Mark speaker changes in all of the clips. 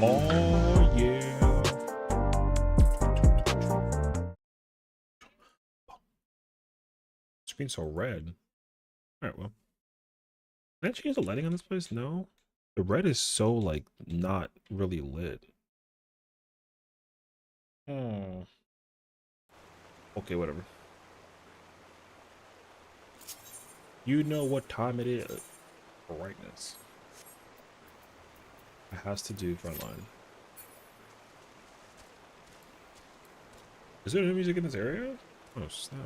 Speaker 1: Oh yeah. Screen's so red. Alright, well. Can I change the lighting on this place? No. The red is so like not really lit. Oh. Okay, whatever. You know what time it is. Brightness. It has to do frontline. Is there no music in this area? Oh snap.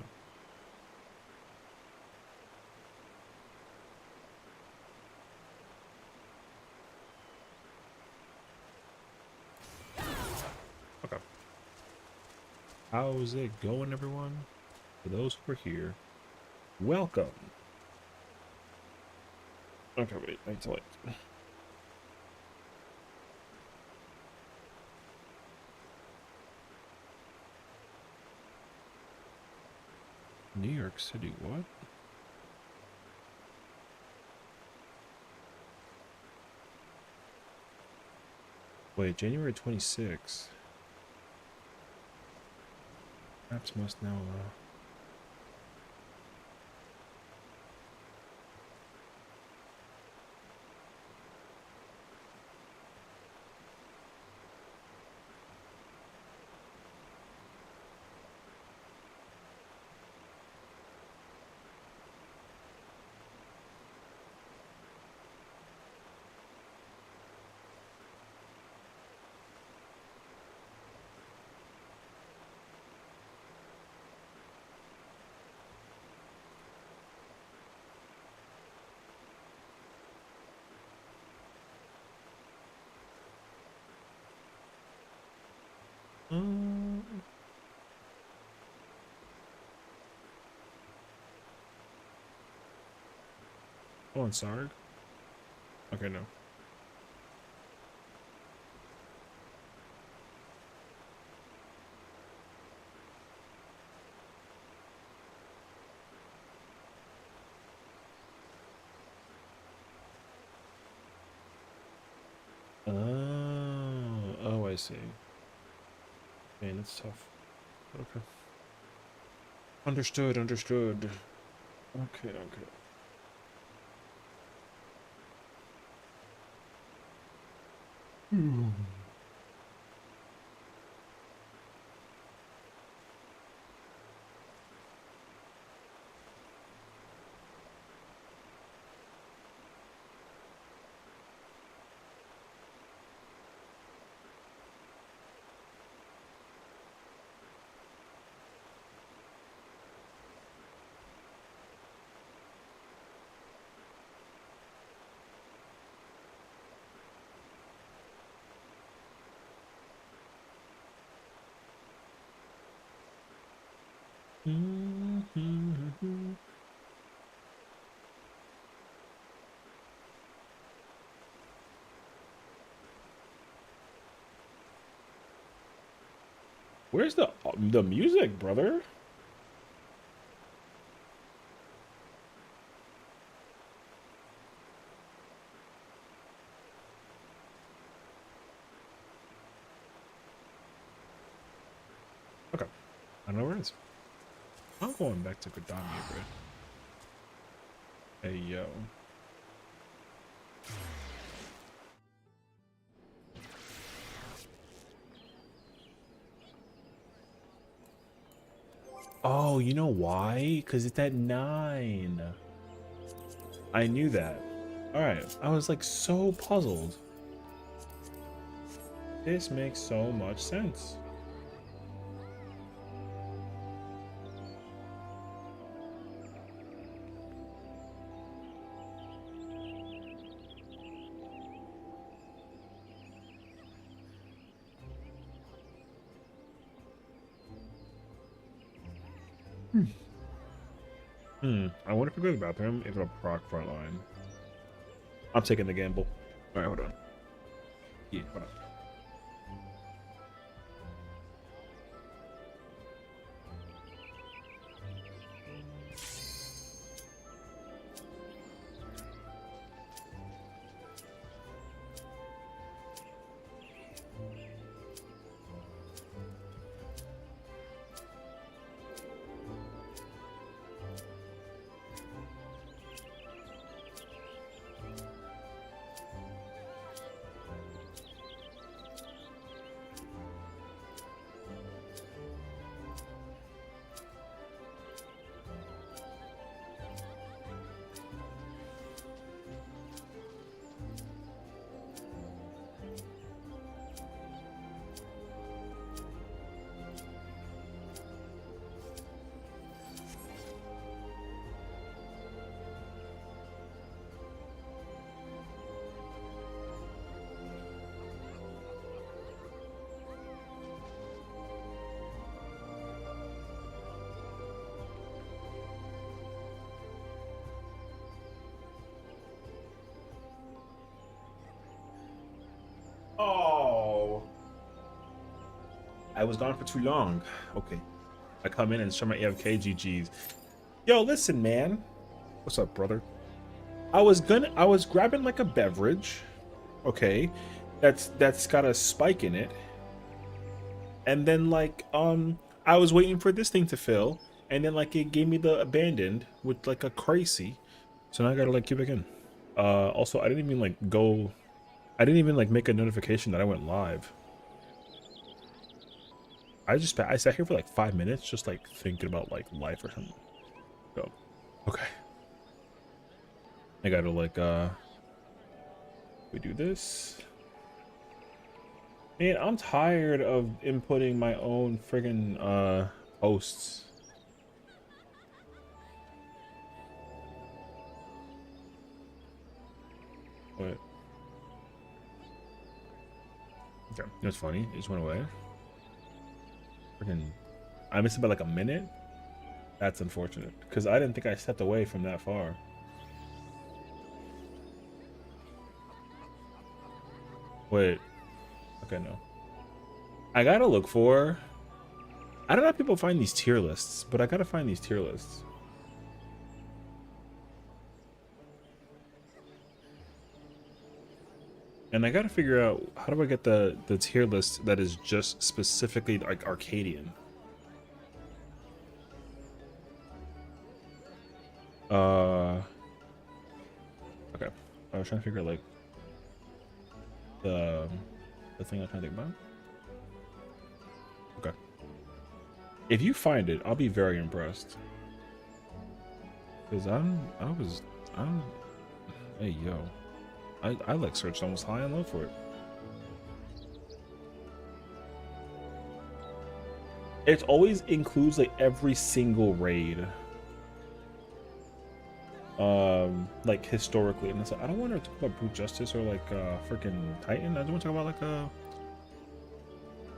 Speaker 1: Okay. How's it going, everyone? For those who are here, welcome. Okay, wait, I need to like. New York City, what? Wait, January 26th. Apps must now allow. Oh, on Sarg? Okay, no. Oh, I see. Man, it's tough. Okay. Understood, understood. Okay, okay. Where's the music, brother? Okay. I don't know where it is. I'm going back to Gridania, bro. Hey, yo. Oh, you know why? Because it's at 9. I knew that. Alright. I was like so puzzled. This makes so much sense. I wonder if we go to the bathroom, if it'll proc frontline. I'm taking the gamble. Alright, hold on. Yeah, hold on. I was gone for too long. Okay. I come in and show my AFK GG's. Yo, listen, man. What's up, brother? I was grabbing like a beverage, okay, that's got a spike in it, and then like I was waiting for this thing to fill, and then like it gave me the abandoned with like a crazy, so now I gotta like keep it in. Also I didn't even like make a notification that I went live. I sat here for like 5 minutes just like thinking about like life or something. So okay. I gotta like we do this. Man, I'm tired of inputting my own friggin' posts. What? Okay, that's funny. It just went away. Friggin', I missed it by like a minute. That's unfortunate because I didn't think I stepped away from that far. Wait. Okay, no. I gotta look for... I don't know how people find these tier lists, but I gotta find these tier lists. And I gotta figure out, how do I get the tier list that is just specifically like Arcadian? Okay. I was trying to figure out like the thing I'm trying to think about. Okay. If you find it, I'll be very impressed. Cause hey yo. I like searched almost high and low for it. It always includes like every single raid. Like historically, and it's like I don't want to talk about Brute Justice or like freaking Titan. I just want to talk about like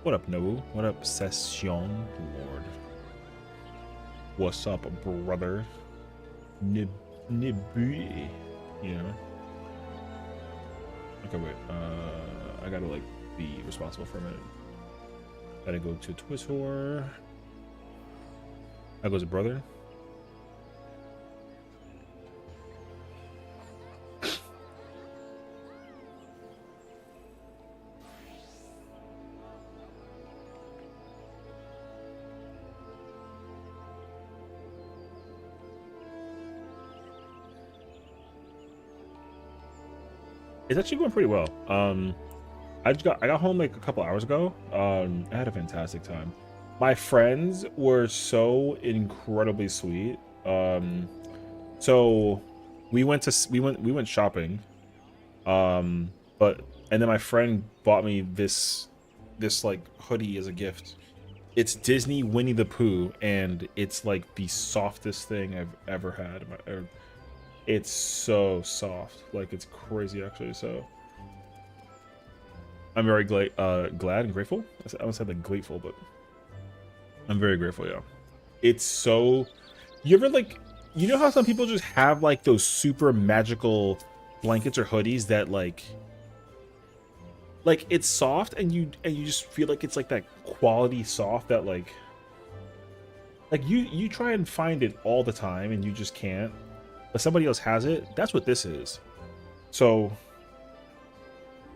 Speaker 1: what up, Nobu? What up, Sessiion? Lord. What's up, brother? Nibu, you know. Okay, wait. I gotta like be responsible for a minute. Gotta go to Twitter. That goes to brother. It's actually going pretty well. I got home like a couple hours ago. I had a fantastic time. My friends were so incredibly sweet. So we went shopping. And then my friend bought me this like hoodie as a gift. It's Disney Winnie the Pooh, and it's like the softest thing I've ever had. It's so soft, like it's crazy actually. So I'm very glad and grateful. I would say like grateful, but I'm very grateful. Yeah, it's so. You ever like, you know how some people just have like those super magical blankets or hoodies that like it's soft and you just feel like it's like that quality soft that like you try and find it all the time and you just can't. But somebody else has it. That's what this is. So,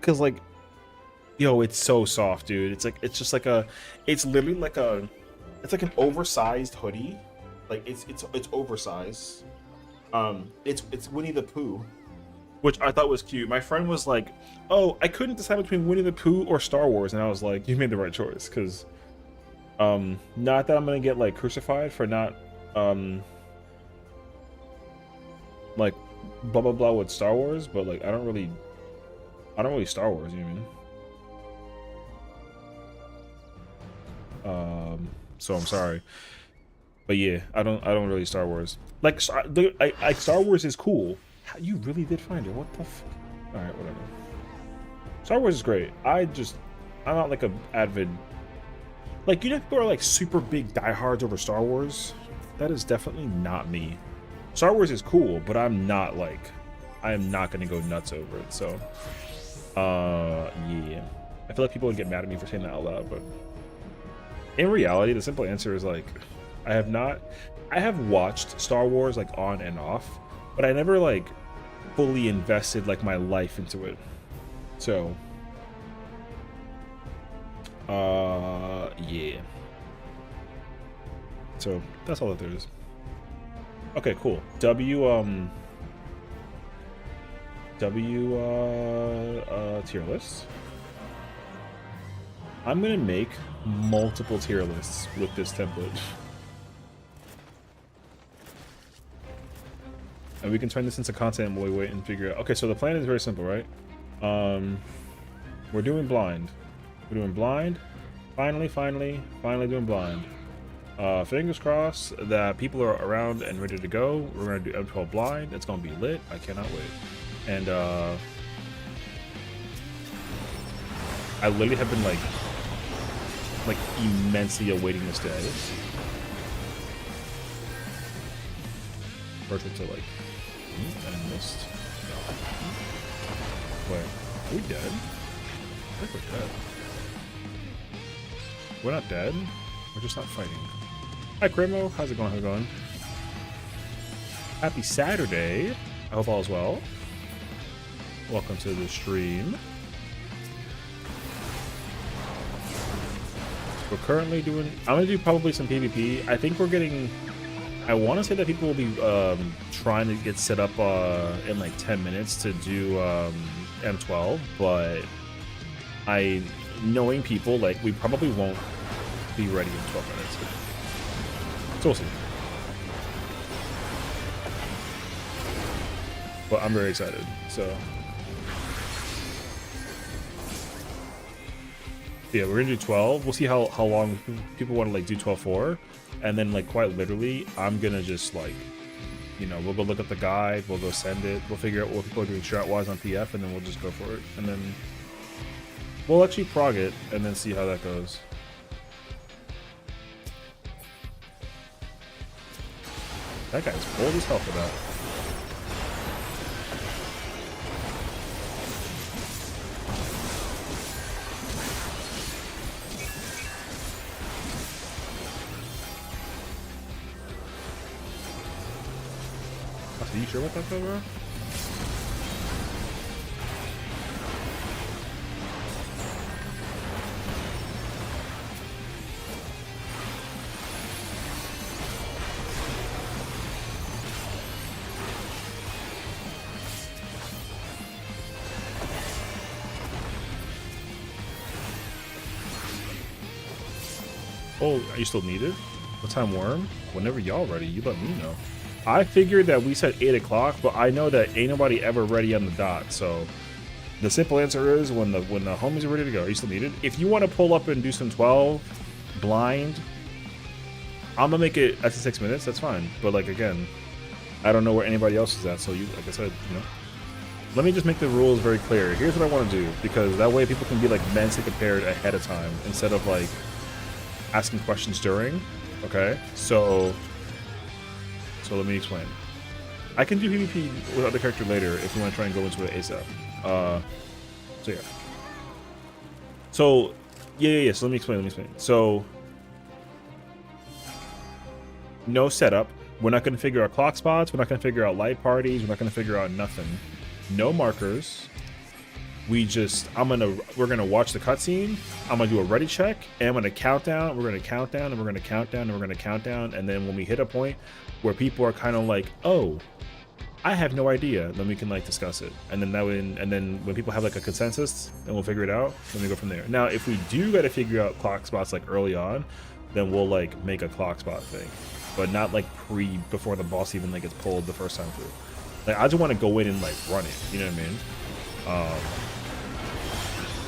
Speaker 1: cause like, yo, it's so soft, dude. It's like it's literally like it's like an oversized hoodie. Like it's oversized. It's Winnie the Pooh, which I thought was cute. My friend was like, "Oh, I couldn't decide between Winnie the Pooh or Star Wars," and I was like, "You made the right choice." Cause, not that I'm gonna get like crucified for not like blah blah blah with Star Wars, but like I don't really Star Wars, you mean? So I'm sorry, but yeah, I don't really Star Wars. Like Star Wars is cool. You really did find it. What the f? All right, whatever. Star Wars is great. I'm not like a avid. Like, you know, people are like super big diehards over Star Wars. That is definitely not me. Star Wars is cool, but I am not gonna go nuts over it. So, yeah, I feel like people would get mad at me for saying that out loud, but In reality, the simple answer is like, I have watched Star Wars like on and off, but I never like fully invested like my life into it. So, yeah. So that's all that there is. Okay, cool. Tier list. I'm gonna make multiple tier lists with this template. And we can turn this into content while we wait and figure out. Okay, so the plan is very simple, right? We're doing blind. We're doing blind. Finally doing blind. Fingers crossed that people are around and ready to go. We're gonna do M12 blind. It's gonna be lit. I cannot wait. And I literally have been like immensely awaiting this day. Perfect to like, and I missed. Wait, are we dead? I think we're dead. We're not dead. We're just not fighting. Hi, Crimo. How's it going? How's it going? Happy Saturday. I hope all is well. Welcome to the stream. We're currently doing... I'm going to do probably some PvP. I think we're getting... I want to say that people will be trying to get set up in like 10 minutes to do M12, but knowing people, like, we probably won't be ready in 12 minutes. So we'll see. But I'm very excited, so... Yeah, we're gonna do 12. We'll see how long people want to like do 12 for, and then like quite literally, I'm gonna just like, you know, we'll go look up the guide, we'll go send it, we'll figure out what people are doing strat wise on PF, and then we'll just go for it, and then we'll actually prog it and then see how that goes. That guy's bold as hell for that. Are you sure about that though, bro? Oh, are you still needed? What time, Worm? Whenever y'all ready, you let me know. I figured that we said 8 o'clock, but I know that ain't nobody ever ready on the dot, so the simple answer is when the homies are ready to go. Are you still needed? If you want to pull up and do some 12 blind, I'm gonna make it at 6 minutes, that's fine. But like again, I don't know where anybody else is at, so you, like I said, you know. Let me just make the rules very clear. Here's what I want to do, because that way people can be like mentally prepared ahead of time instead of like asking questions during. Okay, so let me explain. I can do PvP with other character later if you want to try and go into it ASAP. So yeah. So yeah. So let me explain. So no setup. We're not going to figure out clock spots. We're not going to figure out light parties. We're not going to figure out nothing. No markers. We're gonna watch the cutscene. I'm gonna do a ready check, and I'm gonna count down. We're gonna count down, and we're gonna count down, and we're gonna count down, and then when we hit a point where people are kind of like, "Oh, I have no idea," then we can like discuss it, and then when people have like a consensus, then we'll figure it out. Then we go from there. Now, if we do gotta figure out clock spots like early on, then we'll like make a clock spot thing, but not like before the boss even like gets pulled the first time through. Like I just want to go in and like run it. You know what I mean?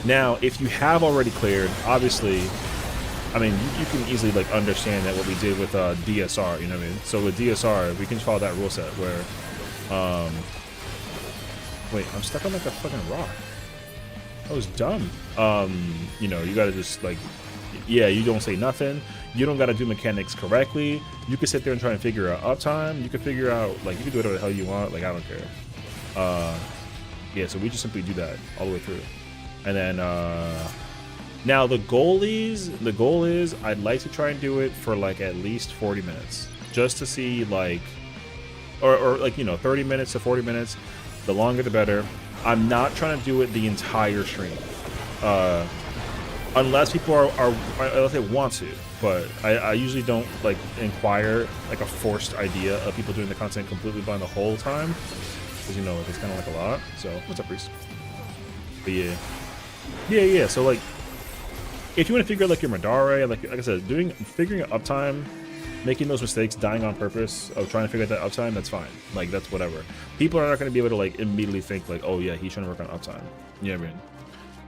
Speaker 1: Now, if you have already cleared, obviously, I mean, you can easily like understand that what we did with DSR, you know what I mean? So with DSR, we can follow that rule set where, wait, I'm stuck on like a fucking rock. That was dumb. You know, you gotta just like, yeah, you don't say nothing. You don't gotta do mechanics correctly. You can sit there and try and figure out uptime. You can figure out, like, you can do whatever the hell you want. Like, I don't care. Yeah, so we just simply do that all the way through. And then Now the goal is I'd like to try and do it for like at least 40 minutes, just to see like, or like, you know, 30 minutes to 40 minutes. The longer the better. I'm not trying to do it the entire stream, unless people are unless they want to. But I usually don't like inquire like a forced idea of people doing the content completely blind the whole time, because you know it's kind of like a lot. So what's up, Priest? But yeah. So like, if you want to figure out like your Madare, like I said, figuring out uptime, making those mistakes, dying on purpose of trying to figure out that uptime, that's fine. Like, that's whatever. People are not going to be able to like immediately think like, oh yeah, he's trying to work on uptime. You know what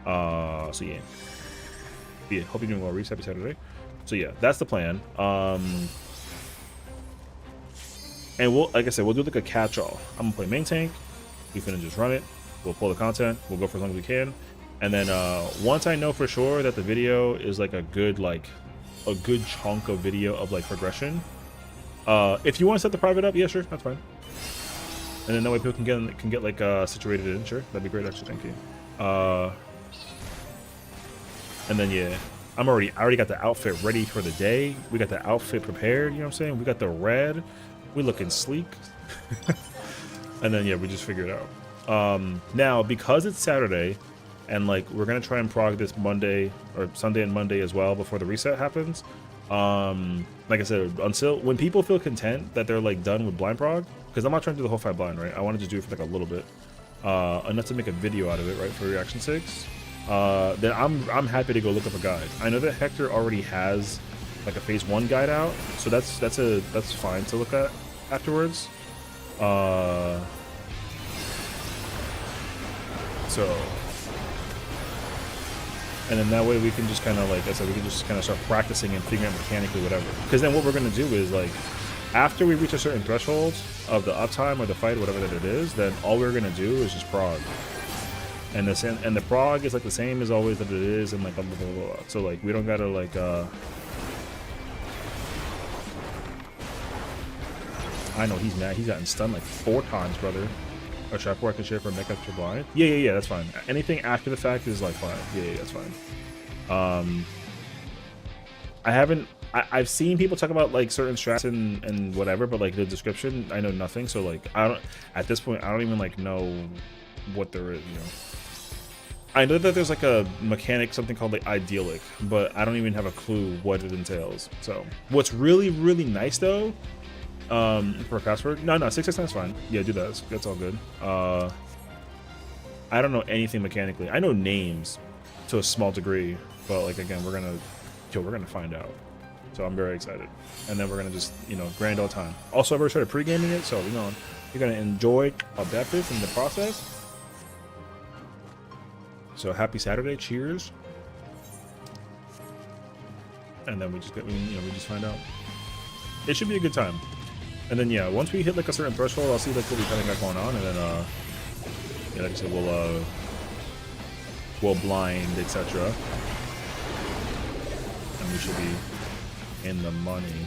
Speaker 1: I mean? So yeah, hope you're doing well, Reese. Happy Saturday. So yeah, that's the plan. And we'll, like I said, we'll do like a catch-all. I'm gonna play main tank. We finna just run it. We'll pull the content. We'll go for as long as we can. And then once I know for sure that the video is like a good chunk of video of like progression. If you want to set the private up, yeah, sure, that's fine. And then that way people can get like situated in. Sure, that'd be great. Actually, thank you. And then yeah, I already got the outfit ready for the day. We got the outfit prepared. You know what I'm saying? We got the red. We looking sleek. And then yeah, we just figure it out. Now because it's Saturday, and like we're gonna try and prog this Monday or Sunday and Monday as well before the reset happens. Like I said, until when people feel content that they're like done with blind prog, because I'm not trying to do the whole 5 blind, right? I want to just do it for like a little bit, enough to make a video out of it, right, for reaction 6. Then I'm happy to go look up a guide. I know that Hector already has like a phase 1 guide out, so that's fine to look at afterwards. So. And then that way we can just kind of, like I said, we can just kind of start practicing and figuring out mechanically whatever. Because then what we're going to do is, like, after we reach a certain threshold of the uptime or the fight, whatever that it is, then all we're going to do is just prog. And the prog is, like, the same as always that it is, and, like, blah, blah, blah, blah. So, like, we don't got to, like, I know he's mad. He's gotten stunned, like, 4 times, brother. A sharp where I can share for make extra blind. Yeah, that's fine. Anything after the fact is like fine. Yeah, that's fine. I've seen people talk about like certain strats and whatever, but like the description, I know nothing. So like at this point I don't even like know what there is, you know. I know that there's like a mechanic, something called like idyllic, but I don't even have a clue what it entails. So what's really, really nice though, for a password, no 669 is fine. Yeah, do that. That's all good. I don't know anything mechanically. I know names to a small degree, but like again, we're gonna find out. So I'm very excited, and then we're gonna just, you know, grand old time. Also, I've already started pre-gaming it, so you know you're gonna enjoy a Baptist in the process. So happy Saturday, cheers. And then we just find out. It should be a good time. And then yeah, once we hit like a certain threshold, I'll see like what we kind of got going on, and then yeah, like I said, we'll blind, etc. And we should be in the money.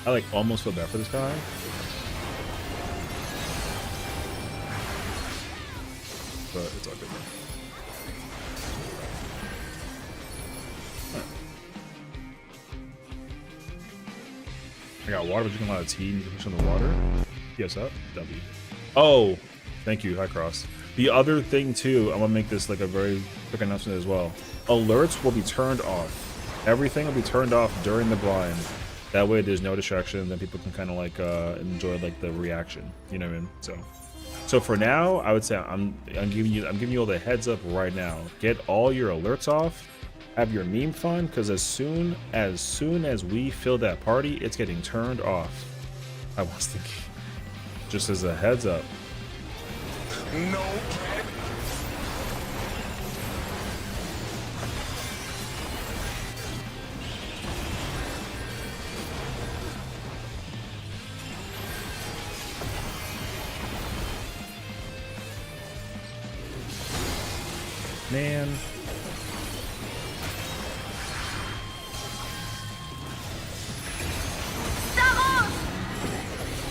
Speaker 1: I like almost feel bad for this guy. But it's all good, man. Right. I got water, but drinking a lot of tea and you can push on the water. Yes, up. W. Oh, thank you, High Cross. The other thing too, I'm gonna make this like a very quick announcement as well. Alerts will be turned off. Everything will be turned off during the blind. That way there's no distractions and people can kind of like enjoy like the reaction, you know what I mean? So for now, I would say I'm giving you all the heads up right now. Get all your alerts off, have your meme fun, because as soon as we fill that party, it's getting turned off. I was thinking, just as a heads up. No. Man.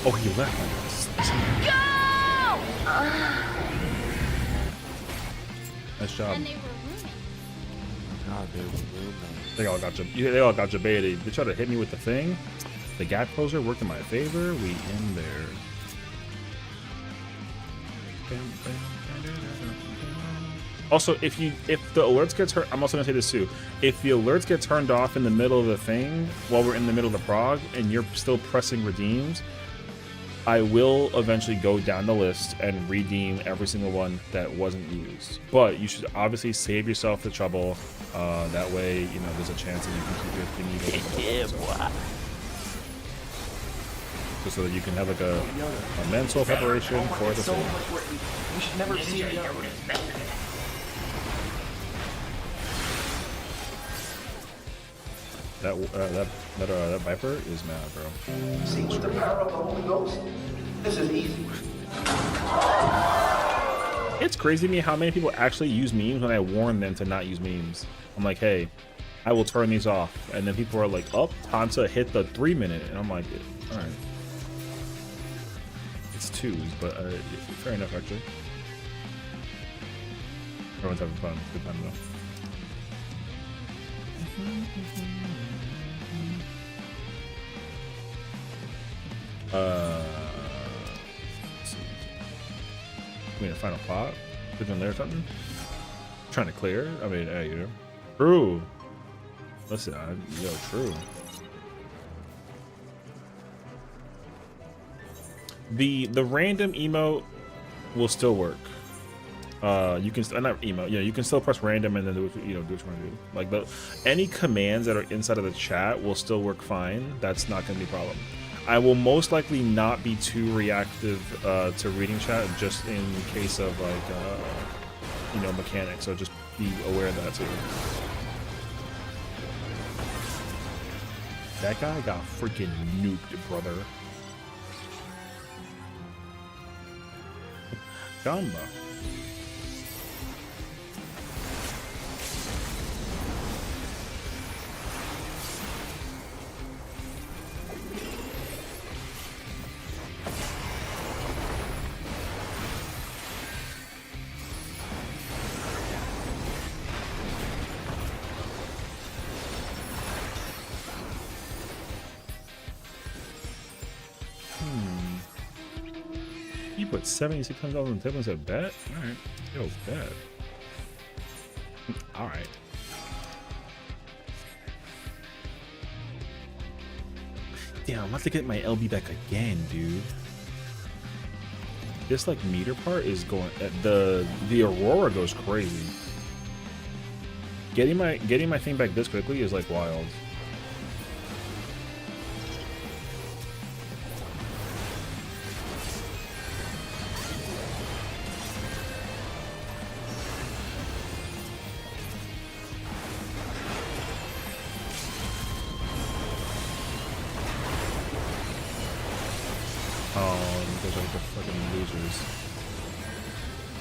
Speaker 1: Oh, he left. Nice job.
Speaker 2: And they were roommates.
Speaker 3: God, they were roommates.
Speaker 1: They all got you baited. They tried to hit me with the thing. The gap closer worked in my favor. We in there. Also, if the alerts get turned, I'm also gonna say this too. If the alerts get turned off in the middle of the thing while we're in the middle of the prog and you're still pressing redeems, I will eventually go down the list and redeem every single one that wasn't used. But you should obviously save yourself the trouble. That way, you know, there's a chance that you can keep your thing. Yeah, boy. Just so that you can have like a mental preparation for the thing.
Speaker 3: We should never see it.
Speaker 1: That Viper is mad, bro.
Speaker 4: See, with the power of the Holy Ghost, this is easy.
Speaker 1: It's crazy to me how many people actually use memes when I warn them to not use memes. I'm like, hey, I will turn these off. And then people are like, oh, time to hit the 3 minute. And I'm like, all right. It's 2s, but fair enough, actually. Everyone's having fun. Good time, though. Let's see. We need a final pot? Is in there or something? Trying to clear? I mean, hey, you know. True. Listen, yo, true. The random emote will still work. You can not emote. Yeah, you can still press random and then do what you want to do. Like any commands that are inside of the chat will still work fine. That's not going to be a problem. I will most likely not be too reactive to reading chat, just in case of like mechanics. So just be aware of that too. That guy got freaking nuked, brother. Gamba. You put $7,600 on the table and said bet? Alright. Yo, bet. Alright. Damn, I'm about to get my LB back again, dude. This like meter part is going the Aurora goes crazy. Getting my thing back this quickly is like wild.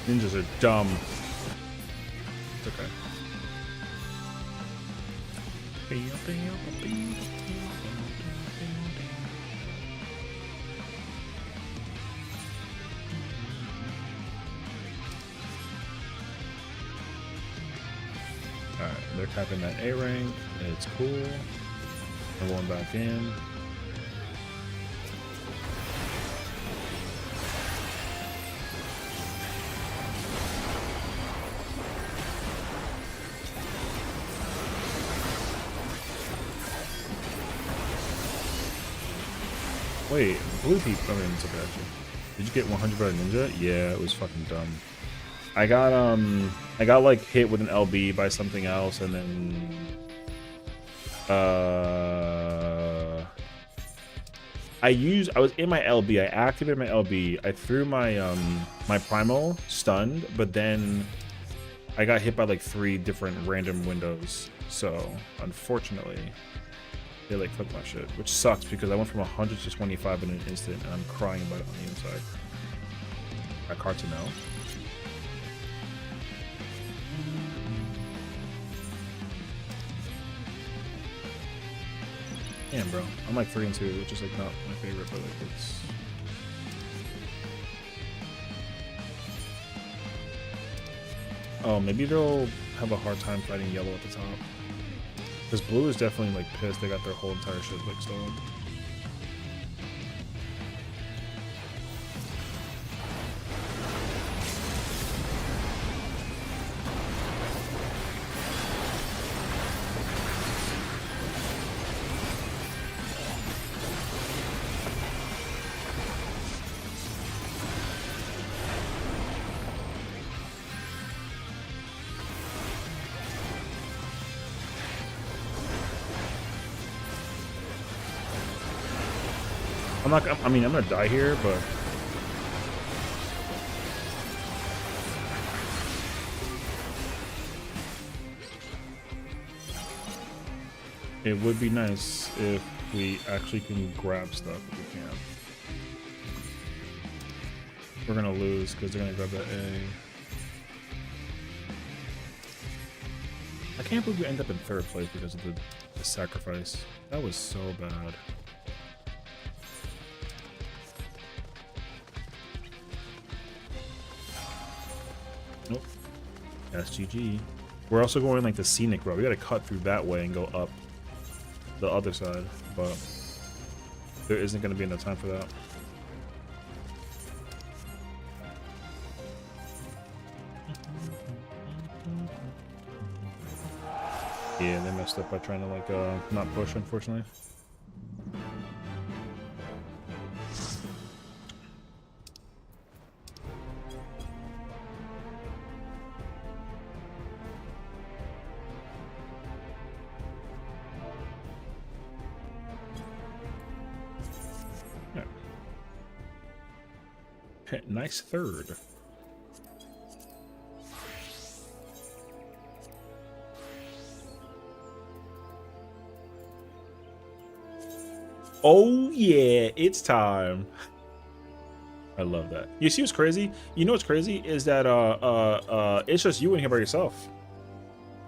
Speaker 1: Ninjas are dumb. It's okay. Alright, they're tapping that A rank. It's cool. We're going back in. Wait, blue people. I mean, it's okay actually. Did you get 100 by ninja? Yeah, it was fucking dumb. I got like hit with an LB by something else, and then I was in my LB. I activated my LB. I threw my my primal stunned, but then I got hit by like 3 different random windows. So unfortunately, they like fucked my shit, which sucks because I went from 100 to 25 in an instant, and I'm crying about it on the inside. Got hard to know. Damn, bro. I'm like 3 and 2, which is like not my favorite, but like it's. Oh, maybe they'll have a hard time fighting yellow at the top. Because blue is definitely like pissed. They got their whole entire shit like stolen. I mean, I'm gonna die here, but it would be nice if we actually can grab stuff if we can. We're gonna lose because they're gonna grab that A. I can't believe we end up in 3rd place because of the sacrifice. That was so bad. Nope. SGG. We're also going like the scenic route. We gotta cut through that way and go up the other side, but there isn't gonna be enough time for that. Yeah, they messed up by trying to like not push, unfortunately. Nice 3rd. Oh yeah, it's time. I love that. You see what's crazy? You know what's crazy is that it's just you in here by yourself.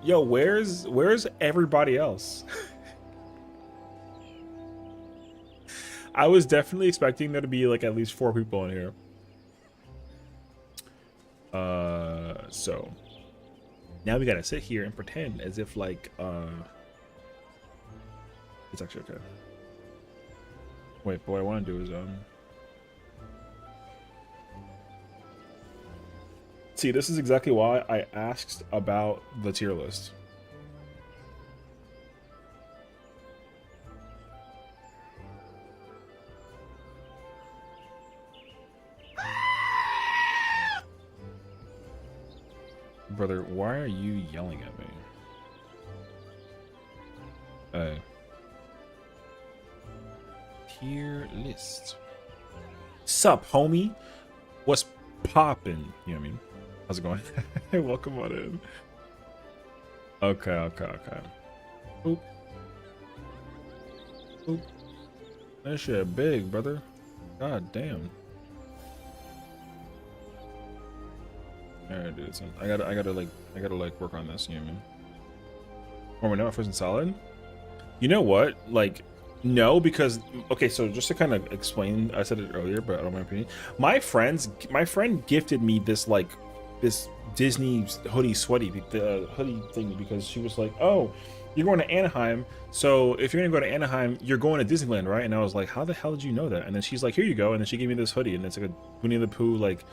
Speaker 1: Yo, where's everybody else? I was definitely expecting there to be like at least 4 people in here. So now we gotta sit here and pretend as if like it's actually okay. Wait, but what I want to do is see, this is exactly why I asked about the tier list. Brother, why are you yelling at me? Hey. Tier list. Sup, homie? What's poppin'? You know what I mean? How's it going? Welcome on in. Okay. Oop. Oop. That shit big, brother. God damn. Alright, dude. So I gotta work on this. You know what I mean? Oh, we're not first and solid. You know what? Like, no, because okay. So just to kind of explain, I said it earlier, but I don't mind opinion. My friend gifted me this like this Disney hoodie hoodie thing because she was like, "Oh, you're going to Anaheim. So if you're gonna go to Anaheim, you're going to Disneyland, right?" And I was like, "How the hell did you know that?" And then she's like, "Here you go." And then she gave me this hoodie, and it's like a Winnie the Pooh like.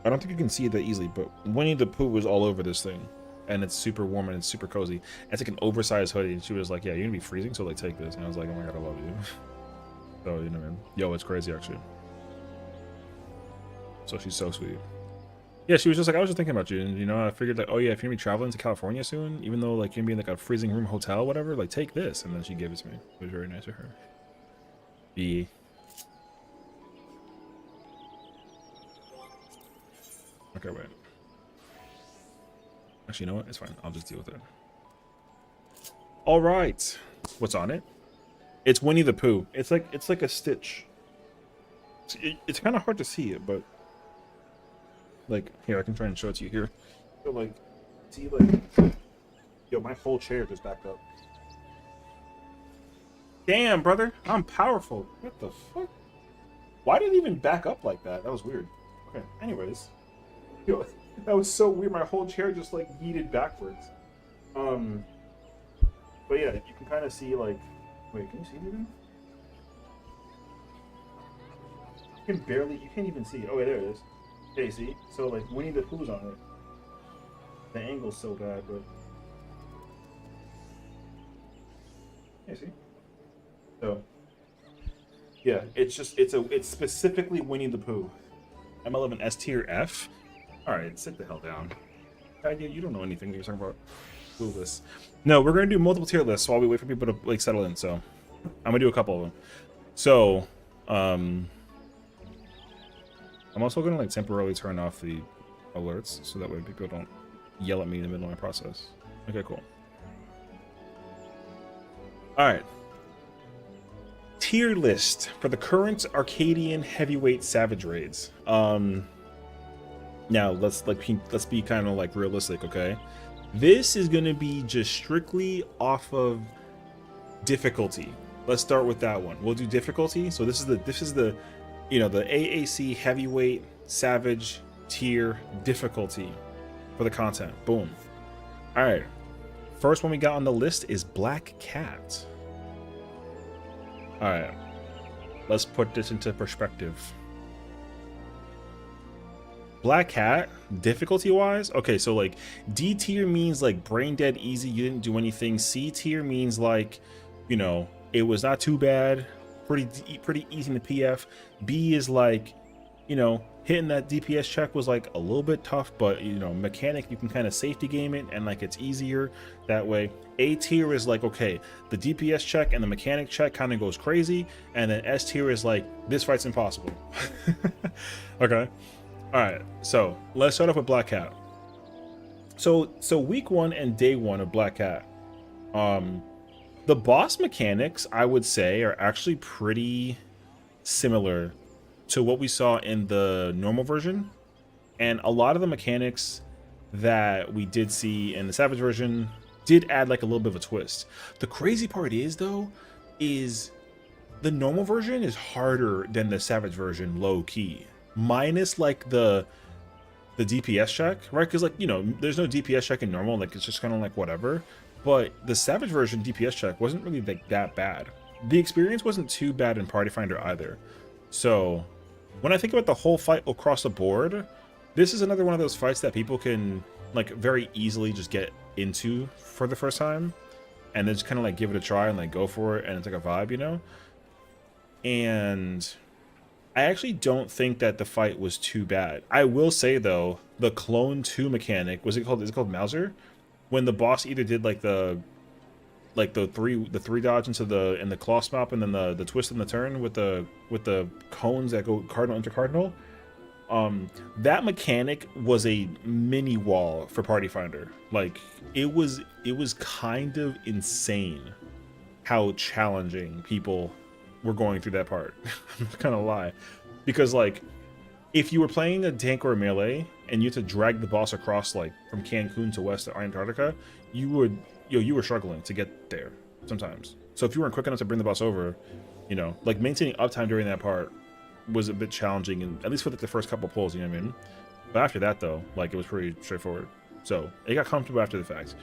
Speaker 1: I don't think you can see it that easily, but Winnie the Pooh was all over this thing, and it's super warm and it's super cozy. It's like an oversized hoodie, and she was like, "Yeah, you're gonna be freezing, so like take this." And I was like, "Oh my god, I love you." So you know, man, yo, it's crazy actually. So she's so sweet. Yeah, she was just like, I was just thinking about you, and you know, I figured like, oh yeah, if you're gonna be traveling to California soon, even though like you're gonna be in like a freezing room hotel, whatever, like take this. And then she gave it to me. It was very nice of her. Yeah. Okay, wait. Actually, you know what? It's fine. I'll just deal with it. All right. What's on it? It's Winnie the Pooh. It's like a Stitch. It's kind of hard to see it, but like here, I can try and show it to you here. So like, see like, yo, my whole chair just backed up. Damn, brother. I'm powerful. What the fuck? Why did it even back up like that? That was weird. Okay, anyways. Yo, that was so weird. My whole chair just, like, yeeted backwards. But yeah, you can kind of see, like... Wait, can you see me now? You can barely... You can't even see. Oh, wait, there it is. Okay, see? So, like, Winnie the Pooh's on it. The angle's so bad, but... Yeah, see? So... Yeah, it's just... It's specifically Winnie the Pooh. M11 S tier F? Alright, sit the hell down. Idea, you don't know anything you're talking about. Blue lists. No, we're gonna do multiple tier lists while we wait for people to like settle in. So I'm gonna do a couple of them. So I'm also gonna like temporarily turn off the alerts so that way people don't yell at me in the middle of my process. Okay, cool. All right. Tier list for the current Arcadian heavyweight savage raids. Now let's be kind of like realistic, okay? This is gonna be just strictly off of difficulty. Let's start with that one. We'll do difficulty. So this is the you know, the AAC heavyweight savage tier difficulty for the content. Boom. All right. First one we got on the list is Black Cat. All right. Let's put this into perspective. Black Cat, difficulty wise, okay, so like D tier means like brain dead easy, you didn't do anything. C tier means like, you know, it was not too bad, pretty easy in the PF. B is like, you know, hitting that DPS check was like a little bit tough, but you know, mechanic, you can kind of safety game it and like it's easier that way. A tier is like, okay, the DPS check and the mechanic check kind of goes crazy, and then S tier is like, this fight's impossible. Okay. All right, so let's start off with Black Cat. So week 1 and day 1 of Black Cat, the boss mechanics I would say are actually pretty similar to what we saw in the normal version, and a lot of the mechanics that we did see in the Savage version did add like a little bit of a twist. The crazy part is though, is the normal version is harder than the Savage version low key. Minus like the DPS check, right? Because like, you know, there's no DPS check in normal, like it's just kind of like whatever. But the Savage version DPS check wasn't really like that bad. The experience wasn't too bad in Party Finder either. So when I think about the whole fight across the board, this is another one of those fights that people can like very easily just get into for the first time and then just kind of like give it a try and like go for it, and it's like a vibe, you know? And I actually don't think that the fight was too bad. I will say though, the clone 2 mechanic, is it called Mauser? When the boss either did like the three dodge into the claw swap and then the twist and the turn with the cones that go cardinal into cardinal, that mechanic was a mini wall for Party Finder. Like it was kind of insane how challenging people were going through that part. I'm not gonna lie, because like if you were playing a tank or a melee and you had to drag the boss across like from Cancun to west to Antarctica, you were struggling to get there sometimes. So if you weren't quick enough to bring the boss over, you know, like maintaining uptime during that part was a bit challenging, and at least for like the first couple pulls, you know what I mean? But after that though, like it was pretty straightforward. So it got comfortable after the fact.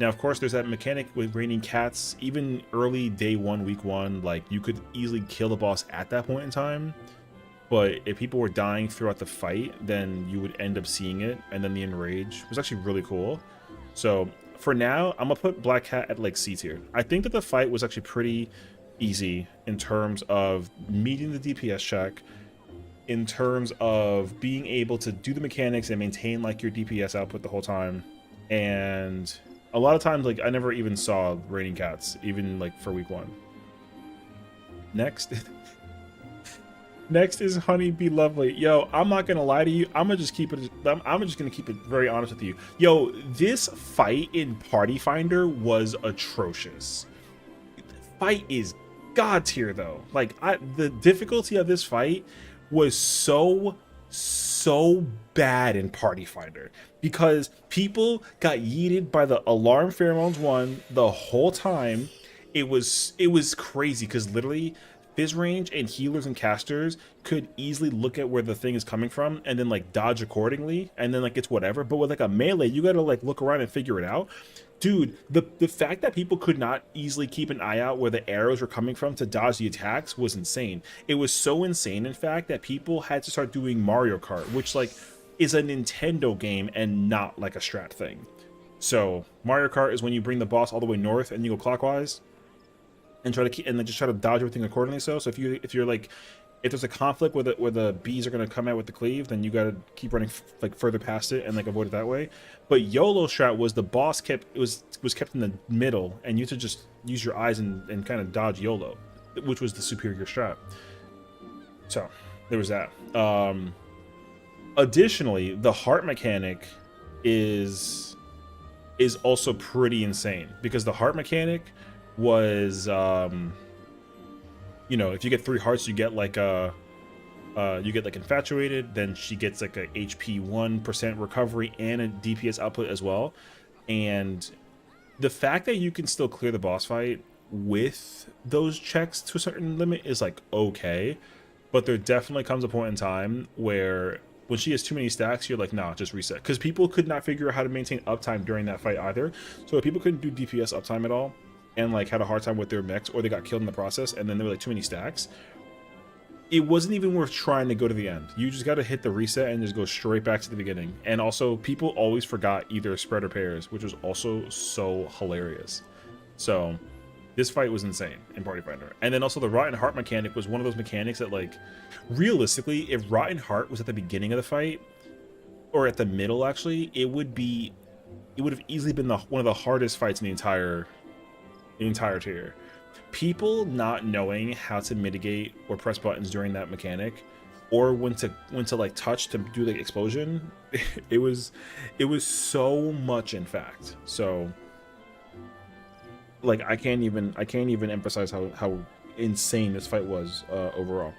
Speaker 1: Now, of course, there's that mechanic with raining cats. Even early day 1, week 1, like you could easily kill the boss at that point in time. But if people were dying throughout the fight, then you would end up seeing it. And then the enrage was actually really cool. So for now, I'm gonna put Black Cat at like C tier. I think that the fight was actually pretty easy in terms of meeting the DPS check, in terms of being able to do the mechanics and maintain like your DPS output the whole time. And a lot of times, like, I never even saw raining cats, even like for week 1. Next. Next is Honey Be Lovely. Yo, I'm not gonna lie to you. I'm just gonna keep it very honest with you. Yo, this fight in Party Finder was atrocious. The fight is god tier though. Like the difficulty of this fight was so bad in Party Finder because people got yeeted by the alarm pheromones 1 the whole time, it was crazy because literally Fizz range and healers and casters could easily look at where the thing is coming from and then like dodge accordingly, and then like it's whatever. But with like a melee, you gotta like look around and figure it out. Dude, the fact that people could not easily keep an eye out where the arrows were coming from to dodge the attacks was insane. It was so insane, in fact, that people had to start doing Mario Kart, which like is a Nintendo game and not like a strat thing. So Mario Kart is when you bring the boss all the way north and you go clockwise and try to keep, and then just try to dodge everything accordingly. So if you're like, if there's a conflict where the bees are going to come out with the cleave, then you got to keep running like further past it and like avoid it that way. But YOLO strat was the boss was kept in the middle, and you had to just use your eyes and kind of dodge YOLO, which was the superior strat. So there was that. Additionally, the heart mechanic is also pretty insane, because the heart mechanic was you know, if you get 3 hearts, you get like infatuated, then she gets like a HP 1% recovery and a DPS output as well. And the fact that you can still clear the boss fight with those checks to a certain limit is like okay, but there definitely comes a point in time where when she has too many stacks, you're like, nah, just reset. Because people could not figure out how to maintain uptime during that fight either. So if people couldn't do DPS uptime at all, and like had a hard time with their mechs, or they got killed in the process, and then there were like too many stacks, it wasn't even worth trying to go to the end. You just got to hit the reset and just go straight back to the beginning. And also, people always forgot either spread or pairs, which was also so hilarious. So this fight was insane in Party Finder. And then also the Rotten Heart mechanic was one of those mechanics that, like, realistically, if Rotten Heart was at the beginning of the fight, or at the middle actually, it would have easily been one of the hardest fights in the entire tier. People not knowing how to mitigate or press buttons during that mechanic, or when to like touch to do the explosion, it was so much, in fact. So like I can't even emphasize how insane this fight was overall.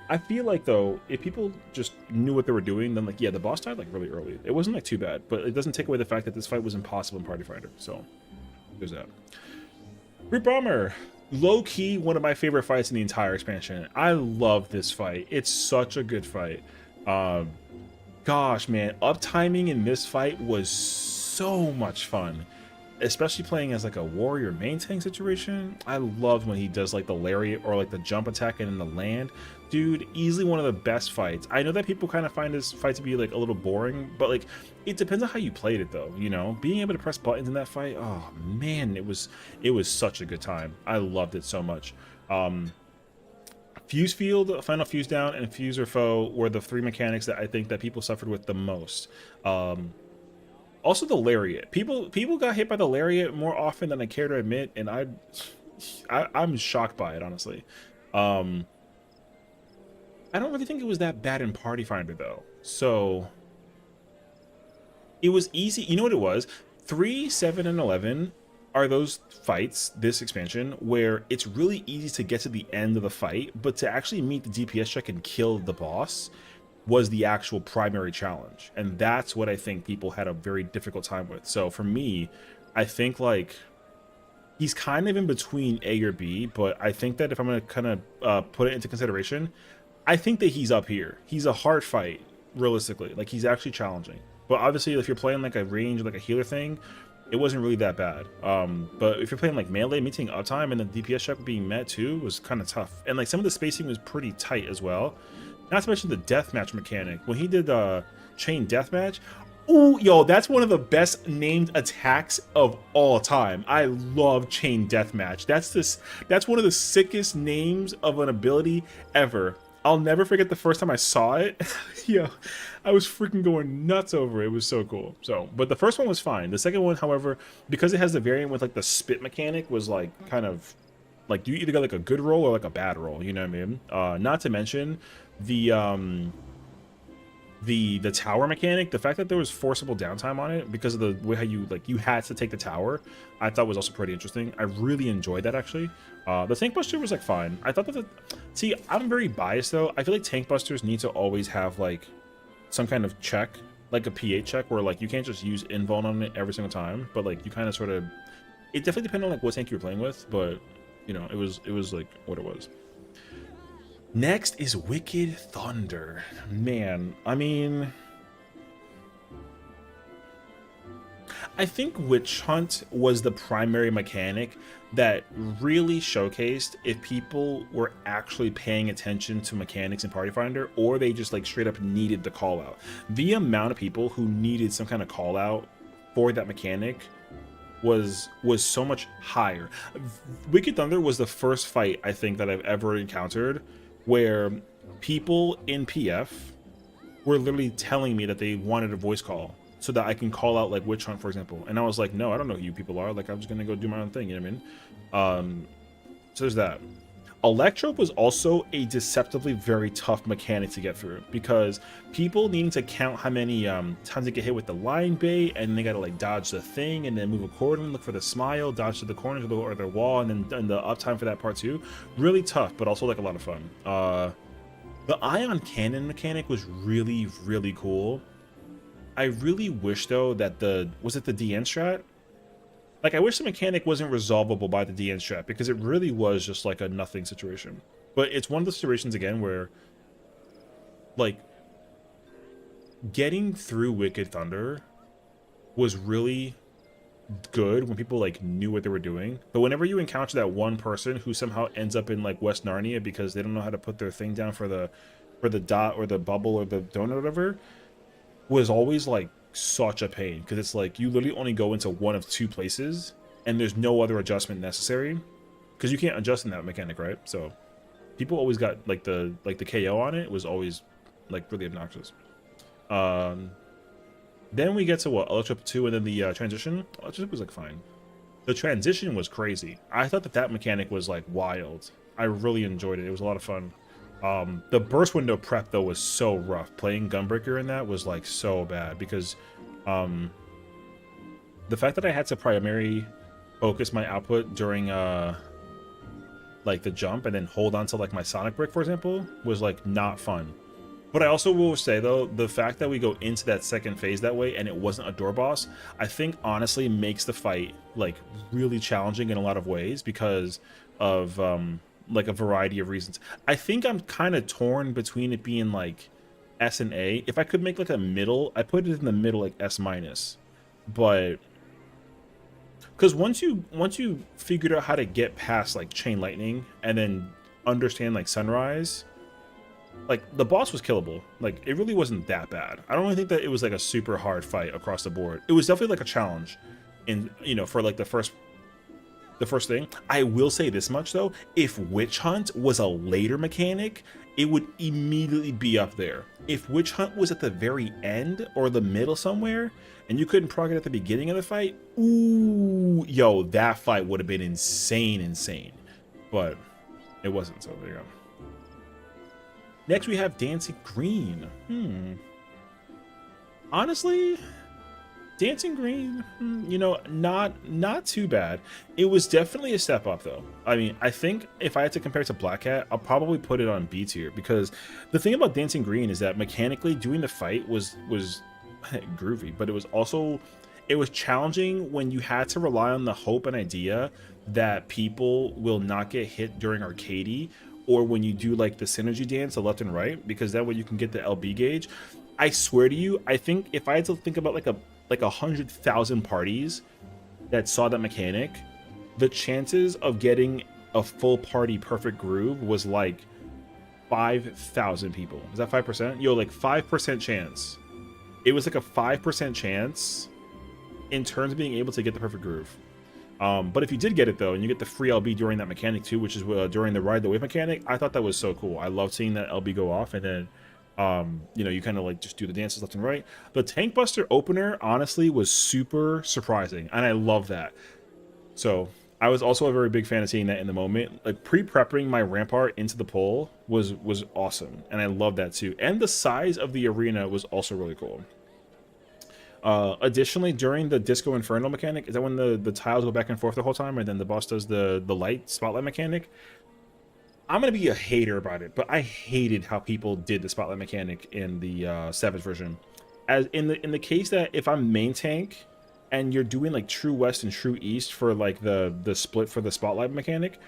Speaker 1: I feel like, though, if people just knew what they were doing, then, like, yeah, the boss died like really early. It wasn't like too bad, but it doesn't take away the fact that this fight was impossible in Party Finder. So there's that. Root Bomber, low-key one of my favorite fights in the entire expansion. I love this fight. It's such a good fight. Gosh, man, uptiming in this fight was so much fun, especially playing as like a warrior main tank situation. I loved when he does like the lariat or like the jump attack and in the land. Dude, easily one of the best fights. I know that people kind of find this fight to be like a little boring, but like it depends on how you played it, though. You know, being able to press buttons in that fight, oh man, it was such a good time. I loved it so much. Fuse field, final fuse down, and fuse or foe were the 3 mechanics that I think that people suffered with the most. Also the lariat. People got hit by the lariat more often than I care to admit, and I'm shocked by it, honestly. I don't really think it was that bad in Party Finder, though. So it was easy. You know what it was? 3, 7, and 11 are those fights, this expansion, where it's really easy to get to the end of the fight, but to actually meet the DPS check and kill the boss was the actual primary challenge. And that's what I think people had a very difficult time with. So for me, I think like he's kind of in between A or B, but I think that if I'm going to kind of put it into consideration, I think that he's up here. He's a hard fight, realistically. Like, he's actually challenging. But obviously, if you're playing like a range, like a healer thing, it wasn't really that bad. But if you're playing like melee, meeting uptime and the DPS check being met too was kind of tough. And like some of the spacing was pretty tight as well. Not to mention the deathmatch mechanic. When he did chain deathmatch, ooh, yo, that's one of the best named attacks of all time. I love chain deathmatch. That's one of the sickest names of an ability ever. I'll never forget the first time I saw it. Yo, I was freaking going nuts over it. It was so cool. So, but the first one was fine. The second one, however, because it has the variant with like the spit mechanic, was like kind of like you either got like a good roll or like a bad roll. You know what I mean? Not to mention the tower mechanic. The fact that there was forcible downtime on it because of the way how you had to take the tower, I thought was also pretty interesting. I really enjoyed that, actually. The tank buster was like fine. I thought that see, I'm very biased though. I feel like tank busters need to always have like some kind of check, like a PA check, where like you can't just use invuln on it every single time, but like you kind of sort of, it definitely depends on like what tank you're playing with, but you know, it was like what it was. Next is Wicked Thunder. Man, I mean, I think Witch Hunt was the primary mechanic that really showcased if people were actually paying attention to mechanics in Party Finder, or they just like straight up needed the call out. The amount of people who needed some kind of call out for that mechanic was so much higher. Wicked Thunder was the first fight I think that I've ever encountered where people in PF were literally telling me that they wanted a voice call so that I can call out like Witch Hunt, for example. And I was like, no, I don't know who you people are. Like, I'm just gonna go do my own thing, you know what I mean? So there's that. Electrope was also a deceptively very tough mechanic to get through because people needing to count how many times they get hit with the line bait, and they gotta like dodge the thing and then move accordingly, look for the smile, dodge to the corners or the wall, and then the uptime for that part too. Really tough, but also like a lot of fun. The ion cannon mechanic was really, really cool. I really wish though that was it the DN strat? Like, I wish the mechanic wasn't resolvable by the DN strat, because it really was just like a nothing situation. But it's one of the situations again where, like, getting through Wicked Thunder was really good when people like knew what they were doing. But whenever you encounter that one person who somehow ends up in like West Narnia because they don't know how to put their thing down for the dot or the bubble or the donut or whatever, was always like such a pain, because it's like you literally only go into one of two places and there's no other adjustment necessary, because you can't adjust in that mechanic, right? So people always got like the KO on it was always like really obnoxious. Then we get to what, Electrip 2, and then the transition. Electrip was like fine. The transition was crazy. I thought that mechanic was like wild. I really enjoyed it. It was a lot of fun. The burst window prep though was so rough. Playing Gunbreaker in that was like so bad, because the fact that I had to primary focus my output during like the jump and then hold on to like my Sonic Brick, for example, was like not fun. But I also will say though, the fact that we go into that second phase that way and it wasn't a door boss, I think honestly makes the fight like really challenging in a lot of ways, because of like a variety of reasons. I think I'm kind of torn between it being like S and A. If I could make like a middle, I put it in the middle, like S minus. But because once you figured out how to get past like Chain Lightning and then understand like Sunrise, like the boss was killable. Like it really wasn't that bad. I don't really think that it was like a super hard fight across the board. It was definitely like a challenge in, you know, for like the first thing. I will say this much though, if Witch Hunt was a later mechanic, it would immediately be up there. If Witch Hunt was at the very end or the middle somewhere, and you couldn't proc it at the beginning of the fight, ooh, yo, that fight would have been insane. But it wasn't, so there you go. Next we have Dancing Green. Honestly, Dancing Green, you know, not too bad. It was definitely a step up though. I mean, I think if I had to compare it to Black Cat, I'll probably put it on B tier, because the thing about Dancing Green is that mechanically doing the fight was groovy, but it was challenging when you had to rely on the hope and idea that people will not get hit during arcadey, or when you do like the synergy dance, the left and right, because that way you can get the LB gauge. I swear to you, I think if I had to think about like 100,000 parties that saw that mechanic, the chances of getting a full party perfect groove was like 5,000 people. Is that 5%? Yo, like 5% chance. It was like a 5% chance in terms of being able to get the perfect groove. But if you did get it though, and you get the free LB during that mechanic too, which is during the Ride the Wave mechanic, I thought that was so cool. I loved seeing that LB go off, and then you know, you kind of like just do the dances left and right. The Tank Buster opener honestly was super surprising, and I love that. So I was also a very big fan of seeing that in the moment. Like pre-prepping my Rampart into the pole was awesome, and I love that too. And the size of the arena was also really cool. Additionally, during the Disco Inferno mechanic, is that when the tiles go back and forth the whole time, and then the boss does the light spotlight mechanic? I'm gonna be a hater about it, but I hated how people did the spotlight mechanic in the Savage version. As in the case that if I'm main tank and you're doing like True West and True East for like the split for the spotlight mechanic,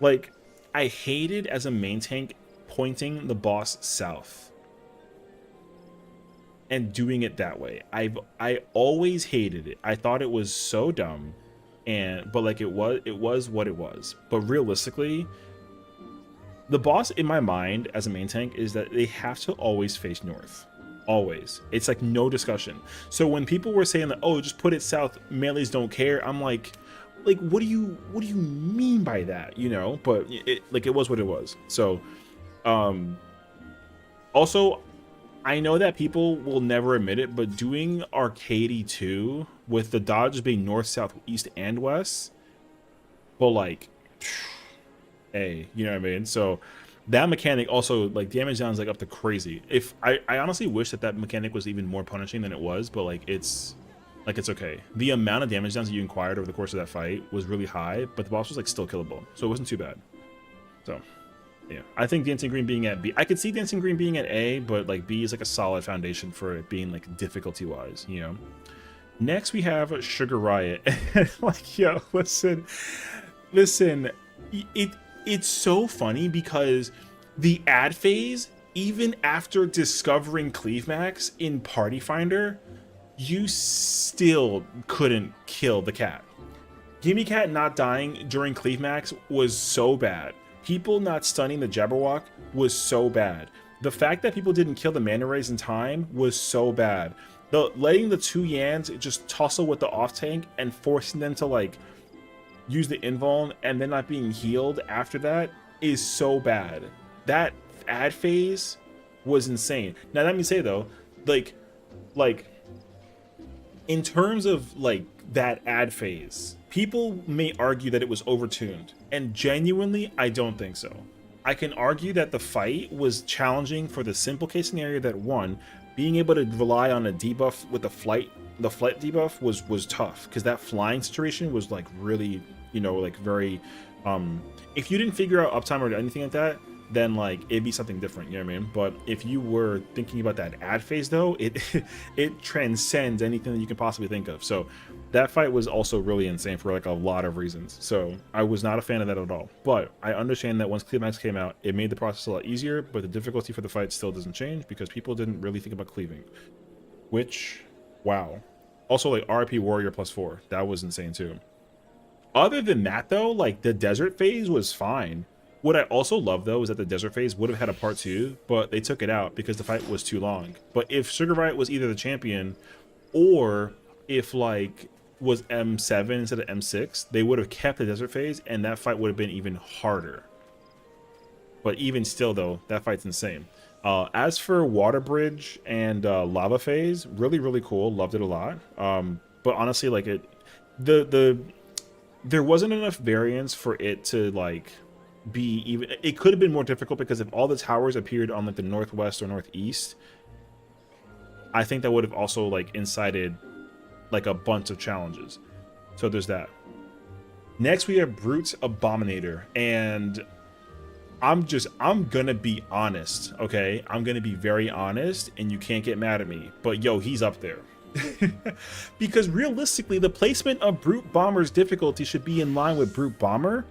Speaker 1: Like, I hated as a main tank pointing the boss south and doing it that way. I always hated it. I thought it was so dumb, but like it was what it was. But realistically, the boss in my mind as a main tank is that they have to always face north. Always. It's like no discussion. So when people were saying that, oh, just put it south, melees don't care, I'm like what do you mean by that, you know? But it was what it was. So also, I know that people will never admit it, but doing Arcady 2 with the dodges being north, south, east, and west, but like, hey, you know what I mean? So that mechanic also, like, damage down is like up to crazy. If I honestly wish that mechanic was even more punishing than it was, but like it's okay. The amount of damage downs that you acquired over the course of that fight was really high, but the boss was like still killable, so it wasn't too bad. So yeah, I think Dancing Green being at B, I could see Dancing Green being at A, but like B is like a solid foundation for it being like difficulty wise, you know. Next we have Sugar Riot. Like, yo, listen, it's so funny because the ad phase, even after discovering Cleave Max in Party Finder, you still couldn't kill the cat. Gimme Cat not dying during Cleave Max was so bad. People not stunning the Jabberwock was so bad. The fact that people didn't kill the Mana Rays in time was so bad. Letting the 2 Yans just tussle with the off tank and forcing them to like use the invuln and then not being healed after that is so bad. That ad phase was insane. Now let me say though, like in terms of like that ad phase, people may argue that it was overtuned, and genuinely I don't think so. I can argue that the fight was challenging for the simple case scenario that one, being able to rely on a debuff with the flight debuff was tough, because that flying situation was like really, you know, like very if you didn't figure out uptime or anything like that, then like it'd be something different, you know what I mean? But if you were thinking about that ad phase though, it transcends anything that you can possibly think of. So that fight was also really insane for like a lot of reasons. So I was not a fan of that at all. But I understand that once Cleave Max came out, it made the process a lot easier, but the difficulty for the fight still doesn't change because people didn't really think about cleaving. Which, wow. Also like RP Warrior +4, that was insane too. Other than that though, like the desert phase was fine. What I also love though is that the desert phase would have had a part 2, but they took it out because the fight was too long. But if Sugar Riot was either the champion or if like was M7 instead of M6, they would have kept the desert phase and that fight would have been even harder. But even still though, that fight's insane. As for Water Bridge and Lava phase, really cool, loved it a lot. But honestly, like there wasn't enough variance for it to like be even. It could have been more difficult because if all the towers appeared on like the northwest or northeast, I think that would have also like incited like a bunch of challenges. So there's that. Next we have Brute's Abominator, and I'm gonna be honest, okay? I'm gonna be very honest, and you can't get mad at me, but yo, he's up there. Because realistically, the placement of Brute Bomber's difficulty should be in line with Brute Bomber,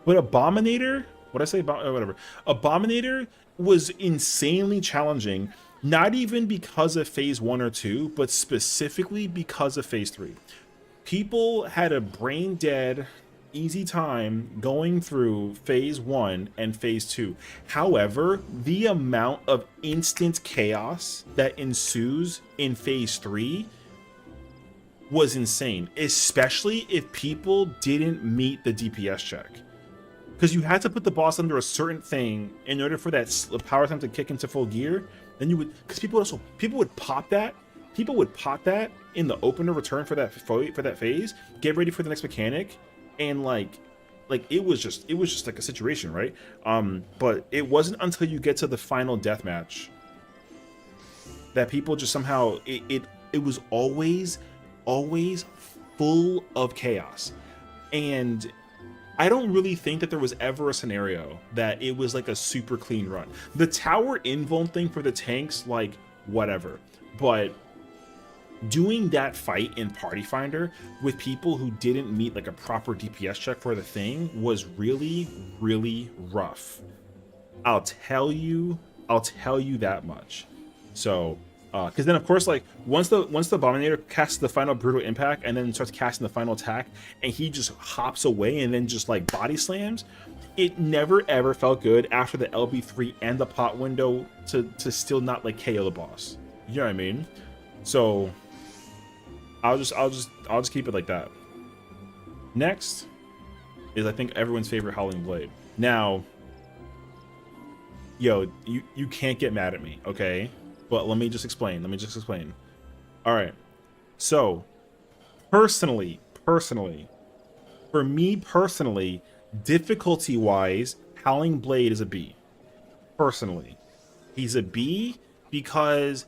Speaker 1: but Abominator, what'd I say? Whatever. Abominator was insanely challenging, not even because of phase 1 or 2, but specifically because of phase 3. People had a brain dead, easy time going through phase 1 and phase 2. However, the amount of instant chaos that ensues in phase 3 was insane, especially if people didn't meet the DPS check. Because you had to put the boss under a certain thing in order for that power time to kick into full gear. Then you would, because people would pop that. People would pop that in the opener return for that phase, get ready for the next mechanic, and like it was just like a situation, right? But it wasn't until you get to the final deathmatch that people just somehow it was always full of chaos. And I don't really think that there was ever a scenario that it was like a super clean run. The tower invuln thing for the tanks, like whatever, but doing that fight in Party Finder with people who didn't meet like a proper DPS check for the thing was really, really rough. I'll tell you that much. So, because then of course, like once the Abominator casts the final brutal impact and then starts casting the final attack, and he just hops away and then just like body slams, it never ever felt good after the LB3 and the pot window to still not like KO the boss. You know what I mean? So I'll just keep it like that. Next is I think everyone's favorite Howling Blade. Now, yo, you can't get mad at me, okay? But let me just explain. All right. So, personally, for me personally, difficulty-wise, Howling Blade is a B. Personally, he's a B because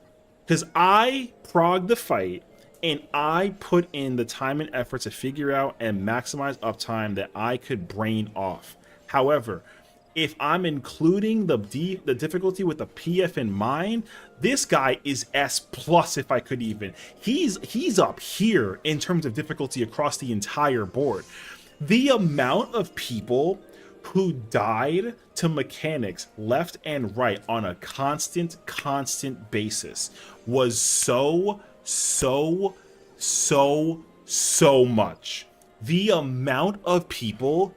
Speaker 1: I progged the fight and I put in the time and effort to figure out and maximize uptime that I could brain off. However, if I'm including the difficulty with the PF in mind, this guy is S plus if I could even. He's up here in terms of difficulty across the entire board. The amount of people who died to mechanics left and right on a constant basis was so much. The amount of people,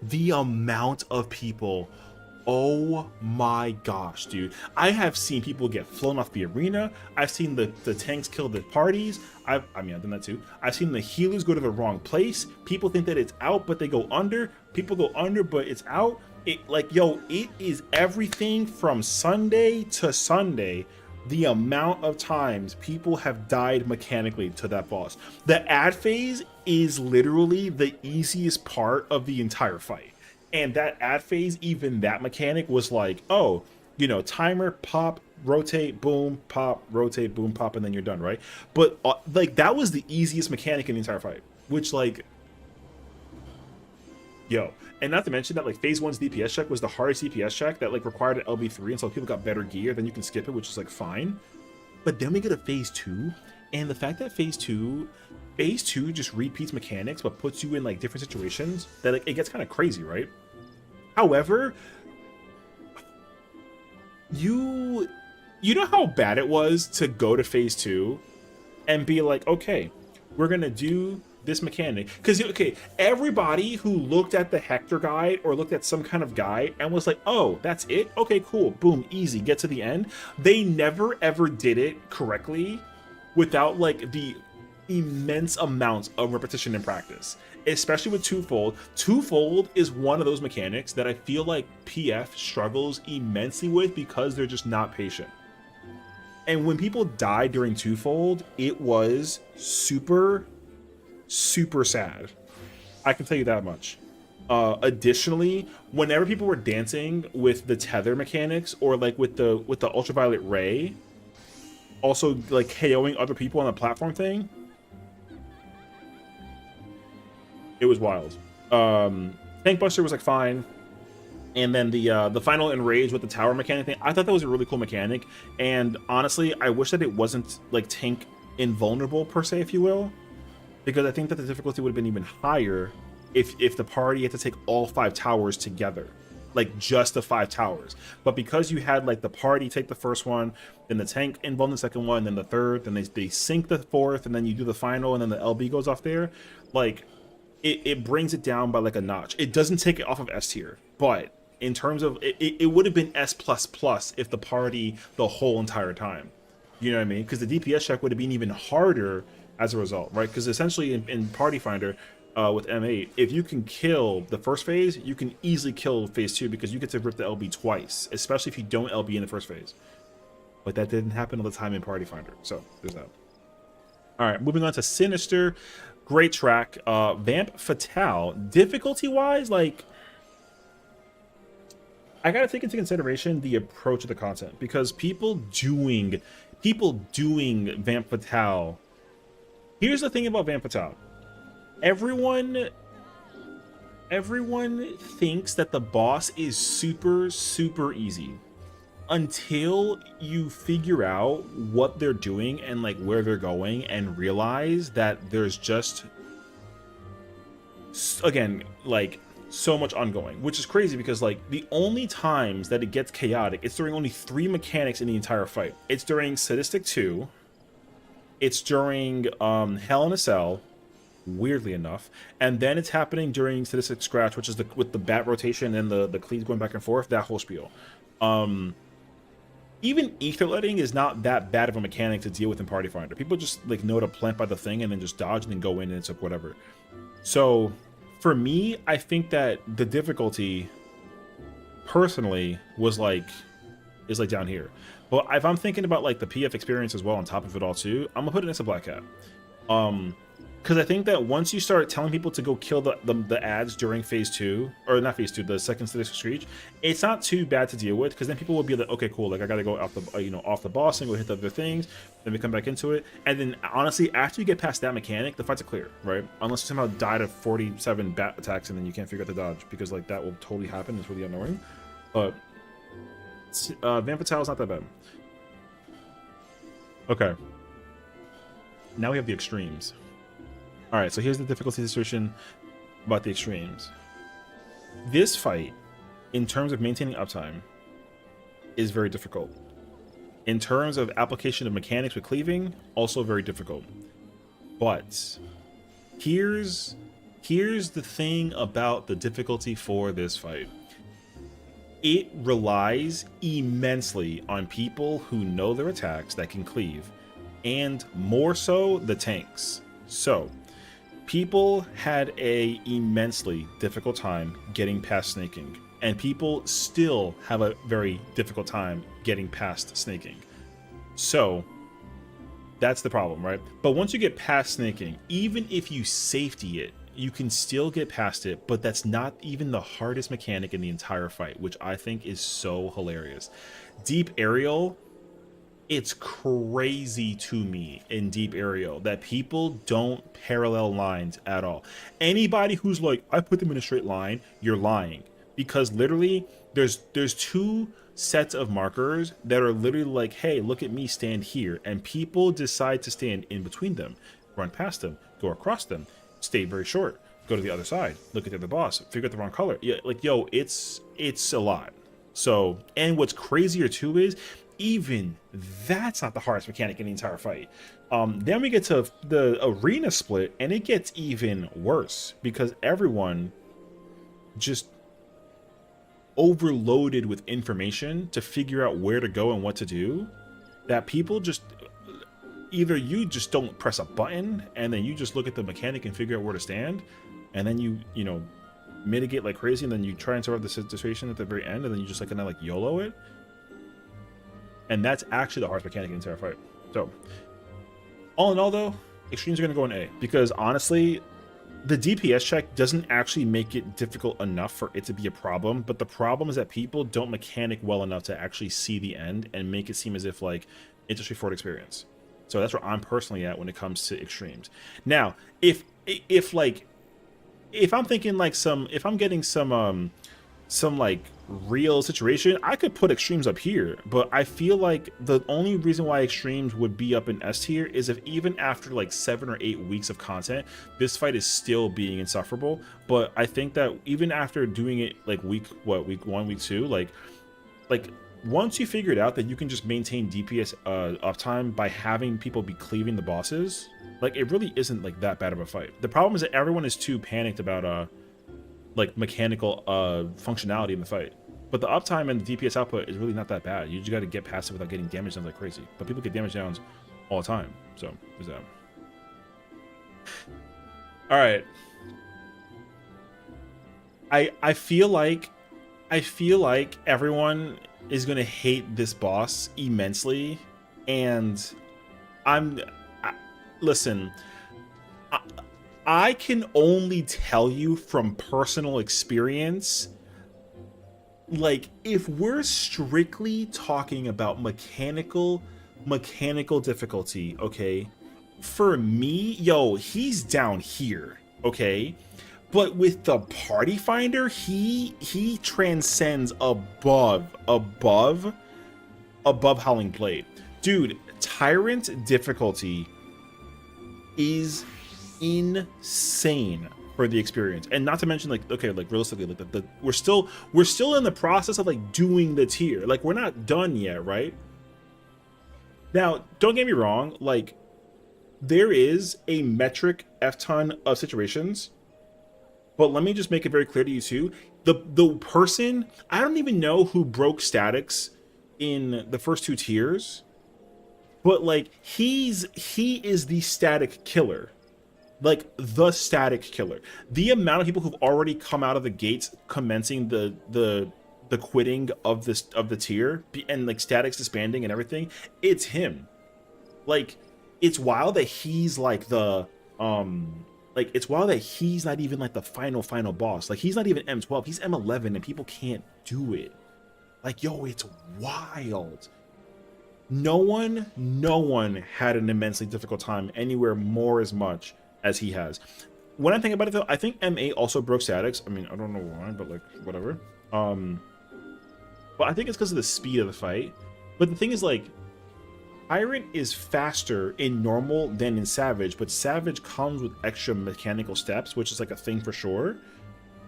Speaker 1: oh my gosh, dude. I have seen people get flown off the arena. I've seen the tanks kill the parties. I've done that too. I've seen the healers go to the wrong place. People think that it's out, but they go under. People go under, but it's out. It is everything from Sunday to Sunday. The amount of times people have died mechanically to that boss. The ad phase is literally the easiest part of the entire fight. And that ad phase, even that mechanic was like, oh, you know, timer, pop, rotate, boom, pop, rotate, boom, pop, and then you're done, right? But like that was the easiest mechanic in the entire fight, which like, yo, and not to mention that like phase 1's DPS check was the hardest DPS check that like required an LB3, and so people got better gear, then you can skip it, which is like fine. But then we get a phase 2, and the fact that phase 2 just repeats mechanics but puts you in like different situations, that like it gets kind of crazy, right? However, you know how bad it was to go to phase 2 and be like, okay, we're gonna do this mechanic, because okay, everybody who looked at the Hector guide or looked at some kind of guide and was like, oh, that's it, okay, cool, boom, easy, get to the end, they never ever did it correctly without like the immense amounts of repetition and practice, especially with twofold. Twofold is one of those mechanics that I feel like PF struggles immensely with because they're just not patient. And when people died during twofold, it was super sad. I can tell you that much. Additionally, whenever people were dancing with the tether mechanics or like with the ultraviolet ray, also like KOing other people on the platform thing, it was wild. Tank Buster was like fine, and then the final enrage with the tower mechanic thing, I thought that was a really cool mechanic. And honestly, I wish that it wasn't like tank invulnerable per se, if you will, because I think that the difficulty would have been even higher if the party had to take all 5 towers together, like just the 5 towers. But because you had like the party take the first one, then the tank invuln the second one, then the third, then they sync the fourth, and then you do the final, and then the LB goes off there, like it brings it down by like a notch. It doesn't take it off of S tier, but in terms of it would have been S++ if the party the whole entire time. You know what I mean? Because the DPS check would have been even harder as a result, right? Because essentially in Party Finder with M8, if you can kill the first phase, you can easily kill phase 2 because you get to rip the LB twice, especially if you don't LB in the first phase. But that didn't happen all the time in Party Finder, so there's that. All right, moving on to Sinister. Great track. Vamp Fatale, difficulty wise, like I gotta take into consideration the approach of the content, because people doing Vamp Fatale. Here's the thing about Vamp Fatale. Everyone thinks that the boss is super easy. until you figure out what they're doing and like where they're going and realize that there's just, again, like so much ongoing, which is crazy because like the only times that it gets chaotic, it's during only 3 mechanics in the entire fight. It's during Sadistic 2, it's during Hell in a Cell, weirdly enough, and then it's happening during Sadistic Scratch, which is with the bat rotation and the cleats going back and forth, that whole spiel. Even ether letting is not that bad of a mechanic to deal with in Party Finder. People just like know to plant by the thing and then just dodge and then go in and it's like whatever. So for me, I think that the difficulty personally was like is like down here. But if I'm thinking about like the PF experience as well on top of it all too, I'm gonna put it into Black Hat. Because I think that once you start telling people to go kill the ads during phase 2, or not phase 2, the second Sadistic Screech, it's not too bad to deal with, because then people will be like, okay, cool, like I gotta go off the off the boss and go hit the other things, then we come back into it, and then honestly, after you get past that mechanic, the fights are clear, right? Unless you somehow die to 47 bat attacks and then you can't figure out the dodge, because like that will totally happen. It's really annoying. But Van Fatale is not that bad. Okay. Now we have the extremes. All right, so here's the difficulty situation about the extremes. This fight, in terms of maintaining uptime, is very difficult. In terms of application of mechanics with cleaving, also very difficult. But here's the thing about the difficulty for this fight. It relies immensely on people who know their attacks that can cleave, and more so the tanks. So people had a immensely difficult time getting past snaking, and people still have a very difficult time getting past snaking. So that's the problem, right? But once you get past snaking, even if you safety it, you can still get past it, but that's not even the hardest mechanic in the entire fight, which I think is so hilarious. Deep aerial, it's crazy to me in deep aerial that people don't parallel lines at all. Anybody who's like, I put them in a straight line, you're lying, because literally there's 2 sets of markers that are literally like, hey, look at me, stand here, and people decide to stand in between them, run past them, go across them, stay very short, go to the other side, look at the other boss, figure out the wrong color. Yeah, like, yo, it's a lot. So, and what's crazier too is even that's not the hardest mechanic in the entire fight. Then we get to the arena split, and it gets even worse because everyone just overloaded with information to figure out where to go and what to do, that people just either you just don't press a button and then you just look at the mechanic and figure out where to stand, and then you know, mitigate like crazy, and then you try and survive the situation at the very end, and then you just like kind of like YOLO it. And that's actually the hardest mechanic in the entire fight. So all in all though, extremes are going to go in A, because honestly the DPS check doesn't actually make it difficult enough for it to be a problem, but the problem is that people don't mechanic well enough to actually see the end and make it seem as if like it's a straightforward experience. So that's where I'm personally at when it comes to extremes. Now, if I'm thinking like if I'm getting some like real situation, I could put extremes up here, but I feel like the only reason why extremes would be up in S tier is if even after like 7 or 8 weeks of content, this fight is still being insufferable. But I think that even after doing it like week 1, week 2, like once you figured out that you can just maintain DPS uptime by having people be cleaving the bosses, like it really isn't like that bad of a fight. The problem is that everyone is too panicked about like mechanical functionality in the fight, but the uptime and the DPS output is really not that bad. You just got to get past it without getting damage downs like crazy, but people get damage downs all the time, so there's that. All right, I feel like everyone is gonna hate this boss immensely, and listen, I can only tell you from personal experience, like if we're strictly talking about mechanical difficulty, okay, for me, yo, he's down here, okay, but with the Party Finder, he transcends above above Howling Blade. Dude, Tyrant difficulty is insane for the experience. And not to mention, like, okay, like realistically, like we're still in the process of like doing the tier. Like, we're not done yet, right? Now, don't get me wrong, like, there is a metric F-ton of situations, but let me just make it very clear to you too. The person, I don't even know who broke statics in the first 2 tiers, but like he is the static killer. Like the static killer. The amount of people who've already come out of the gates commencing the quitting of the tier and like statics disbanding and everything, it's him. Like, it's wild that he's like the like, it's wild that he's not even like the final boss. Like, he's not even M12, he's M11 and people can't do it. Like, yo, it's wild. No one had an immensely difficult time anywhere more as much as he has. When I think about it though, I think M8 also broke statics. I mean, I don't know why, but like, whatever. But I think it's because of the speed of the fight. But the thing is, like, Tyrant is faster in normal than in Savage, but Savage comes with extra mechanical steps, which is like a thing for sure.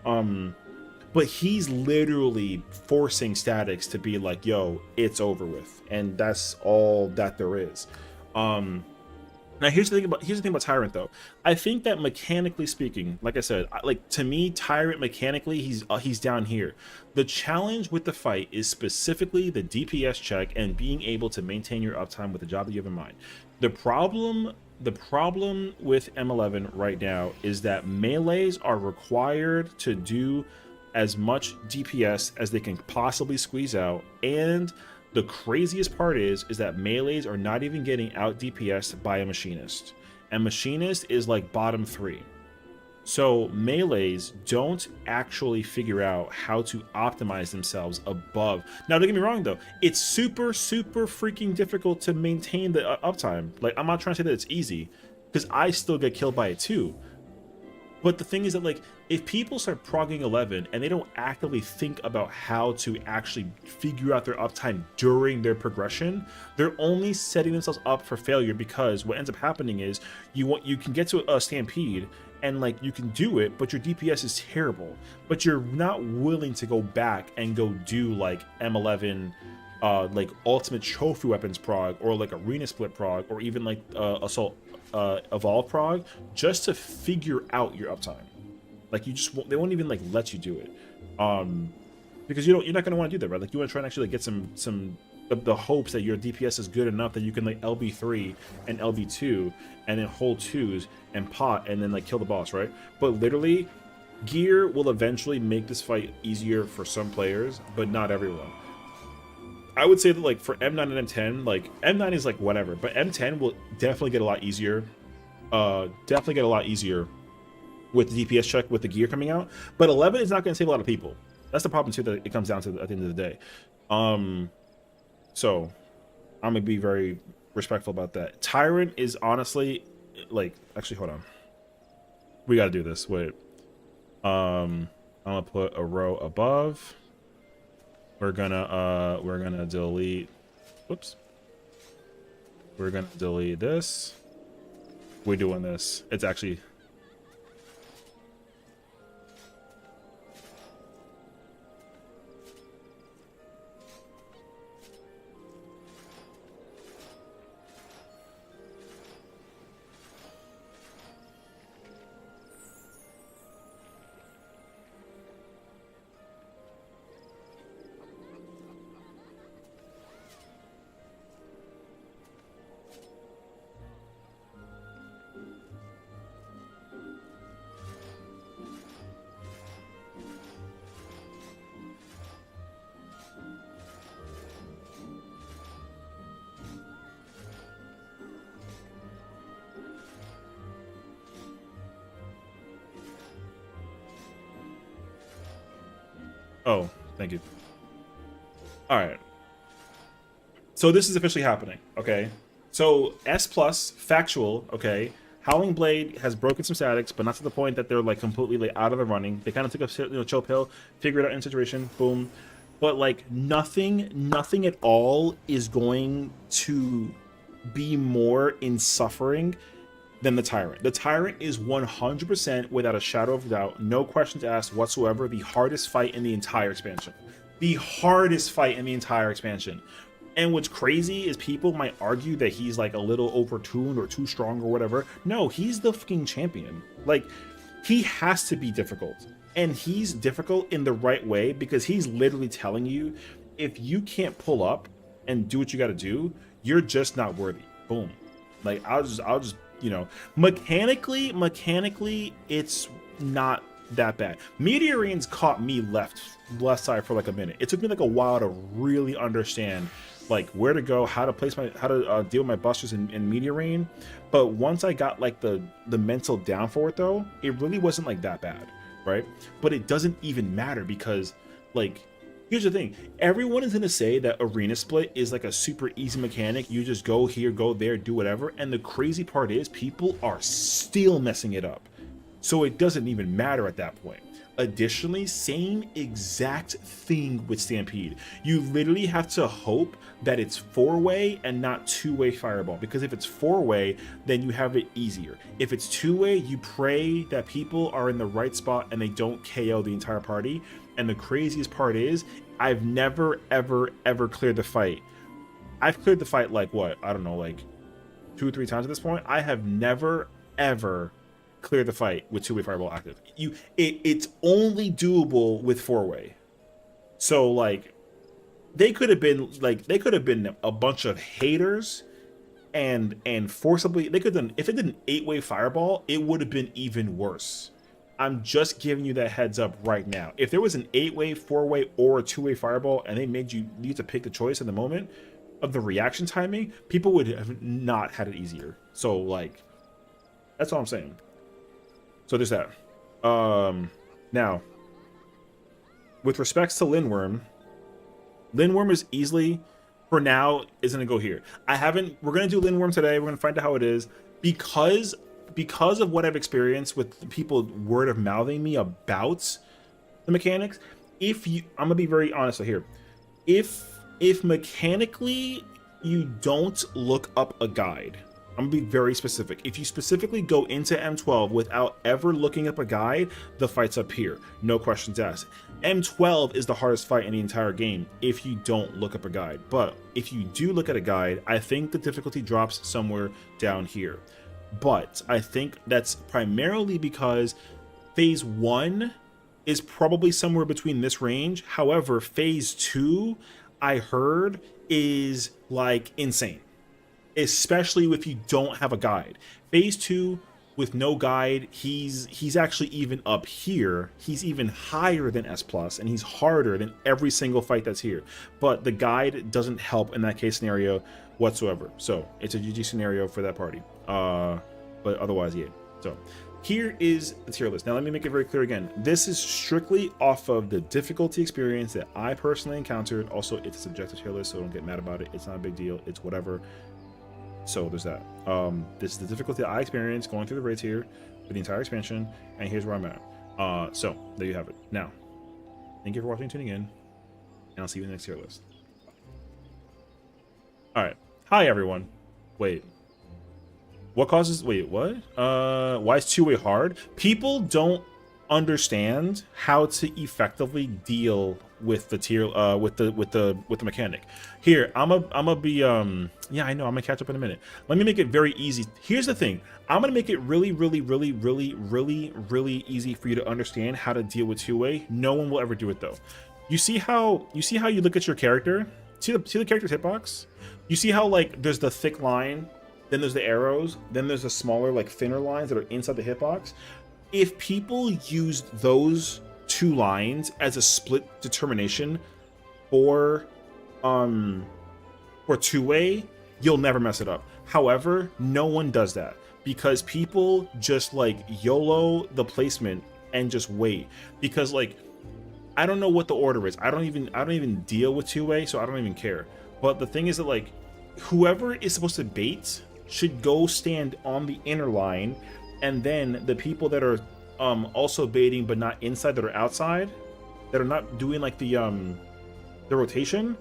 Speaker 1: But he's literally forcing statics to be like, yo, it's over with. And that's all that there is. Now here's the thing about Tyrant though. I think that mechanically speaking, like I said, like, to me, Tyrant mechanically, he's down here. The challenge with the fight is specifically the DPS check and being able to maintain your uptime with the job that you have in mind. The problem with M11 right now is that melees are required to do as much DPS as they can possibly squeeze out, and the craziest part is that melees are not even getting out DPS by a machinist. And machinist is like bottom 3. So melees don't actually figure out how to optimize themselves above. Now, don't get me wrong though, it's super freaking difficult to maintain the uptime. Like, I'm not trying to say that it's easy, because I still get killed by it too. But the thing is that, like, if people start progging 11 and they don't actively think about how to actually figure out their uptime during their progression, they're only setting themselves up for failure, because what ends up happening is you can get to a stampede and like you can do it, but your DPS is terrible, but you're not willing to go back and go do like M11 like ultimate trophy weapons prog, or like arena split prog, or even like assault evolve prog, just to figure out your uptime. Like, they won't even like let you do it, because you're not going to want to do that, right? Like, you want to try and actually like get some the hopes that your DPS is good enough that you can like LB3 and LB2 and then hold 2s and pot and then like kill the boss, right? But literally, gear will eventually make this fight easier for some players, but not everyone. I would say that, like, for M9 and M10, like, M9 is like whatever, but M10 will definitely get a lot easier. Definitely get a lot easier with the DPS check with the gear coming out. But 11 is not going to save a lot of people. That's the problem too, that it comes down to at the end of the day. So I'm gonna be very respectful about that. Tyrant is honestly, like, actually, hold on. We got to do this. Wait. I'm gonna put a row above. We're gonna delete. Whoops. We're gonna delete this. We're doing this. It's actually. Oh, thank you. All right. So this is officially happening, okay? So S plus factual, okay? Howling Blade has broken some statics, but not to the point that they're like completely like out of the running. They kind of took a chill pill, figured out in situation, boom. but like nothing at all is going to be more in suffering than the Tyrant. The Tyrant is 100%, without a shadow of doubt, no questions asked whatsoever, the hardest fight in the entire expansion. The hardest fight in the entire expansion. And what's crazy is people might argue that he's like a little overtuned or too strong or whatever. No, he's the fucking champion. Like, he has to be difficult. And he's difficult in the right way because he's literally telling you, if you can't pull up and do what you got to do, you're just not worthy. Boom. Like, I'll just you know, mechanically it's not that bad. Meteorines caught me left side for like a minute. It took me like a while to really understand like where to go, how to deal with my busters in Meteorine. But once I got like the mental down for it though, it really wasn't like that bad, right? But it doesn't even matter because like, here's the thing, everyone is going to say that arena split is like a super easy mechanic. You just go here, go there, do whatever. And the crazy part is people are still messing it up. So it doesn't even matter at that point. Additionally, same exact thing with Stampede. You literally have to hope that it's 4-way and not 2-way fireball. Because if it's 4-way, then you have it easier. If it's 2-way, you pray that people are in the right spot and they don't KO the entire party. And the craziest part is, I've never, ever cleared the fight. I've cleared the fight like what? I don't know, like 2 or 3 times at this point. I have never, ever cleared the fight with 2-way fireball active. It's only doable with 4-way. So like, they could have been a bunch of haters and forcibly, they could have done, if it did an 8-way fireball, it would have been even worse. I'm just giving you that heads up right now. If there was an 8-way, 4-way, or a 2-way fireball, and they made you need to pick the choice in the moment of the reaction timing, people would have not had it easier. So like, that's all I'm saying. So there's that. Now, with respects to Lindworm is easily, for now, is gonna go here. We're gonna do Lindworm today. We're gonna find out how it is because of what I've experienced with people word of mouthing me about the mechanics. I'm gonna be very honest here. If mechanically you don't look up a guide, I'm gonna be very specific. If you specifically go into M12 without ever looking up a guide, the fight's up here. No questions asked. M12 is the hardest fight in the entire game if you don't look up a guide. But if you do look at a guide, I think the difficulty drops somewhere down here. But I think that's primarily because phase 1 is probably somewhere between this range. However, phase 2, I heard, is like insane, especially if you don't have a guide. Phase 2 with no guide, he's actually even up here. He's even higher than S+, and he's harder than every single fight that's here. But the guide doesn't help in that case scenario whatsoever. So it's a GG scenario for that party. But otherwise, yeah. So here is the tier list. Now let me make it very clear again. This is strictly off of the difficulty experience that I personally encountered. Also, it's a subjective tier list, so don't get mad about it. It's not a big deal. It's whatever. So there's that. This is the difficulty I experienced going through the raids here for the entire expansion, and here's where I'm at. So there you have it. Now, thank you for watching and tuning in, and I'll see you in the next tier list. All right. Hi, everyone. Wait. What causes? Wait, what? Why is 2-way hard? People don't understand how to effectively deal with the tier, with the mechanic. Here, I'm gonna be yeah, I know, I'm gonna catch up in a minute. Let me make it very easy. Here's the thing. I'm gonna make it really easy for you to understand how to deal with 2-way. No one will ever do it though. You see how you look at your character? See the character's hitbox? You see how like there's the thick line, then there's the arrows, then there's the smaller, like thinner lines that are inside the hitbox. If people used those 2 lines as a split determination for 2-way, you'll never mess it up. However, no one does that because people just like YOLO the placement and just wait. Because like, I don't know what the order is. I don't even deal with 2-way, so I don't even care. But the thing is that like, whoever is supposed to bait should go stand on the inner line, and then the people that are also baiting but not inside, that are outside, that are not doing like the The rotation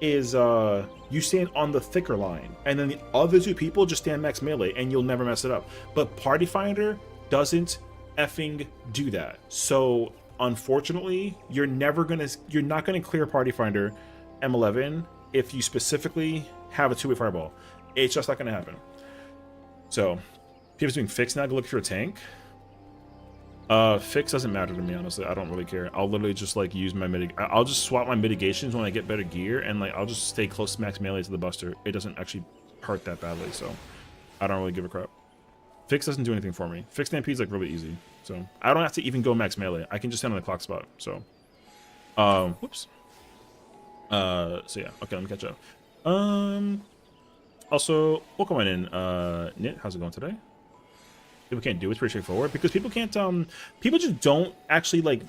Speaker 1: is you stand on the thicker line, and then the other two people just stand max melee, and you'll never mess it up. But Party Finder doesn't effing do that. So unfortunately, you're not gonna clear Party Finder M11 if you specifically have a two-way fireball. It's just not gonna happen. So people's doing fix now. Go look for a tank. Fix doesn't matter to me, honestly. I don't really care. I'll literally just like use my I'll just swap my mitigations when I get better gear, and like I'll just stay close to max melee to the buster. It doesn't actually hurt that badly, so I don't really give a crap. Fix doesn't do anything for me. Fix stampede is like really easy, so I don't have to even go max melee. I can just stand on the clock spot. So, whoops. So yeah, okay, let me catch up. Also, welcome on in. Nit, how's it going today? People can't do it. It's pretty straightforward because people can't people just don't actually like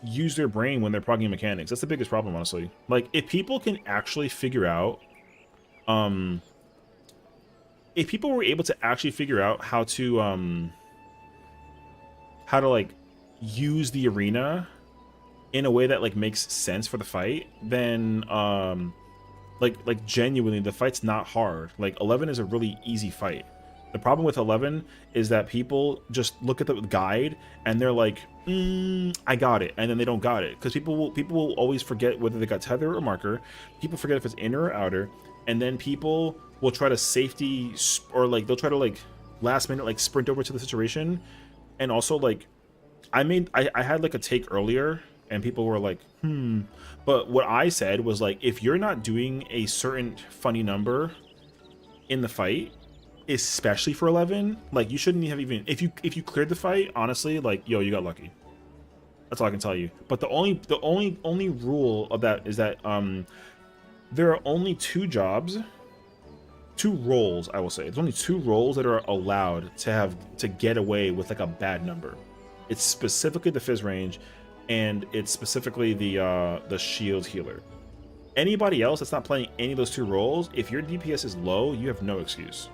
Speaker 1: use their brain when they're progging mechanics. That's the biggest problem, honestly. Like, if people can actually figure out if people were able to actually figure out how to like use the arena in a way that like makes sense for the fight, then like genuinely the fight's not hard. Like 11 is a really easy fight. The problem with 11 is that people just look at the guide and they're like, I got it, and then they don't got it, because people will always forget whether they got tether or marker. People forget if it's inner or outer, and then people will try to safety, or like they'll try to like last minute like sprint over to the situation. And also like I had like a take earlier and people were like, but what I said was like, if you're not doing a certain funny number in the fight, especially for 11, like you shouldn't have even, if you cleared the fight, honestly, like, yo, you got lucky. That's all I can tell you. But the only rule of that is that there are only two roles, I will say. There's only two roles that are allowed to get away with like a bad number. It's specifically the Fizz range, and it's specifically the shield healer. Anybody else that's not playing any of those two roles, if your DPS is low, you have no excuse.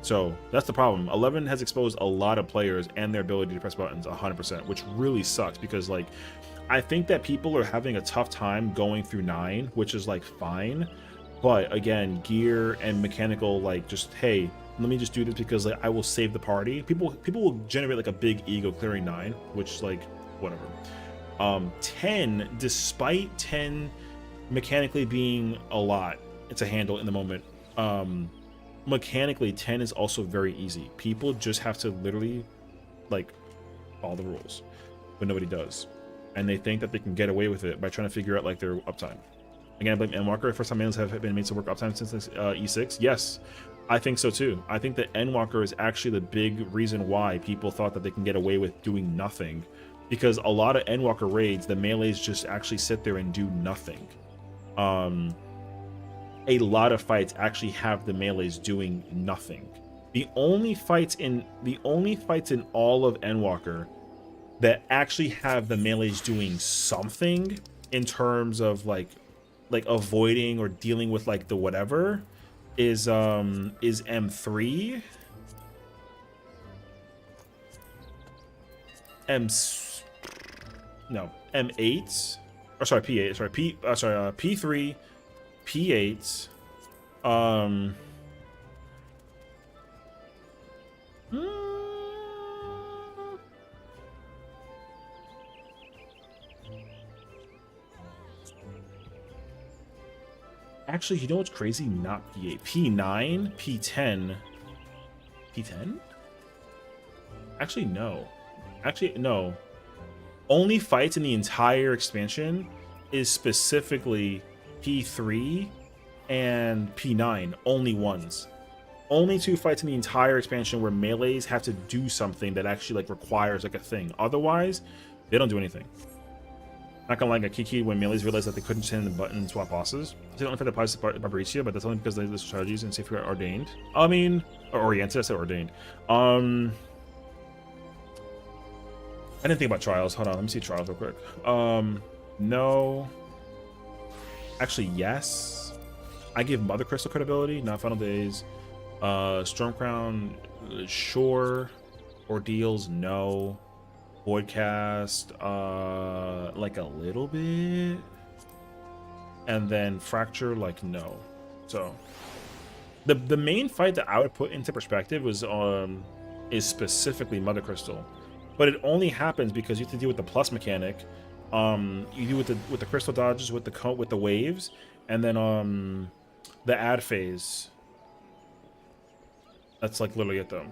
Speaker 1: So that's the problem. 11 has exposed a lot of players and their ability to press buttons 100%, which really sucks, because like I think that people are having a tough time going through 9, which is like fine. But again, gear and mechanical, like just, hey, let me just do this because like I will save the party. People will generate like a big ego clearing 9, which like whatever. 10, despite 10 mechanically being a lot to handle in the moment, mechanically 10 is also very easy. People just have to literally like follow the rules, but nobody does, and they think that they can get away with it by trying to figure out like their uptime. Again, I blame Endwalker. First time manuals have been made to work uptime since E6. Yes, I think so too. I think that Endwalker is actually the big reason why people thought that they can get away with doing nothing, because a lot of Endwalker raids, the melees just actually sit there and do nothing. A lot of fights actually have the melees doing nothing. The only fights in all of Endwalker that actually have the melees doing something in terms of like avoiding or dealing with like the whatever is M3, M8, or sorry, P8, sorry, P3, P8, actually, you know what's crazy? Not P8, P9, P10, P10? Actually, no. Actually, no. Only fights in the entire expansion is specifically P3 and P9. Only ones. Only two fights in the entire expansion where melees have to do something that actually like requires like a thing. Otherwise, they don't do anything. Not gonna lie, I kiki when melees realized that they couldn't just hit the button and swap bosses. They don't know if it applies to Barbaricia, but that's only because the strategies and safety are ordained. I mean, or oriented. I said ordained. I didn't think about trials. Hold on, let me see trials real quick. No. Actually, yes. I give Mother Crystal credibility, not Final Days. Stormcrown, sure. Ordeals, no. Voidcast, like a little bit. and then fracture, like, no. So the main fight that I would put into perspective was is specifically Mother Crystal, but it only happens because you have to deal with the plus mechanic. You do with the crystal dodges, with the waves, and then the ad phase. That's like literally it though.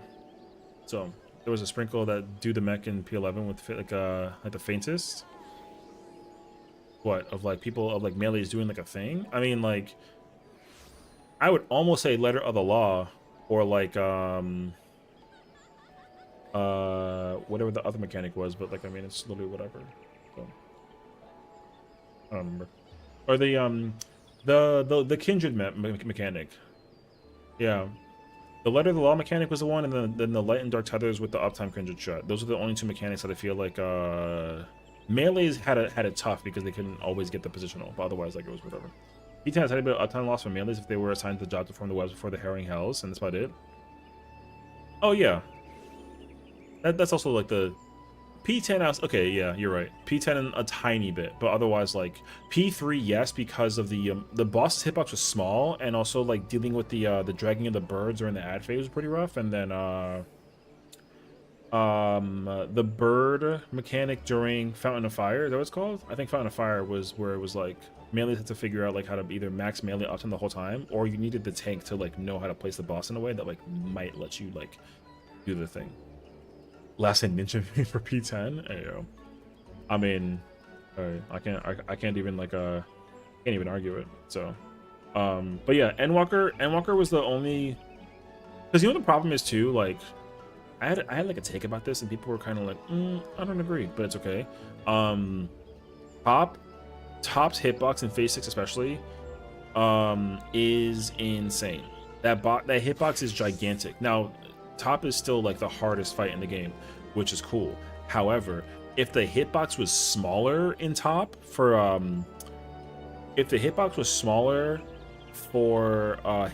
Speaker 1: So there was a sprinkle that do the mech in P11 with like the faintest. What of like people of like melees doing like a thing? I mean, like, I would almost say letter of the law, or like whatever the other mechanic was, but like, I mean, it's literally whatever. So I don't remember. Or the kindred mechanic. Yeah. The letter of the law mechanic was the one, and then the light and dark tethers with the uptime kindred shut. Those are the only two mechanics that I feel like melees had it tough because they couldn't always get the positional, but otherwise, like, it was whatever. P10 has had a bit of uptime loss for melees if they were assigned to the job to form the webs before the harrowing hells, and that's about it. Oh yeah, that's also like the P10 house. Okay, yeah, you're right. P10 a tiny bit, but otherwise, like, P3, yes, because of the boss's hitbox was small, and also like dealing with the dragging of the birds during the ad phase was pretty rough, and then the bird mechanic during Fountain of Fire, is that what it's called? I think Fountain of Fire was where it was like melee had to figure out like how to either max melee uptime the whole time, or you needed the tank to like know how to place the boss in a way that like might let you like do the thing. Last in ninja for P10. Ayo. I mean, I can't even like can't even argue it. So but yeah, Endwalker was the only, because you know the problem is too, like, I had like a take about this and people were kind of like, I don't agree, but it's okay. Top's hitbox in phase 6 especially is insane. That hitbox is gigantic. Now Top is still like the hardest fight in the game, which is cool. However, if the hitbox was smaller in Top for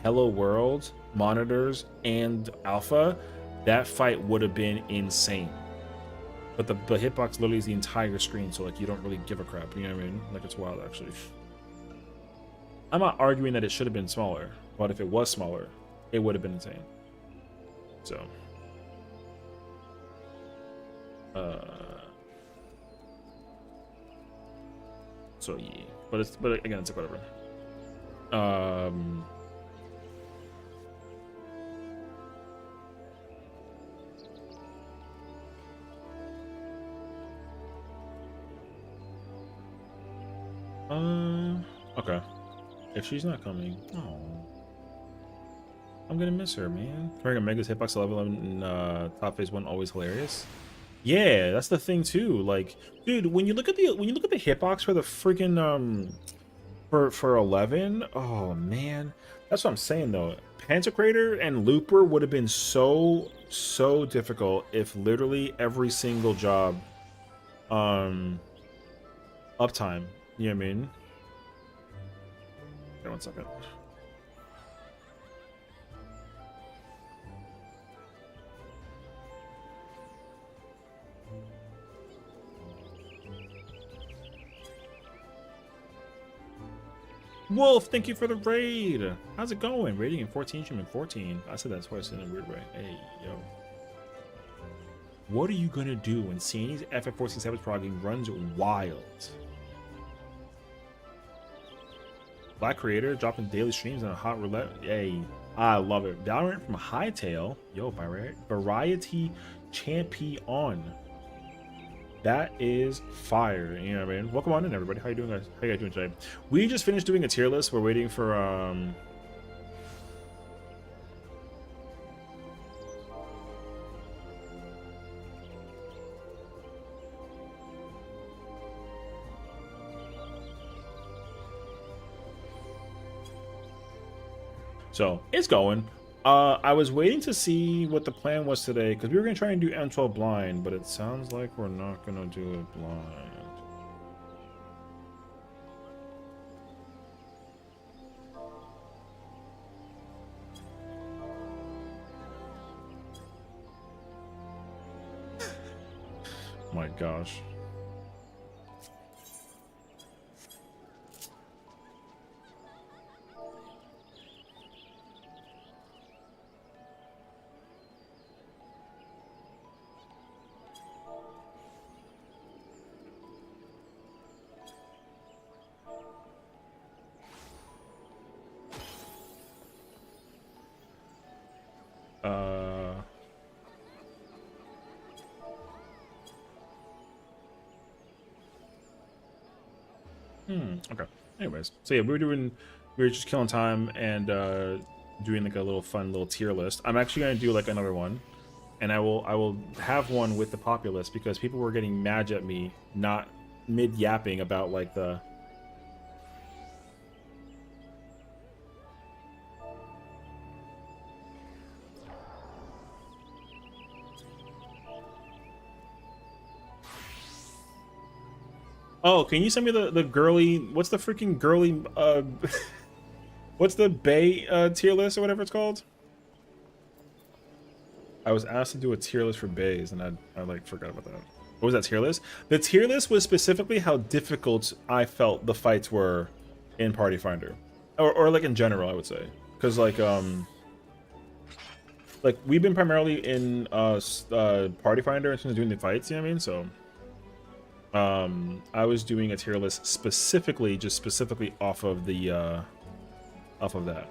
Speaker 1: Hello World, monitors, and Alpha, that fight would have been insane. But the hitbox literally is the entire screen, so like you don't really give a crap, you know what I mean? Like, it's wild actually. I'm not arguing that it should have been smaller, but if it was smaller, it would have been insane. So yeah, but again, it's like whatever. Okay. If she's not coming, I'm gonna miss her, man. Carrying a Mega's hitbox to level 11 in Top phase 1, always hilarious. Yeah, that's the thing too. Like, dude, when you look at the hitbox for the freaking for 11, oh man, that's what I'm saying though. Pantocrator and Looper would have been so difficult if literally every single job uptime. You know what I mean? Okay, 1 second. Wolf, thank you for the raid. How's it going? Rating in 14, streaming 14. I said that twice in a weird way. Hey, yo. What are you gonna do when Sandy's FF14 Savage progging runs wild? Black creator dropping daily streams on a hot roulette. Hey, I love it. Valorant from Hightail. Yo, variety champion. That is fire. You know what I mean? Welcome on in, everybody. How you doing, guys? How you guys doing today? We just finished doing a tier list. We're waiting for so it's going. I was waiting to see what the plan was today because we were gonna try and do M12 blind, but it sounds like we're not gonna do it blind. My gosh. Okay. Anyways, so yeah, we were just killing time and doing like a little fun little tier list. I'm actually gonna do like another one, and I will have one with the populace because people were getting mad at me not mid yapping about like the. Oh, can you send me the girly? What's the freaking girly? What's the Bay tier list or whatever it's called? I was asked to do a tier list for bays, and I like forgot about that. What was that tier list? The tier list was specifically how difficult I felt the fights were in Party Finder, or like in general, I would say, because like we've been primarily in Party Finder in terms of doing the fights. You know what I mean? So I was doing a tier list specifically off of the off of that.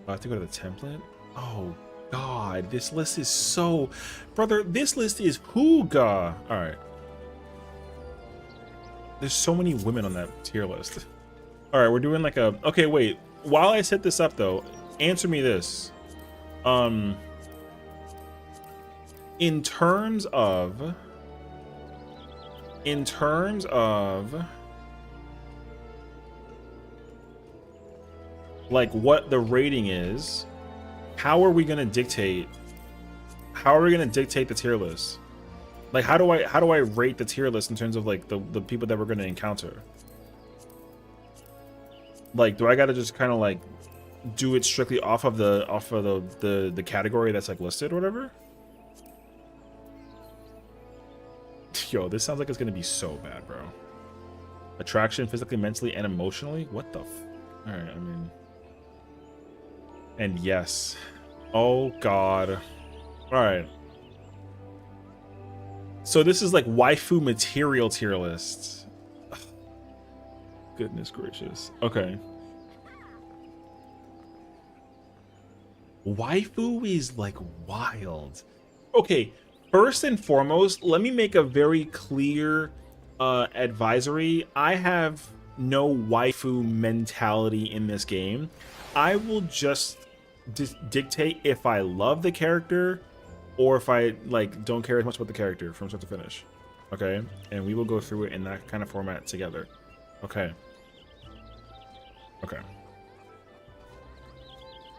Speaker 1: I have to go to the template. Oh god, this list is so, brother, this list is hooga. All right, there's so many women on that tier list. All right, we're doing like a, okay, wait, while I set this up though, answer me this. In terms of like what the rating is, how are we gonna dictate the tier list? Like how do I rate the tier list in terms of like the people that we're gonna encounter? Like, do I gotta just kind of like do it strictly off of the category that's like listed or whatever? Yo, this sounds like it's gonna be so bad, bro. Attraction, physically, mentally, and emotionally? What the f? All right, I mean, and yes. Oh god. All right. So this is like waifu material tier list. Ugh. Goodness gracious. Okay. Waifu is like wild. Okay, first and foremost, let me make a very clear advisory. I have no waifu mentality in this game. I will just dictate if I love the character or if I like don't care as much about the character from start to finish. Okay, and we will go through it in that kind of format together. Okay.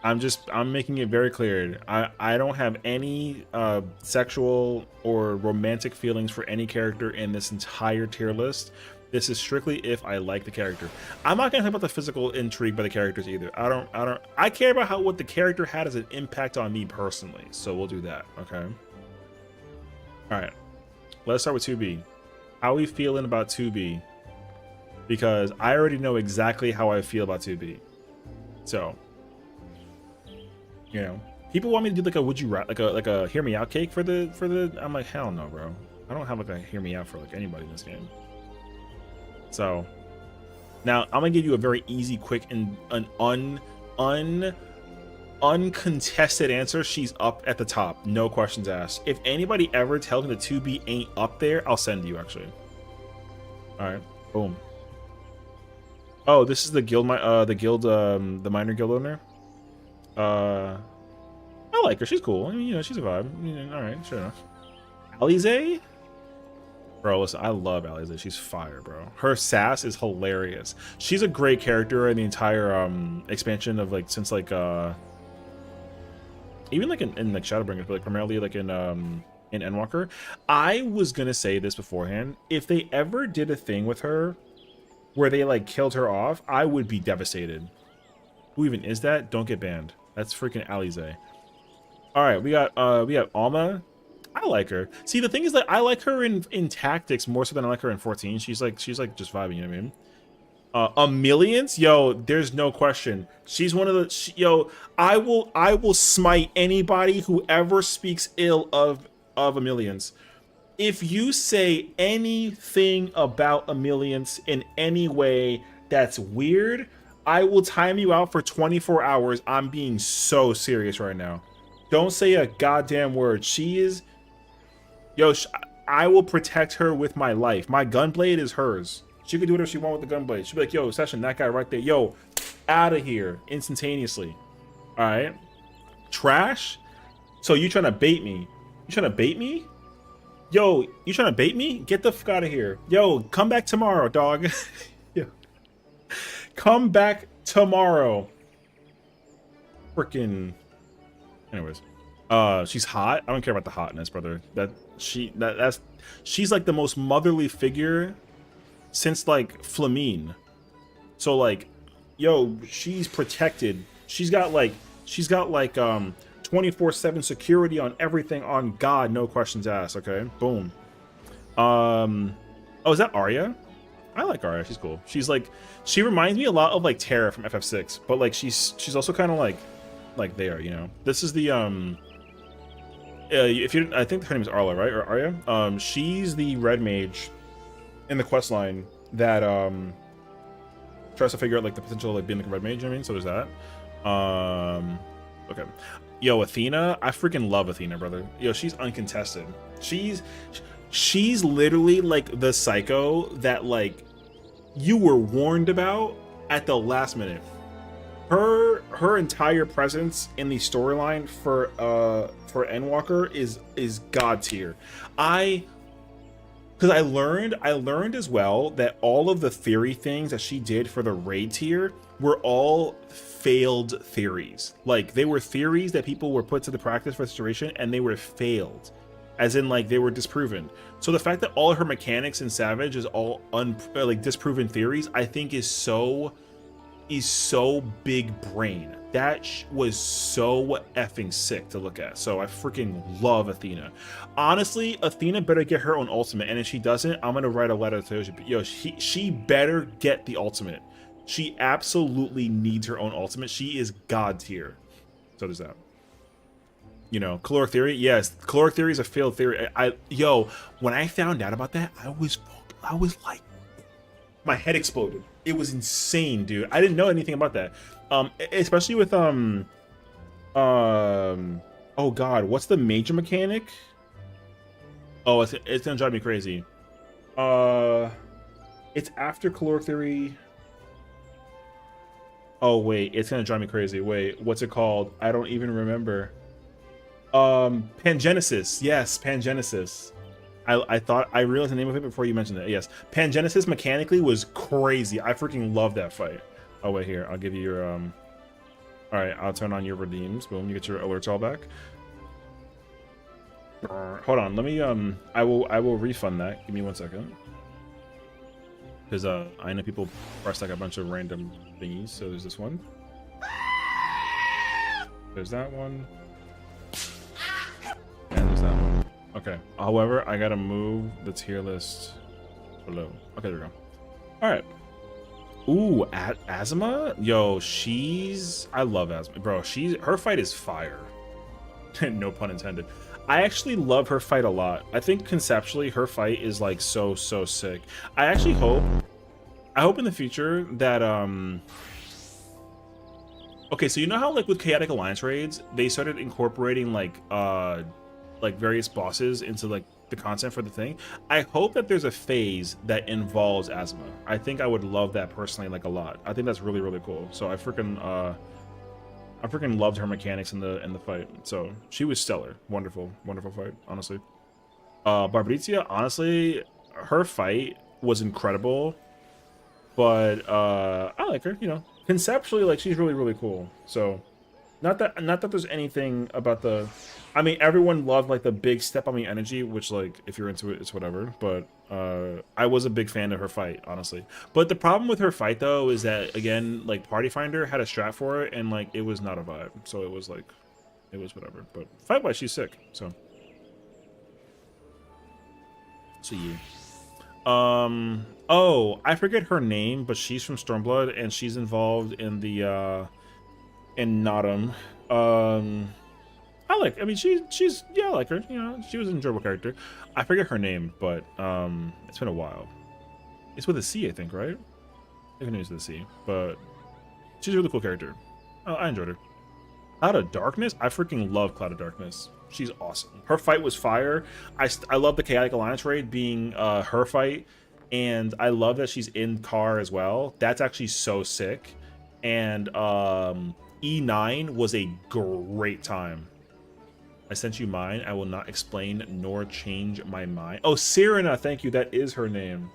Speaker 1: I'm making it very clear. I don't have any sexual or romantic feelings for any character in this entire tier list. This is strictly if I like the character. I'm not gonna talk about the physical intrigue by the characters either. I care about what the character had as an impact on me personally. So we'll do that, okay? All right, let's start with 2B. How are we feeling about 2B? Because I already know exactly how I feel about 2B. So, you know, people want me to do like a would you like a hear me out cake for the I'm like, hell no, bro. I don't have like a hear me out for like anybody in this game. So now I'm gonna give you a very easy, quick, and an uncontested answer. She's up at the top, no questions asked. If anybody ever tells me the 2B ain't up there, I'll send you actually. All right, boom. Oh, this is the guild, the minor guild owner. I like her. She's cool. I mean, you know, she's a vibe. All right, sure enough. Alize? Bro, listen, I love Alize. She's fire, bro. Her sass is hilarious. She's a great character in the entire expansion of like since like even like in like Shadowbringers, but like primarily like in Endwalker. I was gonna say this beforehand. If they ever did a thing with her where they like killed her off, I would be devastated. Who even is that? Don't get banned. That's freaking Alize. All right, we got Alma. I like her. See, the thing is that I like her in tactics more so than I like her in 14. She's like just vibing, you know what I mean? Millions, yo, there's no question. She's one of the yo. I will smite anybody who ever speaks ill of Millions. If you say anything about Millions in any way that's weird, I will time you out for 24 hours. I'm being so serious right now. Don't say a goddamn word. She is, yo, I will protect her with my life. My gunblade is hers. She can do whatever she wants with the gunblade. She'll be like, yo, Sessiion, that guy right there. Yo, out of here instantaneously. All right. Trash. So you trying to bait me? You trying to bait me? Yo, you trying to bait me? Get the fuck out of here. Yo, come back tomorrow, dog. Yo. Come back tomorrow. Freaking. Anyways. She's hot. I don't care about the hotness, brother. She's like the most motherly figure since like Flamine. So like, yo, she's protected. She's got like 24/7 security on everything on God, no questions asked. Okay, boom. Oh, is that Arya? I like Arya. She's cool. She's like, she reminds me a lot of like Terra from FF6, but like she's also kind of like there, you know. This is the if you, I think her name is Arla, right, or Arya? She's the red mage in the quest line that tries to figure out like the potential of like being like a red mage. You know what I mean, so there's that. Okay. Yo, Athena, I freaking love Athena, brother. Yo, she's uncontested. She's literally like the psycho that like you were warned about at the last minute. Her entire presence in the storyline for Endwalker is god tier. Because I learned as well that all of the theory things that she did for the raid tier were all failed theories. Like they were theories that people were put to the practice for situation and they were failed, as in like they were disproven. So the fact that all her mechanics in Savage is all like disproven theories, I think is so big brain. That was so effing sick to look at. So I freaking love Athena. Honestly, Athena better get her own ultimate, and if she doesn't, I'm gonna write a letter to her. Yo, she better get the ultimate. She absolutely needs her own ultimate. She is god tier. So there's that. You know, caloric theory. Yes, caloric theory is a failed theory. Yo, when I found out about that, I was like, my head exploded. It was insane, dude. I didn't know anything about that. Especially with oh god, what's the major mechanic? Oh, it's gonna drive me crazy. It's after caloric theory. Oh wait, it's gonna drive me crazy. Wait, what's it called? I don't even remember. Pangenesis. Yes, Pangenesis. I realized the name of it before you mentioned it. Yes, Pangenesis mechanically was crazy. I freaking love that fight. Oh wait, here, I'll give you your all right, I'll turn on your redeems. Boom, you get your alerts all back. Hold on, let me I will refund that. Give me 1 second. Because I know people press like a bunch of random thingies. So there's this one. There's that one. And there's that one. Okay. However, I gotta move the tier list below. Okay, there we go. Alright. Ooh, Azuma? Yo, I love Azuma. Bro, her fight is fire. No pun intended. I actually love her fight a lot. I think conceptually her fight is like so sick. I actually hope in the future that okay, so you know how like with Chaotic Alliance raids, they started incorporating like various bosses into like the content for the thing. I hope that there's a phase that involves Azuma. I think I would love that personally like a lot. I think that's really cool. So I freaking loved her mechanics in the fight. So she was stellar. Wonderful fight, honestly. Barbaritia, honestly, her fight was incredible. But I like her, you know. Conceptually, like she's really cool. So not that there's anything about the, I mean, everyone loved like the big step on the energy, which like if you're into it, it's whatever. But I was a big fan of her fight, honestly. But the problem with her fight though is that again, like Party Finder had a strat for it, and like it was not a vibe. So it was like, it was whatever. But fight wise, she's sick. So yeah. Oh, I forget her name, but she's from Stormblood and she's involved in the in Nottam. I mean she's yeah, I like her, you know, she was an enjoyable character. I forget her name, but it's been a while. It's with a C, I think, right? I think her name's with a C, but she's a really cool character. I enjoyed her. Cloud of Darkness? I freaking love Cloud of Darkness. She's awesome. Her fight was fire. I love the Chaotic Alliance raid being her fight, and I love that she's in car as well. That's actually so sick. And E9 was a great time. I sent you mine. I will not explain nor change my mind. Oh, Sirena, thank you. That is her name.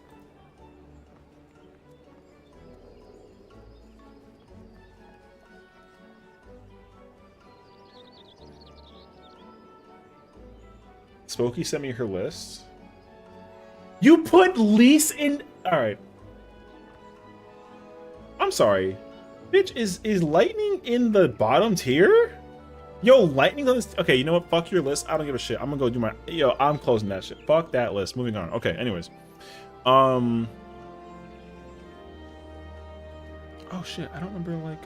Speaker 1: Spooky sent me her list. You put Lise in. All right. I'm sorry. Bitch, is Lightning in the bottom tier? Yo, Lightning's on this. Okay, you know what? Fuck your list. I don't give a shit. I'm gonna go do my. Yo, I'm closing that shit. Fuck that list. Moving on. Okay, anyways. Oh shit. I don't remember, like,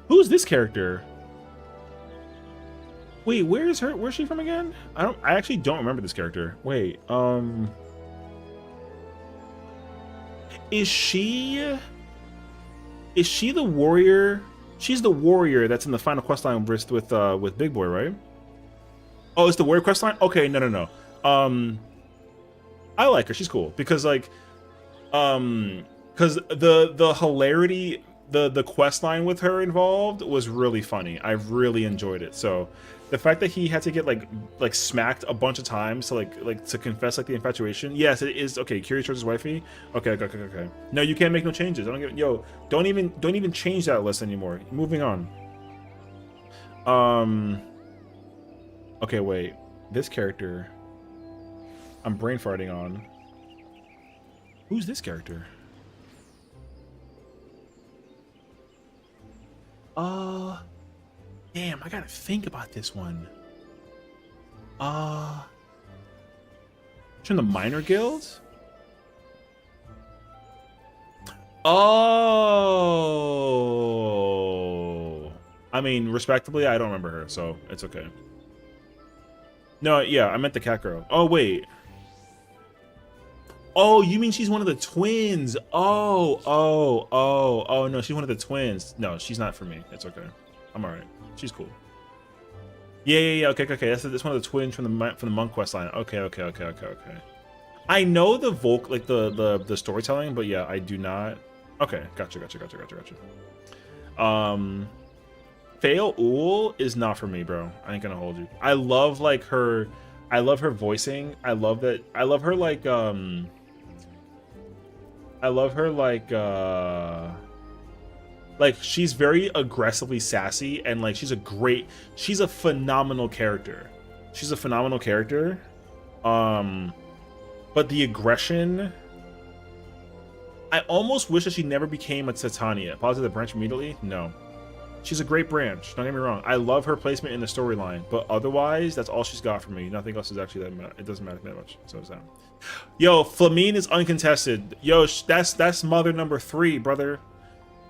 Speaker 1: who's this character? Wait, where's she from again? I actually don't remember this character. Wait, is she the warrior? She's the warrior that's in the final quest line with Big Boy, right? Oh, it's the warrior quest line? Okay, no. I like her. She's cool because, like, because the hilarity, the quest line with her involved was really funny. I really enjoyed it. So the fact that he had to get like smacked a bunch of times to like to confess like the infatuation. Yes, it is. Okay, Curious George's wifey. Okay. No, you can't make no changes. I don't get. Yo, don't even change that list anymore. Moving on. Okay, wait. This character I'm brain farting on. Who's this character? Damn, I gotta think about this one. From the minor guilds? Oh, I mean, respectably, I don't remember her, so it's okay. No, yeah, I meant the cat girl. Oh, wait. Oh, you mean she's one of the twins? Oh, no, she's one of the twins. No, she's not for me. It's okay. I'm all right. She's cool. Yeah. Okay. That's one of the twins from the monk quest line. Okay. I know the the storytelling, but yeah, I do not. Okay, gotcha. Fail Uul is not for me, bro. I ain't gonna hold you. I love her voicing. I love her like she's very aggressively sassy, and like she's a phenomenal character. But the aggression, I almost wish that she never became a Titania. Pause the branch immediately? No. She's a great branch, don't get me wrong. I love her placement in the storyline, but otherwise, that's all she's got for me. Nothing else is actually it doesn't matter that much. So it's that. Yo, Flamine is uncontested. Yo, that's mother number 3, brother.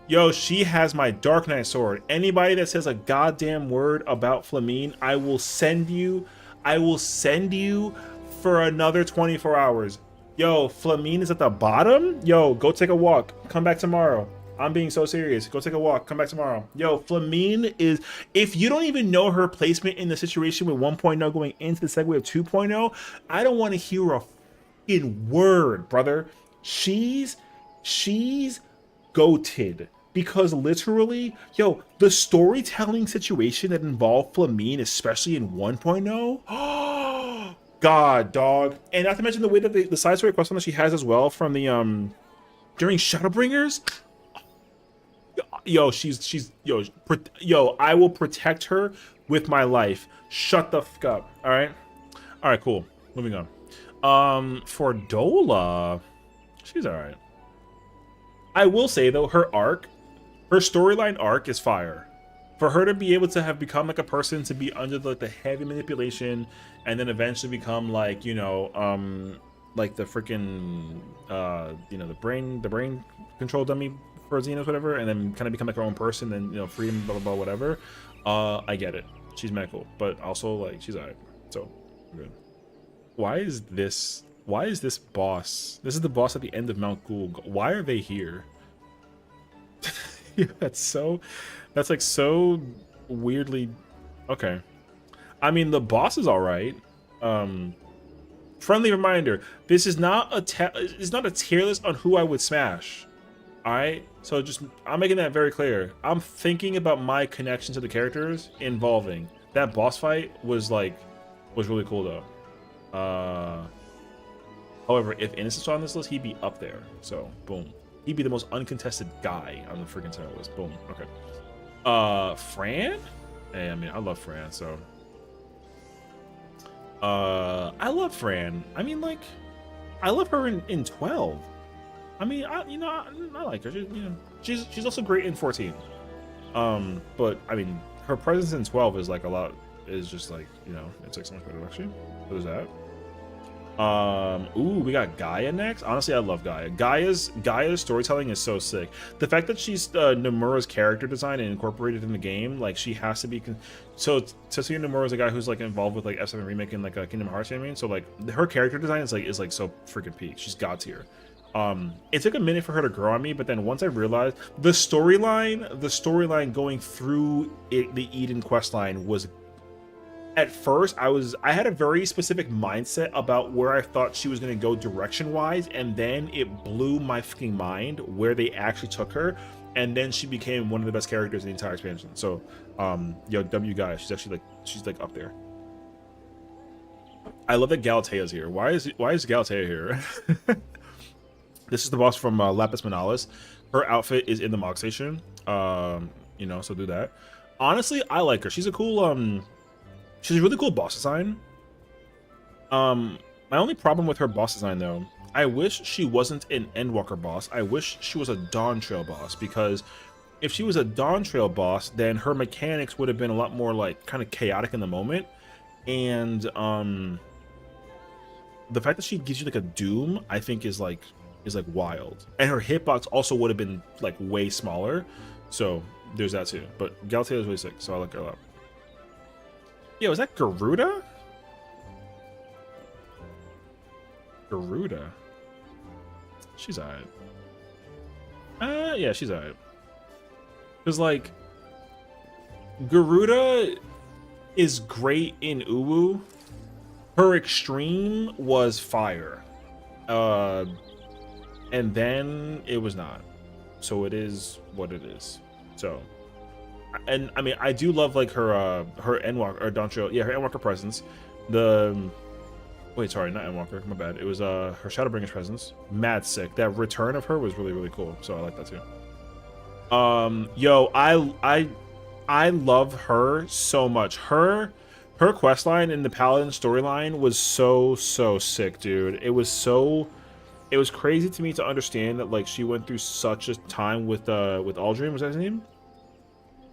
Speaker 1: Yo, she has my Dark Knight sword. Anybody that says a goddamn word about Flamine, I will send you for another 24 hours. Yo, Flamine is at the bottom? Yo, go take a walk. Come back tomorrow. I'm being so serious. Go take a walk. Come back tomorrow. Yo, Flamine is... If you don't even know her placement in the situation with 1.0 going into the segue of 2.0, I don't want to hear a fucking word, brother. She's goated. Because literally, yo, the storytelling situation that involved Flamine, especially in 1.0... God, dog. And not to mention the way that the side story quest that she has as well from the during Shadowbringers. Yo, yo, I will protect her with my life. Shut the fuck up. All right, cool. Moving on. For Dola, she's all right. I will say though, her storyline arc is fire. For her to be able to have become like a person, to be under like the heavy manipulation, and then eventually become like, you know, like the freaking you know, the brain control dummy for Xenos, whatever, and then kind of become like her own person, then, you know, freedom, blah blah blah, whatever. I get it. She's mad cool, but also like she's alright. So good. Why is this boss? This is the boss at the end of Mount Gould. Why are they here? Yeah, that's like so weirdly. Okay. I mean, the boss is all right. Friendly reminder: this is not it's not a tier list on who I would smash. All right, so just I'm making that very clear. I'm thinking about my connection to the characters involving that boss fight was really cool though. However, if Innocence was on this list, he'd be up there. So boom, he'd be the most uncontested guy on the freaking tier list. Boom. Okay. Fran? Hey, I mean, I love Fran. So, I love Fran. I mean, like, I love her in 12. I mean, I like her. She's also great in 14. But I mean, her presence in 12 is like a lot. Is just like, it's like so much better actually. So there's that. Ooh, we got Gaia next. Honestly, I love Gaia. Gaia's storytelling is so sick. The fact that she's Nomura's character design and incorporated in the game, like she has to be. So Sessiion Nomura is a guy who's like involved with like FF7 remake and like Kingdom Hearts. You know what I mean, so like her character design is like so freaking peak. She's god tier. It took a minute for her to grow on me, but then once I realized the storyline going through the Eden questline was. At first, I had a very specific mindset about where I thought she was going to go direction-wise, and then it blew my fucking mind where they actually took her, and then she became one of the best characters in the entire expansion. So, W Gaia, she's like up there. I love that Galatea's here. Why is Galatea here? This is the boss from Lapis Manalis. Her outfit is in the Mog Station. So do that. Honestly, I like her. She's a cool She's a really cool boss design. My only problem with her boss design, though, I wish she wasn't an Endwalker boss. I wish she was a Dawn Trail boss, because if she was a Dawn Trail boss, then her mechanics would have been a lot more like kind of chaotic in the moment. And the fact that she gives you like a Doom, I think is like wild. And her hitbox also would have been like way smaller. So there's that too. But Galatea is really sick, so I like her a lot. Yo, is that Garuda? Garuda. She's alright. Yeah, she's alright. Cause like Garuda is great in Uwu. Her extreme was fire. And then it was not. So it is what it is. So and I mean, I do love like her Endwalker or Dawn Trail, her Endwalker presence. Wait, sorry, not Endwalker, my bad. It was her Shadowbringer's presence. Mad sick. That return of her was really, really cool. So I like that too. Yo, I love her so much. Her questline in the Paladin storyline was so sick, dude. It was crazy to me to understand that like she went through such a time with Aldrin, was that his name?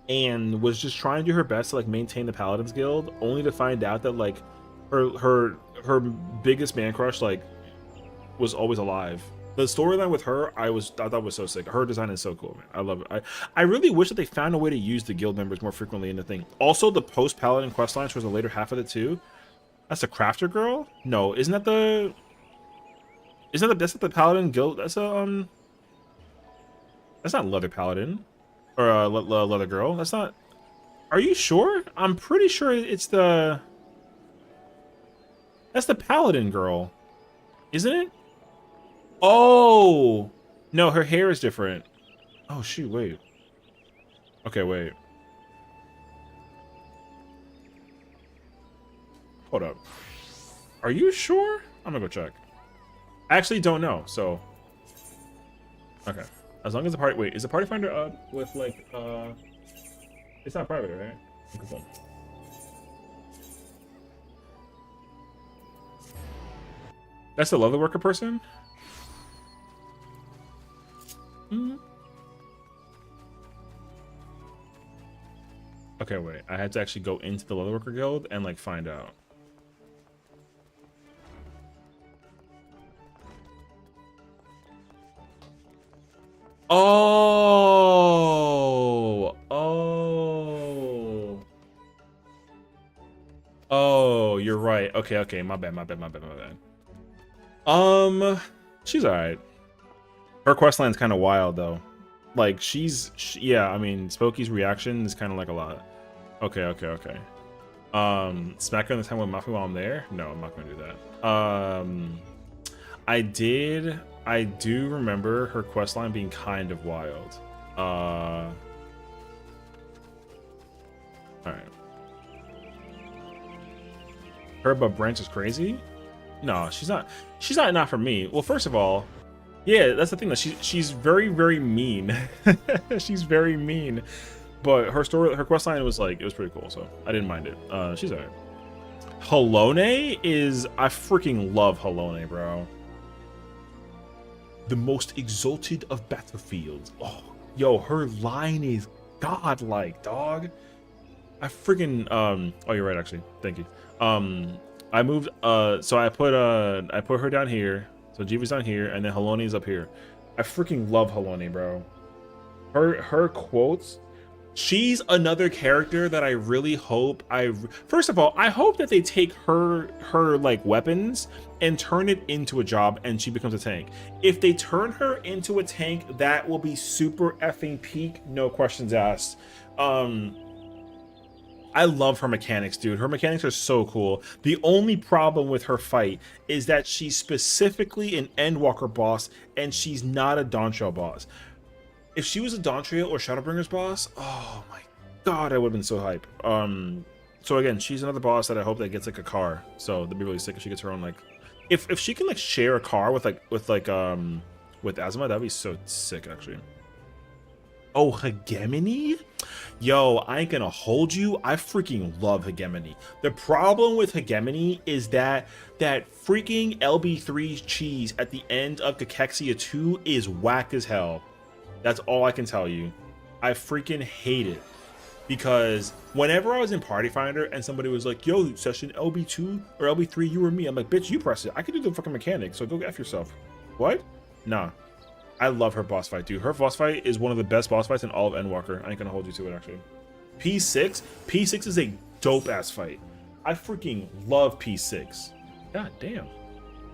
Speaker 1: And was just trying to do her best to like maintain the Paladins Guild, only to find out that like her biggest man crush like was always alive. The storyline with her, I thought was so sick. Her design is so cool, man. I love it. I really wish that they found a way to use the guild members more frequently in the thing. Also, the post Paladin questline towards the later half of it too. That's the Crafter girl? No, that's not the Paladin guild. That's not Leather Paladin. Or Leather Girl. That's not. Are you sure? I'm pretty sure it's that's the Paladin girl, isn't it? Oh no, her hair is different. Oh shoot, wait. Okay, wait. Hold up. Are you sure? I'm gonna go check. I actually don't know. So okay. As long as the party... Wait, is the party finder up with, like, It's not private, right? Okay. That's the leather worker person? Mm-hmm. Okay, wait. I had to actually go into the leather worker guild and, like, find out. Oh, you're right. Okay, my bad. She's alright. Her questline's kind of wild though. Like yeah, I mean, Spooky's reaction is kind of like a lot. Okay. Smack her in the time with Mafia while I'm there? No, I'm not gonna do that. I do remember her questline being kind of wild. Alright. Her above branch is crazy? No, she's not for me. Well, first of all, yeah, that's the thing. That she's very, very mean. She's very mean. But her questline was like, it was pretty cool, so I didn't mind it. She's alright. Halone is, I freaking love Halone, bro. The most exalted of battlefields. Oh, yo, her line is godlike, dog. I freaking oh, you're right, actually. Thank you. I moved so I put her down here. So Jiva's down here, and then Halone is up here. I freaking love Halone, bro. Her quotes. She's another character that I really hope first of all, I hope that they take her like weapons and turn it into a job and she becomes a tank. If they turn her into a tank, that will be super effing peak, no questions asked. I love her mechanics, dude. Her mechanics are so cool. The only problem with her fight is that she's specifically an Endwalker boss and she's not a Dawntrail boss. If she was a Dawntrail or Shadowbringer's boss, oh my god, I would have been so hype. So again, she's another boss that I hope that gets like a car. So that'd be really sick if she gets her own like, if she can like share a car with Azuma, that'd be so sick actually. Oh, Hegemony? Yo, I ain't gonna hold you. I freaking love Hegemony. The problem with Hegemony is that freaking LB3 cheese at the end of Cachexia 2 is whack as hell. That's all I can tell you. I freaking hate it. Because whenever I was in Party Finder and somebody was like, yo, session LB2 or LB3, you or me, I'm like, bitch, you press it. I can do the fucking mechanic, so go F yourself. What? Nah. I love her boss fight, dude. Her boss fight is one of the best boss fights in all of Endwalker. I ain't gonna hold you to it, actually. P6 is a dope-ass fight. I freaking love P6. God damn.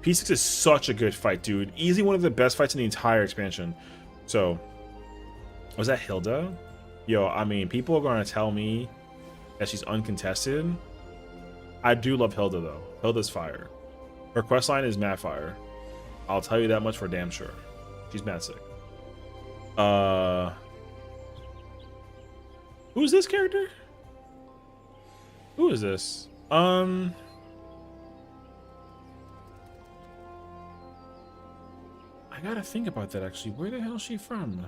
Speaker 1: P6 is such a good fight, dude. Easily one of the best fights in the entire expansion. So, was that Hilda? Yo, I mean, people are gonna tell me that she's uncontested. I do love Hilda, though. Hilda's fire. Her questline is mad fire. I'll tell you that much for damn sure. She's mad sick. Who's this character? Who is this? I gotta think about that actually. Where the hell is she from?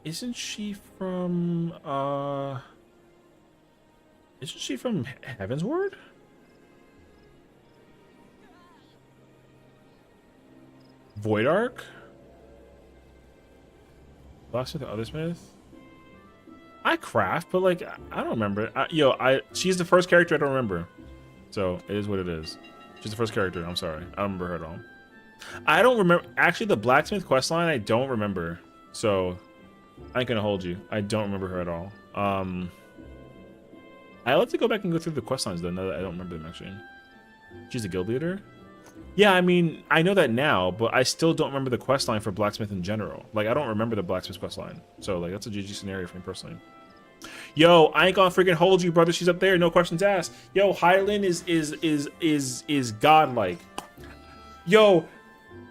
Speaker 1: Isn't she from Heaven's Ward? Void Arc? Blacksmith or other smith? I craft, but like I don't remember. She's the first character I don't remember. So it is what it is. She's the first character. I'm sorry. I don't remember her at all. I don't remember actually the blacksmith questline, I don't remember. So I ain't gonna hold you. I don't remember her at all. I like to go back and go through the questlines though, now that I don't remember them actually. She's a guild leader? Yeah, I mean, I know that now, but I still don't remember the questline for Blacksmith in general. Like, I don't remember the Blacksmith questline. So, like, that's a GG scenario for me personally. Yo, I ain't gonna freaking hold you, brother. She's up there. No questions asked. Yo, Hyland is godlike. Yo,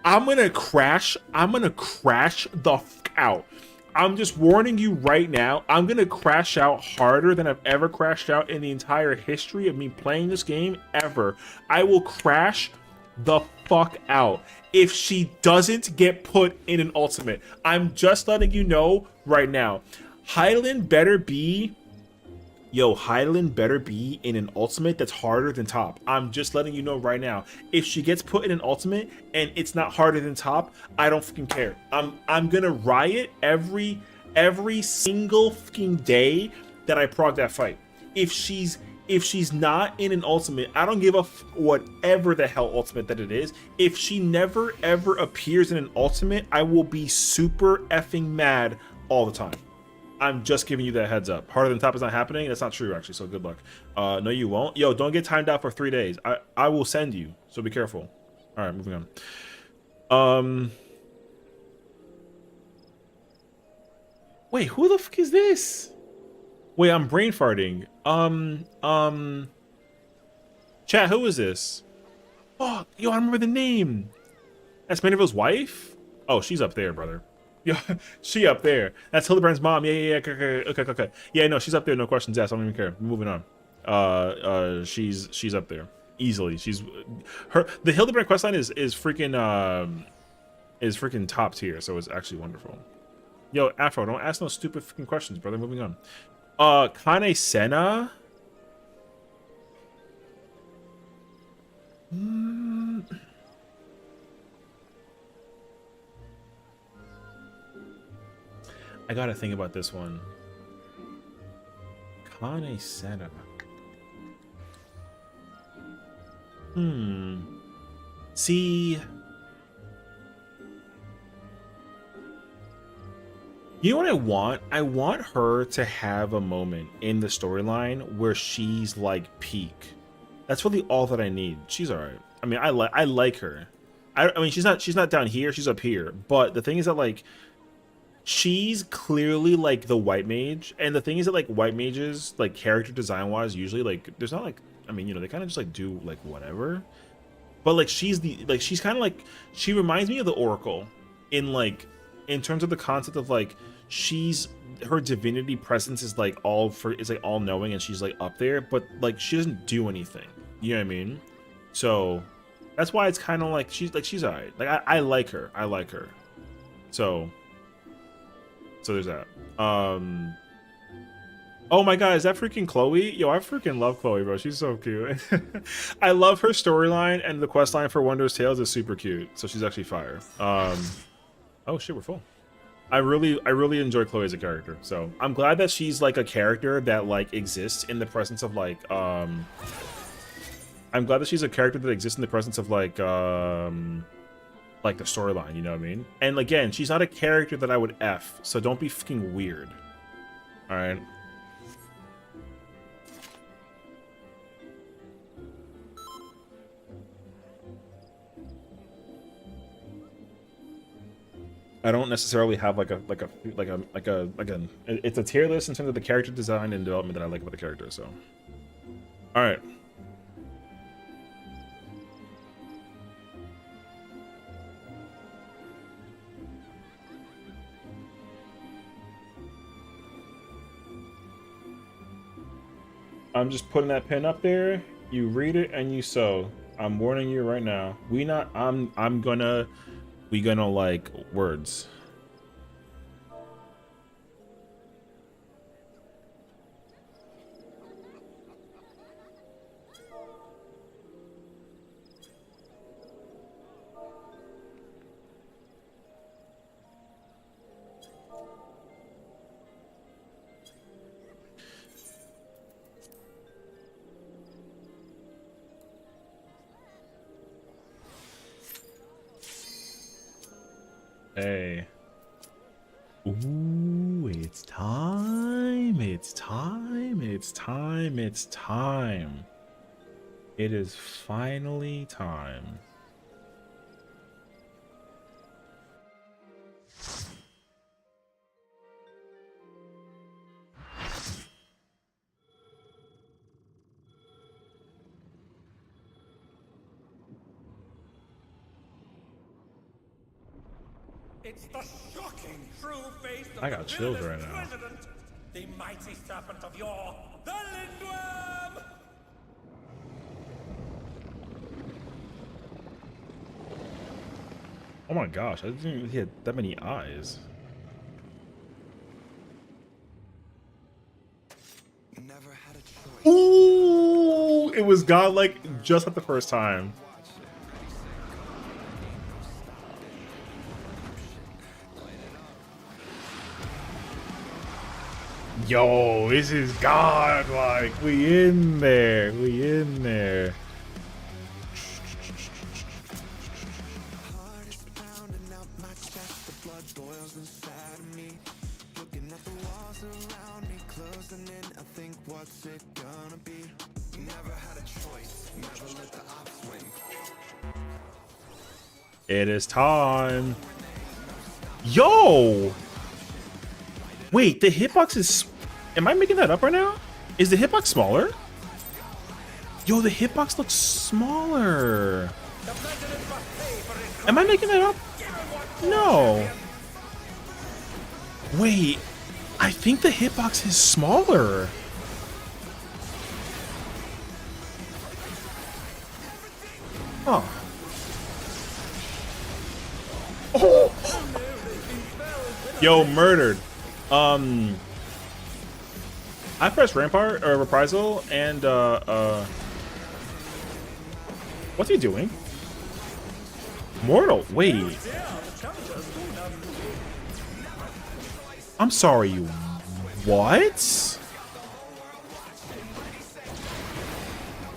Speaker 1: I'm gonna crash the fuck out. I'm just warning you right now. I'm gonna crash out harder than I've ever crashed out in the entire history of me playing this game ever. I will crash the fuck out if she doesn't get put in an ultimate. I'm just letting you know right now. Hyland better be in an ultimate that's harder than top. I'm just letting you know right now. If she gets put in an ultimate and it's not harder than top, I don't fucking care. I'm gonna riot every single fucking day that I prog that fight. If she's not in an ultimate, I don't give a whatever the hell ultimate that it is. If she never ever appears in an ultimate, I will be super effing mad all the time. I'm just giving you that heads up. Harder than top is not happening. That's not true actually, so good luck. No, you won't. Yo, don't get timed out for 3 days. I will send you, so be careful. All right, moving on. Wait, who the fuck is this? Wait, I'm brain farting. Chat, who is this? Oh, yo, I remember the name. That's Maynardville's wife? Oh, she's up there, brother. Yo, she up there. That's Hildebrand's mom. Yeah. Okay. Yeah, no, she's up there. No questions asked. I don't even care. Moving on. She's up there easily. She's her. The Hildebrand questline is freaking top tier. So it's actually wonderful. Yo, Afro, don't ask no stupid freaking questions, brother. Moving on. Kane Senna. I gotta think about this one. Kane Senna. See, you know what I want? I want her to have a moment in the storyline where she's like peak. That's really all that I need. She's all right. I mean, I like her. I mean, she's not down here. She's up here. But the thing is that like, she's clearly like the white mage, and the thing is that like white mages, like character design wise, usually like there's not like, I mean, you know, they kind of just like do like whatever. But like she's kind of like, she reminds me of the Oracle in like, in terms of the concept of like, her divinity presence is like it's like all knowing, and she's like up there, but like she doesn't do anything. You know what I mean? So that's why it's kind of like she's all right. Like I like her. So there's that. Oh my god, is that freaking Chloe? Yo, I freaking love Chloe, bro. She's so cute. I love her storyline, and the quest line for Wondrous Tales is super cute. So she's actually fire. Oh shit, we're full. I really enjoy Chloe as a character. So I'm glad that she's like a character that like exists in the presence of like I'm glad that she's a character that exists in the presence of like the storyline, you know what I mean? And again, she's not a character that I would F, so don't be fucking weird. Alright. I don't necessarily have it's a tier list in terms of the character design and development that I like about the character, so. Alright. I'm just putting that pin up there. You read it and you sew. I'm warning you right now. We gonna like words. Hey. Ooh, it's time. It's time. It's time. It's time. It is finally time.
Speaker 2: It's the shocking true face of
Speaker 1: I got
Speaker 2: the
Speaker 1: chills
Speaker 2: villainous
Speaker 1: right now.
Speaker 2: president, the mighty serpent of yore, the Lindworm!
Speaker 1: Oh my gosh, I didn't even he had that many eyes.
Speaker 3: Never had a choice.
Speaker 1: Ooh, it was godlike just at the first time. Yo, this is godlike. We in there. We in there.
Speaker 3: Heart is pounding out my chest, the blood boils inside of me. Looking at the walls around me, closing in. I think, what's it gonna be? Never had a choice, never let the ops win.
Speaker 1: It is time. Yo! Wait, the hitbox is... Am I making that up right now? Is the hitbox smaller? Yo, the hitbox looks smaller. Am I making that up? No. Wait, I think the hitbox is smaller. Huh. Oh. Yo, murdered. I pressed Rampart or Reprisal and what's he doing? Mortal. Wait. I'm sorry. What?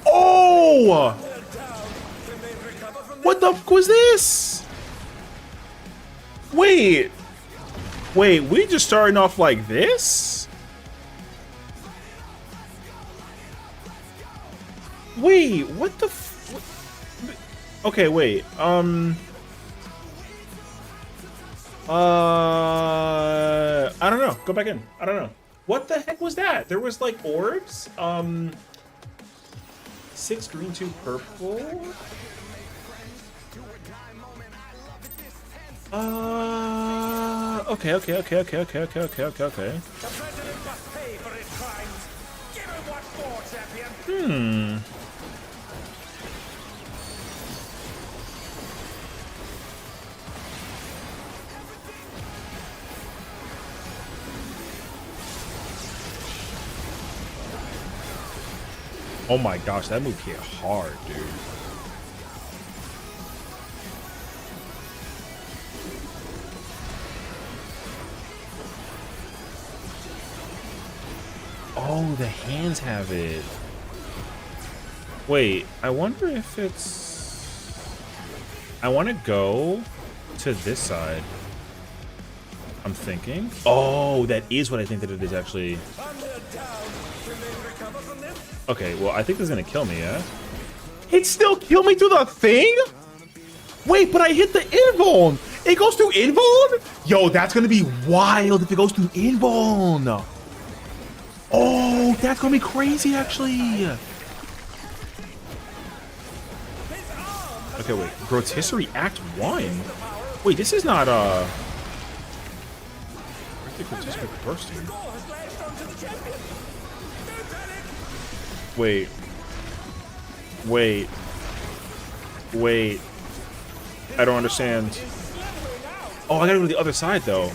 Speaker 1: Oh! What the fuck was this? Wait. Wait, we just starting off like this? Wait, what the okay, wait. I don't know. Go back in. I don't know. What the heck was that? There was like orbs. 6 green, 2 purple. Okay. Hmm. Oh my gosh, that move hit hard, dude. Oh, the hands have it. Wait, I wonder if it's... I want to go to this side. I'm thinking. Oh, that is what I think that it is, actually. Okay, well, I think this is going to kill me, yeah? It still killed me through the thing? Wait, but I hit the invuln. It goes through invuln? Yo, that's going to be wild if it goes through invuln. Oh, that's going to be crazy, actually. Okay, wait. Rotisserie Act 1? Wait, this is not, I think Rotisserie bursting. Wait. Wait. Wait. I don't understand. Oh, I gotta go to the other side, though.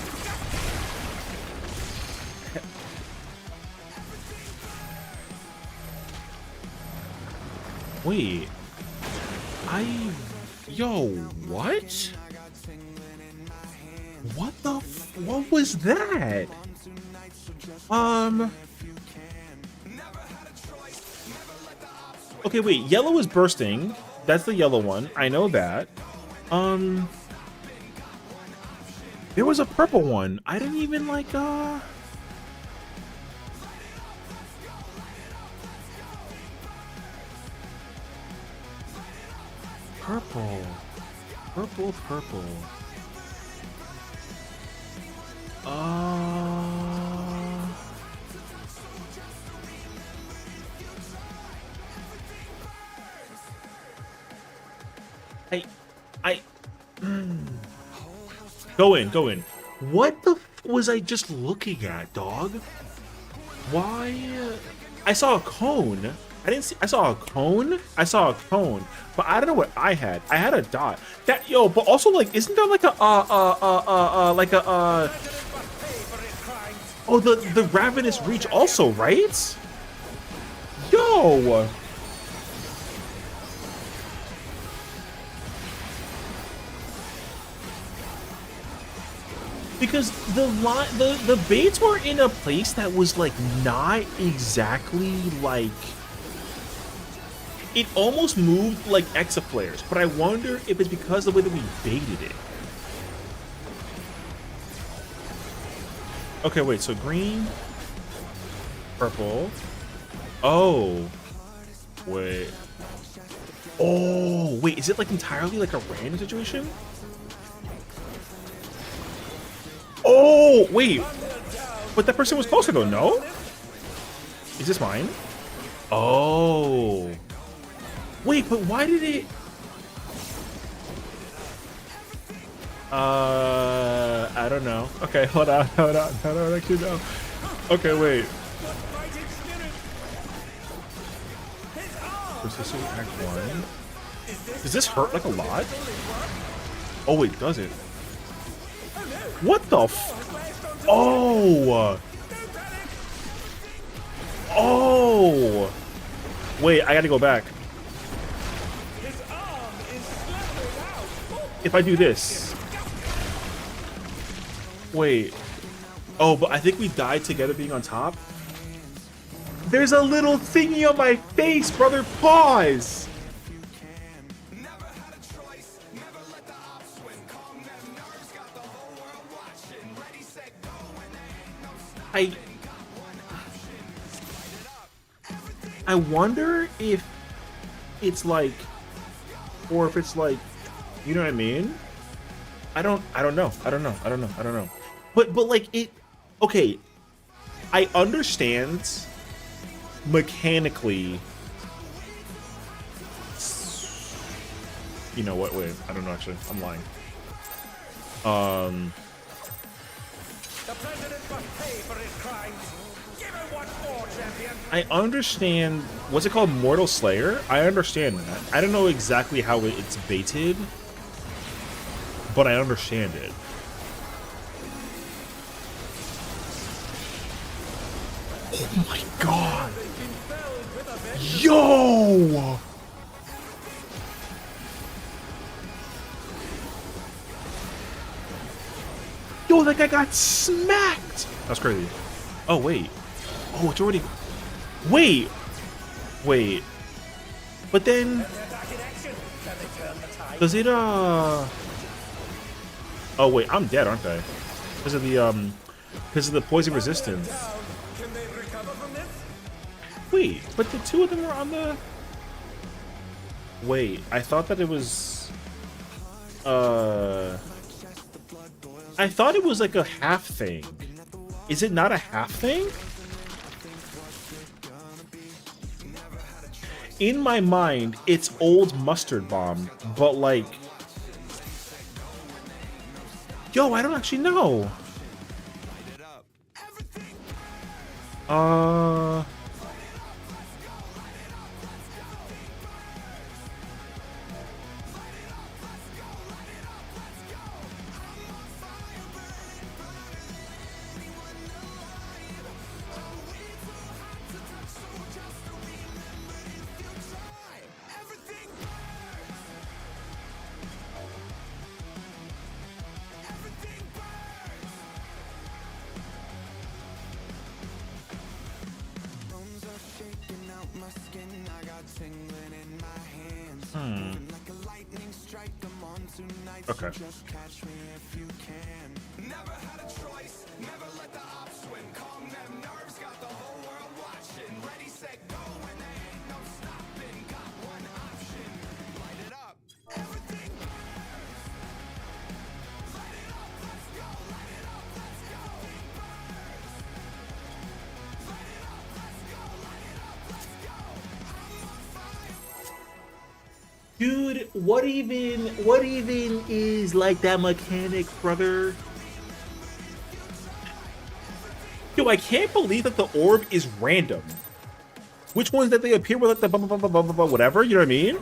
Speaker 1: Wait. Yo, what? What the what was that? Okay, wait, yellow is bursting. That's the yellow one. I know that. There was a purple one. I didn't even like, Purple. Purple, purple. Go in, go in. What the f was I just looking at, dog? Why? I saw a cone. I didn't see. I saw a cone. I saw a cone, but I don't know what I had. I had a dot. That yo, but also like, isn't there like a Oh, the ravenous reach also, right? Yo. Because the baits were in a place that was like not exactly like, it almost moved like exaflares, but I wonder if it's because of the way that we baited it. Okay, wait, so green, purple. Oh, wait. Oh, wait, is it like entirely like a random situation? Oh, wait. But that person was closer though, no? Is this mine? Oh. Wait, but why did it... I don't know. Okay, hold on. I don't actually know. Okay, wait. Persistent Act 1. Does this hurt like a lot? Oh wait, does it? What the f... Oh! Oh! Wait, I gotta go back. If I do this... Wait. Oh, but I think we died together being on top? There's a little thingy on my face, brother. Pause! I wonder if it's like, or if it's like, you know what I mean? I don't know. But like it, okay. I understand mechanically. You know what? Wait, I don't know actually. I'm lying.
Speaker 2: The president must pay for his crimes. Give him one more, champion.
Speaker 1: I understand. What's it called? Mortal Slayer? I understand that. I don't know exactly how it's baited, but I understand it. Oh my god! Yo! Yo, that guy got smacked! That's crazy. Oh, wait. Oh, it's already... Wait! Wait. But then... Does it, Oh, wait, I'm dead, aren't I? Because of the poison resistance.
Speaker 2: Can they recover from this?
Speaker 1: Wait, but the two of them were on the... Wait, I thought that it was... I thought it was like a half thing. Is it not a half thing? In my mind, it's old mustard bomb, but like... Yo, I don't actually know. Okay. Dude, what even is like that mechanic, brother? Yo, I can't believe that the orb is random. Which ones that they appear with like the blah, blah, blah, blah, blah, blah, whatever, you know what I mean?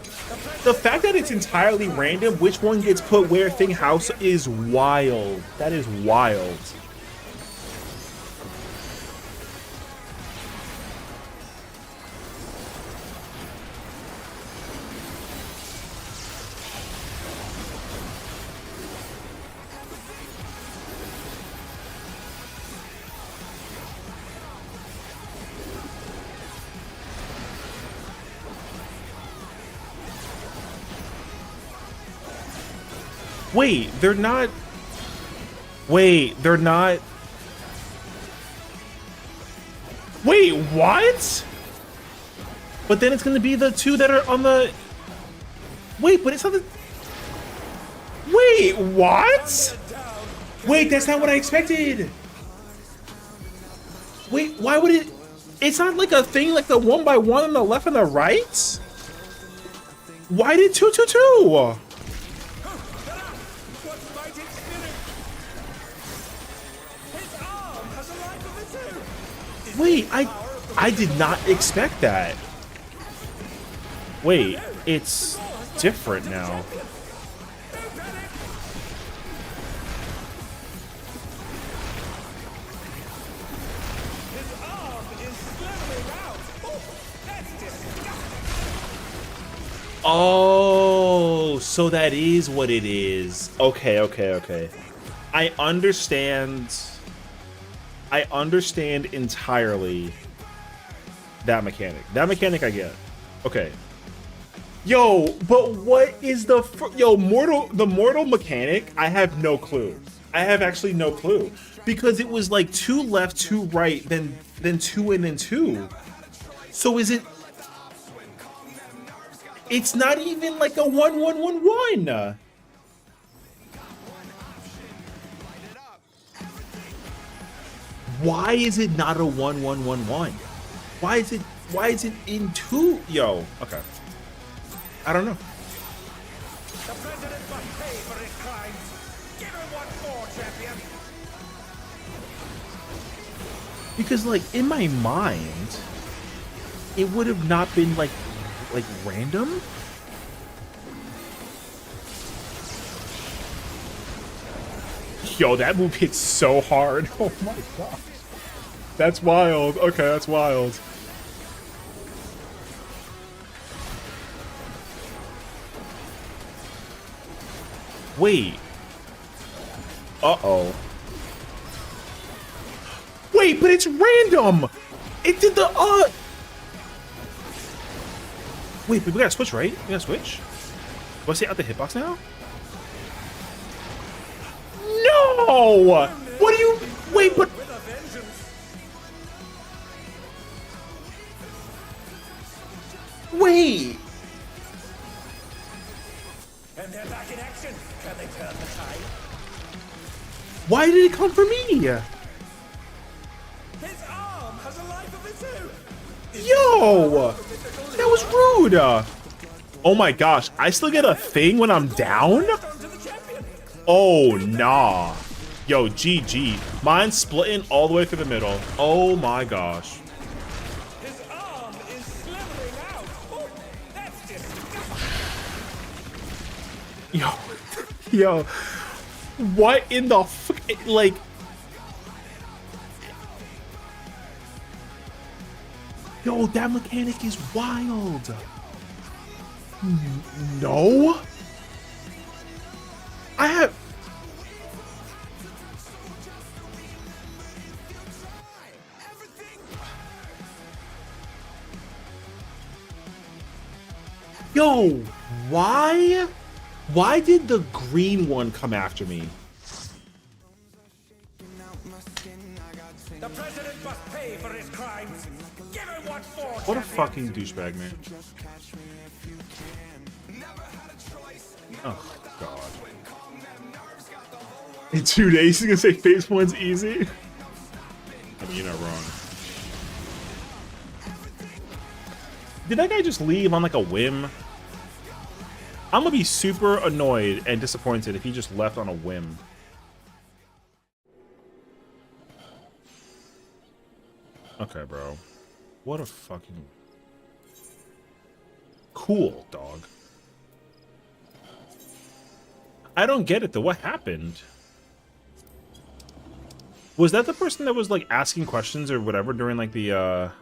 Speaker 1: The fact that it's entirely random, which one gets put where thing house is wild. That is wild. Wait, they're not... Wait, they're not... Wait, what? But then it's gonna be the two that are on the... Wait, but it's not the... Wait, what? Wait, that's not what I expected. Wait, why would it... It's not like a thing like the 1x1 on the left and the right? Why did 222?
Speaker 2: What's mighty spirit? His arm has a life of its own.
Speaker 1: Wait, I did not expect that. Wait, it's different now.
Speaker 2: His arm is slithering out. Oh, that's disgusting.
Speaker 1: Oh, so that is what it is. Okay, okay, okay. I understand entirely that mechanic. That mechanic I get. Okay. Yo, but what is the the mortal mechanic? I have no clue. I have actually no clue because it was like 2 left, 2 right, then 2 and then 2. So is it? It's not even like a 1-1-1-1. Why is it not a 1-1-1-1? Why is it in 2? Yo, okay. I don't know.
Speaker 2: The president must pay for his crimes. Give him what for, champion.
Speaker 1: Because like in my mind, it would have not been like random. Yo, that move hits so hard. Oh my gosh. That's wild. Okay, that's wild. Wait. Uh-oh. Wait, but it's random. It did the Wait, but we gotta switch, right? We gotta switch? Do I stay out the hitbox now? No! What do you... Wait, but...
Speaker 2: With a vengeance.
Speaker 1: Wait!
Speaker 2: And they're back in action. Can they turn the tide?
Speaker 1: Why did it come for me?
Speaker 2: His arm has a life of its own.
Speaker 1: Yo! That was rude! Oh my gosh, I still get a thing when I'm down?
Speaker 2: Onto the champion.
Speaker 1: Oh, nah. Yo, GG. Mine's splitting all the way through the middle. Oh my gosh.
Speaker 2: His arm is slithering out. Oh, that's disgusting.
Speaker 1: Yo. Yo. What in the fuck? Like... Yo, that mechanic is wild. No? I have... Yo, why? Why did the green one come after me?
Speaker 2: The president must pay for his crimes. Give him what for,
Speaker 1: What a
Speaker 2: champion.
Speaker 1: fucking douchebag, man. Oh, God. In 2 days, he's gonna say phase 1's easy? I mean, you're not wrong. Did that guy just leave on like a whim? I'm gonna be super annoyed and disappointed if he just left on a whim. Okay, bro. What a fucking... Cool, dog. I don't get it, though. What happened? Was that the person that was, like, asking questions or whatever during, like, the,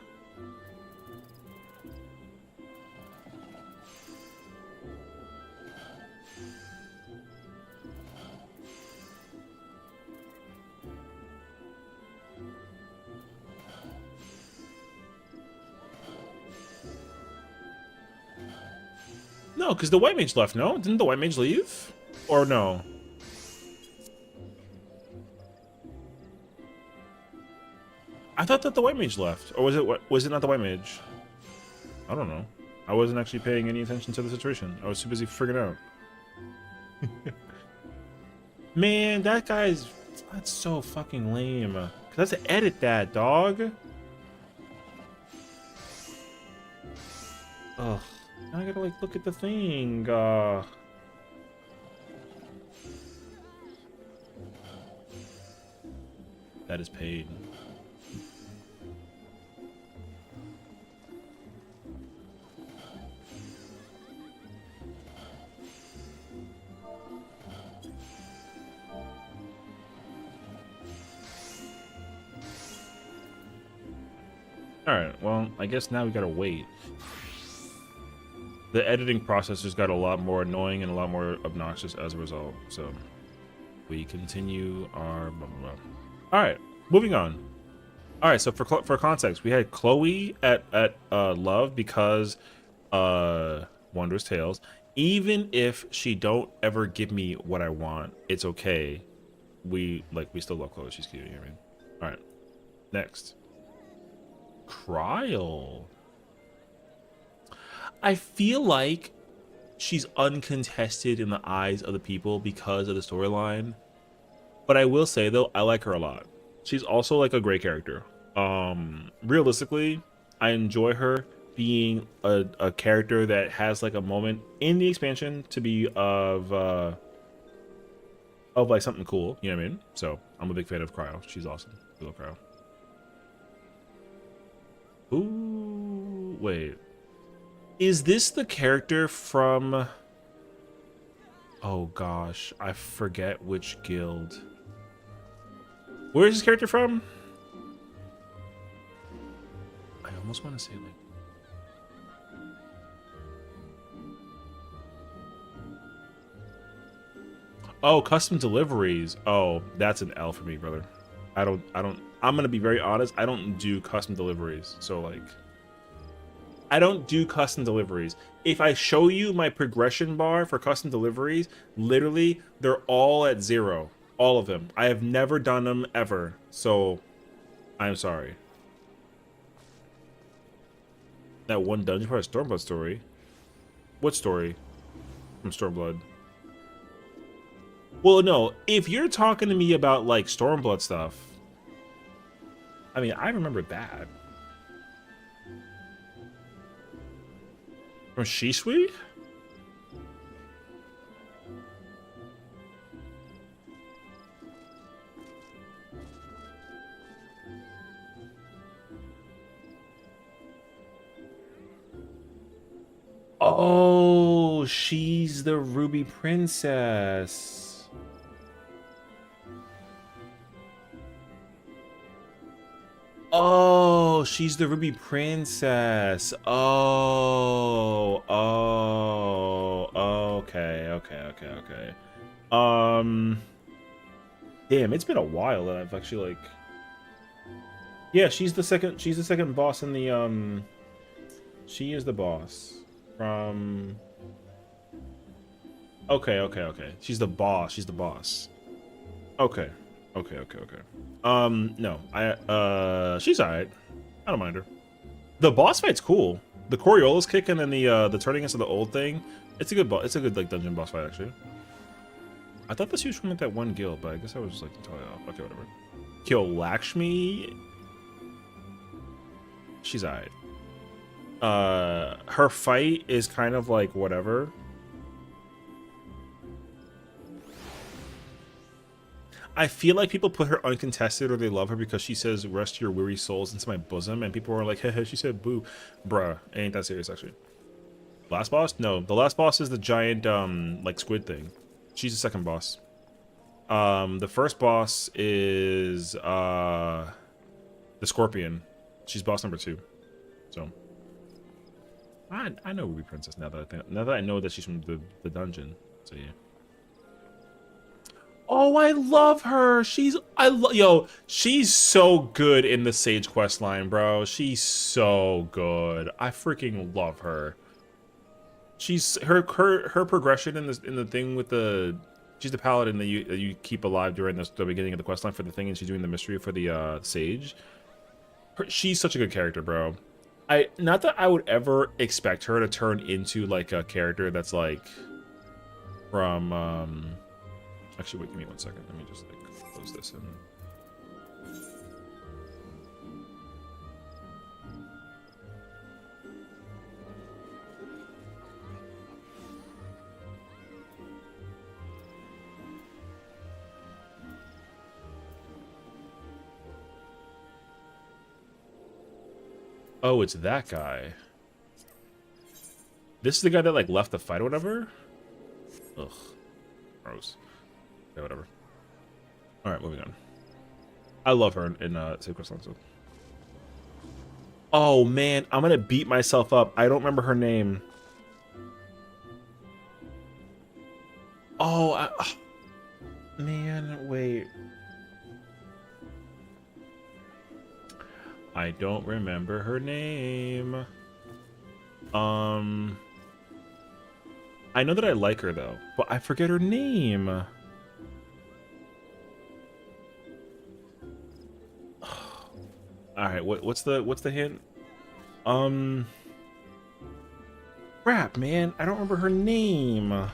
Speaker 1: No, because the white mage left, no? Didn't the white mage leave? Or no? I thought that the white mage left. Or was it not the white mage? I don't know. I wasn't actually paying any attention to the situation. I was too busy freaking out. Man, that guy's... That's so fucking lame. Cause I have to edit that, dog. Ugh. Now I gotta like look at the thing. That is paid. Alright, well, I guess now we gotta wait. The editing process just got a lot more annoying and a lot more obnoxious as a result, so we continue our blah blah blah. Alright, moving on. Alright, so for context, we had Chloe at Love because Wondrous Tales. Even if she don't ever give me what I want, it's okay. We still love Chloe, she's cute, you know what I mean? Alright. Next. Kryl. I feel like she's uncontested in the eyes of the people because of the storyline. But I will say though, I like her a lot. She's also like a great character. Realistically, I enjoy her being a character that has like a moment in the expansion to be of like something cool, you know what I mean? So I'm a big fan of Kryl. She's awesome. I love Kryl. Ooh, wait. Is this the character from... Oh gosh, I forget which guild. Where is this character from? I almost want to say like... Oh, custom deliveries. Oh, that's an L for me, brother. I'm gonna be very honest, I don't do custom deliveries. So like, I don't do custom deliveries. If I show you my progression bar for custom deliveries, literally they're all at 0. All of them. I have never done them ever. So I'm sorry. That one dungeon part of Stormblood story. What story? From Stormblood. Well, no, if you're talking to me about like Stormblood stuff, I mean, I remember that. From Shisui? Oh, she's the Ruby Princess. Oh, she's the Ruby Princess. Okay. Damn, it's been a while that I've actually like. Yeah, she's the second boss in the she is the boss from. Okay. She's the boss. Okay. No, she's alright. I don't mind her. The boss fight's cool. The Coriolis kick and then the turning into the old thing. It's a good like dungeon boss fight actually. I thought that she was from like that one guild, but I guess I was like totally off. Okay, whatever. Kill Lakshmi. She's alright. Her fight is kind of like whatever. I feel like people put her uncontested or they love her because she says rest your weary souls into my bosom and people are like, hey, she said boo. Bruh, it ain't that serious actually. Last boss? No, the last boss is the giant like squid thing. She's the second boss. The first boss is the scorpion. She's boss number 2. So I know Ruby Princess now that I know that she's from the dungeon. So yeah. Oh, I love her. She's so good in the Sage quest line, bro. She's so good. I freaking love her. She's her progression in the thing with the she's the paladin that you keep alive during the beginning of the quest line for the thing, and she's doing the mystery for the Sage. She's such a good character, bro. Not that I would ever expect her to turn into like a character that's like from actually, wait, give me 1 second. Let me just like close this in. Oh, it's that guy. This is the guy that like left the fight or whatever. Ugh, gross. Yeah, whatever. All right, moving on. I love her in Sacred Song. Oh man, I'm gonna beat myself up. I don't remember her name. Oh, man, wait. I don't remember her name. I know that I like her though, but I forget her name. All right, what's the hint? Crap, man, I don't remember her name.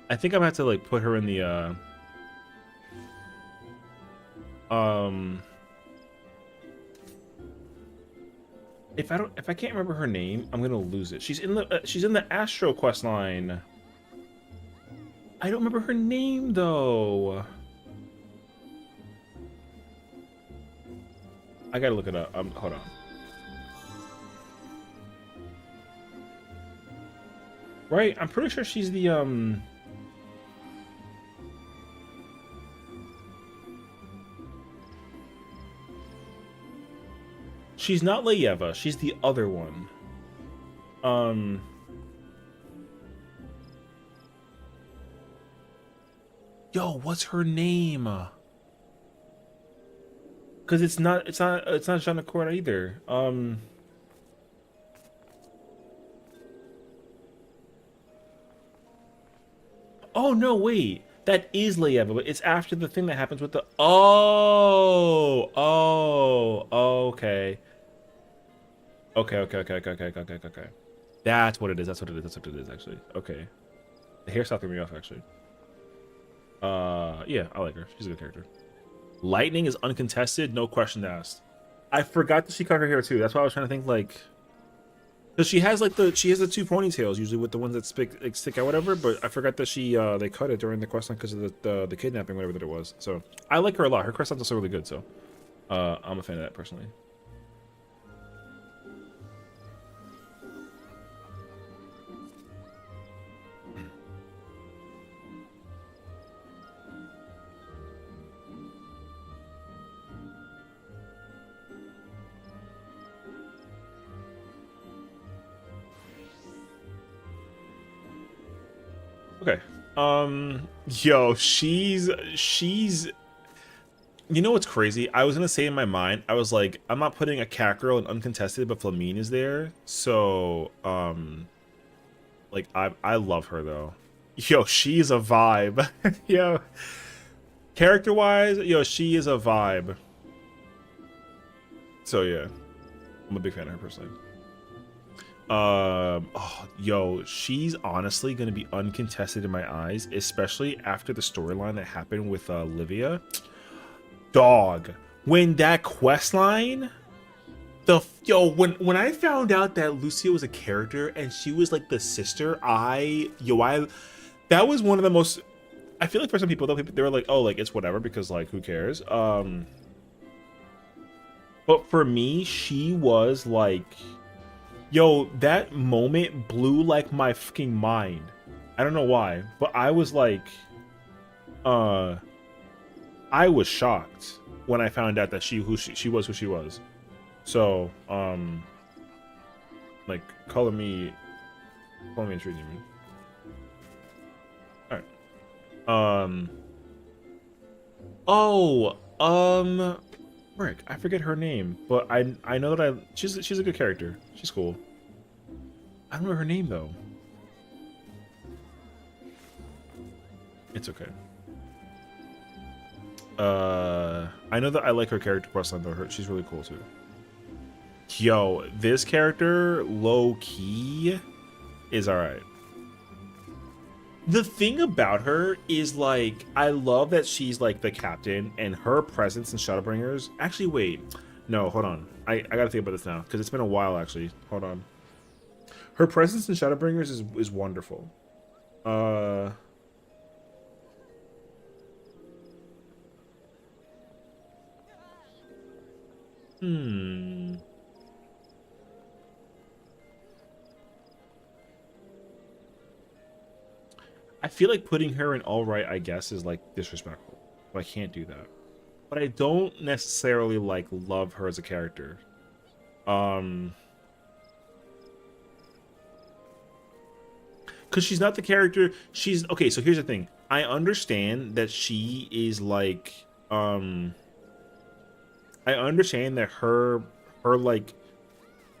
Speaker 1: I think I'm gonna have to like put her in the if I can't remember her name, I'm gonna lose it. She's in the Astro quest line. I don't remember her name though. I gotta look it up. Hold on. Right, I'm pretty sure she's the she's not Layeva, she's the other one. Yo, what's her name? Cause it's not Jeanne Court either. Oh no, wait. That is Layeva, but it's after the thing that happens with the okay. Okay. That's what it is. That's what it is actually. Okay. The hairstyle threw me off actually. Yeah, I like her. She's a good character. Lightning is uncontested, no question asked. I forgot that she cut her hair too. That's why I was trying to think like, because she has the two ponytails usually with the ones that stick out whatever. But I forgot that they cut it during the questline because of the kidnapping whatever that it was. So I like her a lot. Her questline's also really good. So I'm a fan of that personally. Okay. Yo, she's you know what's crazy? I was gonna say in my mind, I was like, I'm not putting a cat girl in uncontested, but Flamine is there. So like I love her though. Yo, she's a vibe. Yo. Character wise, yo, she is a vibe. So yeah. I'm a big fan of her personally. Oh, yo, she's honestly gonna be uncontested in my eyes, especially after the storyline that happened with Livia. Dog, when that quest line, when I found out that Lucia was a character and she was like the sister, that was one of the most. I feel like for some people though, they were like, oh, like it's whatever because like who cares. But for me, she was like. Yo, that moment blew like my fucking mind. I don't know why, but I was like, I was shocked when I found out that she was who she was. So, like, call me intriguing me. All right. Frick, I forget her name, but I know that she's a good character. She's cool. I don't know her name though. It's okay. I know that I like her character questline though. She's really cool too. Yo, this character low key is alright. The thing about her is like I love that she's like the captain and her presence in Shadowbringers. Actually, wait, no, hold on. I gotta think about this now because it's been a while. Actually, hold on. Her presence in Shadowbringers is wonderful. Hmm. I feel like putting her in all right, I guess, is like disrespectful. But I can't do that. But I don't necessarily like love her as a character. Because she's not the character. She's okay. So here's the thing. I understand that she is like, I understand that her like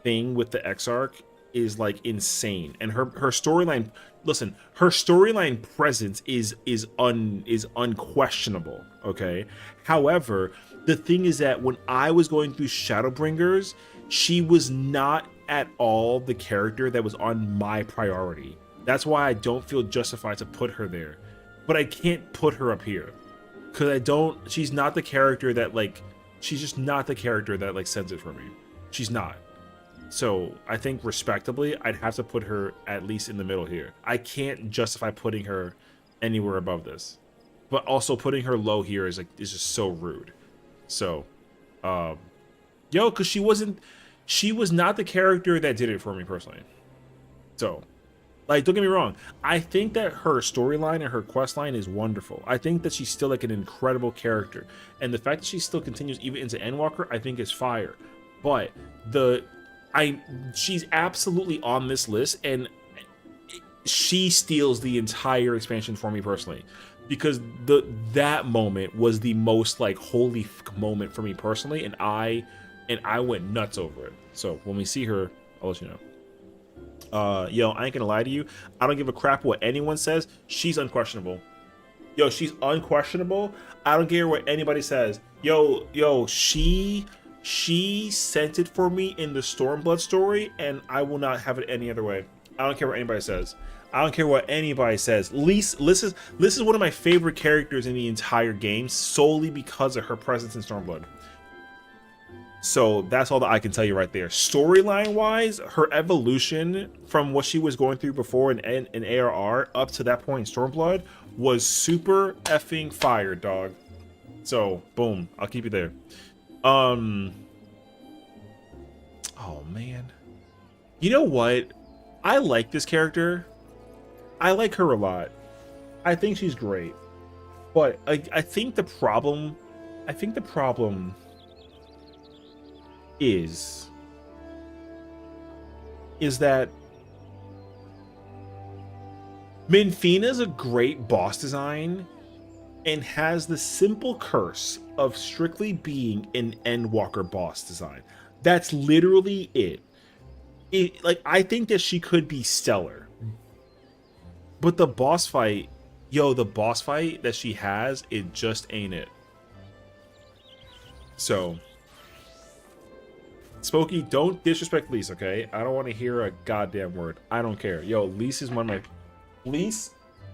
Speaker 1: thing with the Exarch is like insane, and her storyline. Listen, her storyline presence is unquestionable. Okay. However, the thing is that when I was going through Shadowbringers, she was not at all the character that was on my priority. That's why I don't feel justified to put her there. But I can't put her up here. Because I don't... She's not the character that, like... She's just not the character that, like, sends it for me. She's not. So, I think, respectably, I'd have to put her at least in the middle here. I can't justify putting her anywhere above this. But also, putting her low here is, like, is just so rude. So, because she wasn't... She was not the character that did it for me, personally. So... Like, don't get me wrong. I think that her storyline and her quest line is wonderful. I think that she's still like an incredible character. And the fact that she still continues even into Endwalker, I think is fire. But she's absolutely on this list, and she steals the entire expansion for me personally. Because that moment was the most like holy moment for me personally, and I went nuts over it. So when we see her, I'll let you know. Yo, I ain't gonna lie to you. I don't give a crap what anyone says. She's unquestionable. Yo, she's unquestionable. I don't care what anybody says. Yo, she sent it for me in the Stormblood story, and I will not have it any other way. I don't care what anybody says. I don't care what anybody says. Lys is one of my favorite characters in the entire game, solely because of her presence in Stormblood. So that's all that I can tell you right there. Storyline wise, her evolution from what she was going through before in ARR up to that point in Stormblood was super effing fire, dog. So boom, I'll keep you there. Oh man, you know what? I like this character. I like her a lot. I think she's great, but I think the problem is that Minfina's a great boss design and has the simple curse of strictly being an Endwalker boss design. That's literally it. Like, I think that she could be stellar, but the boss fight, the boss fight that she has, it just ain't it. So Spooky, don't disrespect Lys, okay? I don't want to hear a goddamn word. I don't care. Yo, Lys is one of my... Lys,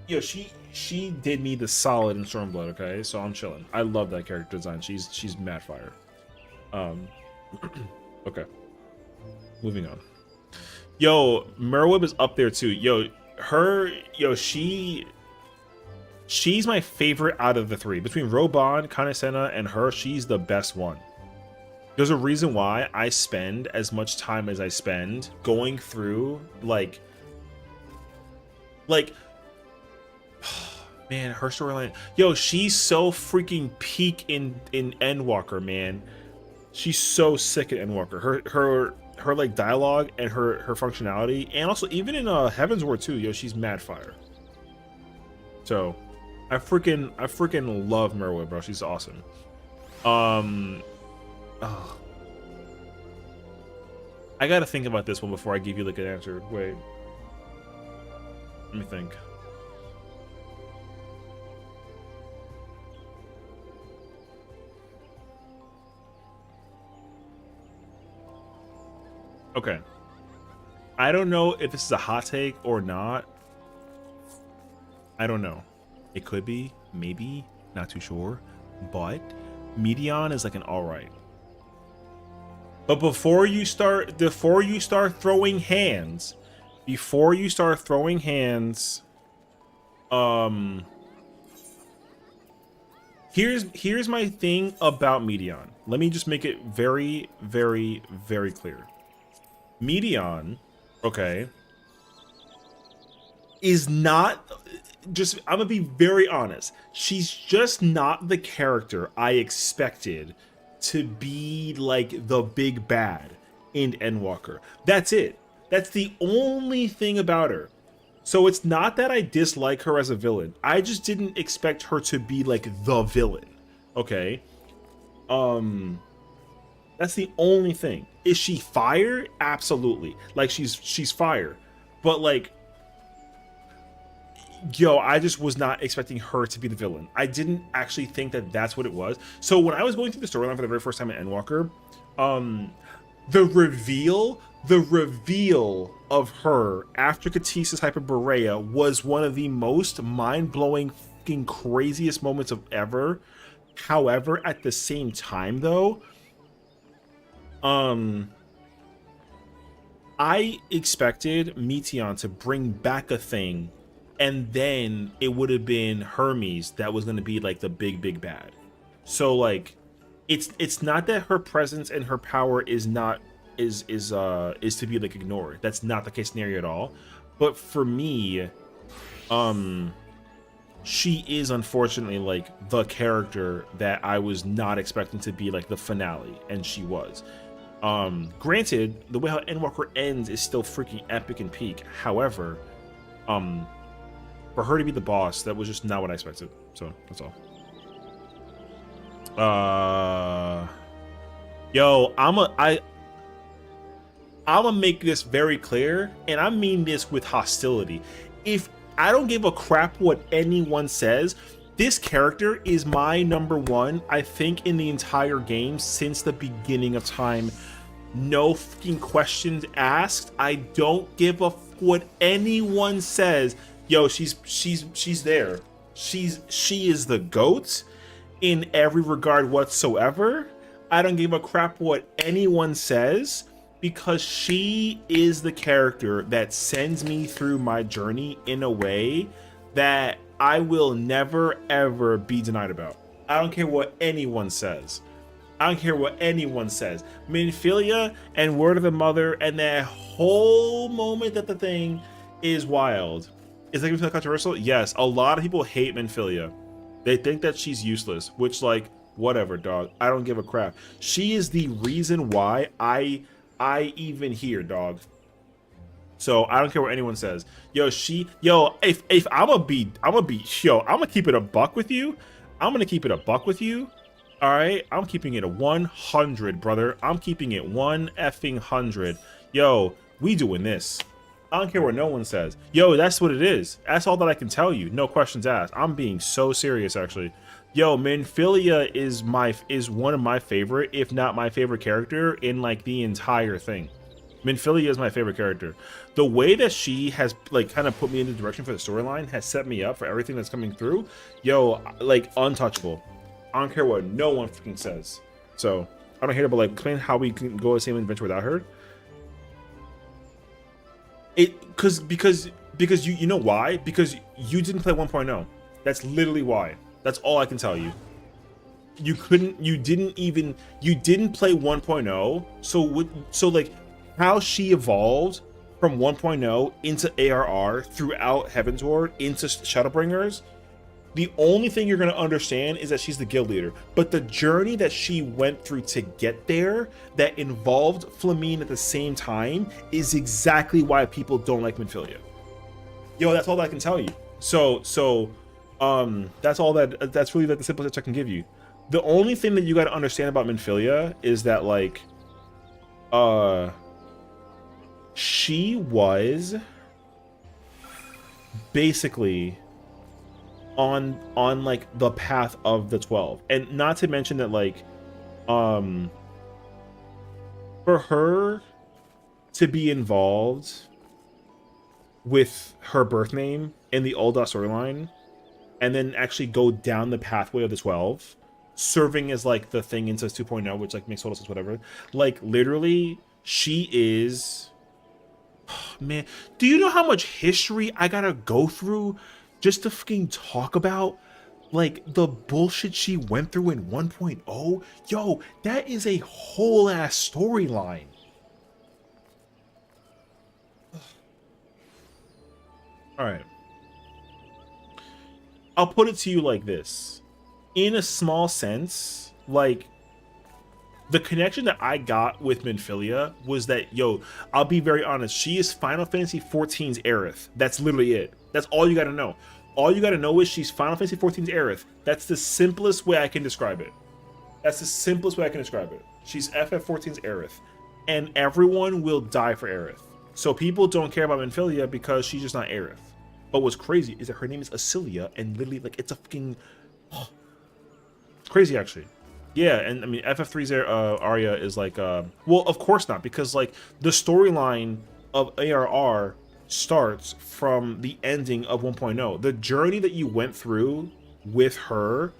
Speaker 1: yo, she did me the solid in Stormblood, okay? So I'm chilling. I love that character design. She's mad fire. Okay. Moving on. Yo, Merweb is up there too. She's my favorite out of the three. Between Roban, Kanesena, and her, she's the best one. There's a reason why I spend as much time as I spend going through, like, man, her storyline. Yo, she's so freaking peak in Endwalker, man. She's so sick at Endwalker. Her like dialogue and her functionality, and also even in Heaven's Ward too. Yo, she's mad fire. So, I freaking love Merweb, bro. She's awesome. Oh. I gotta think about this one before I give you like an answer. Wait. Let me think. Okay. I don't know if this is a hot take or not. I don't know. It could be, maybe, not too sure. But Medion is like an alright. But before you start throwing hands, before you start throwing hands, here's my thing about Medion. Let me just make it very, very, very clear. Medion, okay, is not just, I'm gonna be very honest. She's just not the character I expected to be like the big bad in Endwalker. That's it. That's the only thing about her. So it's not that I dislike her as a villain. I just didn't expect her to be like the villain. Okay. That's the only thing. Is she fire? Absolutely. Like she's fire. But like, yo, I just was not expecting her to be the villain. I didn't actually think that that's what it was. So when I was going through the storyline for the very first time in Endwalker, the reveal of her after Katissa's Hyperborea was one of the most mind-blowing, fucking craziest moments of ever. However, at the same time, though, I expected Meteion to bring back a thing, and then it would have been Hermes that was going to be like the big bad. So like, it's not that her presence and her power is not is to be like ignored. That's not the case scenario at all. But for me, she is unfortunately like the character that I was not expecting to be like the finale, and she was. Granted, the way how Endwalker ends is still freaking epic and peak. However, for her to be the boss, that was just not what I expected. So that's all. Yo, I'ma make this very clear, and I mean this with hostility. If I don't give a crap what anyone says, this character is my number one, I think, in the entire game since the beginning of time. No fucking questions asked. I don't give a what anyone says. Yo, she's there. She is the GOAT in every regard whatsoever. I don't give a crap what anyone says, because she is the character that sends me through my journey in a way that I will never ever be denied about. I don't care what anyone says. I don't care what anyone says. Minfilia and Word of the Mother and that whole moment that the thing is wild. Is that going to feel controversial? Yes. A lot of people hate Minfilia. They think that she's useless, which, like, whatever, dog. I don't give a crap. She is the reason why I even here, dog. So I don't care what anyone says. Yo, if I'm gonna keep it a buck with you. I'm gonna keep it a buck with you. All right, I'm keeping it a 100, brother. I'm keeping it 100. Yo, we doing this. I don't care what no one says. Yo, that's what it is. That's all that I can tell you. No questions asked. I'm being so serious, actually. Yo, Minfilia is one of my favorite, if not my favorite character in like the entire thing. Minfilia is my favorite character. The way that she has like kind of put me in the direction for the storyline has set me up for everything that's coming through. Yo, like untouchable. I don't care what no one freaking says. So I don't hear it, but like explain how we can go the same adventure without her. Because you know why? Because you didn't play 1.0. That's literally why. That's all I can tell you. You didn't play 1.0. So like how she evolved from 1.0 into ARR throughout Heavensward into Shadowbringers, the only thing you're going to understand is that she's the guild leader. But the journey that she went through to get there that involved Flamine at the same time is exactly why people don't like Minfilia. Yo, that's all that I can tell you. So that's really like the simplest I can give you. The only thing that you got to understand about Minfilia is that like she was basically on like the path of the 12, and not to mention that like for her to be involved with her birth name in the Ul'dah storyline and then actually go down the pathway of the 12, serving as like the thing into 2.0, which like makes total sense, whatever. Like literally she is Man, do you know how much history I gotta go through just to fucking talk about like the bullshit she went through in 1.0? Yo, that is a whole ass storyline. All right. I'll put it to you like this. In a small sense, like the connection that I got with Minfilia was that, yo, I'll be very honest, she is Final Fantasy XIV's Aerith. That's literally it. That's all you gotta know. All you gotta know is she's Final Fantasy XIV's Aerith. That's the simplest way I can describe it. That's the simplest way I can describe it. She's FF14's Aerith. And everyone will die for Aerith. So people don't care about Minfilia because she's just not Aerith. But what's crazy is that her name is Sessiion, and literally, like, it's a fucking... Oh, it's crazy, actually. Yeah, and I mean, FF3's Arya is like... well, of course not, because, like, the storyline of ARR starts from the ending of 1.0. The journey that you went through with her,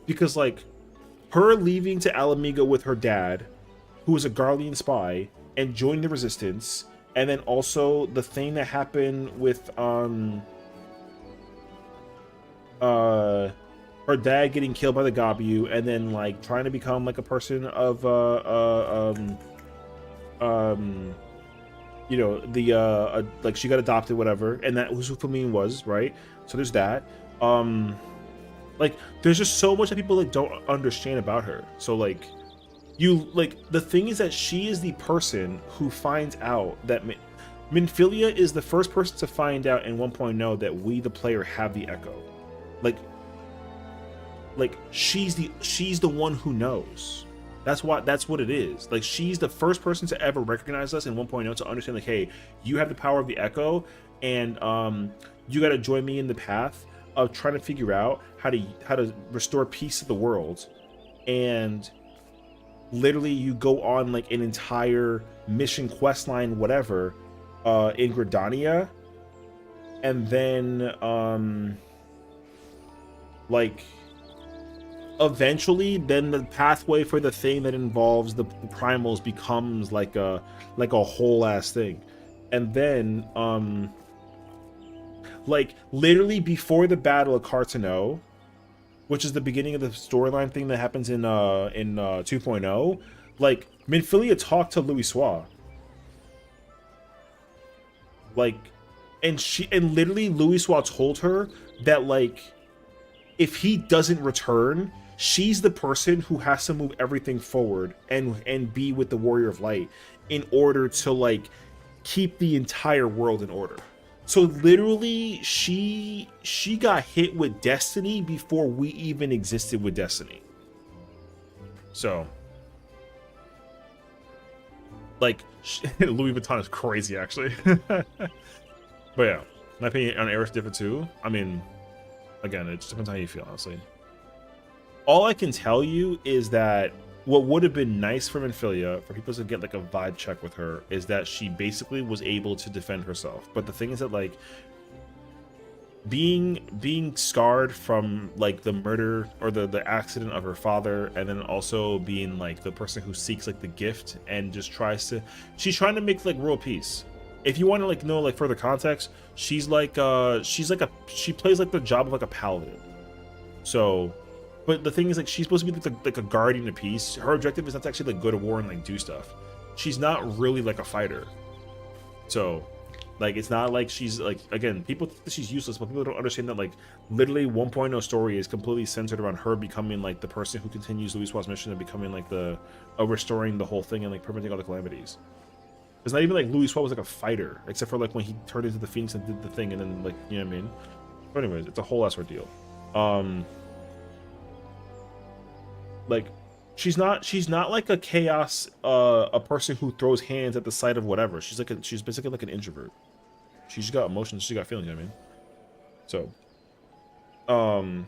Speaker 1: because, like, her leaving to Alamiga with her dad, who was a Garlean spy, and joining the Resistance, and then also the thing that happened with her dad getting killed by the Gabu, and then like trying to become like a person of you know, the like she got adopted, whatever, and that was who Famine was, right? So there's that. Like there's just so much that people like don't understand about her. So like you like the thing is that she is the person who finds out that Minfilia is the first person to find out in 1.0 that we the player have the Echo. Like she's the one who knows. That's what it is. Like she's the first person to ever recognize us in 1.0 to understand like, hey, you have the power of the Echo, and you got to join me in the path of trying to figure out how to restore peace to the world. And literally you go on like an entire mission quest line, whatever, in Gridania, and then like eventually then the pathway for the thing that involves the primals becomes like a whole ass thing. And then like literally before the battle of Cartano, which is the beginning of the storyline thing that happens in 2.0, like Minfilia talked to Louis Soir. Like, and literally Louis Soir told her that like if he doesn't return, she's the person who has to move everything forward and be with the Warrior of Light in order to like keep the entire world in order. So literally she got hit with destiny before we even existed with destiny. So like Louis Vuitton is crazy actually. But yeah, my opinion on Aerith different too. I mean, again, it just depends on how you feel, honestly. All I can tell you is that what would have been nice for Minfilia, for people to get like a vibe check with her, is that she basically was able to defend herself. But the thing is that like being scarred from like the murder or the accident of her father, and then also being like the person who seeks like the gift and just she's trying to make like world peace. If you want to like know like further context, she plays like the job of like a paladin. So, but the thing is like she's supposed to be like a guardian of peace. Her objective is not to actually like go to war and like do stuff. She's not really like a fighter. So, like it's not like she's like, again, people think that she's useless, but people don't understand that like literally 1.0 story is completely centered around her becoming like the person who continues Louis Soir's mission and becoming like restoring the whole thing and like preventing all the calamities. It's not even like Louis Soir was like a fighter, except for like when he turned into the Phoenix and did the thing, and then like, you know what I mean? But anyways, it's a whole ass ordeal. Like she's not like a chaos a person who throws hands at the sight of whatever. She's basically like an introvert. She's got emotions, she got feelings, you know what I mean? So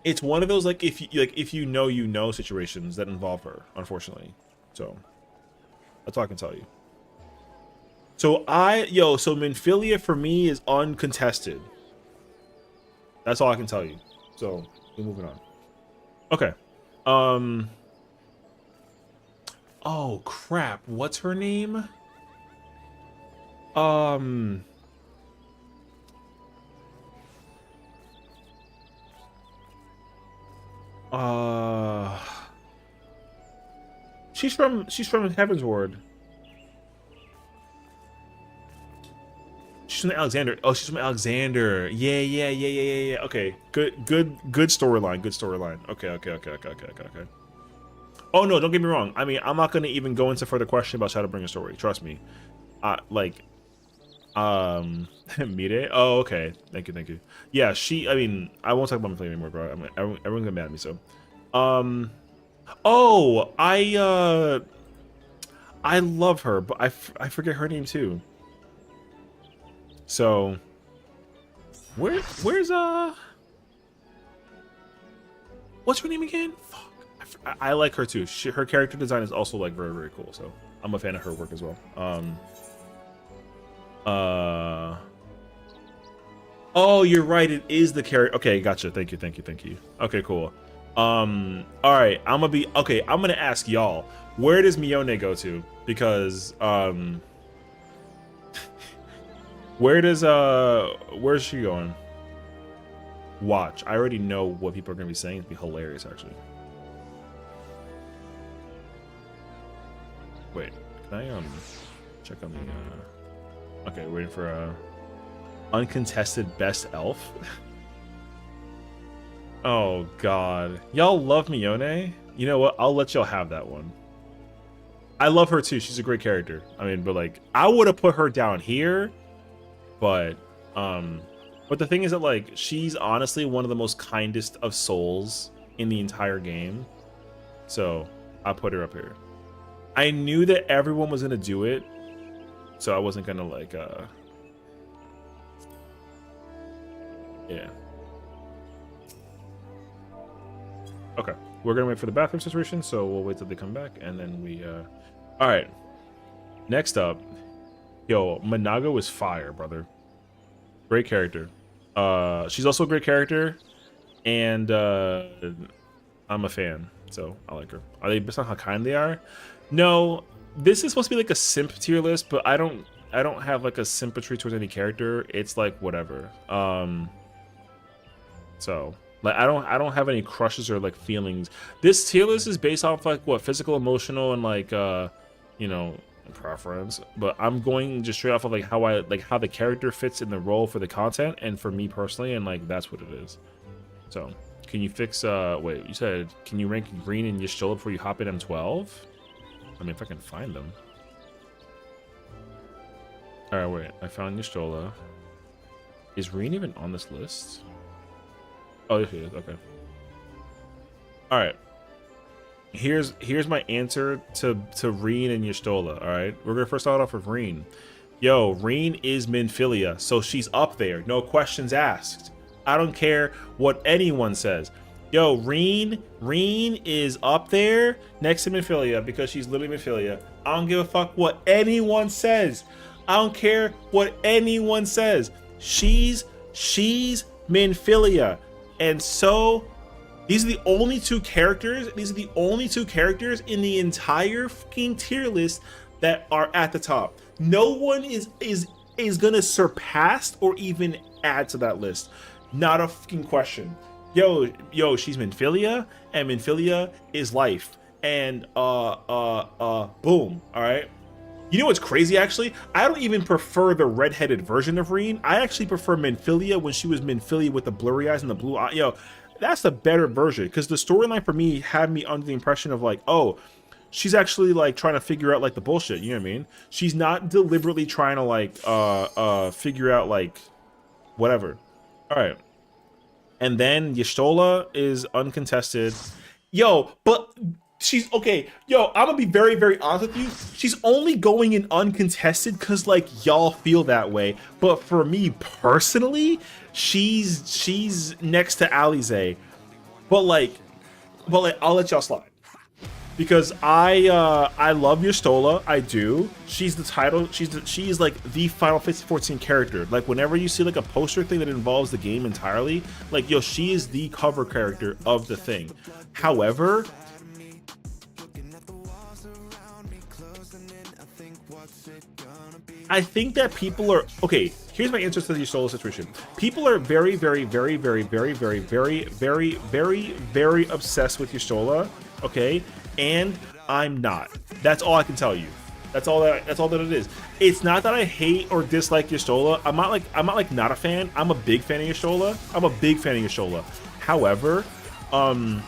Speaker 1: it's one of those like if you know situations that involve her, unfortunately. So that's all I can tell you. So so Minfilia for me is uncontested. That's all I can tell you. So we're moving on. Okay. Oh crap, what's her name? Um. Uh. She's from Heaven's Ward. She's from Alexander. Oh, she's from Alexander. Yeah. Okay. Good storyline. Good storyline. Okay. Oh no, don't get me wrong. I mean, I'm not gonna even go into further question about Shadowbringers story. Trust me. Like, Mire. Oh, okay. Thank you. Yeah, I mean, I won't talk about my flame anymore, bro. I mean, everyone's gonna mad at me. So, oh, I love her, but I forget her name too. So, where's what's her name again? Fuck. I like her too. Her character design is also like very cool. So I'm a fan of her work as well. Oh, you're right. It is the character. Okay, gotcha. Thank you. Okay, cool. All right. I'm gonna ask y'all, where does Mione go to? Because where's she going? Watch. I already know what people are gonna be saying. It'd be hilarious, actually. Wait, can I check on the okay, waiting for uncontested best elf. Oh god. Y'all love Mione? You know what? I'll let y'all have that one. I love her too. She's a great character. I mean, but like I would have put her down here, but the thing is that like she's honestly one of the most kindest of souls in the entire game. So I put her up here. I knew that everyone was gonna do it, so I wasn't gonna like yeah. Okay, we're gonna wait for the bathroom situation, so we'll wait till they come back, and then we all right, next up, yo, Manago is fire, brother. Great character. She's also a great character, and I'm a fan, so I like her. Are they based on how kind they are? No, this is supposed to be like a simp tier list, but I don't have like a sympathy towards any character. It's like whatever. So like I don't have any crushes or like feelings. This tier list is based off like what physical, emotional, and like you know, preference. But I'm going just straight off of like how the character fits in the role for the content and for me personally, and like that's what it is. So can you fix wait, you said can you rank Green and Y'shtola before you hop in M12? I mean, if I can find them. All right, wait. I found Y'shtola. Is Reen even on this list? Oh, here he is. Okay. All right. Here's my answer to Reen and Y'shtola. All right, we're gonna first start off with Reen. Yo, Reen is Minfilia, so she's up there. No questions asked. I don't care what anyone says. Yo, Reen is up there next to Minfilia because she's literally Minfilia. I don't give a fuck what anyone says. I don't care what anyone says. She's Minfilia. And so these are the only two characters. These are the only two characters in the entire fucking tier list that are at the top. No one is gonna surpass or even add to that list. Not a fucking question. Yo, she's Minfilia, and Minfilia is life. And boom. All right. You know what's crazy? Actually, I don't even prefer the redheaded version of Reen. I actually prefer Minfilia when she was Minfilia with the blurry eyes and the blue eye. Yo, that's the better version because the storyline for me had me under the impression of like, oh, she's actually like trying to figure out like the bullshit. You know what I mean? She's not deliberately trying to like figure out like whatever. All right. And then Y'shtola is uncontested. Yo, but she's okay. Yo, I'm gonna be very, very honest with you. She's only going in uncontested because like y'all feel that way. But for me personally, she's next to Alize. But like I'll let y'all slide. Because I love Y'shtola, I do. She's the title. She's like the Final Fantasy 14 character. Like whenever you see like a poster thing that involves the game entirely, like yo, she is the cover character of the thing. However, I think that people are okay. Here's my answer to the Yostola situation. People are very, very, very, very, very, very, very, very, very, very obsessed with Yostola. Okay, and I'm not. That's all I can tell you. That's all that it is. It's not that I hate or dislike Yostola. I'm not like not a fan. I'm a big fan of Yostola. I'm a big fan of Yostola. However, I'm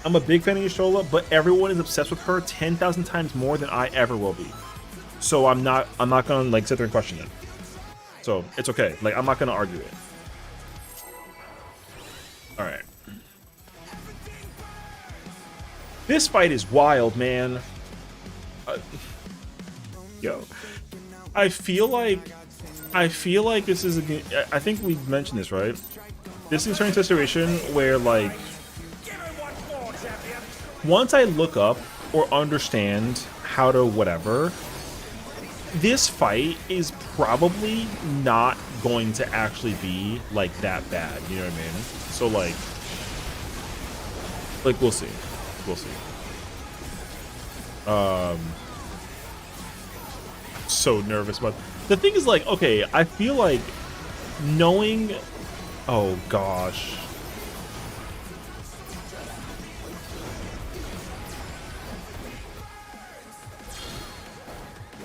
Speaker 1: a big fan of Yostola, but everyone is obsessed with her 10,000 times more than I ever will be. So I'm not gonna like sit there and question it. So it's okay. Like I'm not gonna argue it. All right. This fight is wild, man. Yo, I feel like this is I think we mentioned this, right? This is turning to a situation where like once I look up or understand how to whatever, this fight is probably not going to actually be like that bad. You know what I mean? So like we'll see. We'll see. So nervous, but the thing is like, okay, I feel like knowing, oh gosh.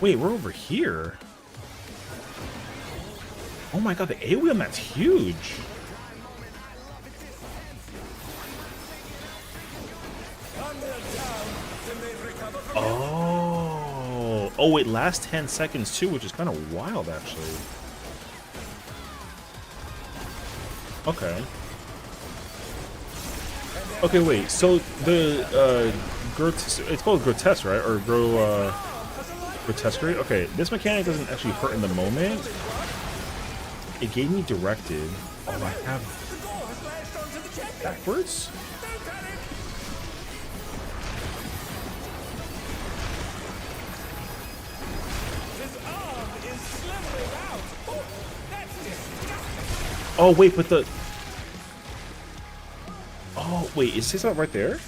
Speaker 1: Wait, we're over here. Oh my god, the AoE on that's huge. Oh, it lasts 10 seconds too, which is kind of wild, actually. Okay. Okay, wait. So the it's called grotesque, right? Or grotesque. Okay, this mechanic doesn't actually hurt in the moment. It gave me directed. Oh, I have backwards. Oh wait, but the wait, is this not right there?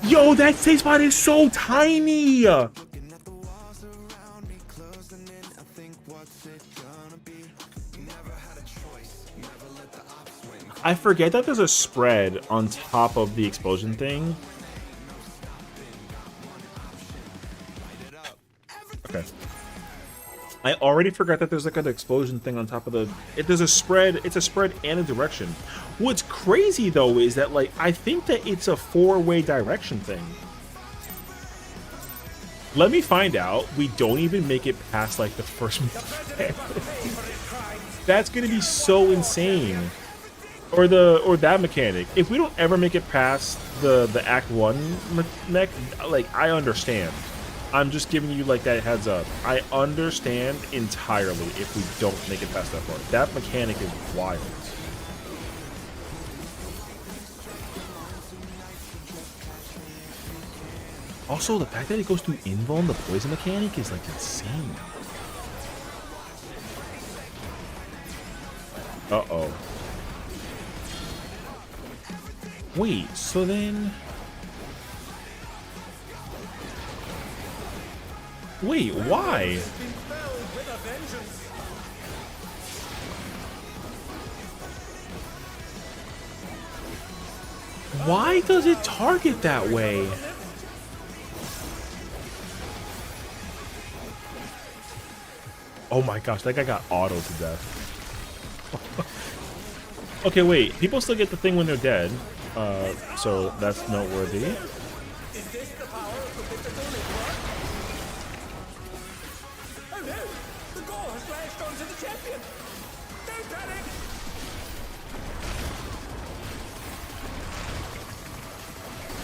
Speaker 1: Yo, that safe spot is so tiny. I forget that there's a spread on top of the explosion thing. Okay. I already forgot that there's like an explosion thing on top of the... There's a spread. It's a spread and a direction. What's crazy though is that like I think that it's a 4-way direction thing. Let me find out. We don't even make it past like the first mechanic. That's gonna be so insane. Or that mechanic. If we don't ever make it past the Act 1 mech, like I understand. I'm just giving you like that heads up. I understand entirely if we don't make it past that part. That mechanic is wild. Also, the fact that it goes through invuln, the poison mechanic, is like insane. Uh-oh. Wait, so then... Wait, why? Why does it target that way? Oh my gosh, that guy got auto to death. Okay, wait. People still get the thing when they're dead. So that's noteworthy.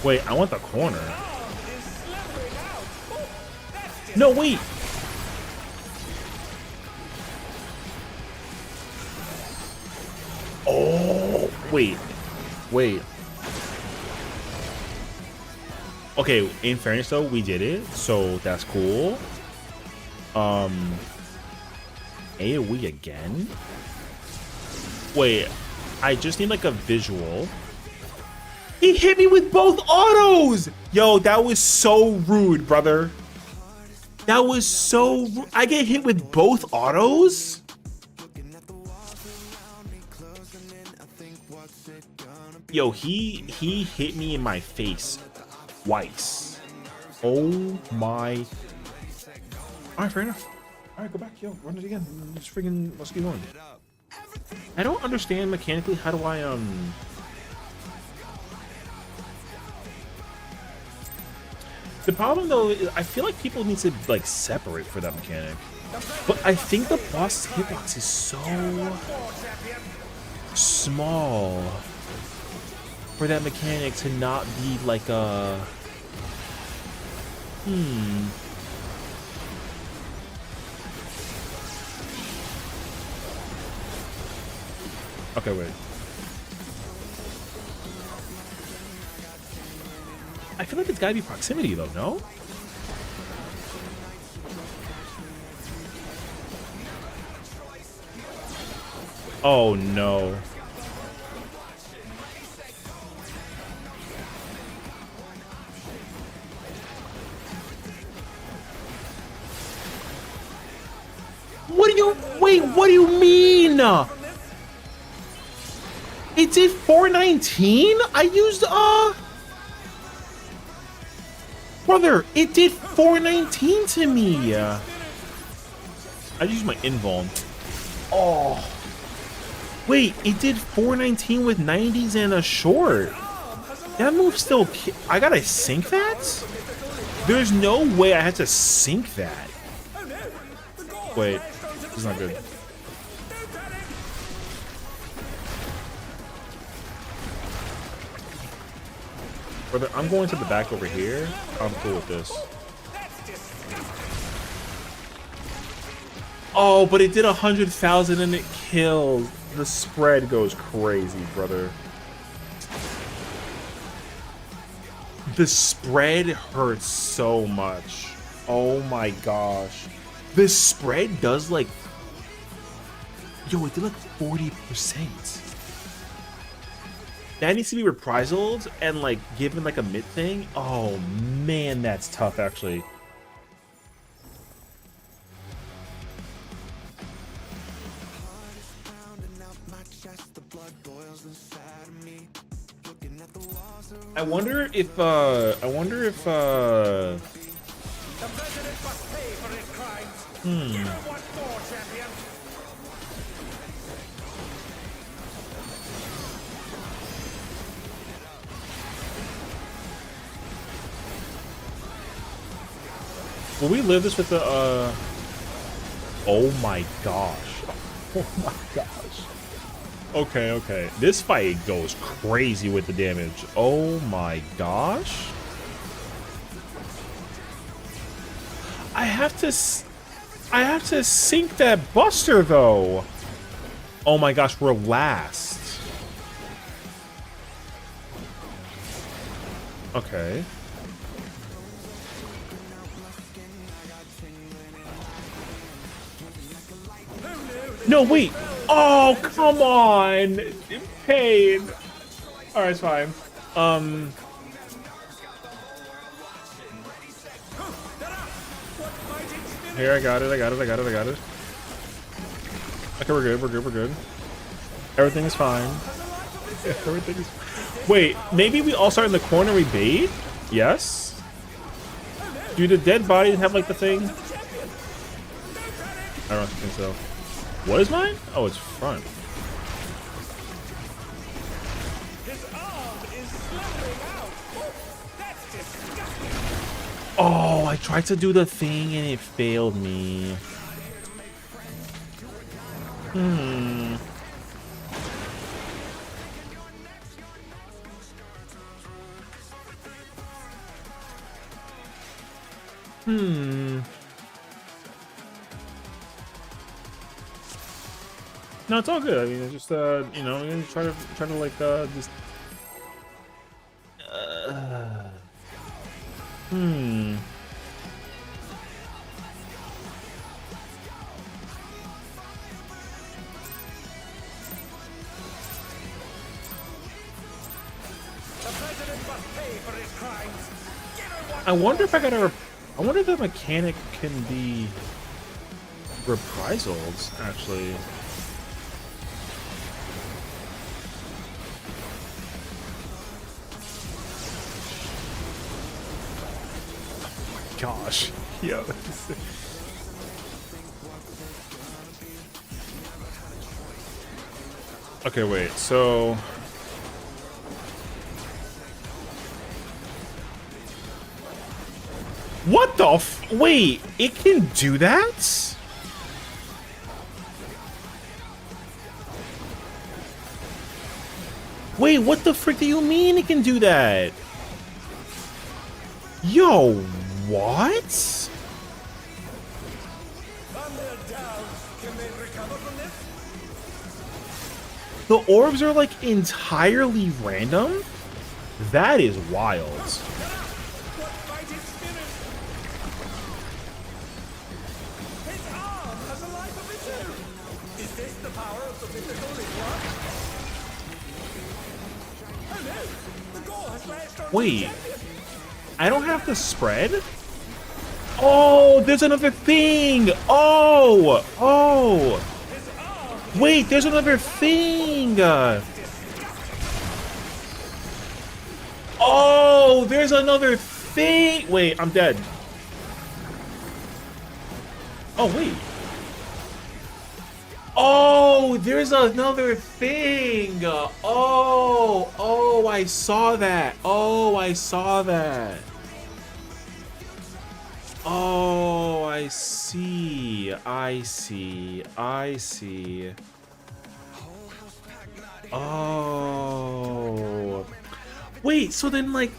Speaker 1: Wait, I want the corner. No, wait. Oh, wait. Wait. Okay, in fairness though, we did it, so that's cool. AoE again? Wait, I just need like a visual. He hit me with both autos! Yo, that was so rude, brother. That was so... I get hit with both autos? Yo, he hit me in my face twice. Oh my... Alright, fair enough. Alright, go back. Yo, run it again. Just freaking... Let's keep going. I don't understand mechanically. How do I, The problem, though, is I feel like people need to, like, separate for that mechanic. But I think the boss's hitbox is so small for that mechanic to not be, like, a... Okay, wait. I feel like it's gotta be proximity, though, no? Oh, no. What do you... Wait, what do you mean? It did 419? I used, Brother, it did 419 to me. I used my invuln. Oh. Wait, it did 419 with 90s and a short. That move still... I gotta sync that? There's no way I had to sync that. Wait, this is not good. Brother, I'm going to the back over here. I'm cool with this. Oh, but it did 100,000 and it killed. The spread goes crazy, brother. The spread hurts so much. Oh my gosh. The spread does like... Yo, it did like 40%. That needs to be reprisalled and like given like a mid thing. Oh man, that's tough actually. I wonder if
Speaker 2: The president must pay for his crimes. Give him what for, champion?
Speaker 1: will we live this with the oh my gosh. Oh my gosh. Okay, okay. This fight goes crazy with the damage. Oh my gosh. I have to sync that Buster though. Oh my gosh, we're last. Okay. No, wait. Oh, come on. Pain. All right, it's fine. Here, I got it. Okay, we're good. Everything is fine. Yeah, everything is... Wait, maybe we all start in the corner we bait? Yes? Do the dead bodies have, like, the thing? I don't think so. What is mine? Oh, it's front.
Speaker 2: His arm is slithering out. That's disgusting.
Speaker 1: Oh, I tried to do the thing and it failed me. No, it's all good. I mean, it's just you know, I'm gonna try to like just
Speaker 2: The president must pay for his crimes. Give him what
Speaker 1: I wonder if I gotta I wonder if the mechanic can be reprisals, actually. Gosh, yo. Okay, wait, so what the wait, it can do that? Wait, what the frick do you mean it can do that? Yo, what?
Speaker 2: Thunder down. Can they recover from this?
Speaker 1: The orbs are like entirely random? That is wild.
Speaker 2: What fighting spirit? His arm has a life of its own. Is this the power of the mythical Lingua? Oh no! The gore has lashed on
Speaker 1: Wait.
Speaker 2: the champion.
Speaker 1: I don't have the spread? Oh, there's another thing! Oh! Oh! Wait, there's another thing! Oh, there's another thing! Wait, I'm dead. Oh, wait. Oh, there's another thing! Oh, I saw that. Oh, I saw that. Oh, I see. I see. I see. Oh. Wait, so then, like...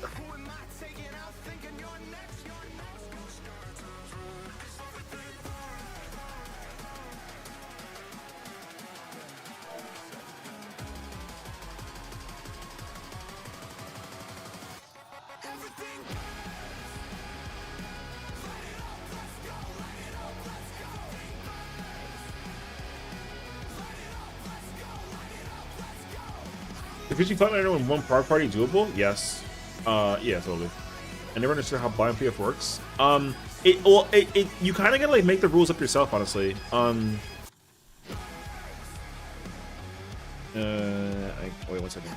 Speaker 1: If you fight everyone in one party doable? Yes. Yeah, totally. I never understood how blind PF works. You kind of gotta like make the rules up yourself, honestly. Wait 1 second.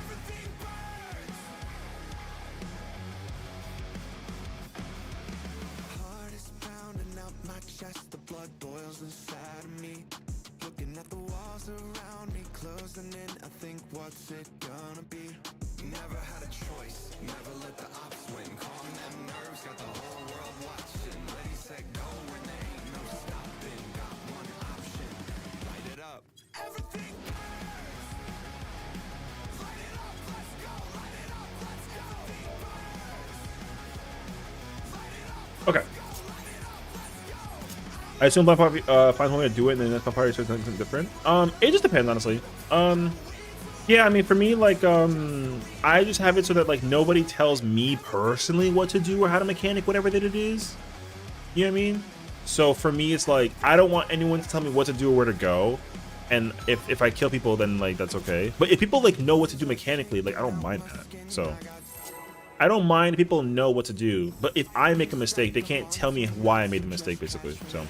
Speaker 3: Heart is pounding out my chest, the blood boils inside of me. Looking at the walls around me, closing in. I think, what's it gonna be? Never had a choice, never let the ops win. Calm them nerves, got the whole world watching. Ready, set, go, and there ain't no stopping. Got one option, light it up. Everything
Speaker 1: Okay. I assume Blind Party finds one way to do it, and then the next Blind Party says something different. It just depends, honestly. Yeah, I mean, for me, like, I just have it so that like nobody tells me personally what to do or how to mechanic whatever that it is. You know what I mean? So for me, it's like I don't want anyone to tell me what to do or where to go. And if I kill people, then like that's okay. But if people like know what to do mechanically, like I don't mind that. So I don't mind if people know what to do. But if I make a mistake, they can't tell me why I made the mistake, basically. So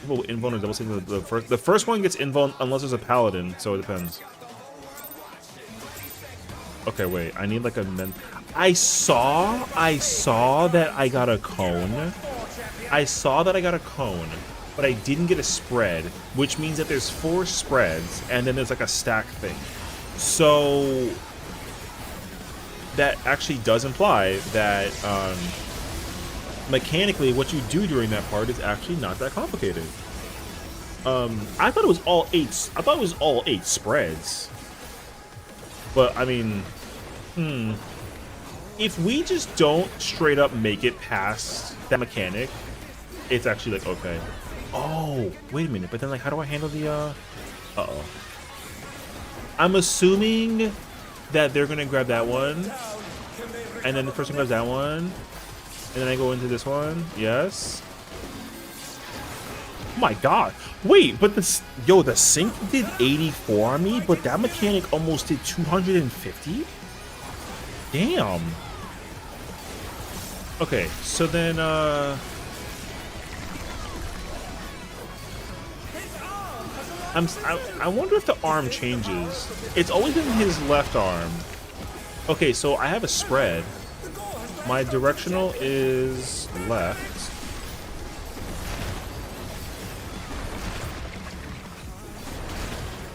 Speaker 1: people invuln or double single the first one gets invuln unless there's a paladin. So it depends. Okay, wait. I need like a I saw that I got a cone. I saw that I got a cone, but I didn't get a spread, which means that there's 4 spreads, and then there's like a stack thing. So that actually does imply that mechanically what you do during that part is actually not that complicated. I thought it was all 8. I thought it was all 8 spreads. But I mean, if we just don't straight up make it past that mechanic, it's actually like okay. Oh, wait a minute. But then like, how do I handle the uh-oh. I'm assuming that they're gonna grab that one, and then the person grabs that one, and then I go into this one. Yes. Oh my god. Wait, but this the sync did 84 on me, but that mechanic almost did 250? Damn. Okay, so then I wonder if the arm changes. It's always been his left arm. Okay, so I have a spread. My directional is left.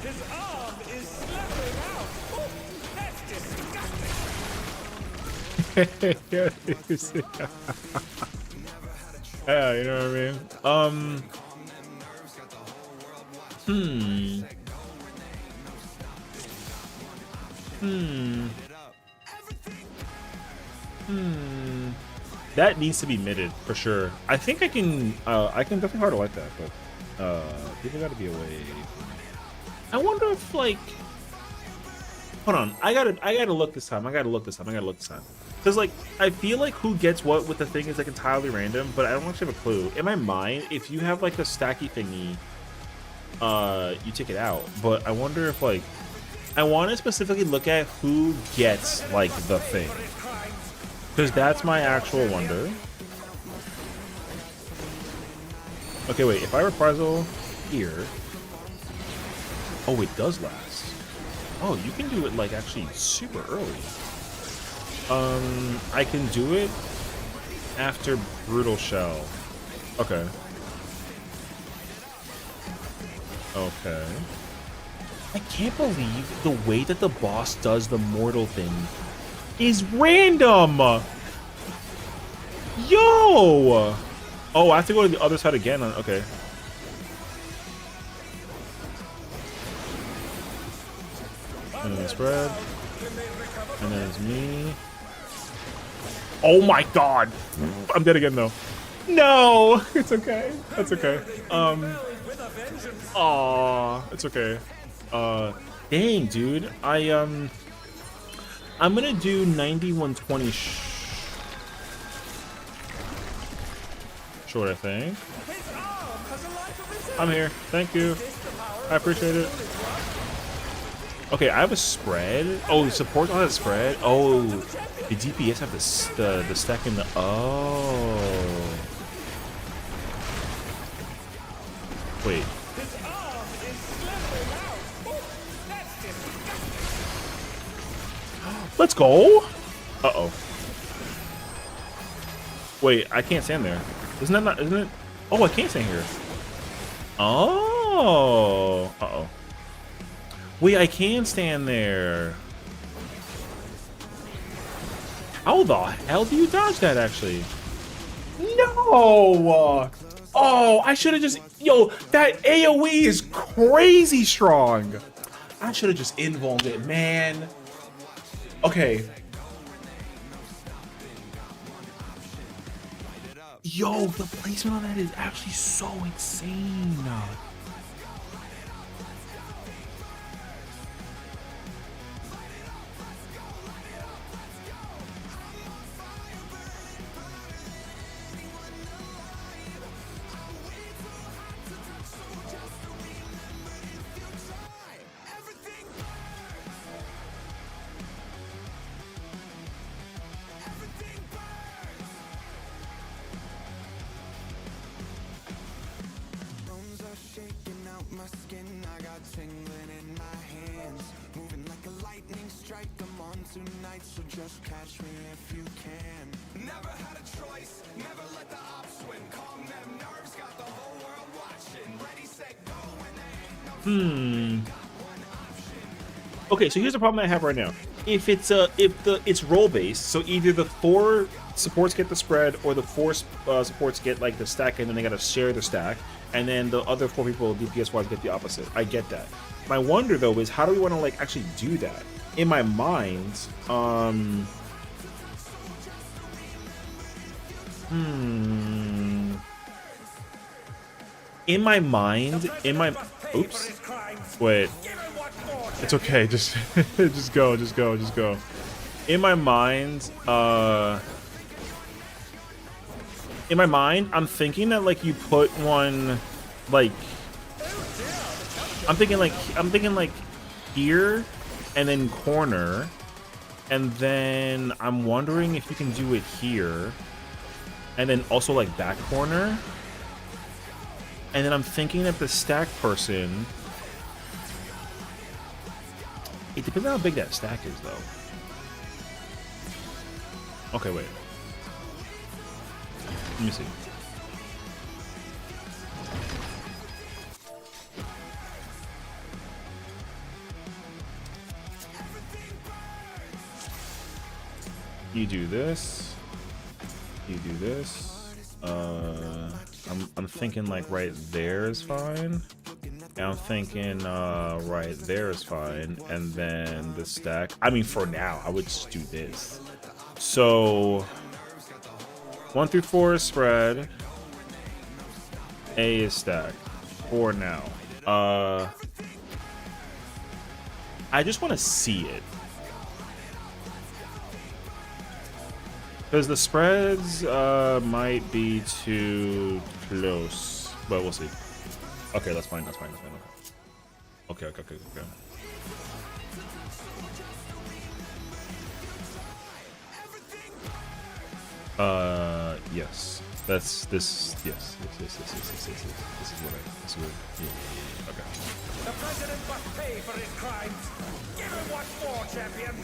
Speaker 2: His arm is slithering out. Oh, that's disgusting.
Speaker 1: Yeah, you know what I mean? That needs to be mitted for sure. I think I can definitely hard to like that, but people gotta be away. I wonder if like, hold on, I gotta look this time. Because like, I feel like who gets what with the thing is like entirely random, but I don't actually have a clue. In my mind, if you have like the stacky thingy, you take it out. But I wonder if like, I want to specifically look at who gets like the thing. Because that's my actual wonder. Okay, wait, if I reprisal here. Oh, it does last. Oh, you can do it like actually super early. I can do it after Brutal Shell. Okay. Okay. I can't believe the way that the boss does the mortal thing is random. Yo! Oh, I have to go to the other side again. Okay. And then spread. And then it's me. Oh my god! I'm dead again though. No! It's okay. That's okay. Aw, it's okay. Dang, dude. I'm gonna do 9120. Sure, what I think. I'm here. Thank you. I appreciate it. Okay, I have a spread. Oh, support on that spread. Oh, the DPS have the stack in the. Oh. Wait. Let's go. Uh-oh. Wait, I can't stand there. Isn't it? Oh, I can't stand here. Oh. Uh-oh. Wait, I can stand there. How the hell do you dodge that, actually? No! Oh, I should have just... Yo, that AoE is crazy strong. I should have just invulned it, man. Okay. Yo, the placement on that is actually so insane.
Speaker 3: My skin, I got tingling in my hands, moving like a lightning strike. I'm on tonight, so just catch me if you can. Never had a choice, never let the ops win. Calm them nerves, got the whole world watching. Ready, set, go, and there ain't no
Speaker 1: Okay, so here's the problem I have right now. If it's it's role based, so either the 4 supports get the spread, or the 4 supports get like the stack, and then they gotta share the stack, and then the other 4 people DPS wise get the opposite. I get that. My wonder though is how do we want to like actually do that? In my mind, oops. Wait. It's okay. Just just go. In my mind, I'm thinking that like you put one like I'm thinking like here and then corner, and then I'm wondering if you can do it here and then also like back corner, and then I'm thinking that the stack person It depends on how big that stack is, though. Okay, wait. Let me see. You do this. You do this. I'm thinking like right there is fine. And I'm thinking right there is fine. And then the stack. I mean, for now, I would just do this. So 1 through 4 is spread. A is stacked for now. I just want to see it. Because the spreads might be too close, but we'll see. Okay, that's fine. That's fine. That's fine. Okay. Okay. Yes. That's this. Yes. This is what yeah. Okay.
Speaker 2: The president must pay for his crimes. Give him what for, champion.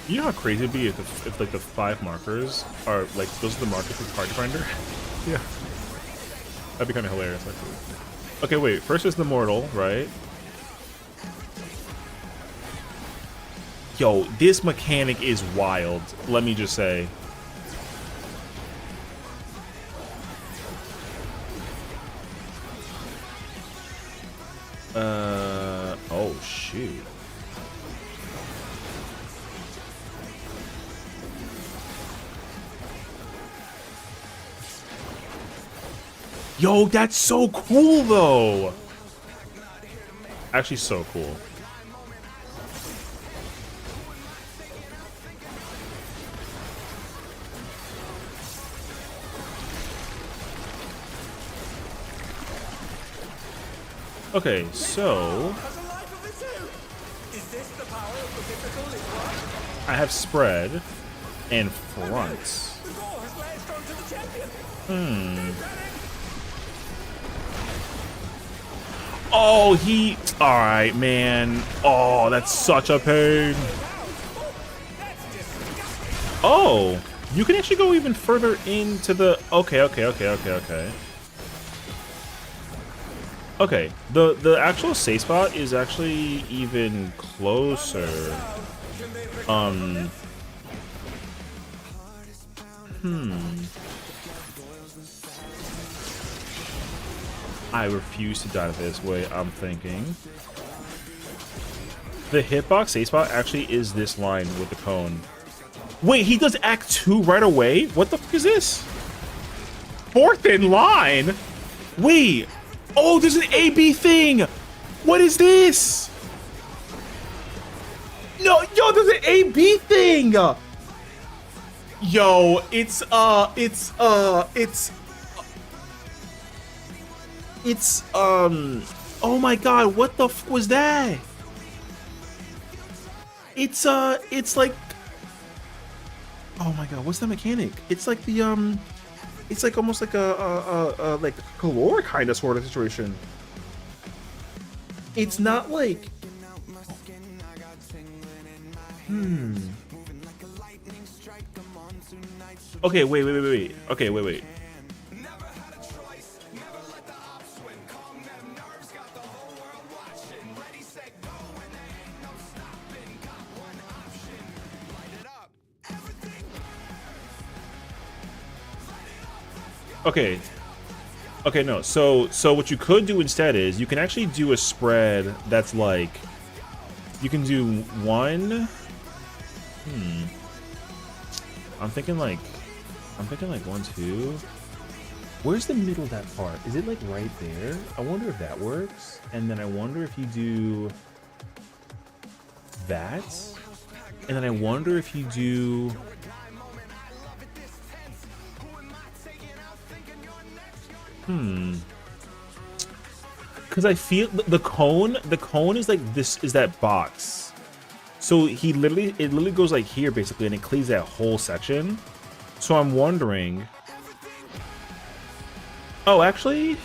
Speaker 1: You know how crazy it'd be if like the 5 markers are like those are the markers for Card Finder? Yeah. That'd be kind of hilarious, actually. Okay, wait. First is the Mortal, right? Yo, this mechanic is wild. Let me just say. Oh shoot. Yo, that's so cool though. Actually, so cool. Okay, so I have spread and fronts. Oh, he... Alright, man. Oh, that's such a pain. Oh, you can actually go even further into the... Okay. Okay, the actual safe spot is actually even closer. I refuse to die this way, I'm thinking. The hitbox safe spot actually is this line with the cone. Wait, he does Act 2 right away? What the fuck is this? 4th in line? Wait. Oh, there's an A-B thing. What is this? No, yo, there's an A-B thing. Yo, it's oh my god, what the f was that? It's like, oh my god, what's the mechanic? It's like the it's like almost like a like caloric kind of sort of situation. It's not like Okay, wait. Okay, wait. Okay, no. So what you could do instead is you can actually do a spread that's like you can do one. I'm thinking like 1, 2. Where's the middle of that part? Is it like right there? I wonder if that works. And then I wonder if you do that. And then I wonder if you do because I feel the cone is like this is that box. So it literally goes like here basically, and it clears that whole section. So I'm wondering Oh, actually,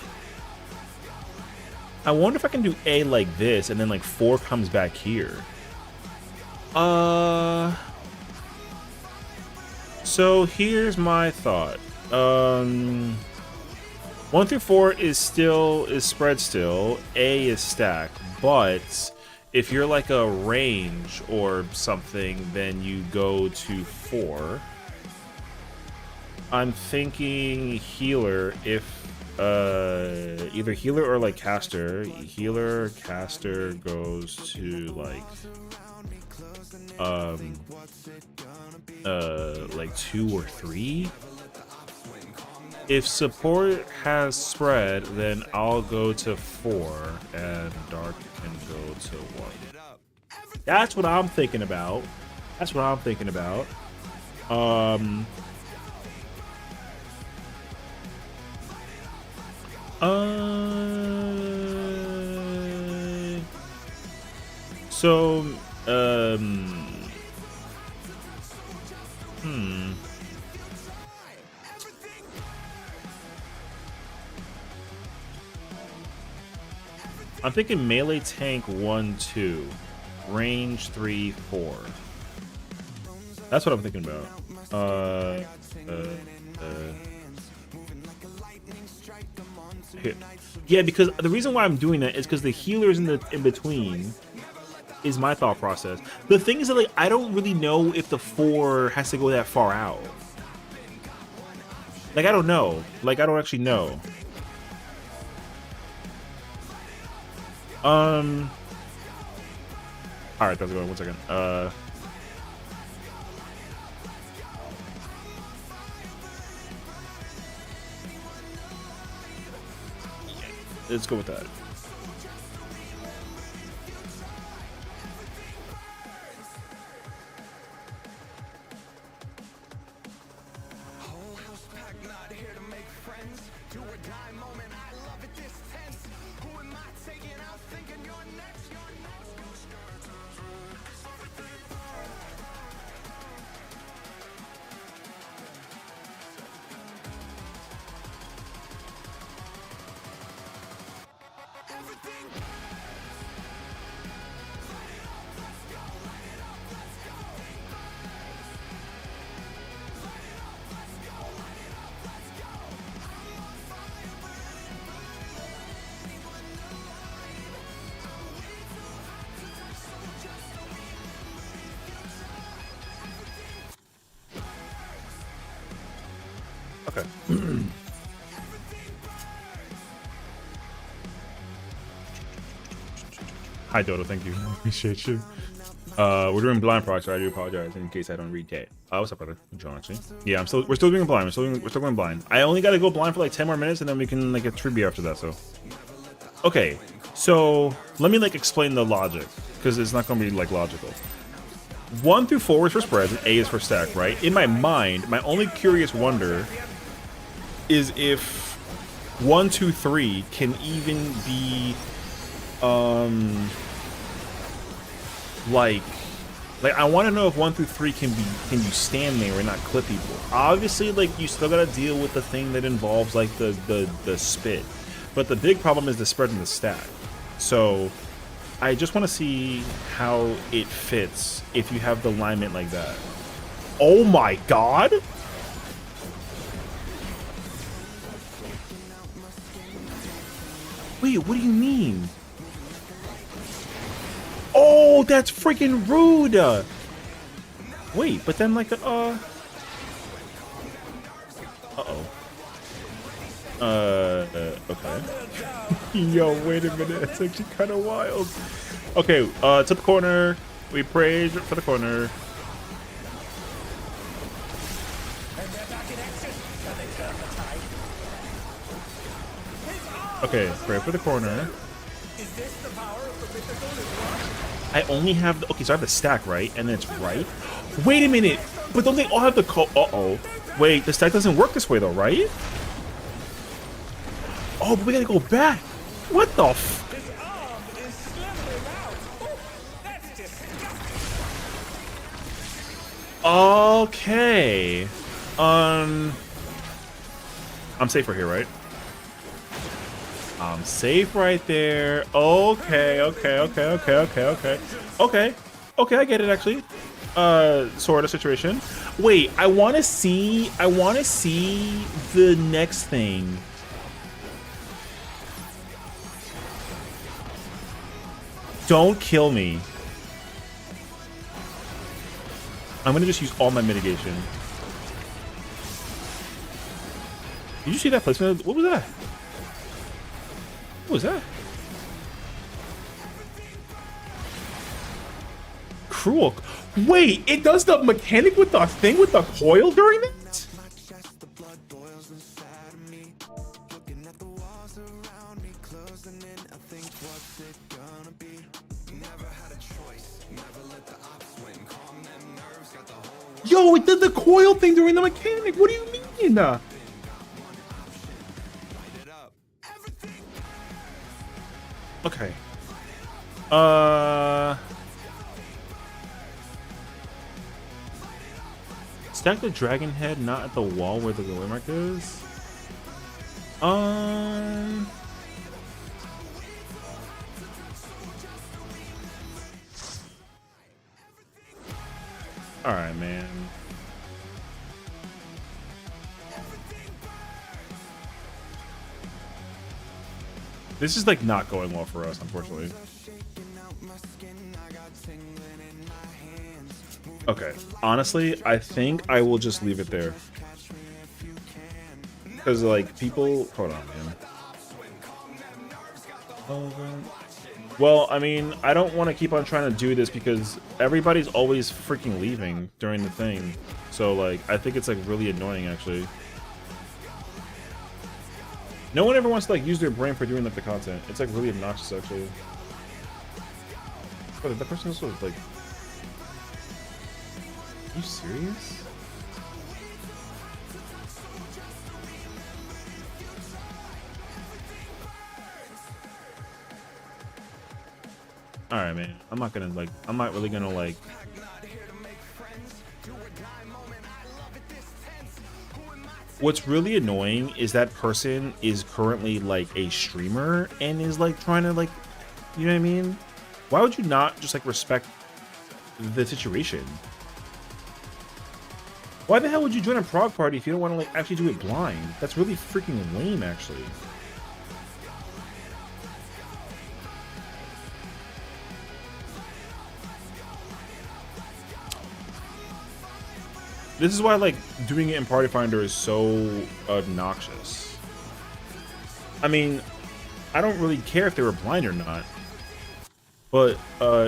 Speaker 1: I wonder if I can do A like this, and then like 4 comes back here. So here's my thought. 1 through 4 is spread still. A is stack, but if you're like a range or something, then you go to 4. I'm thinking healer if either healer or like caster. Healer, caster goes to like 2 or 3. If support has spread, then I'll go to 4 and dark can go to 1. That's what I'm thinking about. That's what I'm thinking about. So, I'm thinking melee tank 1, 2, range 3, 4. That's what I'm thinking about. Here. Yeah, because the reason why I'm doing that is because the healers in between is my thought process. The thing is that like I don't really know if the 4 has to go that far out. Like I don't know. Like I don't actually know. All right, that's going. 1 second. Let's go with that. Okay. Hi Dodo, thank you. Appreciate you. We're doing blind procs, so I do apologize in case I don't read Kate. What's up, brother? John, actually. Yeah, we're still doing blind. We're still going blind. I only gotta go blind for like 10 more minutes and then we can like get trivia after that, so. Okay, so let me like explain the logic, because it's not gonna be like logical. 1 through 4 is for spreads and A is for stack, right? In my mind, my only curious wonder is if 1, 2, 3 can even be like I want to know if 1 through 3 can you stand there and not clip people. Obviously, like you still gotta deal with the thing that involves like the spit, but the big problem is the spread and the stack. So I just want to see how it fits if you have the alignment like that. Oh my god! Wait, what do you mean? Oh, that's freaking rude! Wait, but then like uh-oh. Okay. Yo, wait a minute, it's actually kind of wild. Okay, to the corner. We prayed for the corner. Okay, pray for the corner. I only have the, okay, so I have the stack, right? And then it's right. Wait a minute, but don't they all have the uh-oh. Wait, the stack doesn't work this way though, right? Oh, but we gotta go back. What the f? Okay. I'm safer here, right? I'm safe right there. Okay, okay, okay, okay, okay, okay. Okay. Okay, I get it actually. Sort of situation. Wait, I wanna see the next thing. Don't kill me. I'm gonna just use all my mitigation. Did you see that placement? What was that? What was that? Cruel. Wait, it does the mechanic with the thing with the coil during that? Yo, it did the coil thing during the mechanic. What do you mean? Okay. Stack the dragon head not at the wall where the glow mark is. All right, man. This is like not going well for us, unfortunately. Okay, honestly, I think I will just leave it there. Because, like, people... Hold on, man. Well, I mean, I don't want to keep on trying to do this because everybody's always freaking leaving during the thing. So, like, I think it's, like, really annoying, actually. No one ever wants to, like, use their brain for doing, like, the content. It's, like, really obnoxious, actually. Oh, that person also, like... Are you serious? Alright, man. I'm not really gonna, like... What's really annoying is that person is currently, like, a streamer and is, like, trying to, like... You know what I mean? Why would you not just, like, respect the situation? Why the hell would you join a prog party if you don't want to, like, actually do it blind? That's really freaking lame, actually. This is why, like, doing it in Party Finder is so obnoxious. I mean, I don't really care if they were blind or not. But,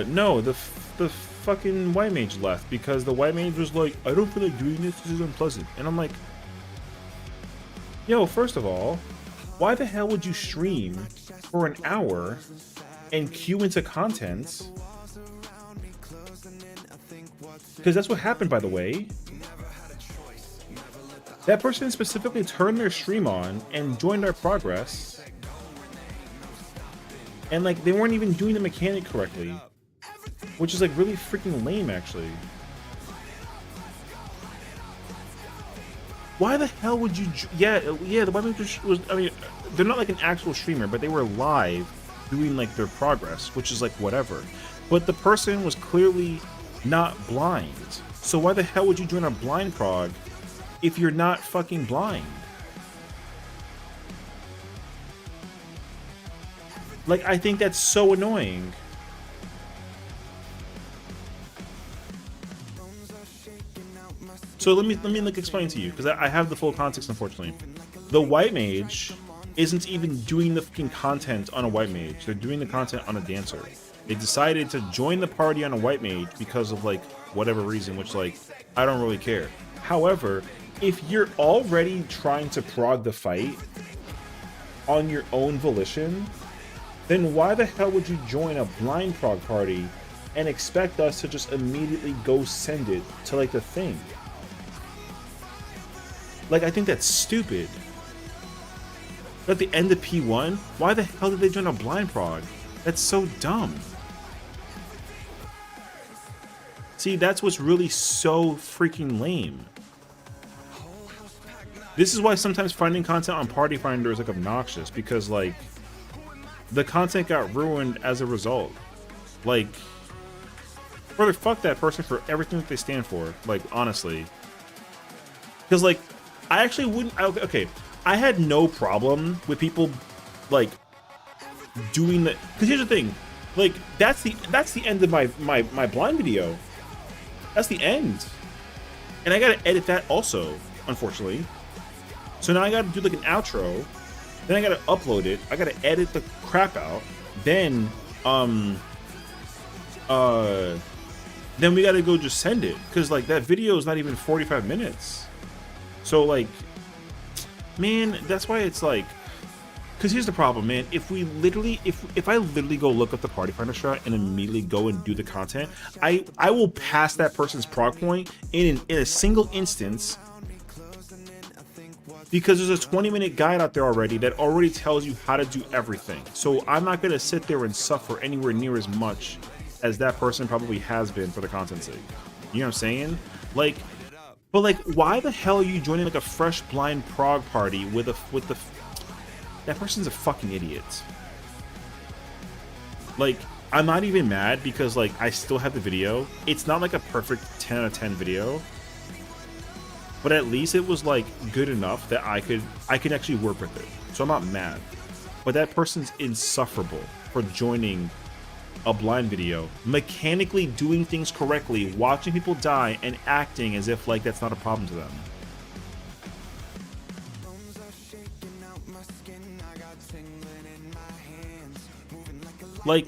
Speaker 1: no, the fucking white mage left because the white mage was like, I don't feel like doing this is unpleasant. And I'm like, yo, first of all, why the hell would you stream for an hour and queue into content? Because that's what happened, by the way. That person specifically turned their stream on and joined our progress. And, like, they weren't even doing the mechanic correctly. Which is, like, really freaking lame, actually. Why the hell would you... Yeah, the white mage was... I mean, they're not, like, an actual streamer, but they were live doing, like, their progress, which is, like, whatever. But the person was clearly not blind. So why the hell would you join a blind prog if you're not fucking blind? Like, I think that's so annoying. So let me like explain to you, because I have the full context, unfortunately. The white mage isn't even doing the fucking content on a white mage. They're doing the content on a dancer. They decided to join the party on a white mage because of, like, whatever reason, which, like, I don't really care. However, if you're already trying to prog the fight on your own volition, then why the hell would you join a blind prog party and expect us to just immediately go send it to, like, the thing? Like, I think that's stupid. At the end of P1, why the hell did they join a blind prog? That's so dumb. See, that's what's really so freaking lame. This is why sometimes finding content on Party Finder is, like, obnoxious, because, like, the content got ruined as a result. Like, brother, fuck that person for everything that they stand for. Like, honestly. Because, like, I actually wouldn't... Okay, I had no problem with people, like, doing the... Because here's the thing. Like, that's the end of my blind video. That's the end. And I gotta edit that also, unfortunately. So now I gotta do, like, an outro. Then I gotta upload it. I gotta edit the crap out. Then, then we gotta go just send it. Because, like, that video is not even 45 minutes. So, like, man, that's why it's like, because here's the problem, man. If we literally, if I literally go look up the Party Finder shot and immediately go and do the content, I will pass that person's prog point in a single instance, because there's a 20-minute guide out there already that already tells you how to do everything. So I'm not gonna sit there and suffer anywhere near as much as that person probably has been for the content's sake. You know what I'm saying? Like, but like, why the hell are you joining like a fresh blind prog party with the that person's a fucking idiot. Like, I'm not even mad because like I still have the video. It's not like a perfect 10 out of 10 video, but at least it was like good enough that I could actually work with it. So I'm not mad. But that person's insufferable for joining a blind video, mechanically doing things correctly, watching people die, and acting as if like that's not a problem to them. Like,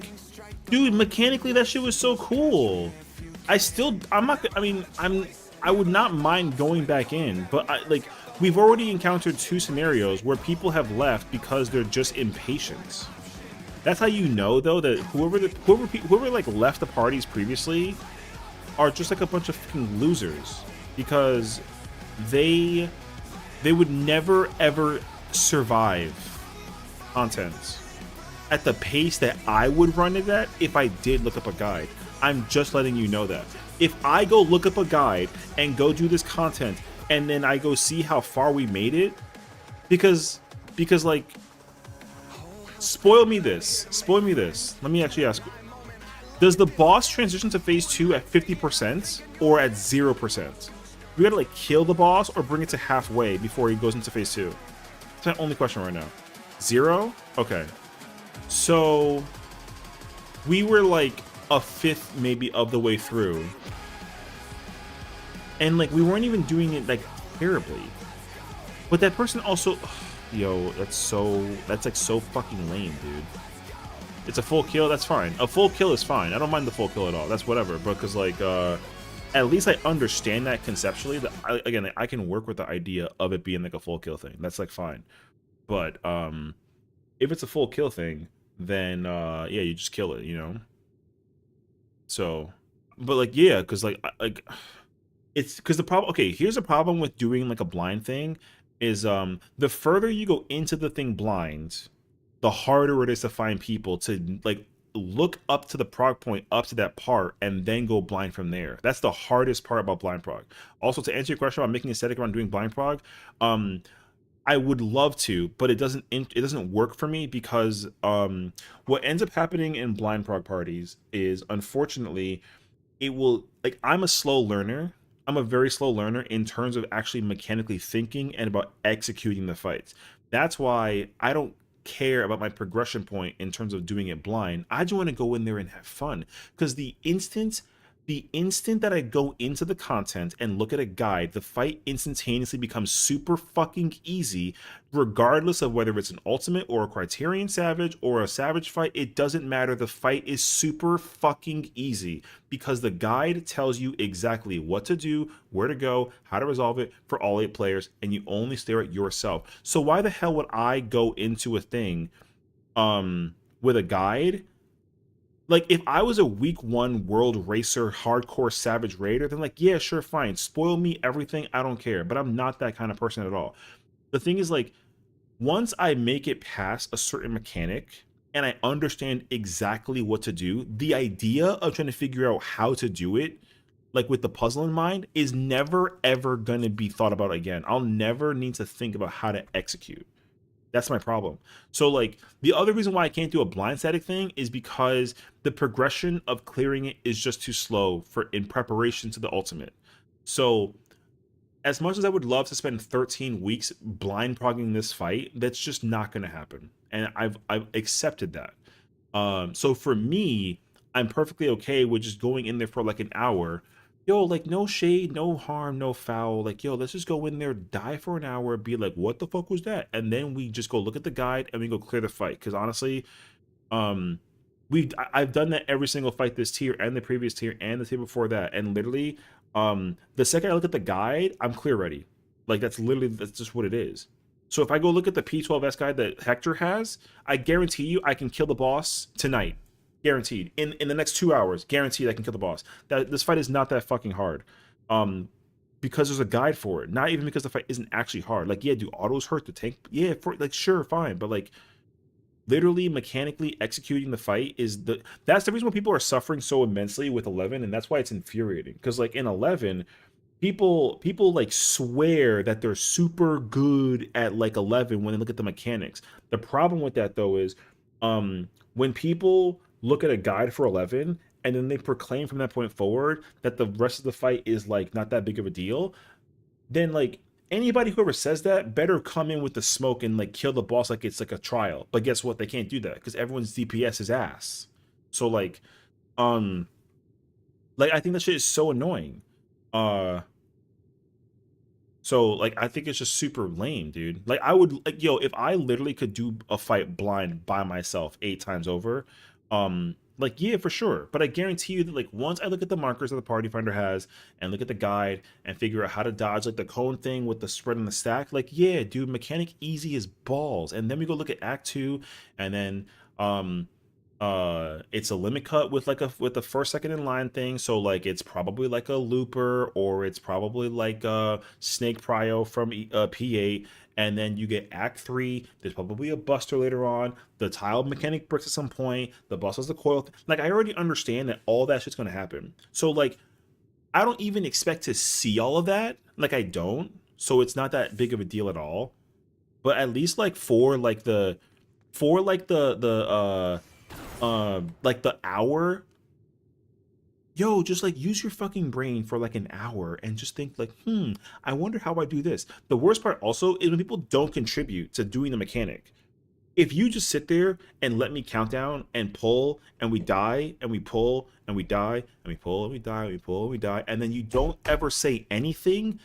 Speaker 1: dude, mechanically that shit was so cool. I would not mind going back in, but we've already encountered 2 scenarios where people have left because they're just impatient. That's how you know, though, that whoever like left the parties previously are just like a bunch of fucking losers, because they would never ever survive content at the pace that I would run it at if I did look up a guide. I'm just letting you know that. If I go look up a guide and go do this content and then I go see how far we made it, because like, spoil me this. Let me actually ask you. Does the boss transition to phase 2 at 50% or at 0%? We gotta like kill the boss or bring it to halfway before he goes into phase 2? That's my only question right now. 0? Okay. So we were like a fifth maybe of the way through. And like we weren't even doing it like terribly. But that person also, yo, that's like so fucking lame, dude. It's a full kill, that's fine. A full kill is fine. I don't mind the full kill at all. That's whatever. Because like at least I understand that conceptually. That again, I can work with the idea of it being like a full kill thing. That's like fine. But if it's a full kill thing, then yeah, you just kill it, you know. So, but like yeah, because like it's because the problem. Okay, here's a problem with doing like a blind thing is the further you go into the thing blind, the harder it is to find people to like look up to the prog point up to that part and then go blind from there. That's the hardest part about blind prog. Also, to answer your question about making aesthetic around doing blind prog, I would love to, but it doesn't work for me because what ends up happening in blind prog parties is, unfortunately, it will, like, I'm a slow learner. I'm a very slow learner in terms of actually mechanically thinking and about executing the fights. That's why I don't care about my progression point in terms of doing it blind. I just want to go in there and have fun, because the instant that I go into the content and look at a guide, the fight instantaneously becomes super fucking easy, regardless of whether it's an ultimate or a Criterion Savage or a Savage fight. It doesn't matter. The fight is super fucking easy because the guide tells you exactly what to do, where to go, how to resolve it for all 8 players, and you only stare at yourself. So why the hell would I go into a thing with a guide? Like, if I was a week 1 world racer hardcore savage raider, then like, yeah, sure, fine, spoil me everything, I don't care. But I'm not that kind of person at all. The thing is, like, once I make it past a certain mechanic and I understand exactly what to do, the idea of trying to figure out how to do it, like with the puzzle in mind, is never ever gonna be thought about again. I'll never need to think about how to execute. That's my problem. So like the other reason why I can't do a blind static thing is because the progression of clearing it is just too slow for in preparation to the ultimate. So as much as I would love to spend 13 weeks blind progging this fight, that's just not going to happen. And I've accepted that. So for me, I'm perfectly okay with just going in there for like an hour. Yo, like no shade, no harm, no foul. Like, yo, let's just go in there, die for an hour, be like, what the fuck was that? And then we just go look at the guide and we go clear the fight. Because honestly, um, I've done that every single fight this tier and the previous tier and the tier before that. And literally, the second I look at the guide, I'm clear ready. Like that's just what it is. So if I go look at the P12S guide that Hector has, I guarantee you I can kill the boss tonight. Guaranteed. In the next 2 hours, guaranteed I can kill the boss. That this fight is not that fucking hard. Because there's a guide for it. Not even because the fight isn't actually hard. Like, yeah, do autos hurt the tank? Yeah, for like sure, fine. But like literally mechanically executing the fight is that's the reason why people are suffering so immensely with 11, and that's why it's infuriating. Because like in 11, people like swear that they're super good at like 11 when they look at the mechanics. The problem with that though is when people look at a guide for 11 and then they proclaim from that point forward that the rest of the fight is like not that big of a deal, then like anybody who ever says that better come in with the smoke and like kill the boss like it's like a trial. But guess what? They can't do that because everyone's DPS is ass. So um like I think that shit is so annoying. uh so like I think it's just super lame, dude. Like I would like, yo, if I literally could do a fight blind by myself 8 times over, like yeah, for sure. But I guarantee you that like once I look at the markers that the party finder has and look at the guide and figure out how to dodge like the cone thing with the spread and the stack, like yeah, dude, mechanic easy as balls. And then we go look at Act 2 and then it's a limit cut with like the first second in line thing, so like it's probably like a looper or it's probably like a snake prio from P8. And then you get Act 3, there's probably a buster later on, the tile mechanic bricks at some point, the boss has the coil like I already understand that all that shit's gonna happen. So like I don't even expect to see all of that, like I don't, so it's not that big of a deal at all. But at least like for like like the hour, yo, just like use your fucking brain for like an hour and just think like, I wonder how I do this. The worst part also is when people don't contribute to doing the mechanic. If you just sit there and let me count down and pull and we die and we pull and we die and we pull and we die and we pull and we die, and then you don't ever say anything,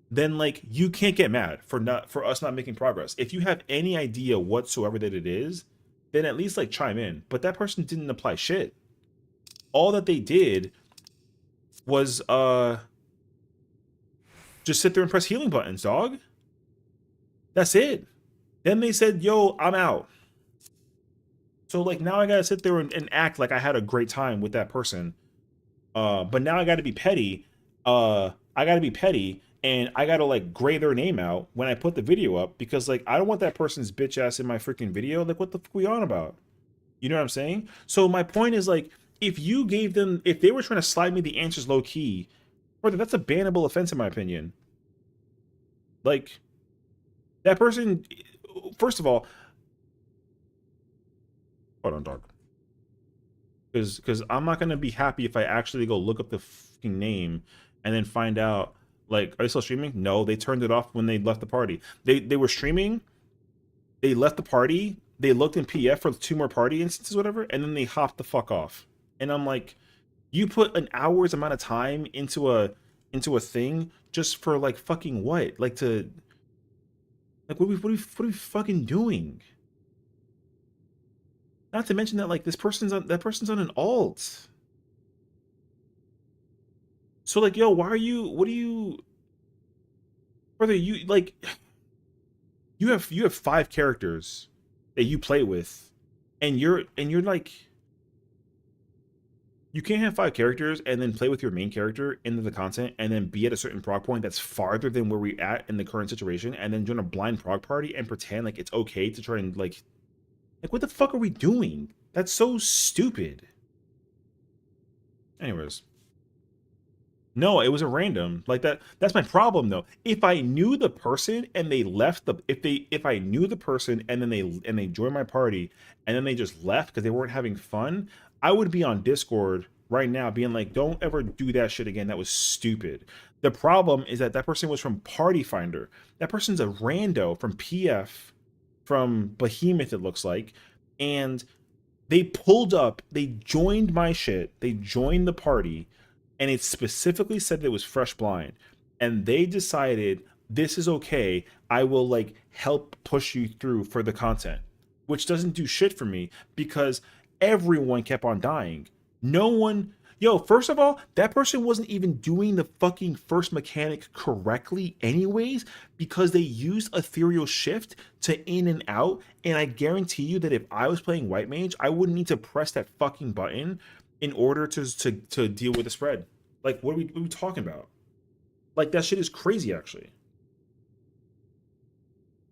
Speaker 1: then like you can't get mad for us not making progress. If you have any idea whatsoever that it is, then at least like chime in. But that person didn't apply shit. All that they did was just sit there and press healing buttons, dog. That's it. Then they said, yo, I'm out. So like now I gotta sit there and act like I had a great time with that person. But now I gotta be petty. And I gotta like gray their name out when I put the video up because like I don't want that person's bitch ass in my freaking video. Like what the fuck are we on about? You know what I'm saying? So my point is like if they were trying to slide me the answers low key, brother, that's a bannable offense in my opinion. Like that person, first of all, hold on, dog. Because I'm not gonna be happy if I actually go look up the fucking name and then find out like, are they still streaming? No, they turned it off when they left the party. They were streaming, they left the party, they looked in PF for 2 more party instances, whatever, and then they hopped the fuck off. And I'm like, you put an hour's amount of time into a thing just for like fucking what? Like to like what are we fucking doing? Not to mention that like that person's on an alt. So like, yo, what are you, brother? You like, you have 5 characters that you play with, and you're like, you can't have 5 characters and then play with your main character into the content and then be at a certain prog point that's farther than where we're at in the current situation, and then join a blind prog party and pretend like it's okay to try and like what the fuck are we doing? That's so stupid. Anyways. No, it was a random. Like that's my problem though. If I knew the person and they left the if I knew the person and then they joined my party and then they just left because they weren't having fun, I would be on Discord right now being like, "Don't ever do that shit again. That was stupid." The problem is that that person was from Party Finder. That person's a rando from PF from Behemoth, it looks like. And they pulled up, they joined my shit, they joined the party, and it specifically said that it was fresh blind. And they decided, this is okay, I will like help push you through for the content, which doesn't do shit for me because everyone kept on dying. No one, yo, first of all, that person wasn't even doing the fucking first mechanic correctly anyways, because they used ethereal shift to in and out. And I guarantee you that if I was playing white mage, I wouldn't need to press that fucking button in order to deal with the spread. Like, what are we talking about? Like, that shit is crazy, actually.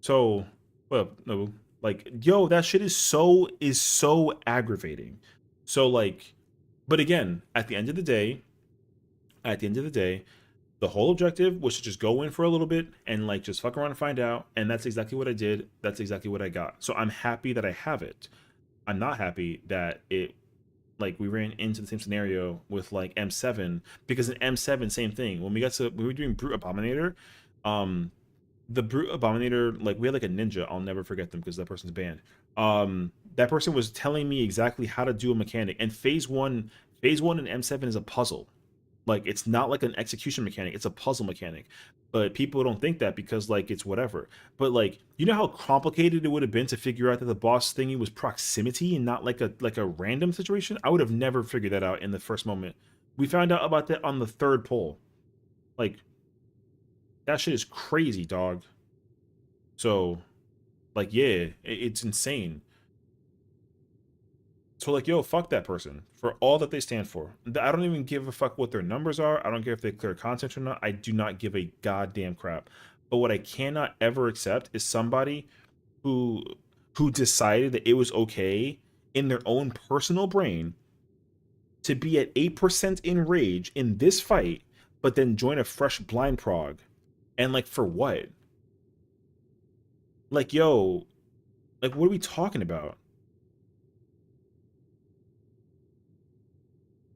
Speaker 1: So, well, no, like, yo, that shit is so aggravating. So, like, but again, at the end of the day, the whole objective was to just go in for a little bit and like just fuck around and find out. And that's exactly what I did. That's exactly what I got. So I'm happy that I have it. I'm not happy that it like we ran into the same scenario with like M7, because in M7, same thing. When we were doing Brute Abominator, the Brute Abominator, like we had like a ninja, I'll never forget them because that person's banned. That person was telling me exactly how to do a mechanic, and phase one in M7 is a puzzle. Like, it's not like an execution mechanic, it's a puzzle mechanic. But people don't think that because like it's whatever. But like, you know how complicated it would have been to figure out that the boss thingy was proximity and not like a random situation? I would have never figured that out in the first moment. We found out about that on the third poll. Like, that shit is crazy, dog. So, like, yeah, it's insane. So, like, yo, fuck that person for all that they stand for. I don't even give a fuck what their numbers are. I don't care if they clear content or not. I do not give a goddamn crap. But what I cannot ever accept is somebody who decided that it was okay in their own personal brain to be at 8% in rage in this fight, but then join a fresh blind prog. And like, for what? Like, yo, like, what are we talking about?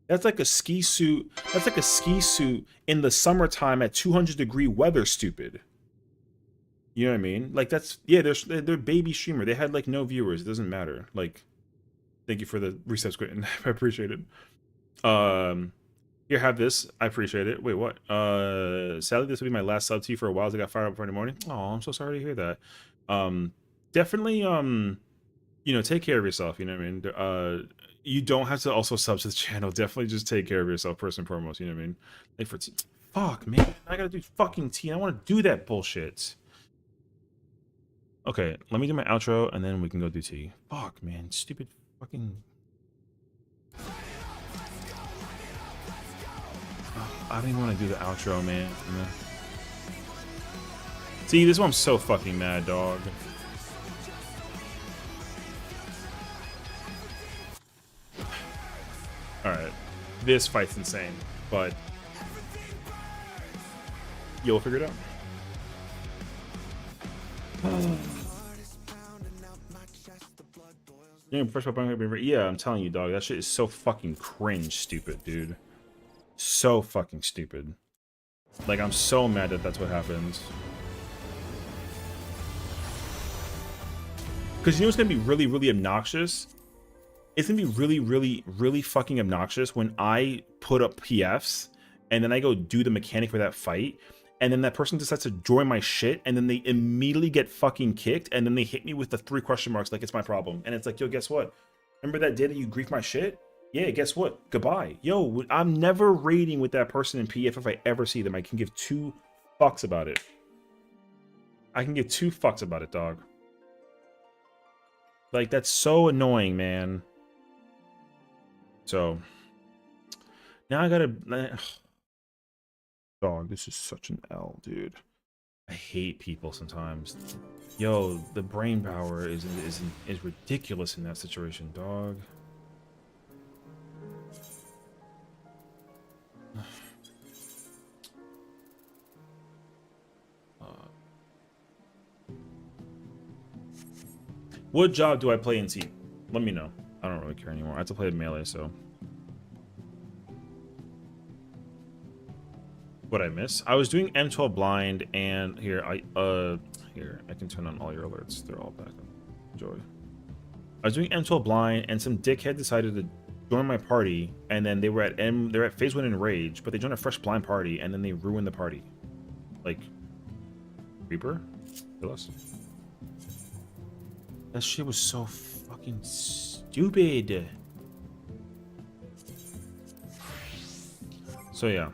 Speaker 1: That's like a ski suit. That's like a ski suit in the summertime at 200-degree weather, stupid. You know what I mean? Like, that's, yeah, they're baby streamer. They had like no viewers. It doesn't matter. Like, thank you for the reset squid. I appreciate it. Here, have this. I appreciate it. Wait, what? Sadly, this will be my last sub to you for a while. As I got fired up for in the morning. Oh, I'm so sorry to hear that. Definitely, you know, take care of yourself. You know what I mean? You don't have to also sub to the channel. Definitely just take care of yourself first and foremost. You know what I mean? Like, for fuck, man, I gotta do fucking tea. I want to do that bullshit. Okay, let me do my outro and then we can go do tea. Fuck, man, stupid fucking. I don't even want to do the outro, man. See, this is why I'm so fucking mad, dog. Alright. This fight's insane, but you'll figure it out. Yeah, I'm telling you, dog. That shit is so fucking cringe stupid, dude. So fucking stupid. Like, I'm so mad that that's what happened. Because you know what's gonna be really, really obnoxious? It's gonna be really, really, really fucking obnoxious when I put up PFs and then I go do the mechanic for that fight, and then that person decides to join my shit, and then they immediately get fucking kicked, and then they hit me with the 3 question marks like it's my problem. And it's like, yo, guess what? Remember that day that you griefed my shit? Yeah, guess what? Goodbye. Yo, I'm never raiding with that person in PF if I ever see them. I can give 2 fucks about it. I can give 2 fucks about it, dog. Like, that's so annoying, man. So, now I gotta... Dog, this is such an L, dude. I hate people sometimes. Yo, the brain power is ridiculous in that situation, dog. What job do I play in T? Let me know. I don't really care anymore. I have to play melee, so. What I miss? I was doing M12 blind, and here I can turn on all your alerts. They're all back on. Enjoy. I was doing M12 blind, and some dickhead decided to join my party, and then they're at phase 1 in rage, but they joined a fresh blind party, and then they ruined the party. Like, Reaper? Kill us. That shit was so fucking stupid. So yeah,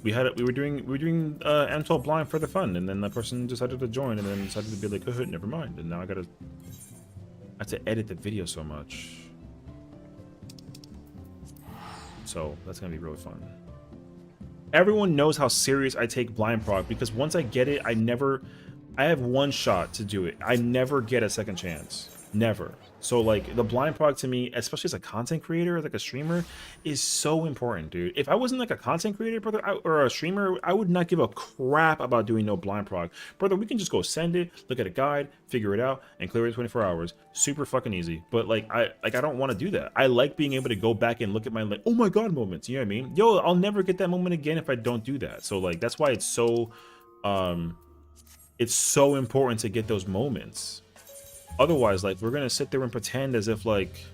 Speaker 1: we were doing M12 blind for the fun, and then that person decided to join, and then decided to be like, oh, never mind, and now I have to edit the video so much. So that's gonna be really fun. Everyone knows how serious I take blind proc, because once I get it, I have one shot to do it. I never get a second chance. Never. So like the blind proc to me, especially as a content creator, like a streamer, is so important, dude. If I wasn't like a content creator, brother, or a streamer, I would not give a crap about doing no blind proc. Brother, we can just go send it, look at a guide, figure it out, and clear it in 24 hours. Super fucking easy. But like I don't want to do that. I like being able to go back and look at my like, oh my god moments. You know what I mean? Yo, I'll never get that moment again if I don't do that. So like that's why it's so important to get those moments. Otherwise, like, we're gonna sit there and pretend as if, like,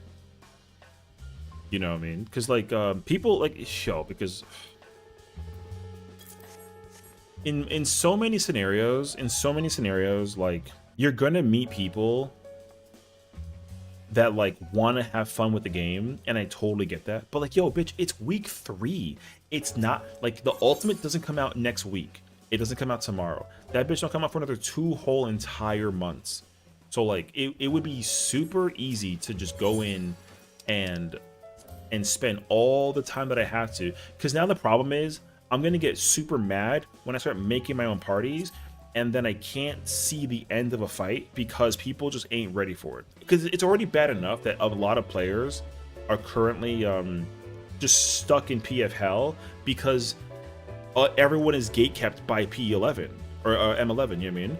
Speaker 1: you know what I mean? Because, like, people, like, because in so many scenarios, like, you're gonna meet people that, like, want to have fun with the game, and I totally get that. But, like, yo, bitch, it's week 3. It's not, like, the ultimate doesn't come out next week. It doesn't come out tomorrow. That bitch don't come out for another 2 whole entire months. So like it would be super easy to just go in and spend all the time that I have to, because now the problem is I'm gonna get super mad when I start making my own parties, and then I can't see the end of a fight because people just ain't ready for it. Because it's already bad enough that a lot of players are currently just stuck in PF hell because everyone is gatekept by P11 or M11. You know what I mean?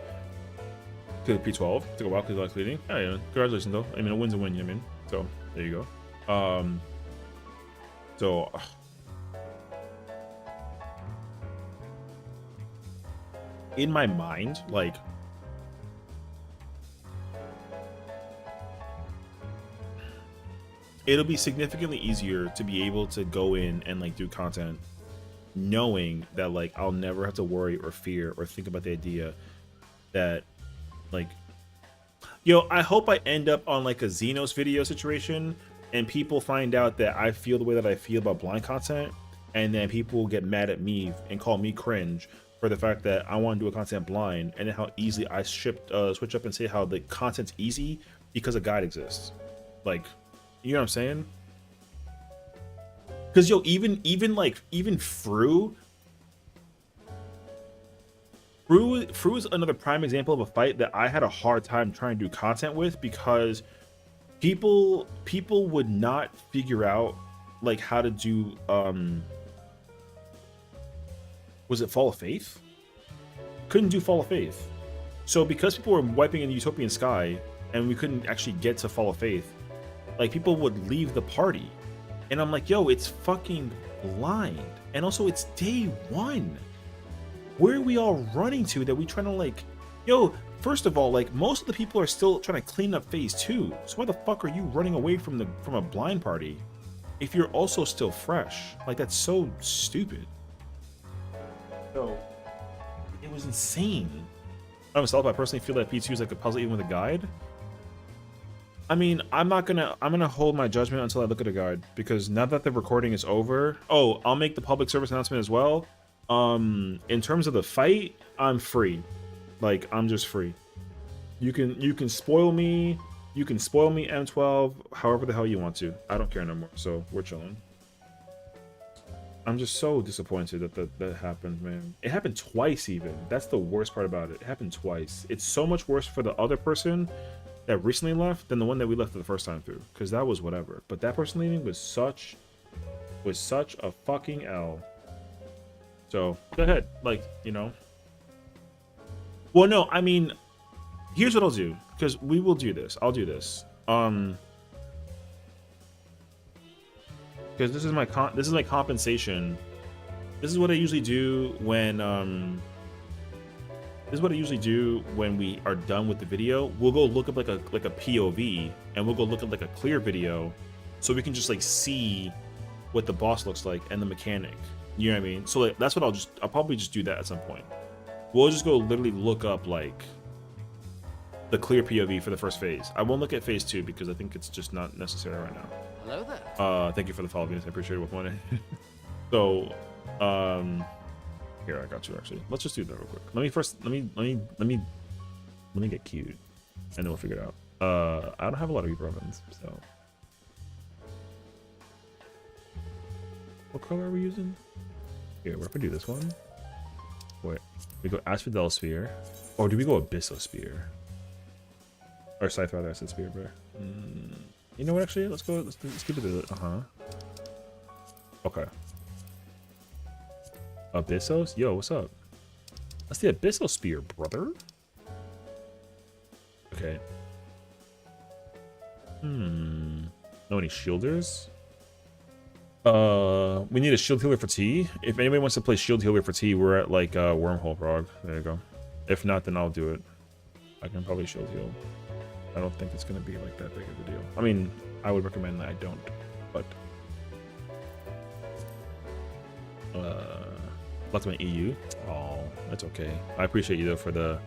Speaker 1: To the P12, took a while because I was leading. Oh, yeah, congratulations though. I mean, a win's a win, you know what I mean? So there you go. In my mind, like, it'll be significantly easier to be able to go in and like do content knowing that like I'll never have to worry or fear or think about the idea that, like, yo, I hope I end up on like a Xenos video situation and people find out that I feel the way that I feel about blind content, and then people get mad at me and call me cringe for the fact that I want to do a content blind, and then how easily I switch up and say how the content's easy because a guide exists. Like, you know what I'm saying? Because yo, even Fru is another prime example of a fight that I had a hard time trying to do content with, because people would not figure out like how to do was it Fall of Faith? Couldn't do Fall of Faith. So because people were wiping in the Utopian Sky and we couldn't actually get to Fall of Faith, like people would leave the party. And I'm like, yo, it's fucking blind. And also it's day 1. Where are we all running to that we trying to like, yo, first of all, like most of the people are still trying to clean up phase 2. So why the fuck are you running away from a blind party if you're also still fresh? Like that's so stupid. So it was insane. I myself, I personally feel that P2 is like a puzzle even with a guide. I mean, I'm gonna hold my judgment until I look at a guide, because now that the recording is over, oh, I'll make the public service announcement as well. In terms of the fight, I'm free. Like, I'm just free. You can spoil me. You can spoil me M12 however the hell you want to. I don't care no more. So we're chilling. I'm just so disappointed that happened, man. It happened twice even. That's the worst part about it. It happened twice. It's so much worse for the other person that recently left than the one that we left the first time through, because that was whatever. But that person leaving was such a fucking L. So go ahead, like, you know. Well, no, I mean, here's what I'll do, because we will do this. I'll do this. Because this is my compensation. This is what I usually do when this is what I usually do when we are done with the video. We'll go look up like a POV, and we'll go look up like a clear video, so we can just like see what the boss looks like and the mechanic. You know what I mean? So like that's what I'll probably just do that at some point. We'll just go literally look up like the clear POV for the first phase. I won't look at phase 2 because I think it's just not necessary right now.
Speaker 5: Hello there.
Speaker 1: Thank you for the follow, Venus. I appreciate it with money. So, here, I got you actually. Let's just do that real quick. Let me get cute, and then we'll figure it out. I don't have a lot of Reaper ovens, so. What color are we using? Here, what if we do this one? Wait, we go Asphodel Sphere, or do we go Abyssosphere? Or Scythe rather, I said Spear, bro. You know what? Actually, let's go. Let's keep it. Okay. Abyssos? Yo, what's up? That's the Abyssosphere, brother. Okay. Know any shielders? We need a shield healer for T. If anybody wants to play shield healer for T, we're at like Wormhole Frog. There you go. If not, then I'll do it. I can probably shield heal. I don't think it's gonna be like that big of a deal. I mean, I would recommend that I don't, but left my EU. Oh, that's okay. I appreciate you though for the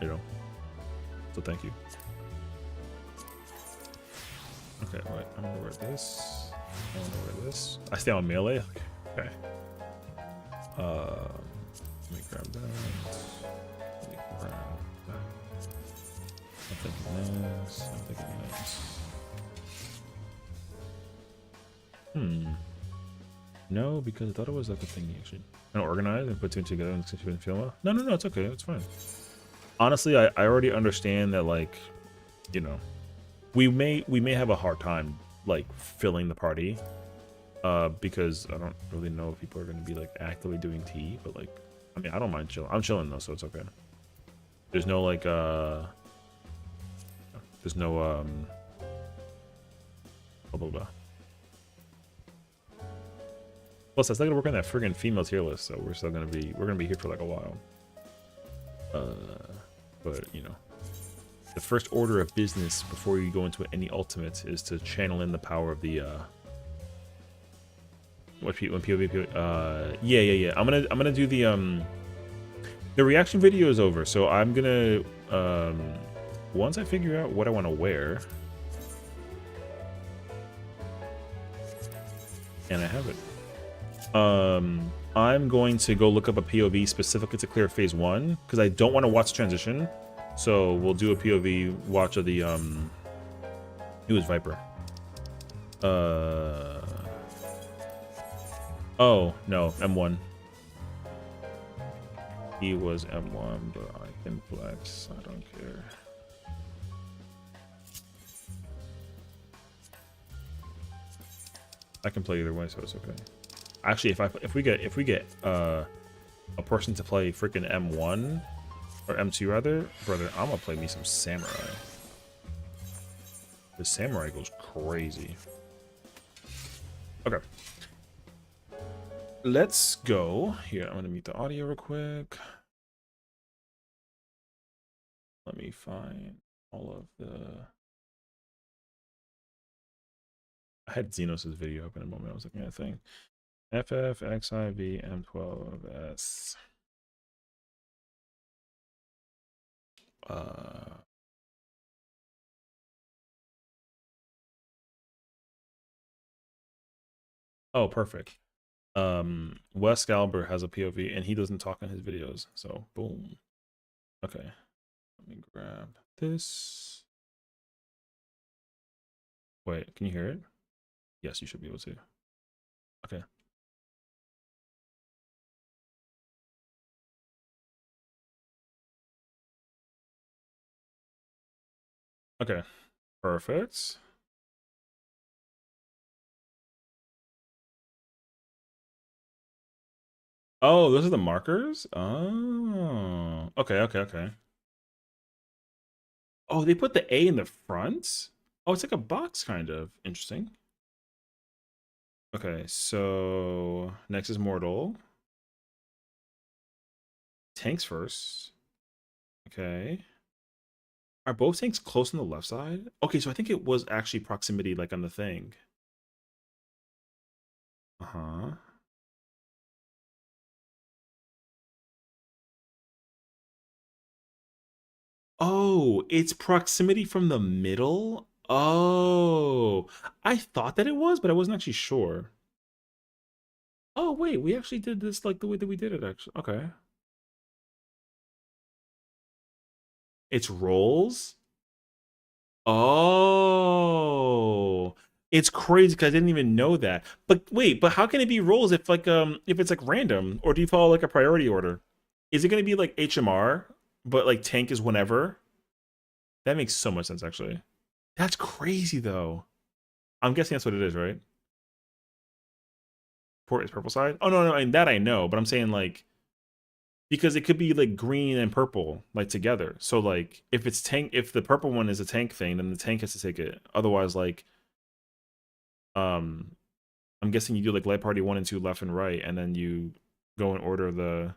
Speaker 1: you know. So thank you. Okay, wait. I'm gonna wear this. I'm gonna wear this. I stay on melee. Okay. Let me grab that. Let me grab that. I'm thinking this. I'm thinking this. No, because I thought it was like a thing you actually organize and put two together and film. No, it's okay. It's fine. Honestly, I already understand that, like, you know, we may have a hard time like filling the party, because I don't really know if people are going to be like actively doing tea, but like, I mean, I don't mind chilling. I'm chilling though, so it's okay. There's no like there's no blah blah blah. Plus, that's not gonna work on that friggin' female tier list, so we're gonna be here for like a while. But you know, the first order of business before you go into any ultimate is to channel in the power of the when POV yeah. I'm gonna do the reaction video is over, so I'm gonna once I figure out what I want to wear, and I have it. I'm going to go look up a POV specifically to clear phase 1 because I don't want to watch transition. So we'll do a POV watch of the it was Viper. Oh no, M1. He was M1, but I can flex. I don't care. I can play either way, so it's okay. Actually, if we get a person to play freaking M1 or M2 rather, brother, I'm gonna play me some Samurai. The Samurai goes crazy. Okay, let's go here. I'm gonna mute the audio real quick. Let me find all of the. I had Xenos' video up in a moment. I was looking at a thing. FFXIV M12S. Oh, perfect. Wes Galber has a POV and he doesn't talk in his videos, so boom. Okay, let me grab this. Wait, can you hear it? Yes, you should be able to. Okay. Okay, perfect. Oh, those are the markers? Oh, okay. Oh, they put the A in the front? Oh, it's like a box, kind of. Interesting. Okay, so next is Mortal. Tanks first. Okay. Are both tanks close on the left side? Okay, so I think it was actually proximity, like on the thing. Uh-huh. Oh, it's proximity from the middle? Oh, I thought that it was, but I wasn't actually sure. Oh, wait, we actually did this like the way that we did it, actually. Okay. It's rolls? Oh, it's crazy because I didn't even know that. But wait, but how can it be rolls if it's like random, or do you follow like a priority order? Is it going to be like HMR, but like tank is whenever? That makes so much sense actually. That's crazy though. I'm guessing that's what it is, right? Port is purple side. Oh no, and that I know, but I'm saying like because it could be like green and purple like together. So like if the purple one is a tank thing, then the tank has to take it. Otherwise, like um I'm guessing you do like light party 1 and 2 left and right, and then you go in order of the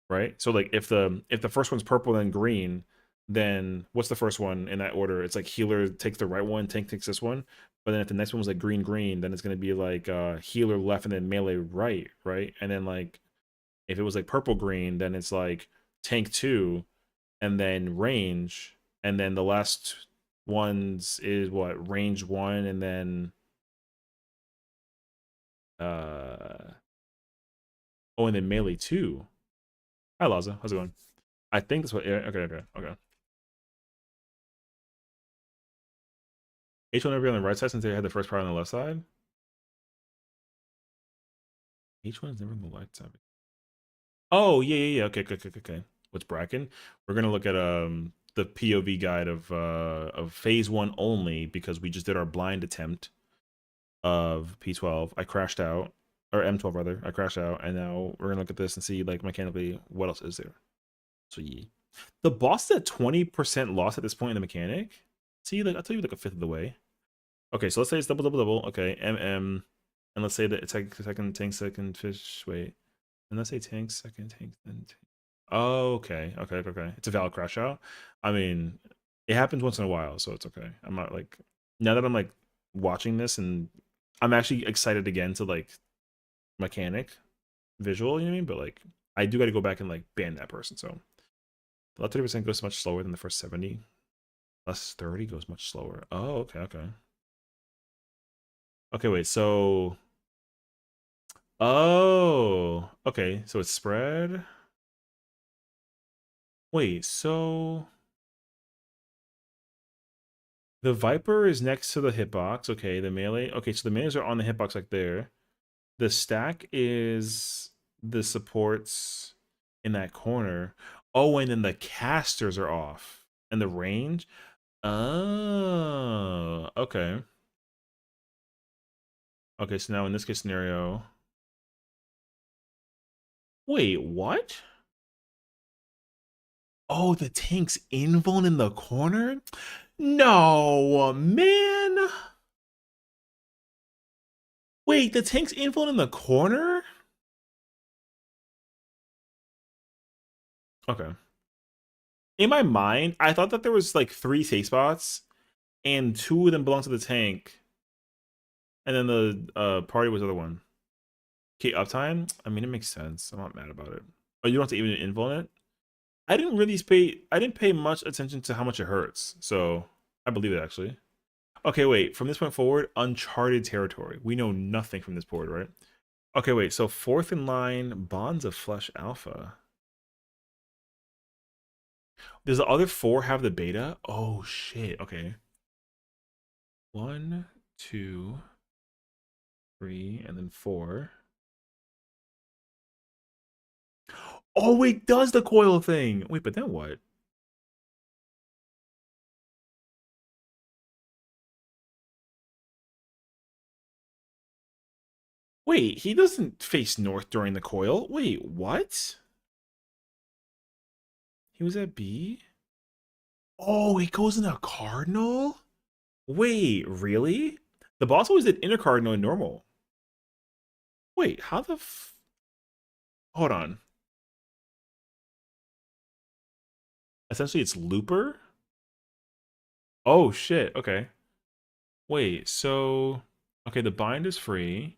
Speaker 1: right. So like if the first one's purple then green, then what's the first one in that order? It's like healer takes the right one, tank takes this one. But then if the next one was like green green, then it's gonna be like healer left and then melee right, right? And then like if it was like purple green, then it's like tank 2 and then range, and then the last ones is what range 1 and then uh oh, and then melee 2. Hi, Laza. How's it going? I think that's what. Yeah, okay. H1 never be on the right side since they had the first part on the left side. H1 is never on the left side. Oh, yeah. Okay. What's Bracken? We're gonna look at the POV guide of phase 1 only because we just did our blind attempt of P12. I crashed out, or M12 rather. I crashed out, and now we're gonna look at this and see like mechanically what else is there. So yeah. The boss is at 20% loss at this point in the mechanic. See, like I'll tell you like a fifth of the way. Okay, so let's say it's double. Okay, MM, and let's say that it's like second tank, second fish. Wait, and let's say tank, second tank, then tank. Oh, okay. It's a valid crash out. I mean, it happens once in a while, so it's okay. I'm not like now that I'm like watching this, and I'm actually excited again to like mechanic visual. You know what I mean? But like, I do got to go back and like ban that person. So the left 30% goes much slower than the first 70. Less 30 goes much slower. Oh, okay. Okay, wait, so oh, okay, so it's spread. Wait, so the Viper is next to the hitbox. Okay, the melee. Okay, so the melees are on the hitbox like there. The stack is the supports in that corner. Oh, and then the casters are off. And the range. Oh, okay. Okay, so now in this case scenario. Wait, what? Oh, the tank's invuln in the corner? No, man. Wait, the tank's invuln in the corner? Okay. In my mind, I thought that there was like 3 safe spots, and 2 of them belong to the tank, and then the party was the other one. Okay, uptime? I mean, it makes sense. I'm not mad about it. Oh, you don't have to even invuln it? I didn't pay much attention to how much it hurts, so I believe it actually. Okay, wait. From this point forward, uncharted territory. We know nothing from this board, right? Okay, wait. So fourth in line, Bonds of Flesh Alpha. Does the other 4 have the beta? Oh shit. Okay. 1, 2, 3, and then 4. Oh wait, does the coil thing? Wait, but then what? Wait, he doesn't face north during the coil. Wait, what? He was at B? Oh, it goes in a cardinal? Wait, really? The boss always did inner cardinal and normal. Wait, how the hold on. Essentially, it's looper? Oh, shit. Okay. Wait, so... Okay, the bind is free.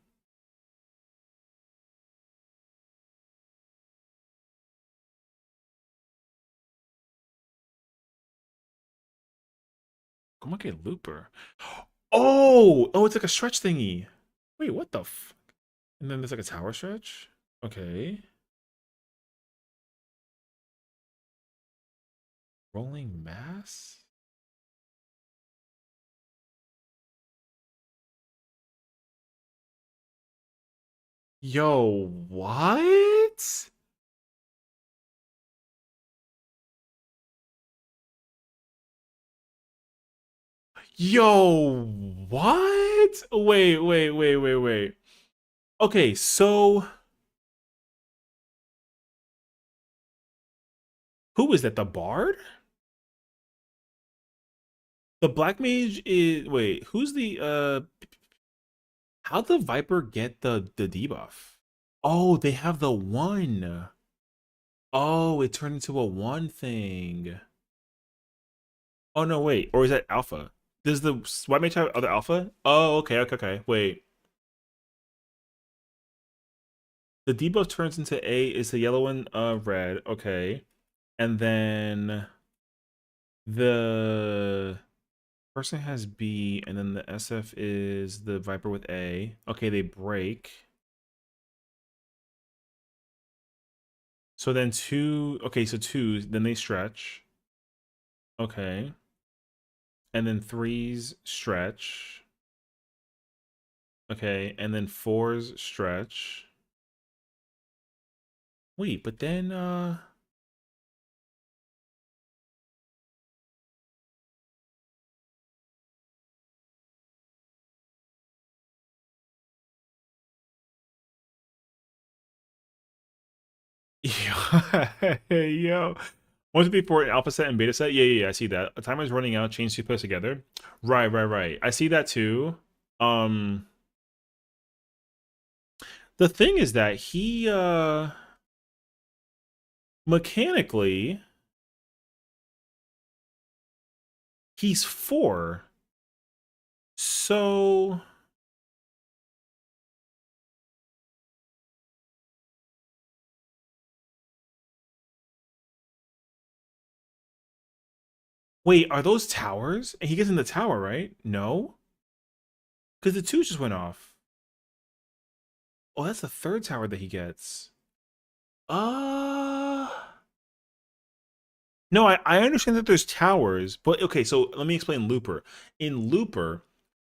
Speaker 1: Come on, get looper. Oh! Oh, it's like a stretch thingy. Wait, what the f... And then there's like a tower stretch? Okay. Rolling mass? Yo, what? Yo, what? Wait. Okay, so who is that? The bard? The black mage is wait, who's the how'd the Viper get the debuff? Oh, they have the one. Oh, it turned into a one thing. Oh no, wait. Or is that alpha? Does the white mage have other alpha? Oh, okay. Wait. The debuff turns into A, is the yellow one red, okay. And then the person has B, and then the SF is the Viper with A. Okay, they break. So then two, okay, so two, then they stretch. Okay. And then threes stretch. Okay, and then fours stretch. Wait, but then yo. 1 2 3 4 alpha set and beta set. Yeah. I see that. A timer is running out. Change two players together. Right. I see that too. Um, the thing is that he mechanically he's 4. So wait, are those towers? And he gets in the tower, right? No, because the two just went off. Oh, that's the third tower that he gets. Uh no, I understand that there's towers, but okay, so let me explain Looper. In Looper,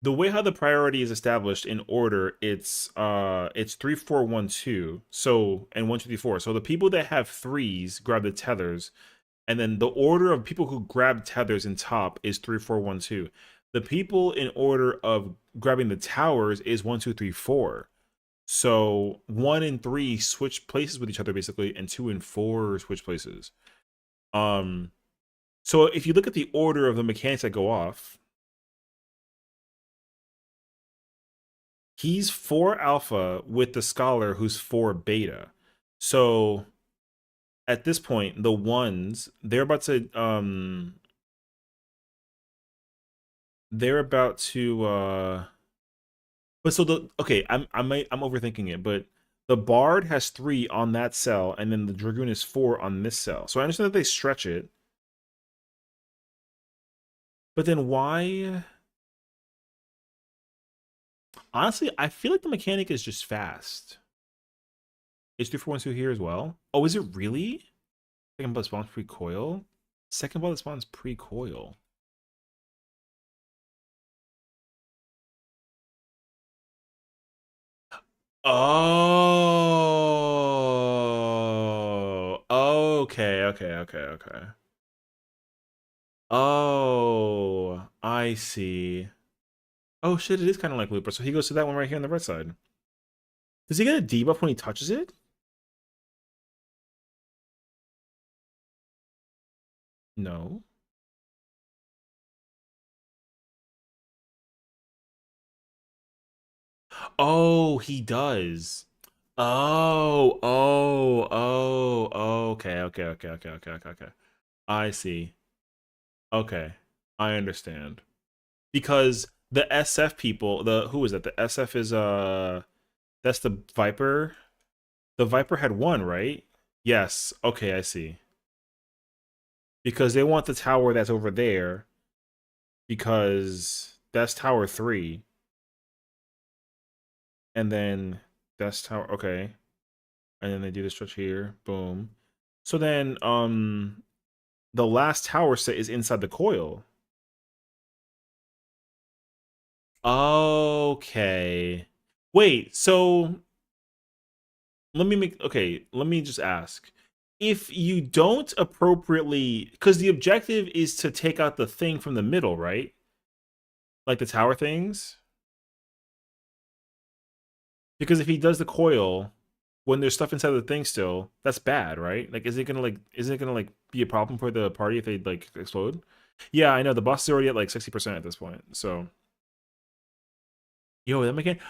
Speaker 1: the way how the priority is established in order, it's 3 4 1 2. So and 1 2 3 4. So the people that have threes grab the tethers, and then the order of people who grab tethers in top is 3 4 1 2. The people in order of grabbing the towers is 1 2 3 4. So 1 and 3 switch places with each other basically, and 2 and 4 switch places. So if you look at the order of the mechanics that go off, he's 4 alpha with the scholar who's 4 beta. So at this point, the ones they're about to but so the okay, I'm overthinking it, but the bard has 3 on that cell, and then the dragoon is 4 on this cell. So I understand that they stretch it. But then why? Honestly, I feel like the mechanic is just fast. Is 3 4 1 2 here as well? Oh, is it really? Second ball that spawns pre-coil? Second ball that spawns pre-coil. Oh. Okay. Oh, I see. Oh shit, it is kind of like Looper. So he goes to that one right here on the right side. Does he get a debuff when he touches it? No. Oh, he does. Oh, okay. I see. Okay, I understand. Because the SF people, the who is that? The SF is that's the Viper. The Viper had one, right? Yes. Okay, I see. Because they want the tower that's over there because that's tower 3 and then that's tower okay. And then they do the stretch here. Boom. So then the last tower set is inside the coil. Okay. Wait, so let me just ask. If you don't appropriately, because the objective is to take out the thing from the middle, right? Like the tower things. Because if he does the coil when there's stuff inside the thing still, that's bad, right? Like, is it gonna like be a problem for the party if they like explode? Yeah, I know the boss is already at like 60% at this point. So, yo, that mechanic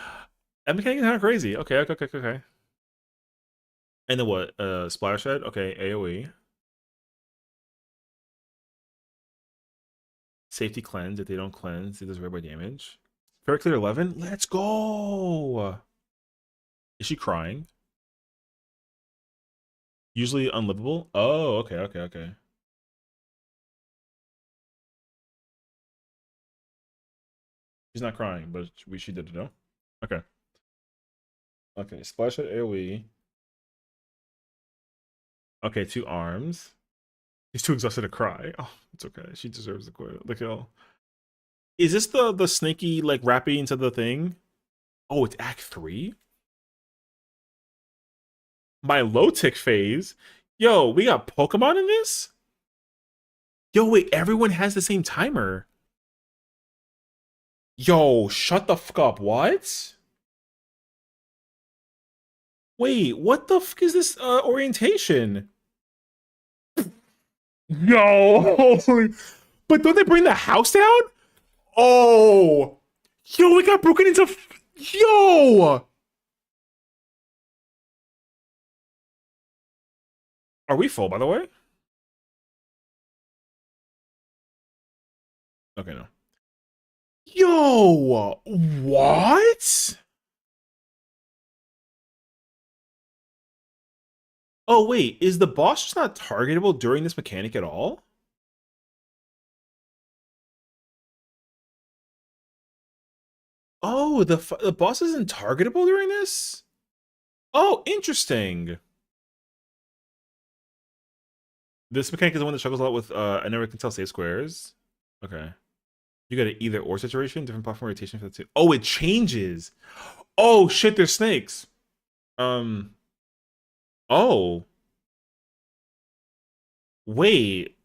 Speaker 1: is kind of crazy. Okay. And then what? Splash head. Okay, AOE. Safety cleanse. If they don't cleanse, it does rare by damage. Fair clear 11. Let's go. Is she crying? Usually unlivable. Oh, okay. She's not crying, but she did it, no? Okay. Okay, splash at AoE. Okay, 2 arms. She's too exhausted to cry. Oh, it's okay. She deserves the kill. Is this the snaky like wrapping into the thing? Oh, it's Act 3? My low tick phase? Yo, we got Pokemon in this? Yo, wait, everyone has the same timer. Yo, shut the fuck up. What? Wait, what the fuck is this orientation? Yo, but don't they bring the house down? Oh, yo, we got broken into. Yo, are we full, by the way? Okay, no. Yo, what? Oh, wait, is the boss just not targetable during this mechanic at all? Oh, the boss isn't targetable during this? Oh, interesting. This mechanic is the one that struggles a lot with I never can tell save squares. Okay. You got an either or situation, different platform rotation for the two. Oh, it changes. Oh shit, there's snakes. Um oh. Wait.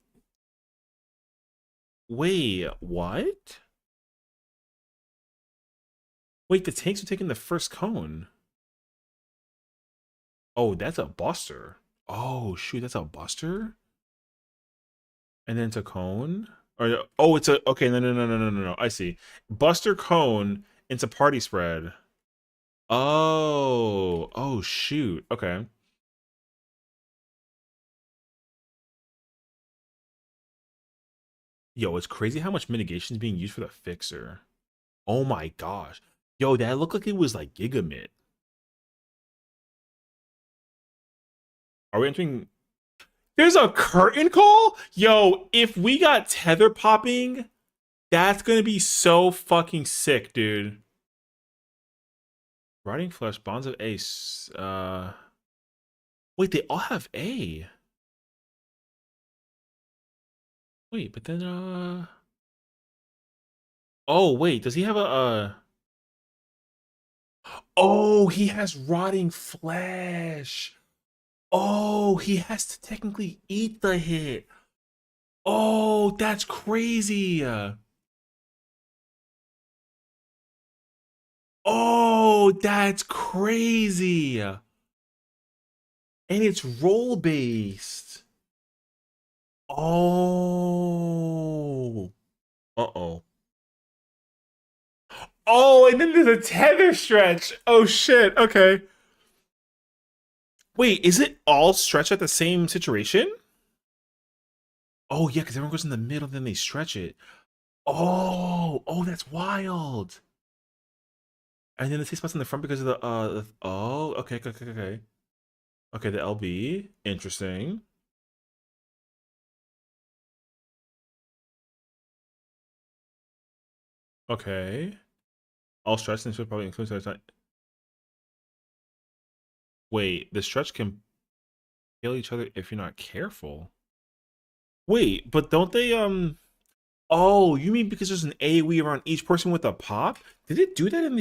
Speaker 1: Wait, what? Wait, the tanks are taking the first cone. Oh, that's a buster. Oh shoot, that's a buster? And then it's a cone? Or oh, it's a okay, no. I see. Buster cone into party spread. Oh shoot. Okay. Yo, it's crazy how much mitigation is being used for the fixer. Oh my gosh. Yo, that looked like it was like Gigamit. Are we entering? There's a curtain call? Yo, if we got tether popping, that's gonna be so fucking sick, dude. Rotting Flesh, Bonds of Ace. Wait, they all have A. Wait, but then oh wait, does he have a oh, he has Rotting Flesh. Oh, he has to technically eat the hit. Oh, that's crazy. Oh, that's crazy. And it's role based. Oh. Uh-oh. Oh, and then there's a tether stretch. Oh shit. Okay. Wait, is it all stretch at the same situation? Oh yeah, because everyone goes in the middle, then they stretch it. Oh, that's wild. And then the safe spot's in the front because of oh, okay. Okay, the LB. Interesting. Okay. All stretch and should probably include wait, the stretch can kill each other if you're not careful. Wait, but don't they oh, you mean because there's an AoE around each person with a pop? Did it do that in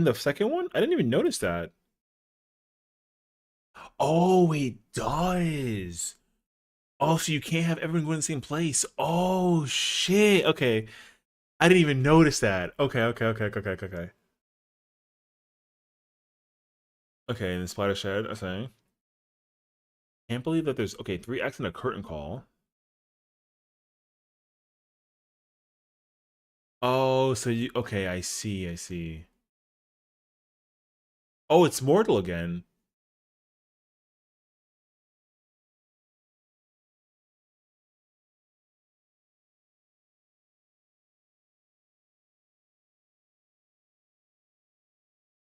Speaker 1: the second one? I didn't even notice that. Oh, it does. Oh, so you can't have everyone go in the same place. Oh shit. Okay. I didn't even notice that. Okay. Okay, and the splatter shed, I say. Can't believe that there's okay, 3 acts and a curtain call. Oh, so you okay, I see. Oh, it's mortal again.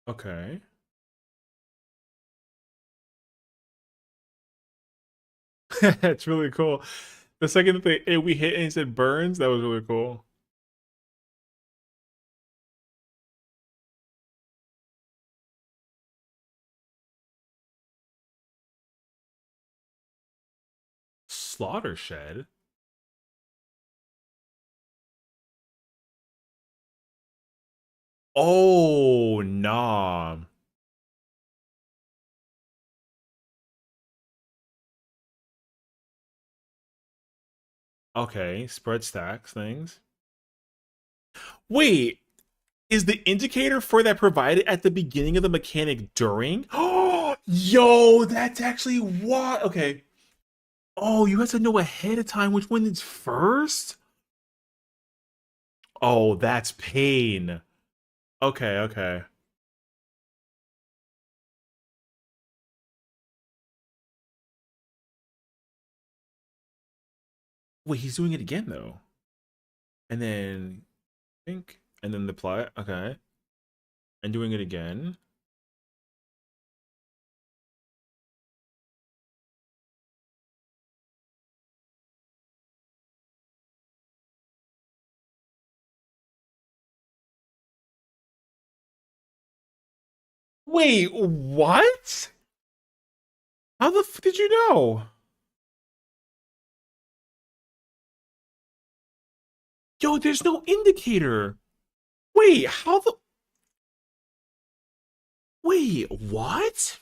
Speaker 1: Okay. It's really cool. The second thing we hit and it said burns, that was really cool. Slaughter shed. Oh, nah. Okay, spread stacks things. Wait, is the indicator for that provided at the beginning of the mechanic during? Oh, yo, that's actually what. Okay. Oh, you have to know ahead of time which one is first? Oh, that's pain. Okay. Wait, he's doing it again though. And then think and then the plot. Okay. And doing it again. Wait, what? How the f did you know? Yo, there's no indicator. Wait, how the wait, what?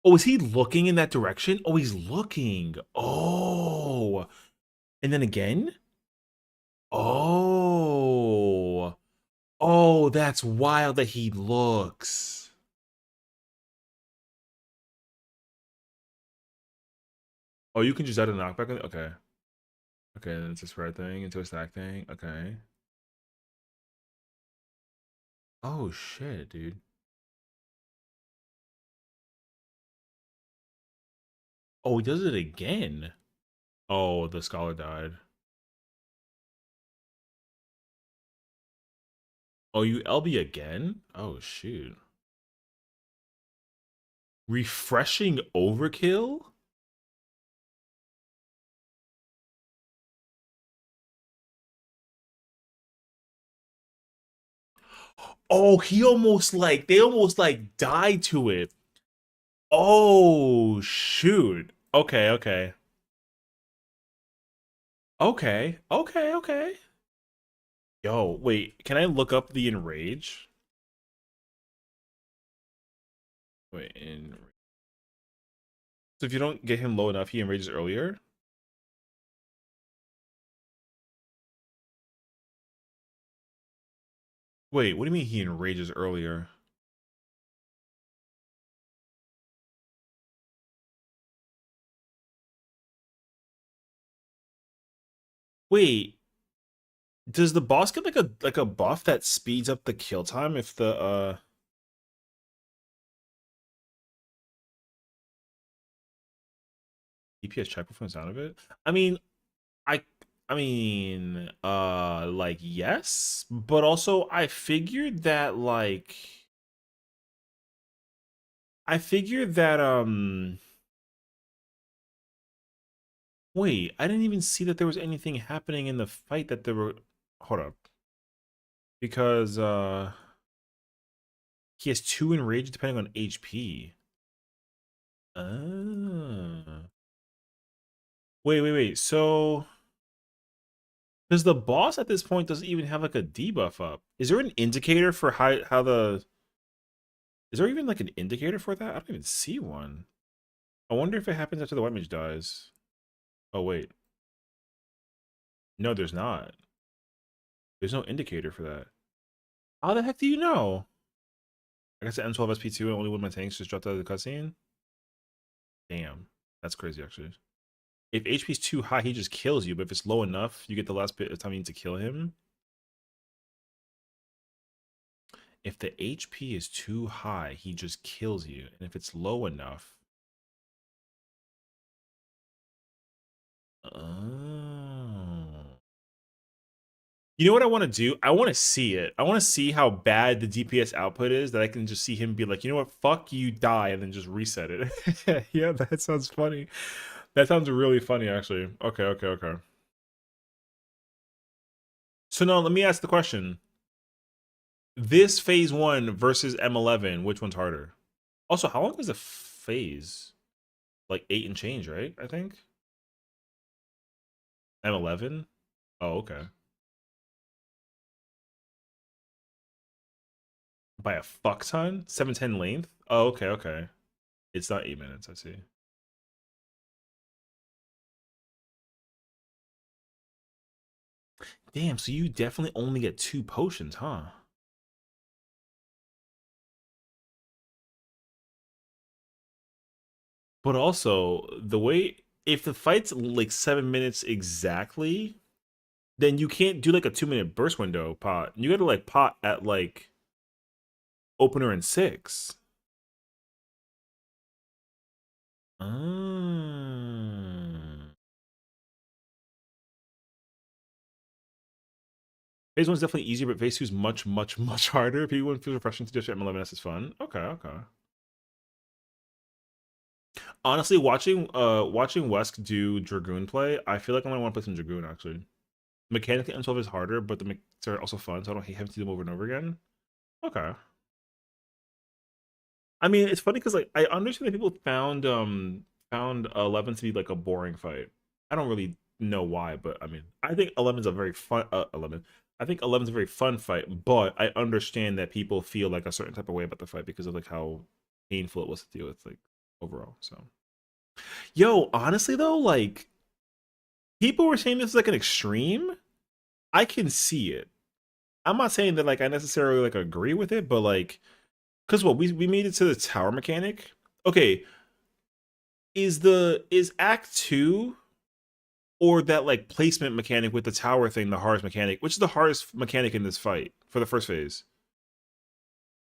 Speaker 1: Oh, is he looking in that direction? Oh, he's looking. Oh. And then again? Oh. Oh, that's wild that he looks. Oh, you can just add a knockback on it? Okay. Okay, then it's a spread thing into a stack thing. Okay. Oh shit, dude. Oh, he does it again. Oh, the scholar died. Oh, you LB again? Oh shoot. Refreshing overkill? Oh, he almost like they almost like died to it. Oh shoot. Okay. Okay. Yo, wait, can I look up the enrage? Wait, in so if you don't get him low enough, he enrages earlier? Wait, what do you mean he enrages earlier? Wait, does the boss get like a buff that speeds up the kill time if the DPS check from the sound of it? I mean, I I mean, like yes, but also I figured that wait, I didn't even see that there was anything happening in the fight that there were. Hold up. Because he has 2 enraged depending on HP. Ah. Wait. So does the boss at this point doesn't even have like a debuff up? Is there an indicator for how the is there even like an indicator for that? I don't even see one. I wonder if it happens after the white mage dies. Oh wait. No, there's not. There's no indicator for that. How the heck do you know? I guess the M12 SP2 and only one of my tanks just dropped out of the cutscene. Damn. That's crazy actually. If HP is too high, he just kills you. But if it's low enough, you get the last bit of time you need to kill him. If the HP is too high, he just kills you. And if it's low enough... Oh. You know what I want to do? I want to see it. I want to see how bad the DPS output is, that I can just see him be like, you know what, fuck you, die, and then just reset it. Yeah, that sounds funny. That sounds really funny, actually. Okay. So now, let me ask the question. This phase 1 versus M11, which one's harder? Also, how long is a phase? Like 8 and change, right? I think. M11? Oh, okay. By a fuck ton? 710 length? Oh, okay. It's not 8 minutes, I see. Damn, so you definitely only get 2 potions, huh? But also, the way if the fight's like 7 minutes exactly, then you can't do like a 2-minute burst window pot. You gotta like pot at like opener and 6. Mm. Phase 1 is definitely easier, but phase 2 is much harder. P1 feels refreshing to just M11S is fun. Okay. Honestly, watching Wesk do Dragoon play, I feel like I want to play some Dragoon actually. Mechanically, M12 is harder, but the mechanics are also fun, so I don't hate having to do them over and over again. Okay. I mean, it's funny because like I understand that people found 11 to be like a boring fight. I don't really know why, but I mean, I think 11's a very fun 11. I think 11's a very fun fight, but I understand that people feel like a certain type of way about the fight because of like how painful it was to deal with like overall. So, yo, honestly though, like people were saying this is like an extreme. I can see it. I'm not saying that like I necessarily like agree with it, but like because what we made it to the tower mechanic. Okay, is Act 2 or that like placement mechanic with the tower thing the hardest mechanic? Which is the hardest mechanic in this fight for the first phase?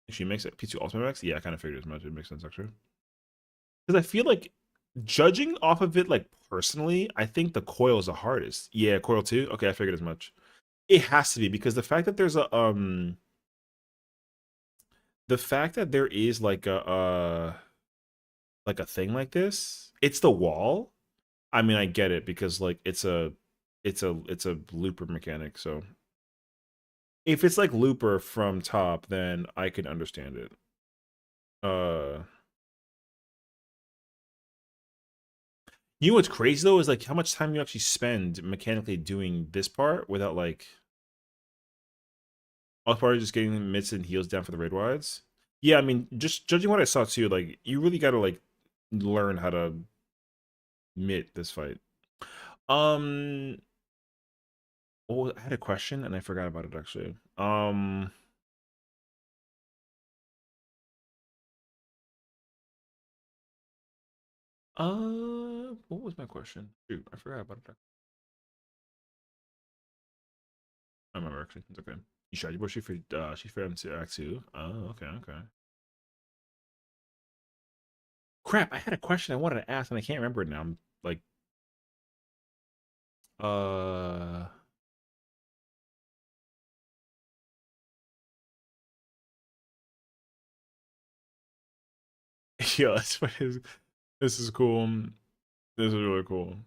Speaker 1: She makes it P2 ultimate max. Yeah, I kind of figured as much. It makes sense actually. Because I feel like judging off of it, like personally, I think the coil is the hardest. Yeah, coil 2. Okay, I figured as much. It has to be because the fact that there is like a thing like this, it's the wall. I mean, I get it because like it's a looper mechanic. So if it's like looper from top, then I can understand it. Uh, you know what's crazy though is like how much time you actually spend mechanically doing this part without like all part of just getting mids and heals down for the raid wides. Yeah, I mean, just judging what I saw too, like you really got to like learn how to mid this fight. Um, oh, I had a question and I forgot about it actually. What was my question? Shoot, I forgot about it. I remember actually. It's okay. You strategy board she for MC2. Oh, okay, okay. Crap, I had a question I wanted to ask and I can't remember it now. I'm like uh yeah, this is cool. This is really cool.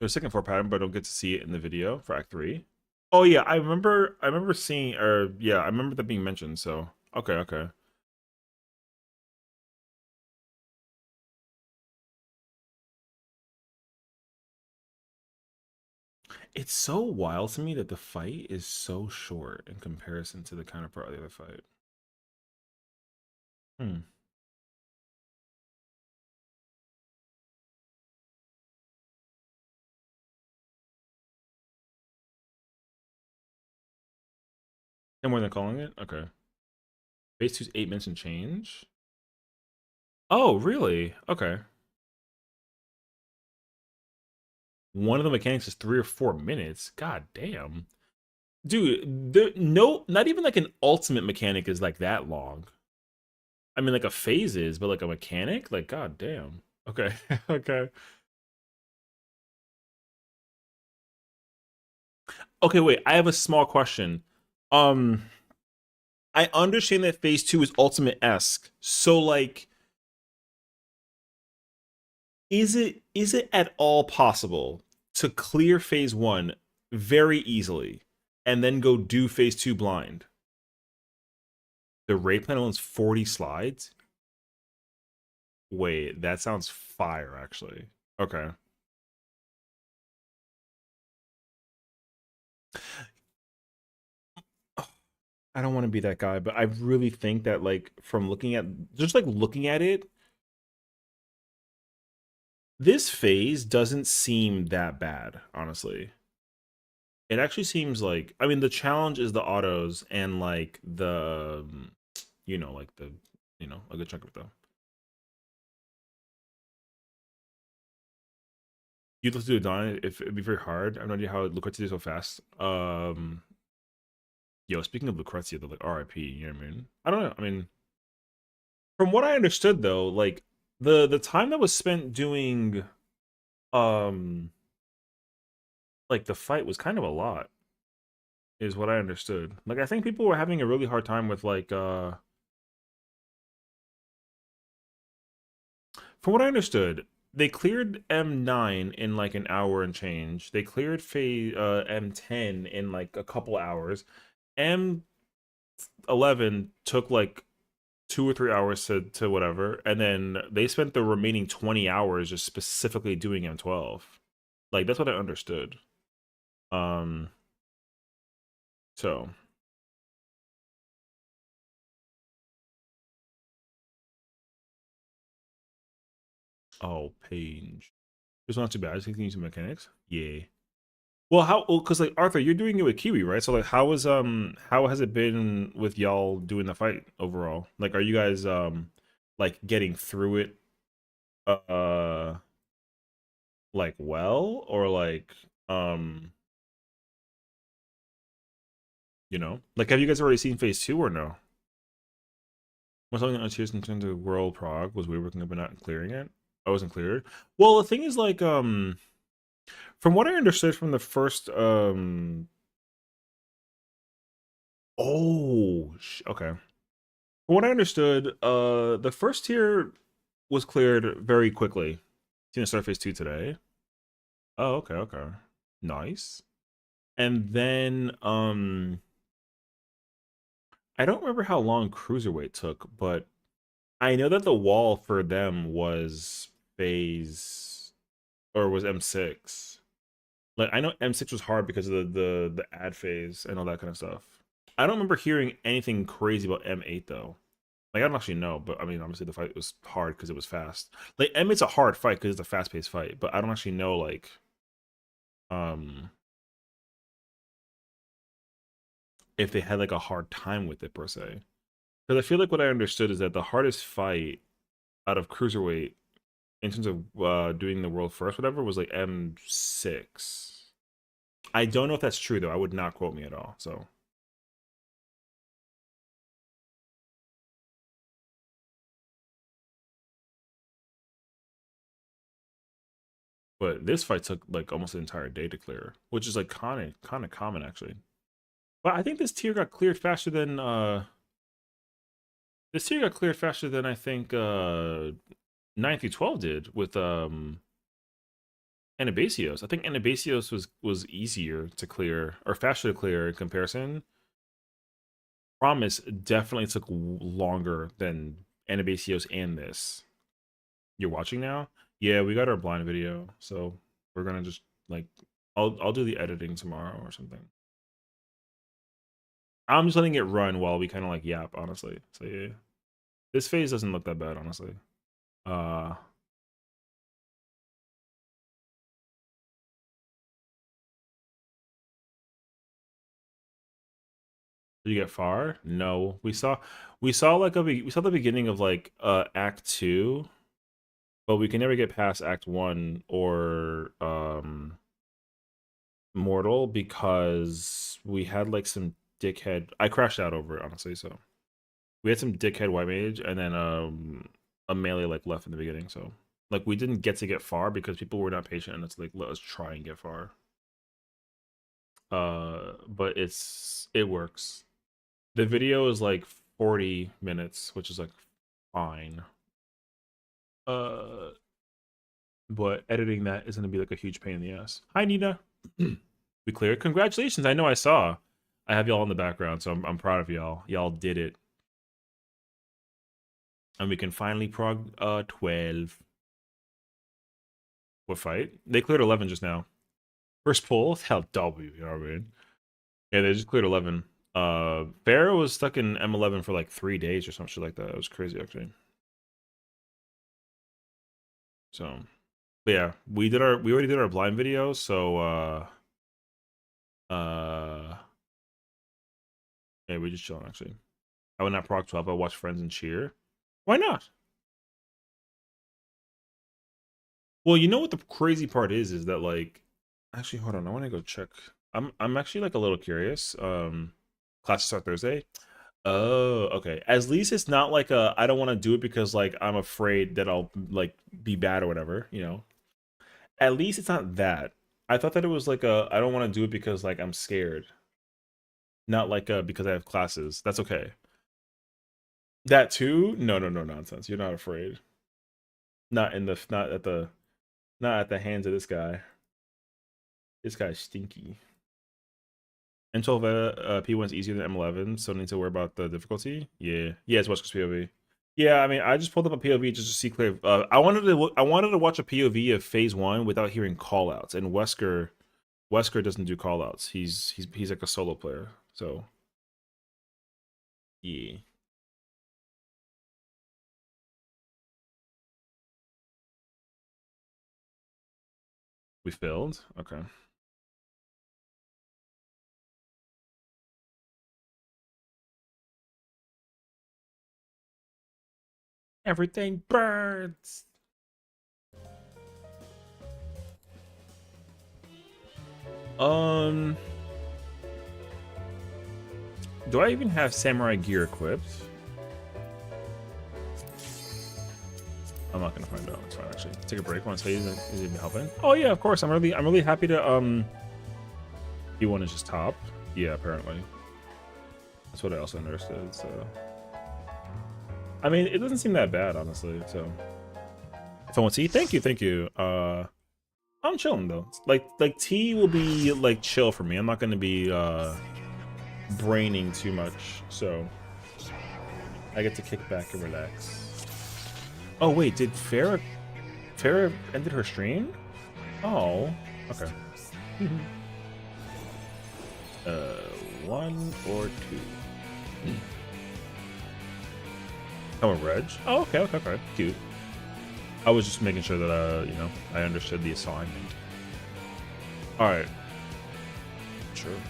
Speaker 1: There's a second floor pattern, but I don't get to see it in the video for Act 3. Oh yeah, I remember seeing or yeah, I remember that being mentioned, so okay, okay. It's so wild to me that the fight is so short in comparison to the counterpart of the other fight. Hmm. And more than calling it? Okay. Phase 2's 8 minutes and change? Oh, really? Okay. One of the mechanics is 3 or 4 minutes. God damn. Dude, no, not even like an ultimate mechanic is like that long. I mean, like a phase is, but like a mechanic? Like, god damn. Okay. Okay. Okay, wait. I have a small question. Um, I understand that phase 2 is ultimate-esque. So like is it at all possible to clear phase 1 very easily and then go do phase 2 blind? The raid plan owns 40 slides? Wait, that sounds fire actually. Okay. I don't want to be that guy, but I really think that like from looking at just like looking at it, this phase doesn't seem that bad, honestly. It actually seems like I mean the challenge is the autos and like the like the a good chunk of it though. You'd love to do it Dawn if it'd be very hard. I have no idea how Lucrezia did so fast. Yo, speaking of Lucrezia, the like RIP, you know what I mean? I don't know. I mean, from what I understood though, like the time that was spent doing um like the fight was kind of a lot, is what I understood. Like I think people were having a really hard time with like from what I understood, they cleared M9 in like an hour and change. They cleared phase M10 in like a couple hours. M11 took like 2 or 3 hours to whatever, and then they spent the remaining 20 hours just specifically doing M12. Like that's what I understood. Um, so oh, Page. It's not too bad. I just think some mechanics. Yeah. Well, how? Well, because like Arthur, you're doing it with Kiwi, right? So like, how has it been with y'all doing the fight overall? Like, are you guys like getting through it uh like well or like like have you guys already seen phase 2 or no? Was something on Cheers into World Prague was we working up and not clearing it? I wasn't cleared. Well, the thing is like from what I understood from the first okay. From what I understood, the first tier was cleared very quickly. Seen a start phase 2 today. Oh, okay, okay. Nice. And then I don't remember how long Cruiserweight took, but I know that the wall for them was phase or was M6. Like I know M6 was hard because of the ad phase and all that kind of stuff. I don't remember hearing anything crazy about M8 though. Like, I don't actually know, but I mean, obviously the fight was hard because it was fast. Like, Emmett's a hard fight because it's a fast-paced fight, but I don't actually know, like, if they had like a hard time with it per se. Because I feel like what I understood is that the hardest fight out of cruiserweight in terms of doing the world first, whatever, was like M6. I don't know if that's true though. I would not quote me at all. So. But this fight took like almost an entire day to clear, which is like kind of common actually. But I think this tier got cleared faster than I think 9 through 12 did with Anabasios. I think Anabasios was easier to clear or faster to clear in comparison. Promise definitely took longer than Anabasios and this. You're watching now? Yeah, we got our blind video, so we're gonna just like I'll do the editing tomorrow or something. I'm just letting it run while we kind of like yap, honestly. So yeah, this phase doesn't look that bad, honestly. Did you get far? No, we saw like we saw the beginning of like Act 2, but we can never get past Act 1 or Mortal because we had like some dickhead. I crashed out over it, honestly. So we had some dickhead white mage, and then a melee like left in the beginning. So like we didn't get far because people were not patient, and it's like let us try and get far. But it works. The video is like 40 minutes, which is like fine. But editing that is gonna be like a huge pain in the ass. Hi Nina. We cleared. Congratulations. I know I saw. I have y'all in the background, so I'm proud of y'all. Y'all did it. And we can finally prog 12. What fight? They cleared 11 just now. First pull? Hell W, you know what I mean? Yeah, they just cleared 11. Pharaoh was stuck in M11 for like 3 days or some shit like that. It was crazy actually. So, but yeah, we already did our blind video, so yeah, we just chilling actually. I would not prog 12, I'll watch Friends and cheer. Why not? Well, you know what the crazy part is that like actually hold on, I want to go check. I'm actually like a little curious. Classes start Thursday. Oh, okay. At least it's not like a I don't want to do it because like I'm afraid that I'll like be bad or whatever, you know. At least it's not that. I thought that it was like a I don't want to do it because like I'm scared. Not like because I have classes. That's okay. That too? No, nonsense. You're not afraid. Not at the hands of this guy. This guy's stinky. M12 P1's easier than M11, so don't need to worry about the difficulty. Yeah, it's Wesker's POV. Yeah, I mean, I just pulled up a POV just to see clear. I wanted to watch a POV of Phase 1 without hearing callouts, and Wesker doesn't do callouts. He's like a solo player, so yeah. We failed. Okay. Everything burns. Do I even have samurai gear equipped? I'm not gonna find out. It's fine actually. Take a break. Want to tell you is even helping? Oh yeah, of course. I'm really happy to P1 is just top. Yeah, apparently. That's what I also understood. So I mean, it doesn't seem that bad, honestly. So if I want T, thank you. I'm chilling though. Like T will be like chill for me. I'm not gonna be braining too much, so I get to kick back and relax. Oh wait, did Farah ended her stream? Oh, okay. 1 or 2. I'm a Reg. Oh, okay, okay, okay. Cute. I was just making sure that, you know, I understood the assignment. All right. Sure. Okay.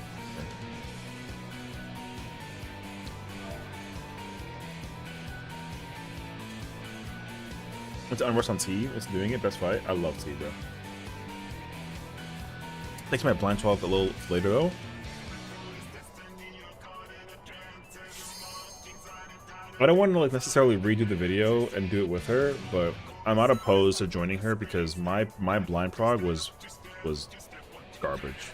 Speaker 1: It's Unrest on T. It's doing it. Best fight. I love T, bro. Thanks my blind 12 a little later, though. I don't want to like necessarily redo the video and do it with her, but I'm not opposed to joining her because my blind prog was garbage.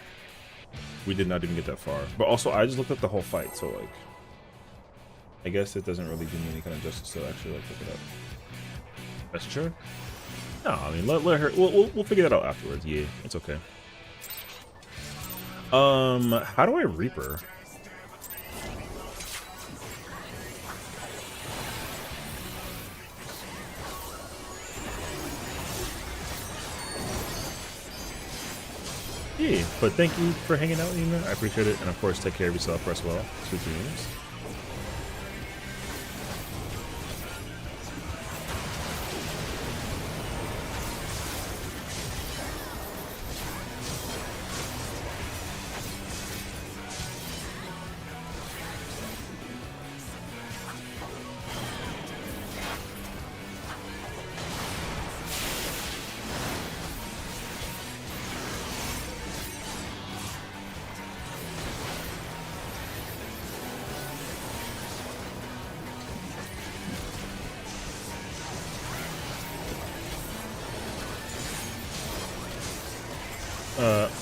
Speaker 1: We did not even get that far. But also, I just looked at the whole fight, so like, I guess it doesn't really do me any kind of justice to actually like look it up. That's true. No, I mean let her. We'll figure that out afterwards. Yeah, it's okay. How do I Reaper? Yeah, but thank you for hanging out, Nina. I appreciate it. And of course, take care of yourself as well. Sweet dreams.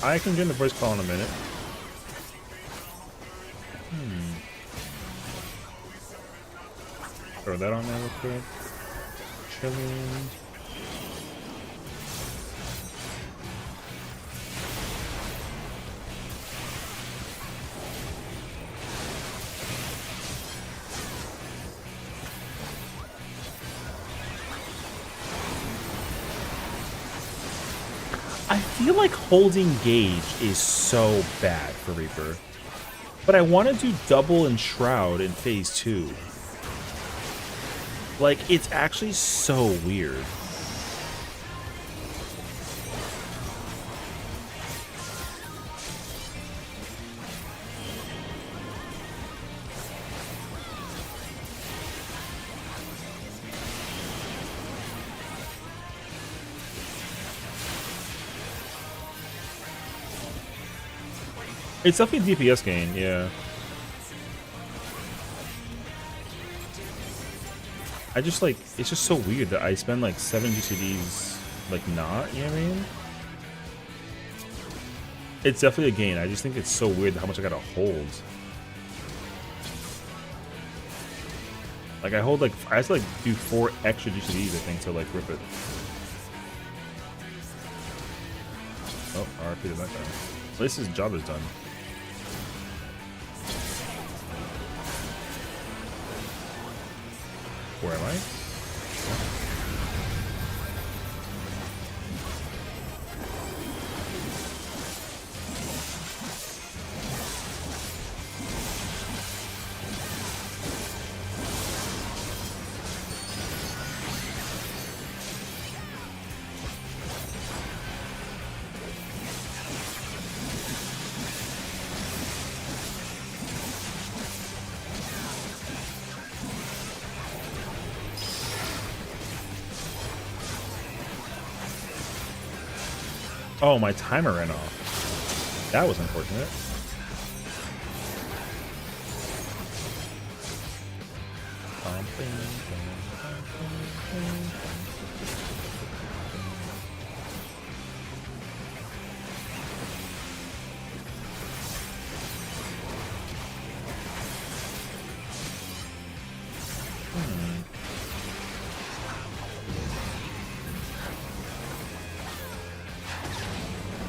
Speaker 1: I can join the voice call in a minute. Throw that on there real quick. Chilling. I feel like holding gauge is so bad for Reaper, but I want to do double and shroud in phase 2. Like, it's actually so weird. It's definitely a DPS gain, yeah. I just like, it's just so weird that I spend like 7 GCDs like not, you know what I mean? It's definitely a gain. I just think it's so weird how much I gotta hold. Like I hold like, I have to like do 4 extra GCDs I think to like rip it. Oh, RP to that guy. At least his job is done. Where am I? Oh, my timer ran off. That was unfortunate.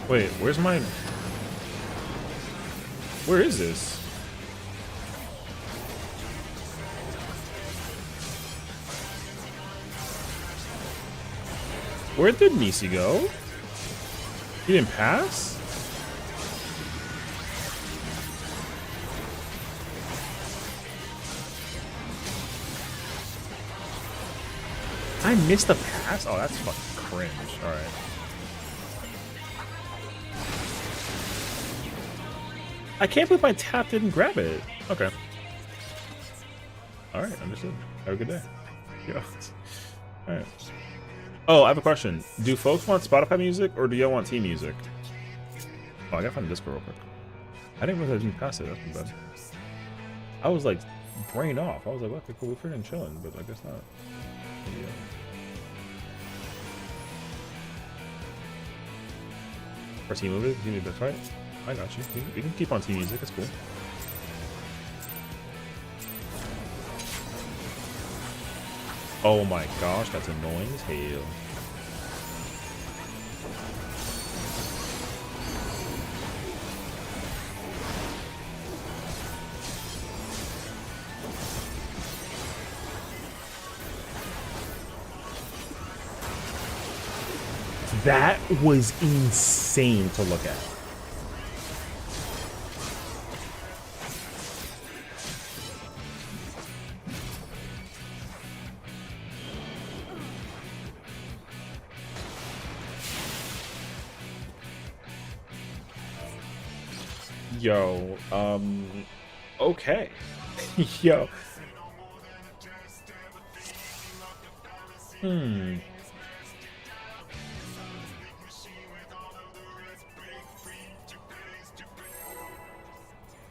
Speaker 1: Wait, where's my... Where is this? Where did Nisi go? He didn't pass? I missed the pass? Oh, that's fucking cringe. Alright. I can't believe my tap didn't grab it. Okay. Alright, understood. Have a good day. Yeah. Alright. Oh, I have a question. Do folks want Spotify music or do y'all want team music? Oh, I gotta find the Discord real quick. I didn't realize I didn't pass it. That's too bad. I was like brain off. I was like, okay, cool, we're freaking chilling, but I guess not. Yeah. Or team music? Team music, that's right. I got you. You can keep on team music. It's cool. Oh my gosh, that's annoying as hell. That was insane to look at. Yo, okay. Yo.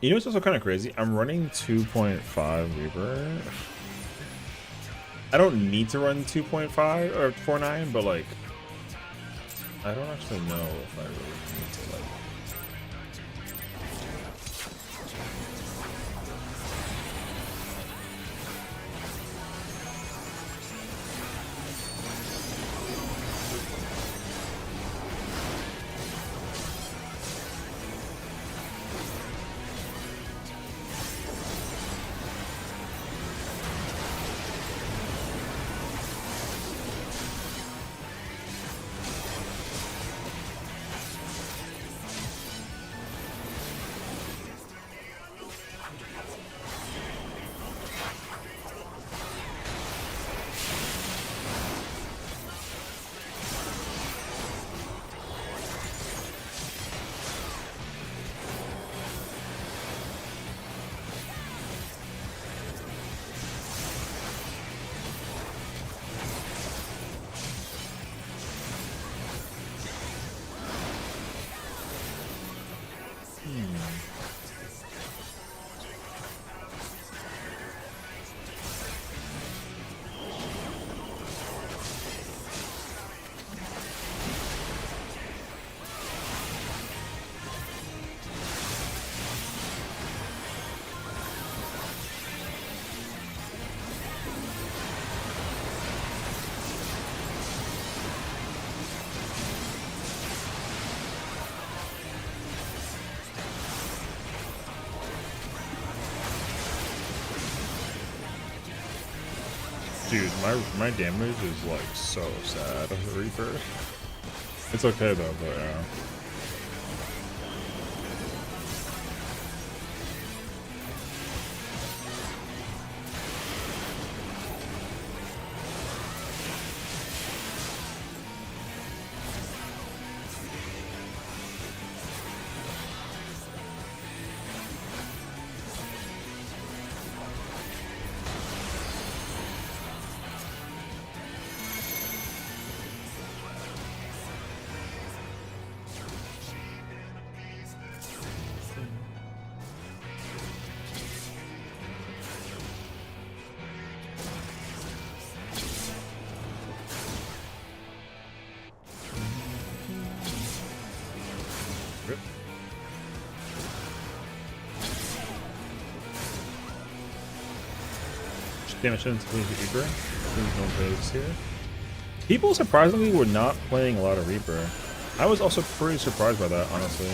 Speaker 1: You know what's also kind of crazy? I'm running 2.5 Reaper. I don't need to run 2.5 or 4.9, but like, I don't actually know if I really need to like. Dude, my damage is like so sad as a Reaper. It's okay though, but yeah. Damage into the Reaper. There's no base here. People surprisingly were not playing a lot of Reaper. I was also pretty surprised by that, honestly.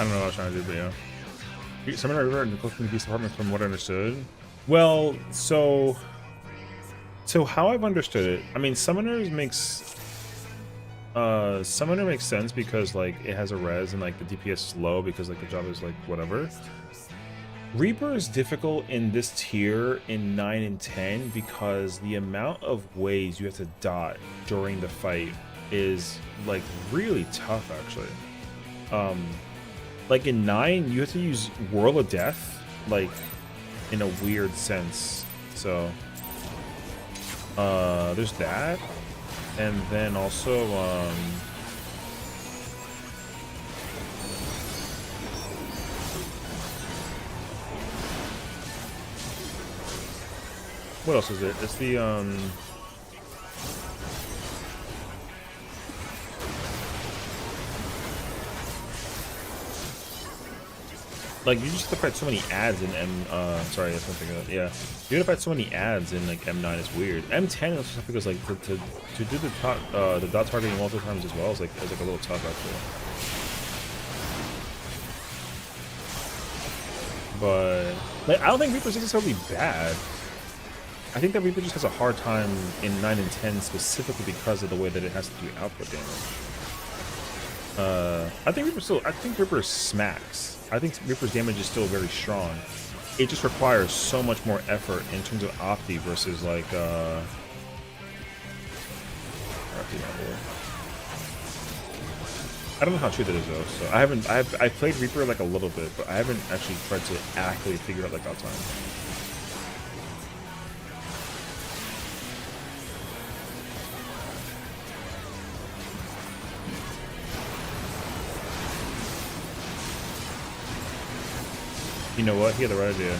Speaker 1: I don't know what I was trying to do, but yeah. Summoner River and close to the beast department from what I understood. Well, so how I've understood it, I mean, Summoner makes sense because like it has a res and like the DPS is low because like the job is like whatever. Reaper is difficult in this tier in 9 and 10 because the amount of ways you have to dot during the fight is like really tough actually. Like in 9 you have to use Whirl of Death like in a weird sense. So there's that. And then also what else is it? It's the like you just have to fight so many ads in sorry, that's one thing of that. Yeah. You have to fight so many ads in like M9 is weird. M10 is just because like to do the dot targeting multiple times as well is like a little tough actually. But like I don't think Reaper's necessarily bad. I think that Reaper just has a hard time in 9 and 10 specifically because of the way that it has to do output damage. I think Reaper smacks. I think Reaper's damage is still very strong. It just requires so much more effort in terms of Opti versus like I don't know how true that is though. So I've played Reaper like a little bit, but I haven't actually tried to actively figure out like out time. You know what? He had the right idea.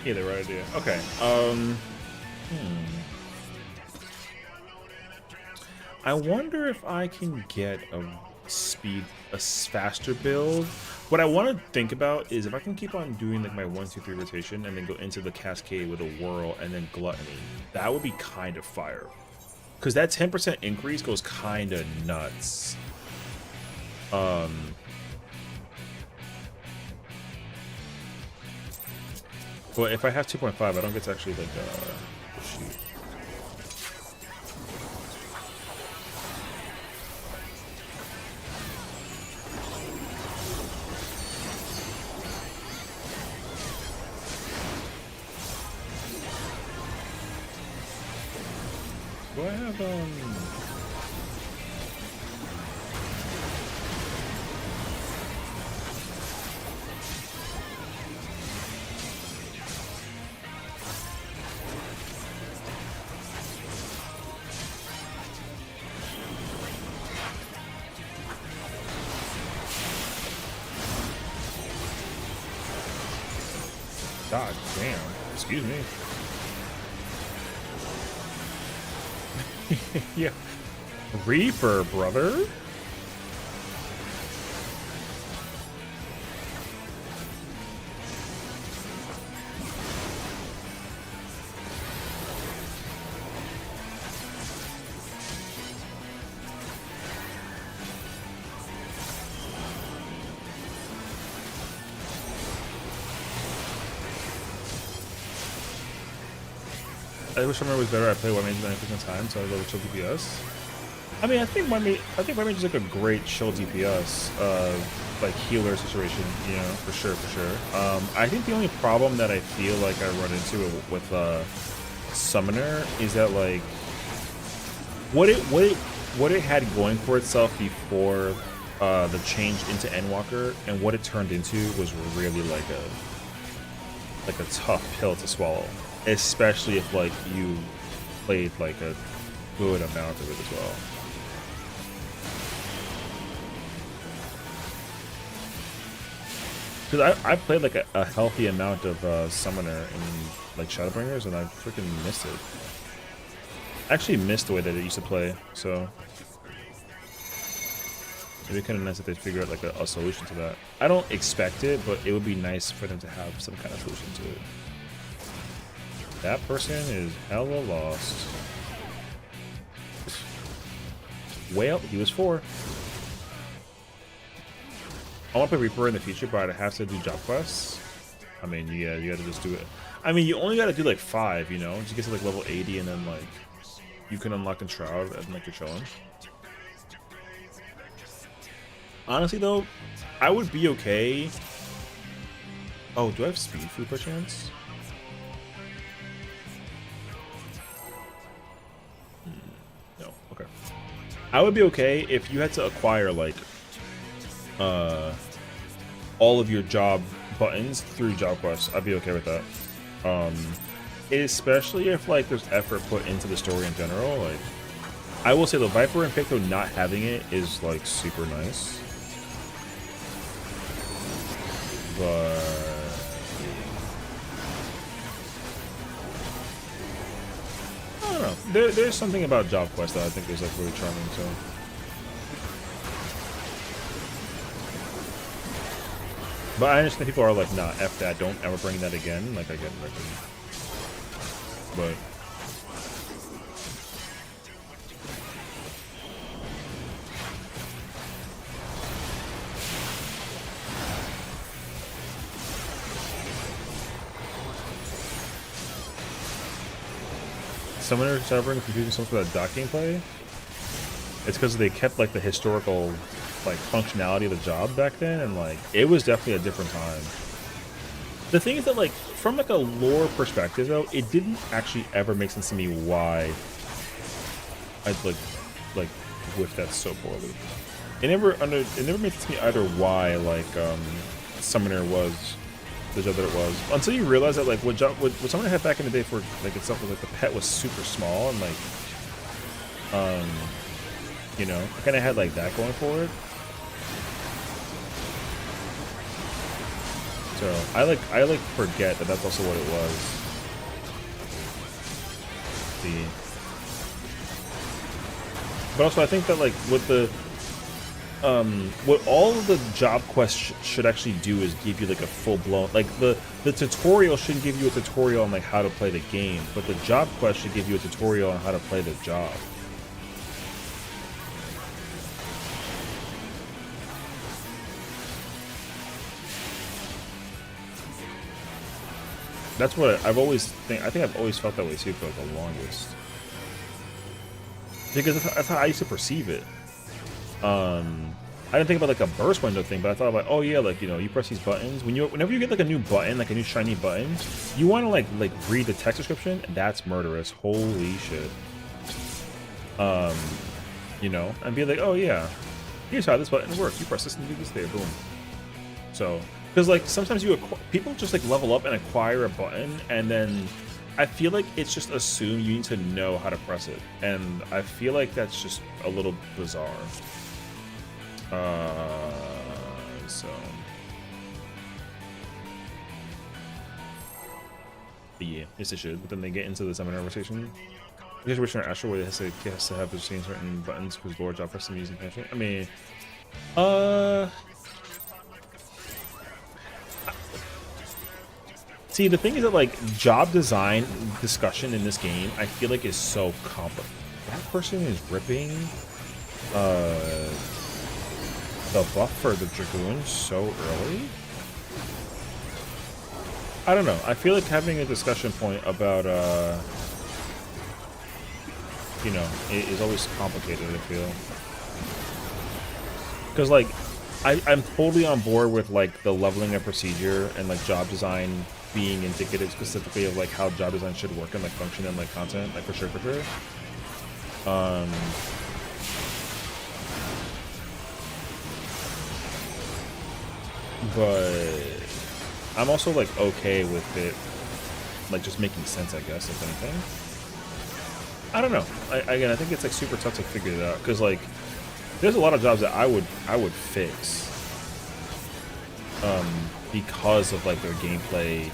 Speaker 1: He had the right idea. Okay. I wonder if I can get a faster build. What I want to think about is if I can keep on doing like my 1-2-3 rotation and then go into the cascade with a whirl and then gluttony. That would be kind of fire. Because that 10% increase goes kind of nuts. But if I have 2.5, I don't get to actually like shoot. Do I have God damn, excuse me. Yeah. Reaper, brother. I wish Summer was better. I play White Mage 90% of the time, so I love chill DPS. I mean, I think White Mage is like a great chill DPS, like healer situation, you know, for sure. I think the only problem that I feel like I run into with Summoner is that like what it had going for itself before the change into Endwalker and what it turned into was really like a tough pill to swallow. Especially if like you played like a good amount of it as well. Because I played like a healthy amount of Summoner in like Shadowbringers and I freaking missed it. I actually missed the way that it used to play, so it'd be kind of nice if they figure out like a solution to that. I don't expect it, but it would be nice for them to have some kind of solution to it. That person is hella lost. Well, he was 4. I want to play Reaper in the future, but I have to do job quests. I mean, yeah, you gotta just do it. I mean, you only gotta do like 5, you know? Just get to like level 80 and then like you can unlock Enshroud and like you're chilling. Honestly though, I would be okay. Oh, do I have speed food per chance? No, okay. I would be okay if you had to acquire like all of your job buttons through job quests. I'd be okay with that. Especially if like there's effort put into the story in general. Like, I will say the Viper and Picto not having it is like super nice. But I don't know. There's something about job quests that I think is like really charming. So. But I understand people are like, nah, F that, don't ever bring that again. Like, I get it. But Summoner server confusing some for that dock gameplay. It's because they kept like the historical like functionality of the job back then, and like it was definitely a different time. The thing is that like from like a lore perspective though, it didn't actually ever make sense to me why I'd like whiffed that so poorly. It never made sense to me either why like Summoner was the job that it was, until you realize that like what Summoner had back in the day for like itself was like the pet was super small and like you know, I kind of had like that going for it. So I like forget that that's also what it was. See, but also I think that like with the what all of the job quests should actually do is give you like a full blown like the tutorial shouldn't give you a tutorial on like how to play the game, but the job quest should give you a tutorial on how to play the job. That's what I've always I think I've always felt that way too for like the longest. Because that's how I used to perceive it. I didn't think about like a burst window thing, but I thought about, oh yeah, like, you know, you press these buttons whenever you get like a new button, like a new shiny button, you want to like read the text description, and that's murderous. Holy shit. You know, and be like, oh yeah, here's how this button works. You press this and do this there, boom. So, because like sometimes people just like level up and acquire a button, and then I feel like it's just assumed you need to know how to press it, and I feel like that's just a little bizarre. So yeah, yes it should. But then they get into the seminar conversation. Just wishing Astro where it has to have seen certain buttons because Lord job pressing using passion. I mean, see, the thing is that like job design discussion in this game, I feel like is so complicated. That person is ripping the buff for the Dragoon so early. I don't know. I feel like having a discussion point about you know, it is always complicated, I feel. Because like I'm totally on board with like the leveling of procedure and like job design being indicative specifically of like how job design should work and like function and like content, like for sure. But I'm also like okay with it like just making sense, I guess, if anything. I don't know. Again, I think it's like super tough to figure it out because like there's a lot of jobs that I would fix because of like their gameplay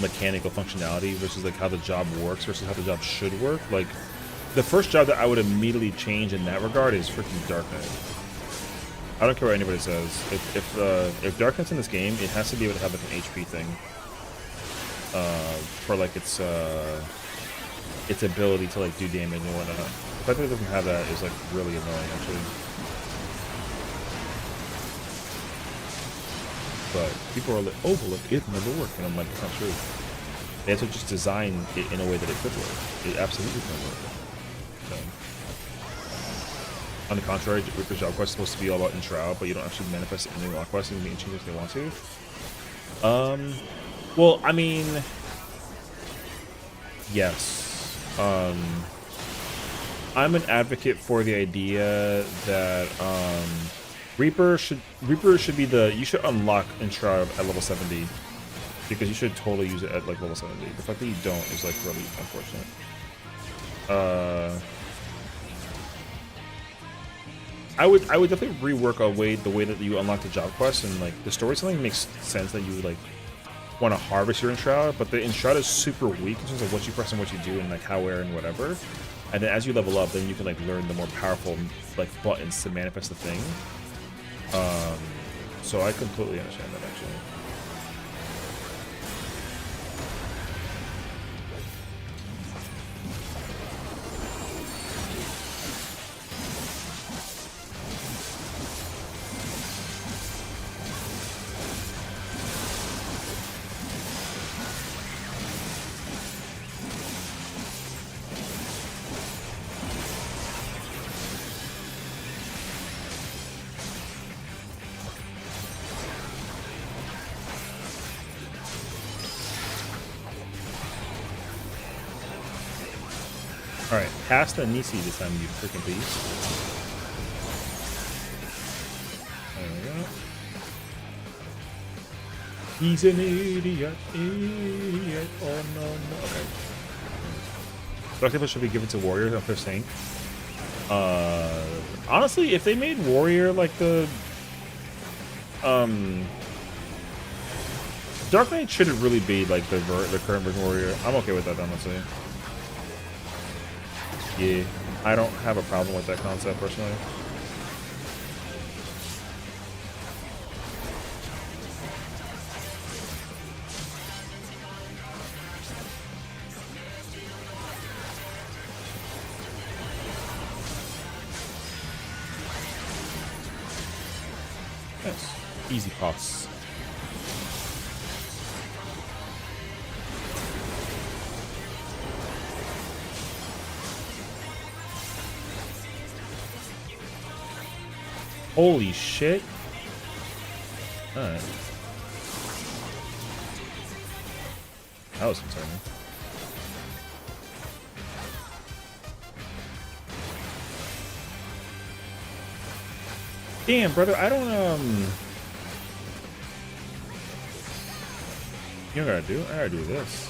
Speaker 1: mechanical functionality versus like how the job works versus how the job should work. Like the first job that I would immediately change in that regard is freaking Dark Knight. I don't care what anybody says. If Dark Knight's in this game, it has to be able to have like an HP thing. for like its ability to like do damage and whatnot. The fact that it doesn't have that is like really annoying actually. But people are like, oh, well, it never worked, and I'm like, it's not true. They have to just design it in a way that it could work. It absolutely can work. So, on the contrary, Reaper's Job Quest is supposed to be all about Enshroud, but you don't actually manifest it in the Lock Quest, and you can change if they want to. Well, I mean, yes. I'm an advocate for the idea that Reaper should be you should unlock Enshroud at level 70, because you should totally use it at like level 70. The fact that you don't is like really unfortunate. I would definitely rework the way that you unlock the job quest, and like the story something makes sense that you like want to harvest your Enshroud, but the Enshroud is super weak in terms of what you press and what you do and like how, where, and whatever. And then as you level up, then you can like learn the more powerful like buttons to manifest the thing. So I completely understand that actually. Alright, cast a Nisi this time, you freaking beast. There we go. He's an idiot. Oh no. Okay. Collectibles should be given to warriors on 5th Saint. Honestly, if they made warrior like the Dark Knight shouldn't really be like the current version warrior. I'm okay with that, honestly. Yeah, I don't have a problem with that concept personally. Nice. Easy pass. Holy shit. Alright. That was concerning. Damn, brother, I don't, you know what I gotta do? I gotta do this.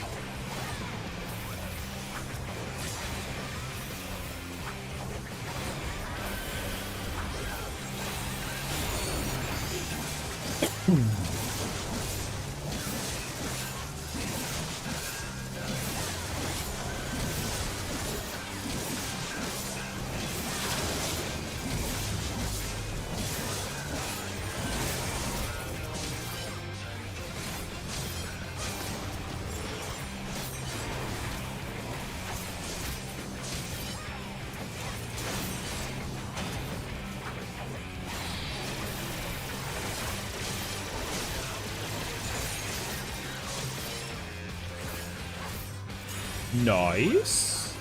Speaker 1: Nice.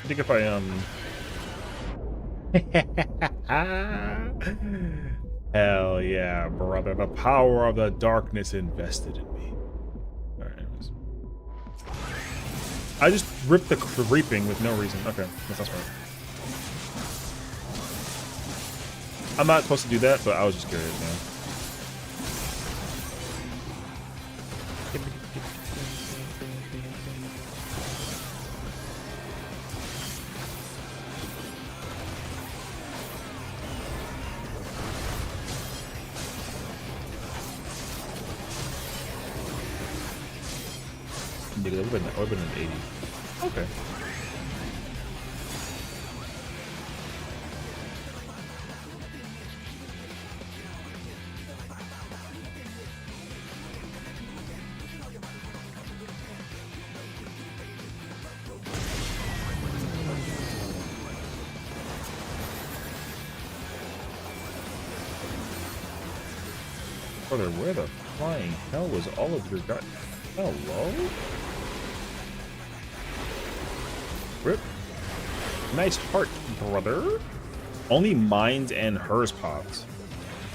Speaker 1: I think if I hell yeah, brother, the power of the darkness invested in me. Alright, anyways. I just ripped the reaping with no reason. Okay, that's not smart. I'm not supposed to do that, but I was just curious, man. Nigga, that would've been an 80. Okay. Brother, where the flying hell was all of your guys? Hello? Rip. Nice heart, brother. Only mines and hers popped.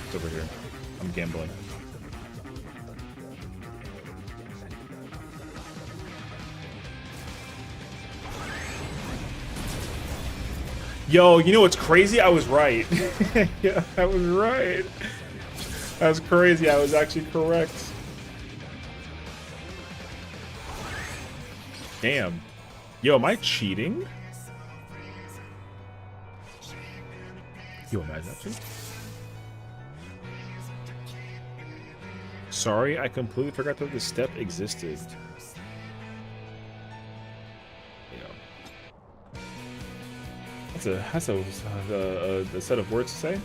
Speaker 1: It's over here. I'm gambling. Yo, you know what's crazy? I was right. Yeah, I was right. That's crazy. I was actually correct. Damn. Yo, am I cheating? Yo, imagine that shit. Sorry, I completely forgot that this step existed. That's a set of words to say.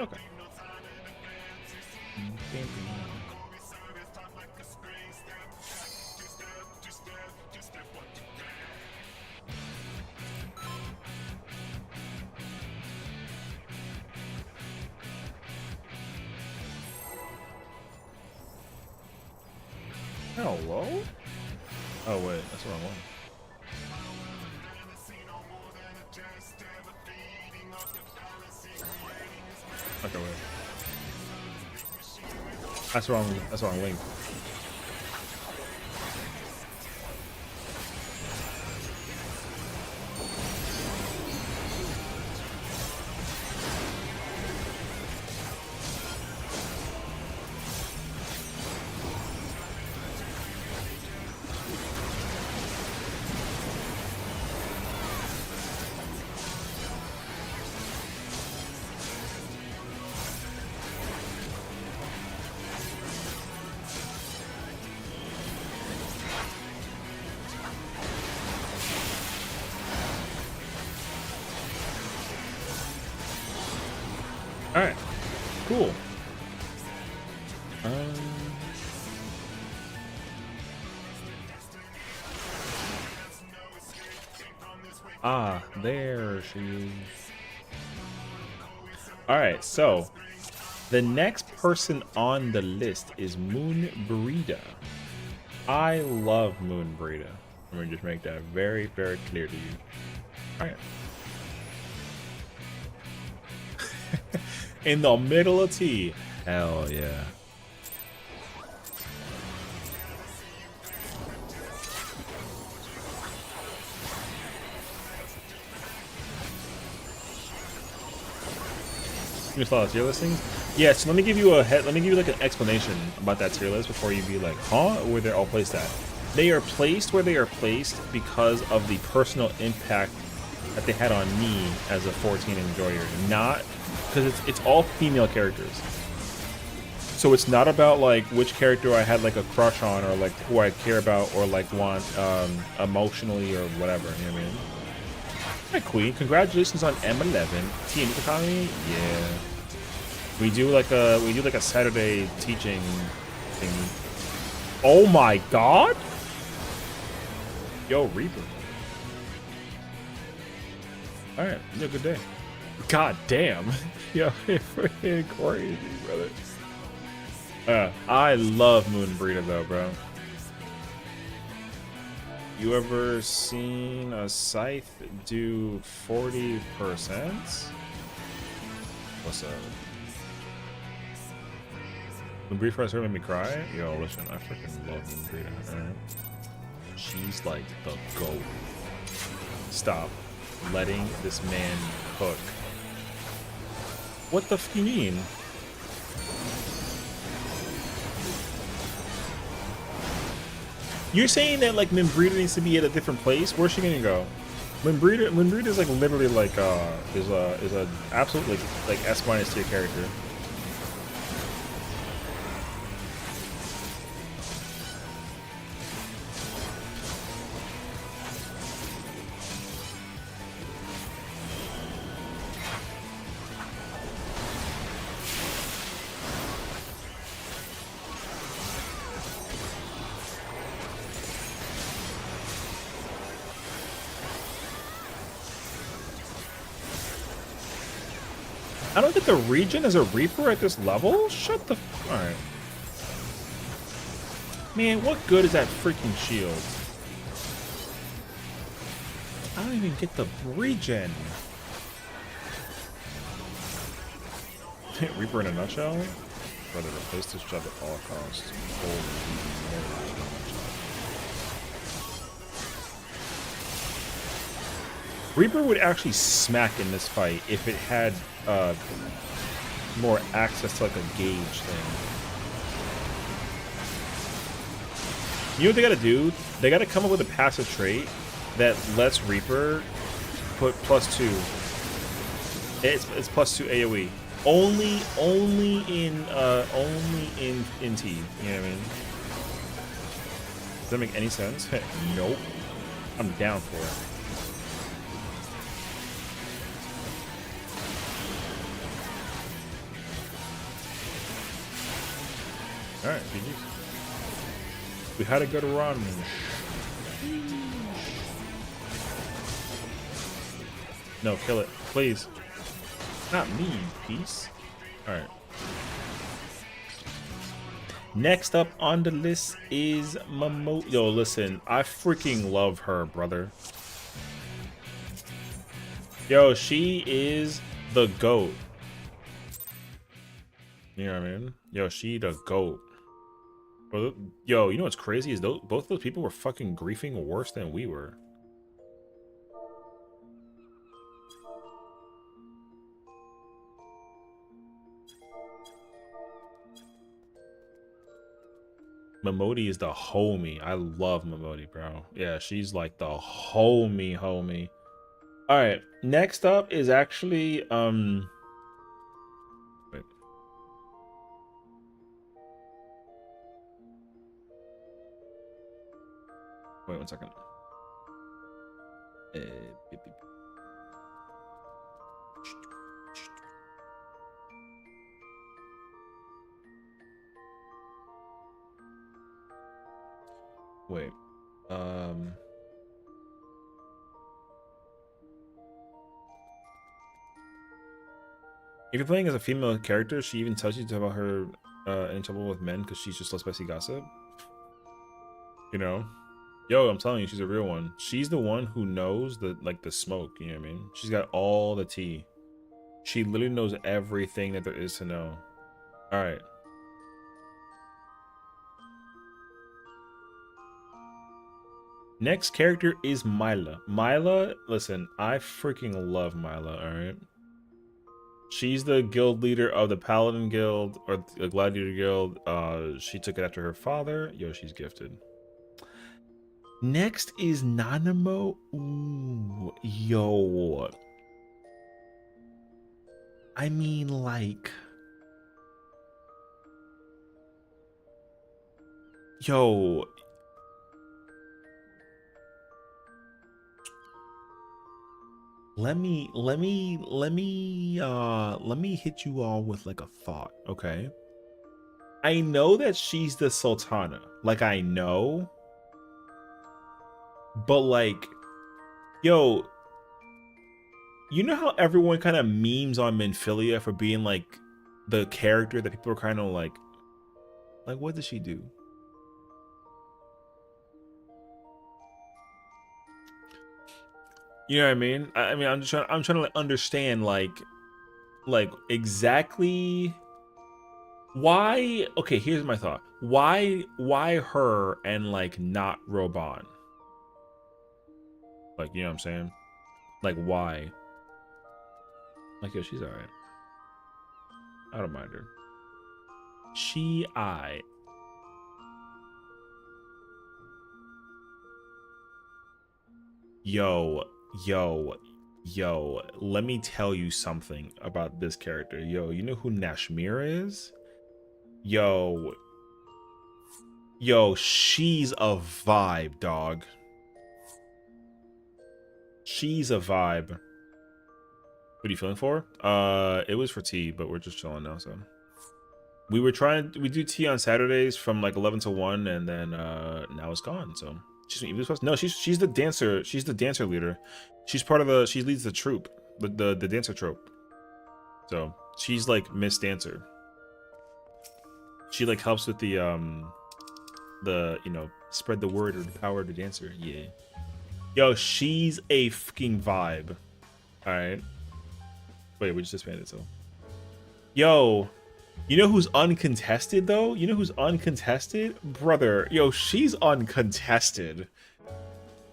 Speaker 1: Okay. Hello? Oh wait, that's the wrong one. Okay, wait. That's wrong. That's wrong link. All right, cool. There she is. All right, so the next person on the list is Moonbreeder. I love Moonbreeder. I'm gonna just make that very, very clear to you. All right. In the middle of T. Hell yeah. You saw the tier listings? Yeah, so let me give you like an explanation about that tier list before you be like, huh? Where they're all placed at. They are placed where they are placed because of the personal impact that they had on me as a 14 enjoyer, not because it's all female characters. So it's not about like which character I had like a crush on or like who I care about or like want emotionally or whatever. You know what I mean? Hi Queen, congratulations on M11. Team Economy, yeah. We do like a Saturday teaching thing. Oh my god! Yo, Reaper. Alright, you had a good day. God damn. Yo, it's freaking crazy, brother. I love Moonbreeder though, bro. You ever seen a scythe do 40%? What's up? Moonbreeder first made me cry? Yo, listen, I freaking love Moonbreeder. Right? She's like the GOAT. Stop letting this man cook. What the f you mean? You're saying that like Moonbreeder needs to be at a different place? Where's she gonna go? Moonbreeder is like literally like is a absolute like S- tier character. I don't get the regen as a Reaper at this level? Shut the... Alright. Man, what good is that freaking shield? I don't even get the regen. Reaper in a nutshell? Brother, replace this job at all costs. Holy moly. Reaper would actually smack in this fight if it had more access to like a gauge thing. You know what they gotta do? They gotta come up with a passive trait that lets Reaper put +2. It's +2 AoE. Only in T. You know what I mean? Does that make any sense? Nope. I'm down for it. Alright, GG's. We had a good run. No, kill it, please. Not me, you piece. Alright. Next up on the list is Momo. Yo, listen, I freaking love her, brother. Yo, she is the GOAT. You know what I mean? Yo, she the GOAT. Yo, you know what's crazy is both those people were fucking griefing worse than we were. Momodi is the homie. I love Momodi, bro. Yeah, she's like the homie. All right, next up is actually wait. Wait 1 second. Wait. If you're playing as a female character, she even tells you about her in trouble with men because she's just less spicy gossip. You know? Yo, I'm telling you, she's a real one. She's the one who knows the smoke, you know what I mean? She's got all the tea. She literally knows everything that there is to know. Alright. Next character is Myla. Myla, listen, I freaking love Myla, alright? She's the guild leader of the Paladin Guild, or the Gladiator Guild. She took it after her father. Yo, she's gifted. Next is Nanamo. Ooh, yo. I mean, like... Yo... Let me hit you all with like a thought, okay? I know that she's the Sultana. Like, I know. But like, yo, you know how everyone kind of memes on Minfilia for being like the character that people are kind of like what does she do? You know what I mean? I mean, I'm trying to like understand like exactly why. Okay, here's my thought. Why her and like not Roban? Like, you know what I'm saying? Like, why? Like, yo, she's alright. I don't mind her. Yo, let me tell you something about this character. Yo, you know who Nashmira is? Yo, she's a vibe, dog. She's a vibe. What are you feeling for? It was for tea, but we're just chilling now, so. We do tea on Saturdays from like 11 to 1, and then now it's gone, so. No, she's the dancer. She's the dancer leader. She's part of she leads the troop, the dancer troop. So She's like Miss Dancer. She like helps with the you know, spread the word or the power to dancer. Yeah. Yo, she's a fucking vibe. All right. Wait, we just disbanded, so. Yo, you know who's uncontested though? You know who's uncontested? Brother, yo, she's uncontested.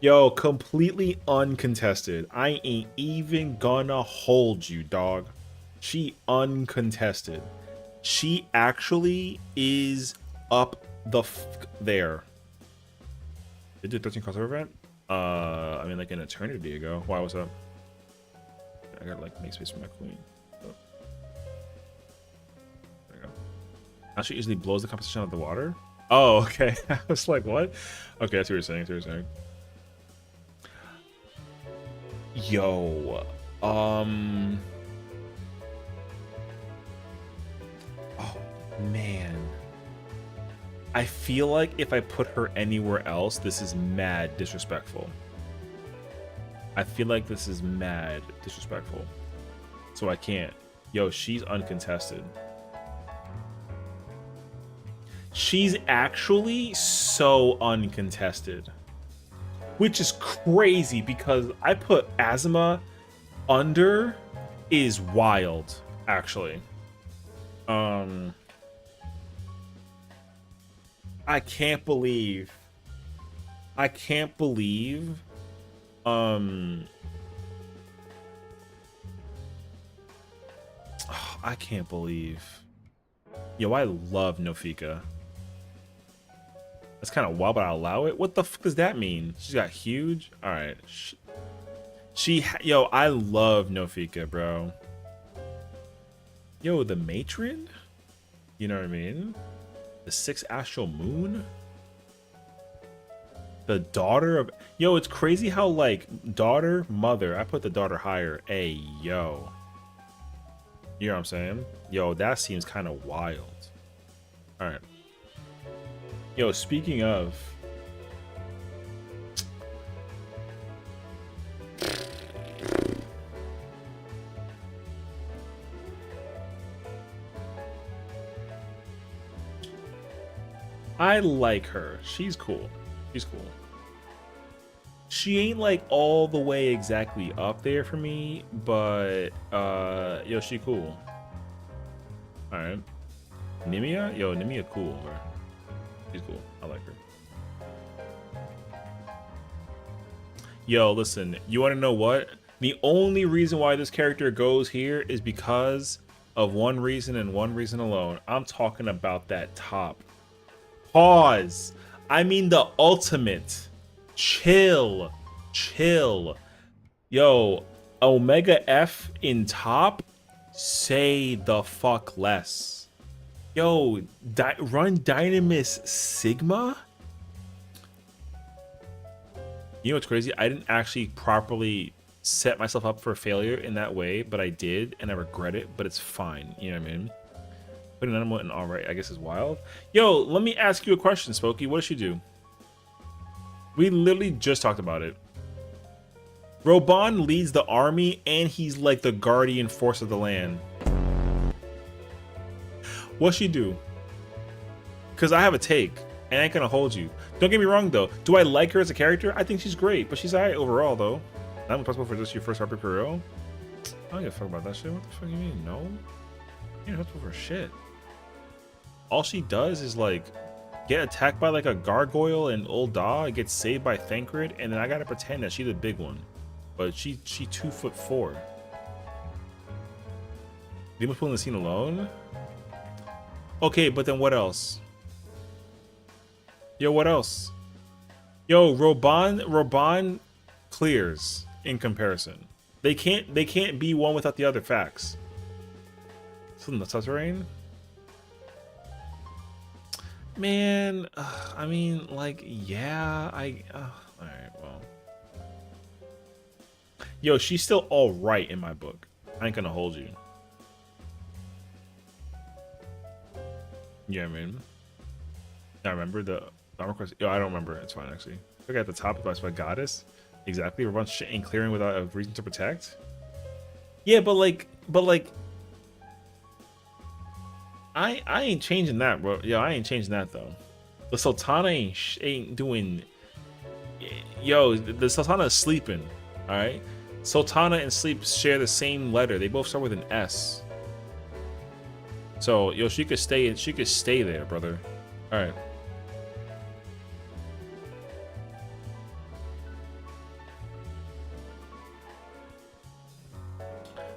Speaker 1: Yo, completely uncontested. I ain't even gonna hold you, dog. She uncontested. She actually is up the there. Did you do 13 crossover event? I mean, like an eternity ago. Why was up? I gotta like make space for my queen. Oh. There we go. Now she easily blows the composition out of the water. Oh, okay. I was like, what? Okay, that's what you're saying. That's what you're saying. Yo, oh man, I feel like if I put her anywhere else, this is mad disrespectful. I feel like this is mad disrespectful, so I can't. Yo, she's uncontested. She's actually so uncontested. Which is crazy because I put Azuma under is wild, actually. I can't believe. I can't believe. I can't believe. Yo, I love Nofika. That's kind of wild, but I'll allow it. What the fuck does that mean? She's got huge. All right. Yo, I love Nofika, bro. Yo, the matron? You know what I mean? The 6th astral moon? The daughter of... Yo, it's crazy how, like, daughter, mother. I put the daughter higher. Hey, yo. You know what I'm saying? Yo, that seems kind of wild. All right. Yo, speaking of... I like her. She's cool. She's cool. She ain't like all the way exactly up there for me, but yo, she cool. All right. Nimia? Yo, Nimia cool, bro. She's cool. I like her. Yo, listen, you want to know what? The only reason why this character goes here is because of one reason and one reason alone. I'm talking about that top. Pause. I mean the ultimate. Chill. Chill. Yo, Omega F in top? Say the fuck less. Yo, run Dynamis Sigma? You know what's crazy? I didn't actually properly set myself up for failure in that way, but I did, and I regret it, but it's fine. You know what I mean? Putting an animal in alright, I guess, is wild. Yo, let me ask you a question, Spooky. What does she do? We literally just talked about it. Roban leads the army, and he's like the guardian force of the land. What's she do? Because I have a take, and I ain't gonna hold you. Don't get me wrong, though. Do I like her as a character? I think she's great, but she's alright overall, though. Not impossible for just your first Harper for real. I don't give a fuck about that shit. What the fuck do you mean? No? You're not for shit. All she does is, like, get attacked by, like, a gargoyle and Ul'dah, gets saved by Thancred, and then I gotta pretend that she's the big one. But she 2'4". Demon pulling the scene alone? Okay, but then what else? Yo, what else? Yo, Roban clears in comparison. They can't be one without the other facts. Something that's terrain? Man, I mean, like, yeah, alright, well. Yo, she's still alright in my book. I ain't gonna hold you. Yeah, I mean, I remember the armor quest. Yo, I don't remember. It's fine, actually. Look at the top of my goddess. Exactly. We're a bunch of shit ain't clearing without a reason to protect. Yeah, but like, I ain't changing that, bro. Yo, I ain't changing that though. The Sultana ain't doing. Yo, the Sultana is sleeping. All right, Sultana and Sleep share the same letter. They both start with an S. So yo, she could stay. She could stay there, brother. All right.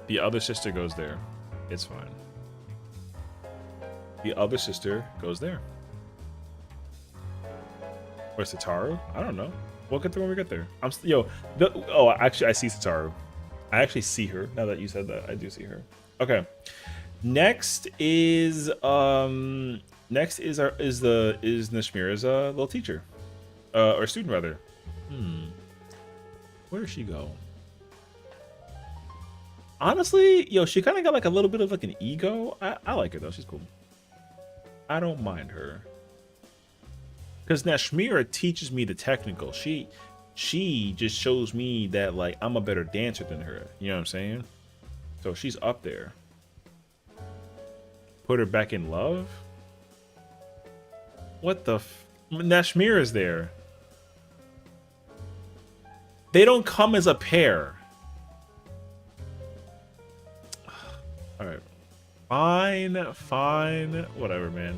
Speaker 1: The other sister goes there. It's fine. The other sister goes there. Where's Sataru? I don't know. We'll get there when we get there. Oh, actually, I see Sataru. I actually see her. Now that you said that, I do see her. Okay. Next is Nashmira's little teacher, or student rather. Where does she go? Honestly, yo, she kind of got like a little bit of like an ego. I like her though. She's cool. I don't mind her. Because Nashmira teaches me the technical. She just shows me that like I'm a better dancer than her. You know what I'm saying? So she's up there. Put her back in love? What the Nashmira's there. They don't come as a pair. Alright. Fine. Whatever, man.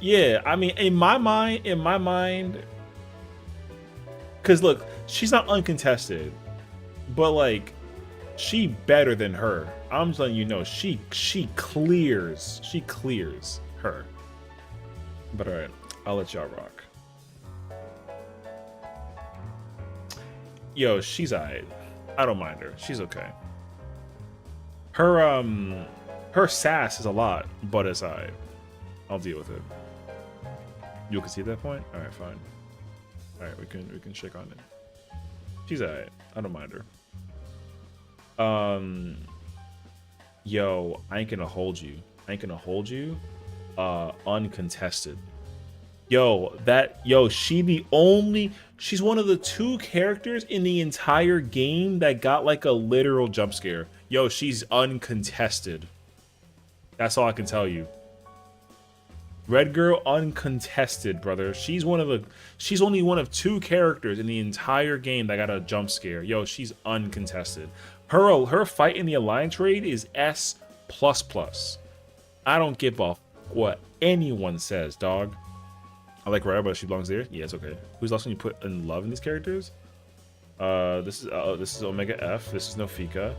Speaker 1: Yeah, I mean, in my mind, because look, she's not uncontested, but like, she better than her. I'm just letting you know, she clears her. But all right, I'll let y'all rock. Yo, she's alright. I don't mind her. She's okay. Her sass is a lot, but it's alright. I'll deal with it. You can see that point? Alright, fine. Alright, we can shake on it. She's alright. I don't mind her. Yo, I ain't gonna hold you. Uncontested. She's one of the 2 characters in the entire game that got like a literal jump scare. Yo, she's uncontested. That's all I can tell you. Red Girl uncontested, brother. She's only one of 2 characters in the entire game that got a jump scare. Yo, she's uncontested. Her fight in the Alliance raid is S++. I don't give a what anyone says, dog. I like Raya, but she belongs there. Yeah, it's okay. Who's else when you put in love in these characters? This is Omega F. This is Nofika.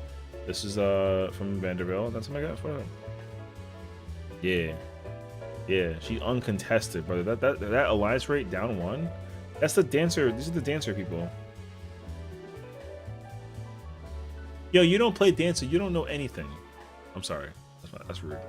Speaker 1: This is from Vanderbilt. That's Omega F. Whatever. Yeah, she's uncontested, brother. That Alliance rate down 1. That's the dancer. These are the dancer people. Yo, you don't play dancer. You don't know anything. I'm sorry. That's rude.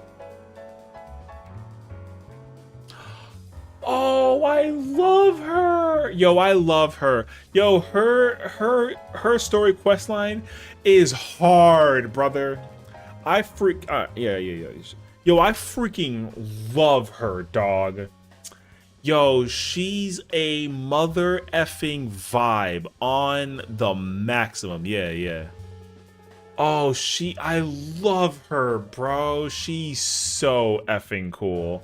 Speaker 1: Oh, I love her. Yo, I love her. Yo, her story quest line is hard, brother. Yeah. Yo, I freaking love her, dog. Yo, she's a mother effing vibe on the maximum. Yeah. Oh, I love her, bro. She's so effing cool.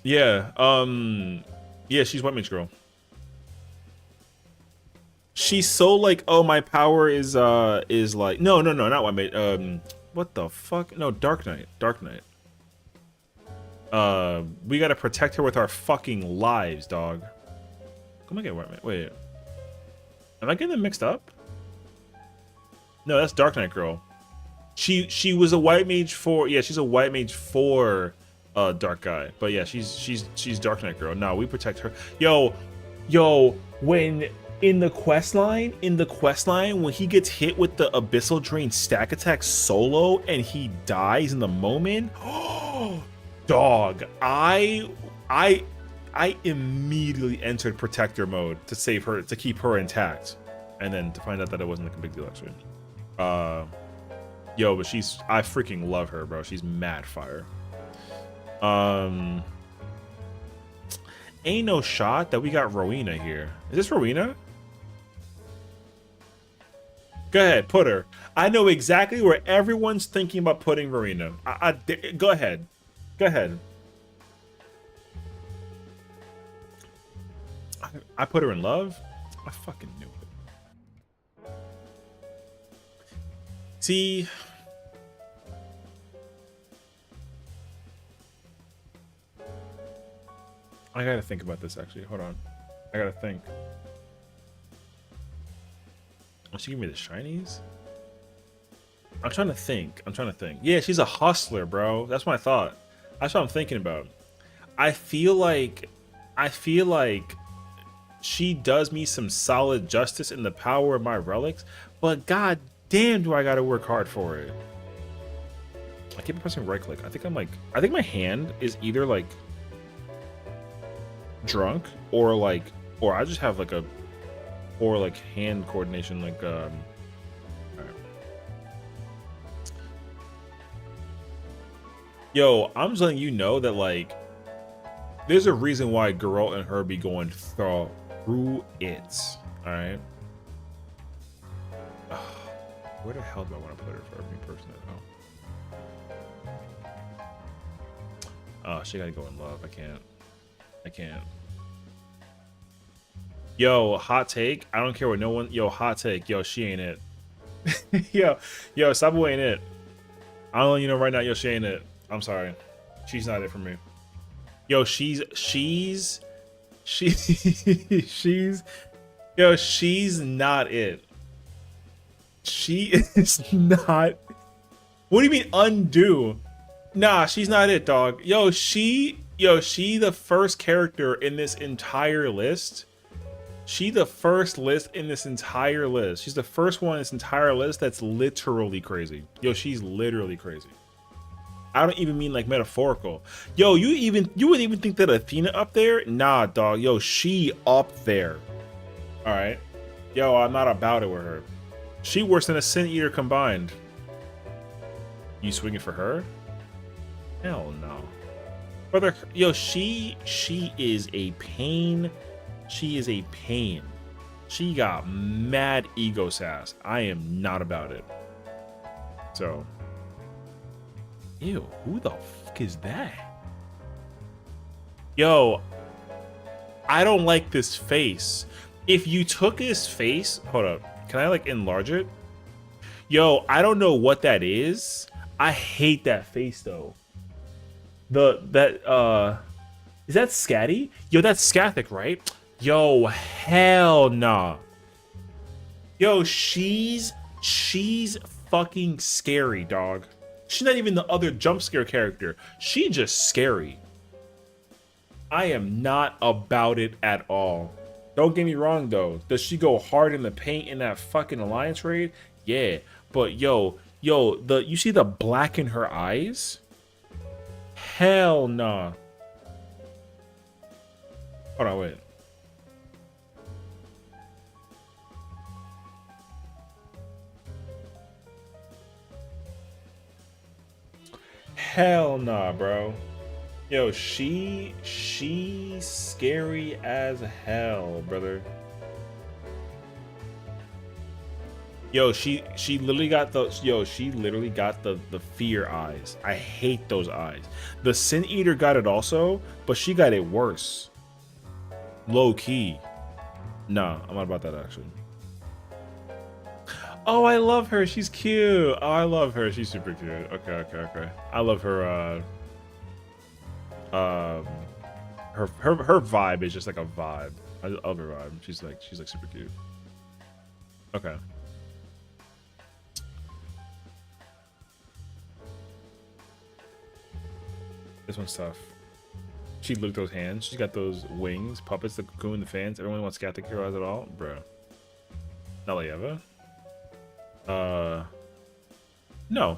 Speaker 1: Yeah, yeah, she's White Mage Girl. She's so like, oh, my power is like, no, not White Mage. What the fuck? No, Dark Knight. We gotta protect her with our fucking lives, dog. Come on, get White Mage. Wait, am I getting them mixed up? No, that's Dark Knight Girl. She was a White Mage for, yeah, she's a White Mage for Dark Guy, but yeah, she's Dark Knight Girl. No, we protect her. Yo, when in the quest line, when he gets hit with the Abyssal Drain stack attack solo and he dies in the moment, dog, I immediately entered protector mode to save her, to keep her intact, and then to find out that it wasn't like a big deal actually. Yo, but I freaking love her, bro. She's mad fire. Ain't no shot that we got Rowena here. Is this Rowena? Go ahead, put her. I know exactly where everyone's thinking about putting Marina. Go ahead. Go ahead. I put her in love? I fucking knew it. See... I gotta think about this, actually. Hold on. I gotta think. Oh, she give me the shinies? I'm trying to think. Yeah, she's a hustler, bro. That's what I thought. That's what I'm thinking about. I feel like she does me some solid justice in the power of my relics, but god damn do I gotta work hard for it. I keep pressing right click. I think my hand is either like drunk or I just have like hand coordination like all right. Yo, I'm just letting you know that like there's a reason why Geralt and her be going through it. All right. Where the hell do I want to put her for me personally? Oh, she gotta go in love. I can't. Yo, hot take. I don't care what no one. Yo, hot take. Yo, she ain't it. yo, Sabu ain't it. I don't let you know right now. Yo, she ain't it. I'm sorry. She's not it for me. Yo, she's. Yo, she's not it. She is not. What do you mean undo? Nah, she's not it, dog. Yo, she the first character in this entire list. She's the first in this entire list. She's the first one in this entire list that's literally crazy. Yo, she's literally crazy. I don't even mean like metaphorical. Yo, you would even think that Athena up there? Nah, dog. Yo, she up there. All right. Yo, I'm not about it with her. She worse than a Sin Eater combined. You swinging for her? Hell no. Brother, yo, she is a pain. She is a pain. She got mad ego sass. I am not about it. So. Ew, who the fuck is that? Yo, I don't like this face. If you took his face, hold up. Can I like enlarge it? Yo, I don't know what that is. I hate that face though. Is that Scatty? Yo, that's Scathic, right? Yo, hell nah. Yo, she's fucking scary, dog. She's not even the other jump scare character. She just scary. I am not about it at all. Don't get me wrong though. Does she go hard in the paint in that fucking alliance raid? Yeah. But yo, you see the black in her eyes? Hell nah. Hold on, wait. Hell nah, bro. Yo, she's scary as hell, brother. Yo, she literally got the fear eyes. I hate those eyes. The Sin Eater got it also, but she got it worse. Low key. Nah, I'm not about that actually. Oh, I love her. She's cute. Oh, I love her. She's super cute. Okay. I love her. Her vibe is just like a vibe. I love her vibe. She's like super cute. Okay. This one's tough. She looked those hands. She's got those wings, puppets, the cocoon, the fans. Everyone wants Gathic heroes at all, bro. Not Leeva. No.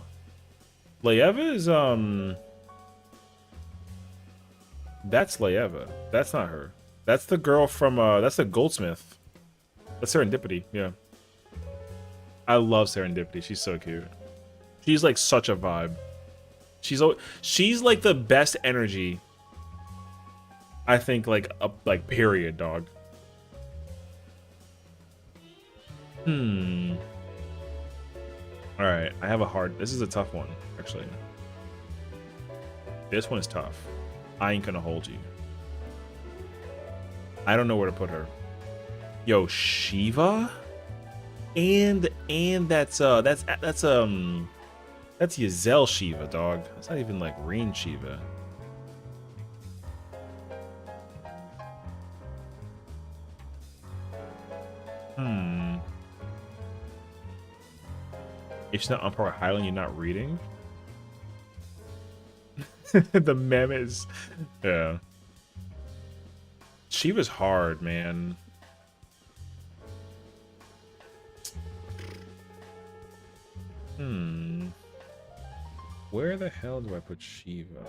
Speaker 1: Leeva is that's Leeva. That's not her. That's the girl from that's the goldsmith. That's Serendipity. Yeah. I love Serendipity. She's so cute. She's like such a vibe. She's like the best energy. I think like period, dog. All right, I have a hard. This is a tough one, actually. This one is tough. I ain't gonna hold you. I don't know where to put her. Yo, Shiva, and that's Yazel Shiva, dog. That's not even like Rain Shiva. If she's not on par with Highland, you're not reading. The meme is, yeah. Shiva's hard, man. Where the hell do I put Shiva?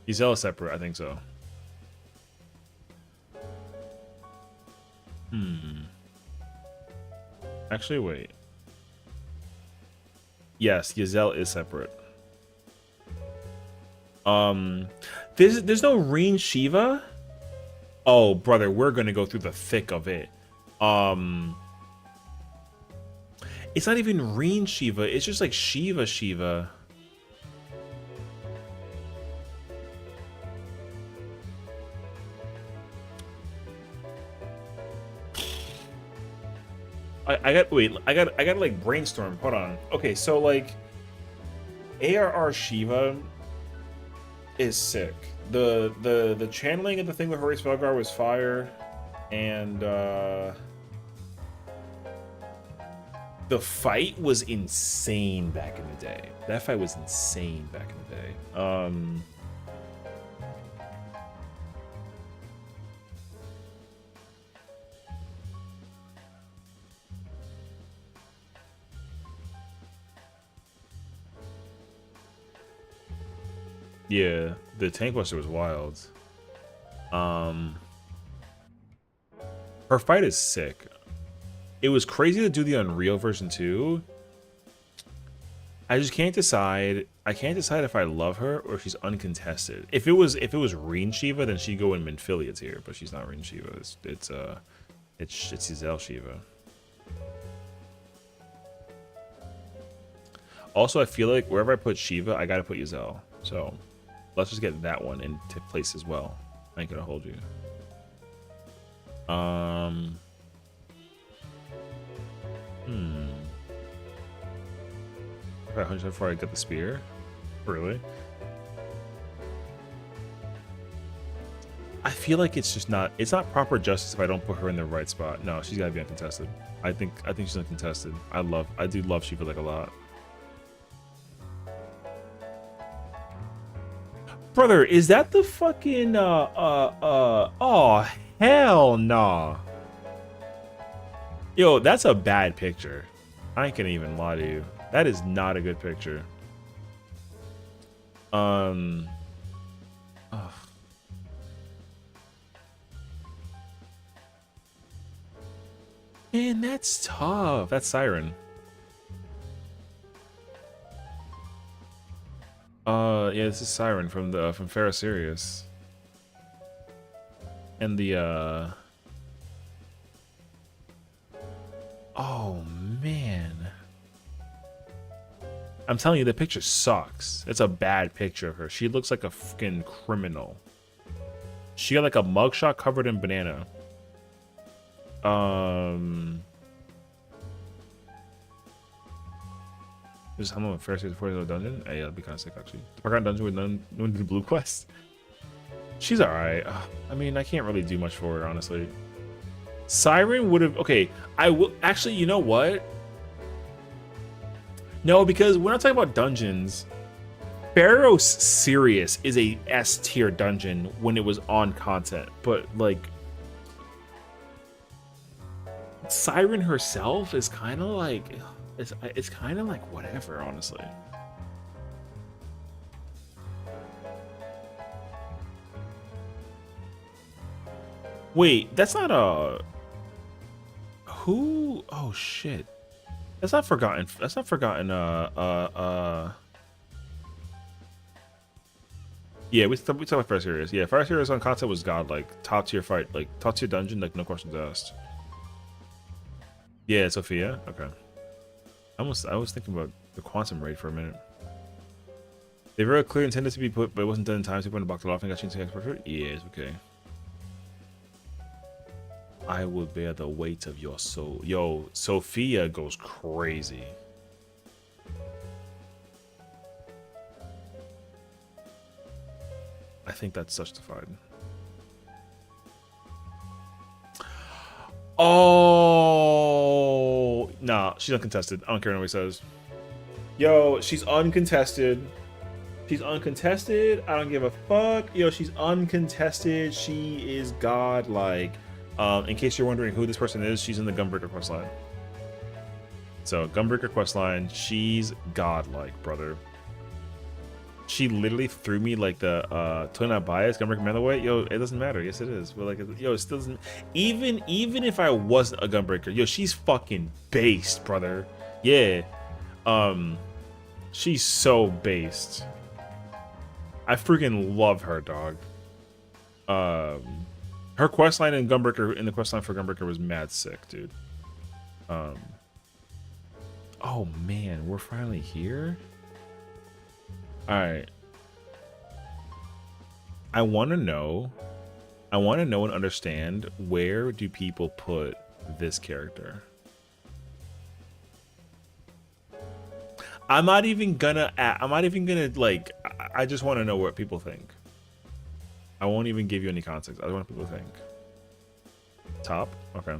Speaker 1: Giselle is separate, I think so. Actually, wait. Yes, Giselle is separate. There's no Reen Shiva. Oh, brother, we're gonna go through the thick of it. It's not even Reen Shiva. It's just like Shiva Shiva. I got like brainstorm. Hold on. Okay, so like ARR Shiva is sick. The channeling of the thing with Horace Velgar was fire, and the fight was insane back in the day. That fight was insane back in the day. Yeah, the Tank Buster was wild. Her fight is sick. It was crazy to do the Unreal version 2. I just can't decide. I can't decide if I love her or if she's uncontested. If it was Reen Shiva, then she'd go in Minfilia tier, but she's not Reen Shiva. It's Giselle Shiva. Also, I feel like wherever I put Shiva, I gotta put Giselle. So let's just get that one into place as well. I ain't gonna hold you. If I 100 before I get the spear? Really? I feel like it's not proper justice if I don't put her in the right spot. No, she's gotta be uncontested. I think she's uncontested. I do love Shiva like a lot. Brother, is that the fucking oh hell nah. Yo, that's a bad picture. I ain't gonna even lie to you. That is not a good picture. Ugh. Man, that's tough. That's Siren. Yeah, this is Siren from Pharaoh Sirius. And the oh man. I'm telling you, the picture sucks. It's a bad picture of her. She looks like a fucking criminal. She got like a mugshot covered in banana. Just how much first before the dungeon? Hey, that'd be kind of sick actually. The Park dungeon with none the blue quest. She's alright. I mean, I can't really do much for her, honestly. Siren would have. Okay, I will actually. You know what? No, because we're not talking about dungeons. Pharaoh Sirius is a S tier dungeon when it was on content, but like Siren herself is kind of like it's kind of like whatever, honestly. Wait, that's not a who? Oh shit. That's not forgotten. That's not forgotten. Yeah, we talked about Fire Series. Yeah, Fire Series on content was god, like top tier fight, like top tier dungeon, like no questions asked. Yeah, Sophia. Okay. I was thinking about the quantum raid for a minute. They very clearly intended to be put, but it wasn't done in time. So people blocked it off and got changed to export for it. Yes, okay. I will bear the weight of your soul. Yo, Sophia goes crazy. I think that's justified. Oh, nah, she's uncontested. I don't care what he says. Yo, she's uncontested. She's uncontested. I don't give a fuck. Yo, she's uncontested. She is godlike. In case you're wondering who this person is, she's in the Gunbreaker questline. So, Gunbreaker questline, she's godlike, brother. She literally threw me like the totally not biased Gunbreaker Metalweight. Yo, it doesn't matter. Yes, it is. But like, yo, it still doesn't. Even if I wasn't a Gunbreaker, yo, she's fucking based, brother. Yeah. She's so based. I freaking love her, dog. Her questline in Gunbreaker, in the questline for Gunbreaker, was mad sick, dude. Oh man, we're finally here. All right. I want to know and understand, where do people put this character? I'm not even gonna like, I just want to know what people think. I won't even give you any context. I just want people to think. Top? Okay.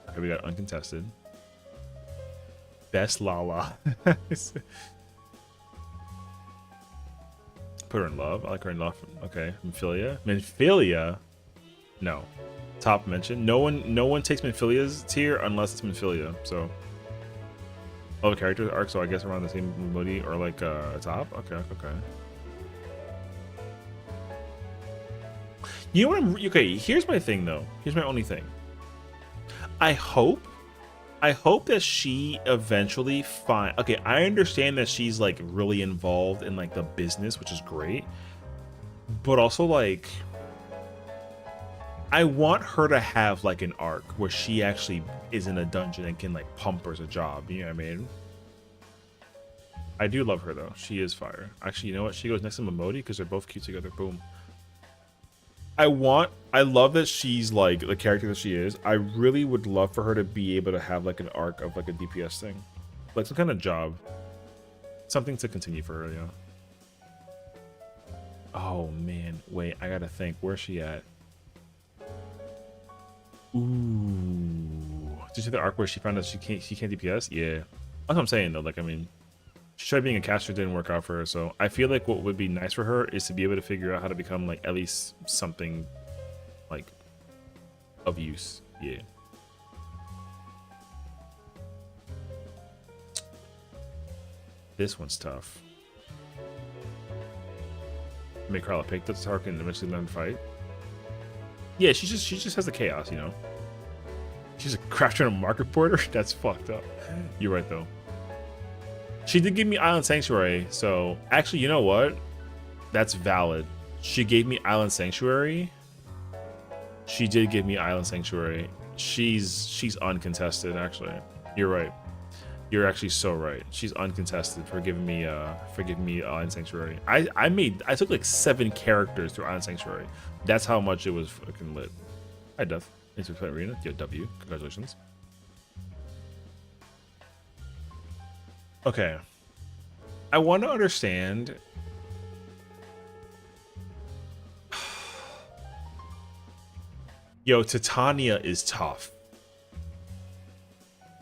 Speaker 1: Okay, we got uncontested. Best Lala. Put her in love. I like her in love. Okay. Minfilia. Minfilia? No. Top mention. No one takes Minfilia's tier unless it's Minfilia. So all the characters arc, so I guess around the same moody or like top. Okay, okay. You know what okay, here's my thing though. Here's my only thing. I hope that she eventually okay, I understand that she's like really involved in like the business, which is great. But also like, I want her to have like an arc where she actually is in a dungeon and can like pump her as a job. You know what I mean? I do love her though. She is fire. Actually, you know what? She goes next to Momodi because they're both cute together. Boom. I love that she's like the character that she is. I really would love for her to be able to have like an arc of like a DPS thing, like some kind of job, something to continue for her. Yeah. Oh man, wait, I gotta think. Where's she at? Ooh, did you see the arc where she found out she can't DPS? Yeah, that's what I'm saying though. Like, I mean, she tried being a caster, didn't work out for her. So I feel like what would be nice for her is to be able to figure out how to become like at least something like of use. Yeah. This one's tough. Make Carla pick the Tark and eventually learn to fight. Yeah, she just has the chaos, you know. She's a crafter and a market porter. That's fucked up. You're right though. She did give me Island Sanctuary, so actually, you know what? That's valid. She gave me Island Sanctuary. She did give me Island Sanctuary. She's uncontested, actually. You're right. You're actually so right. She's uncontested for giving me Island Sanctuary. I took like 7 characters through Island Sanctuary. That's how much it was fucking lit. Hi Death. Thanks for playing Arena. Yeah, W. Congratulations. Okay. I want to understand. Yo, Titania is tough.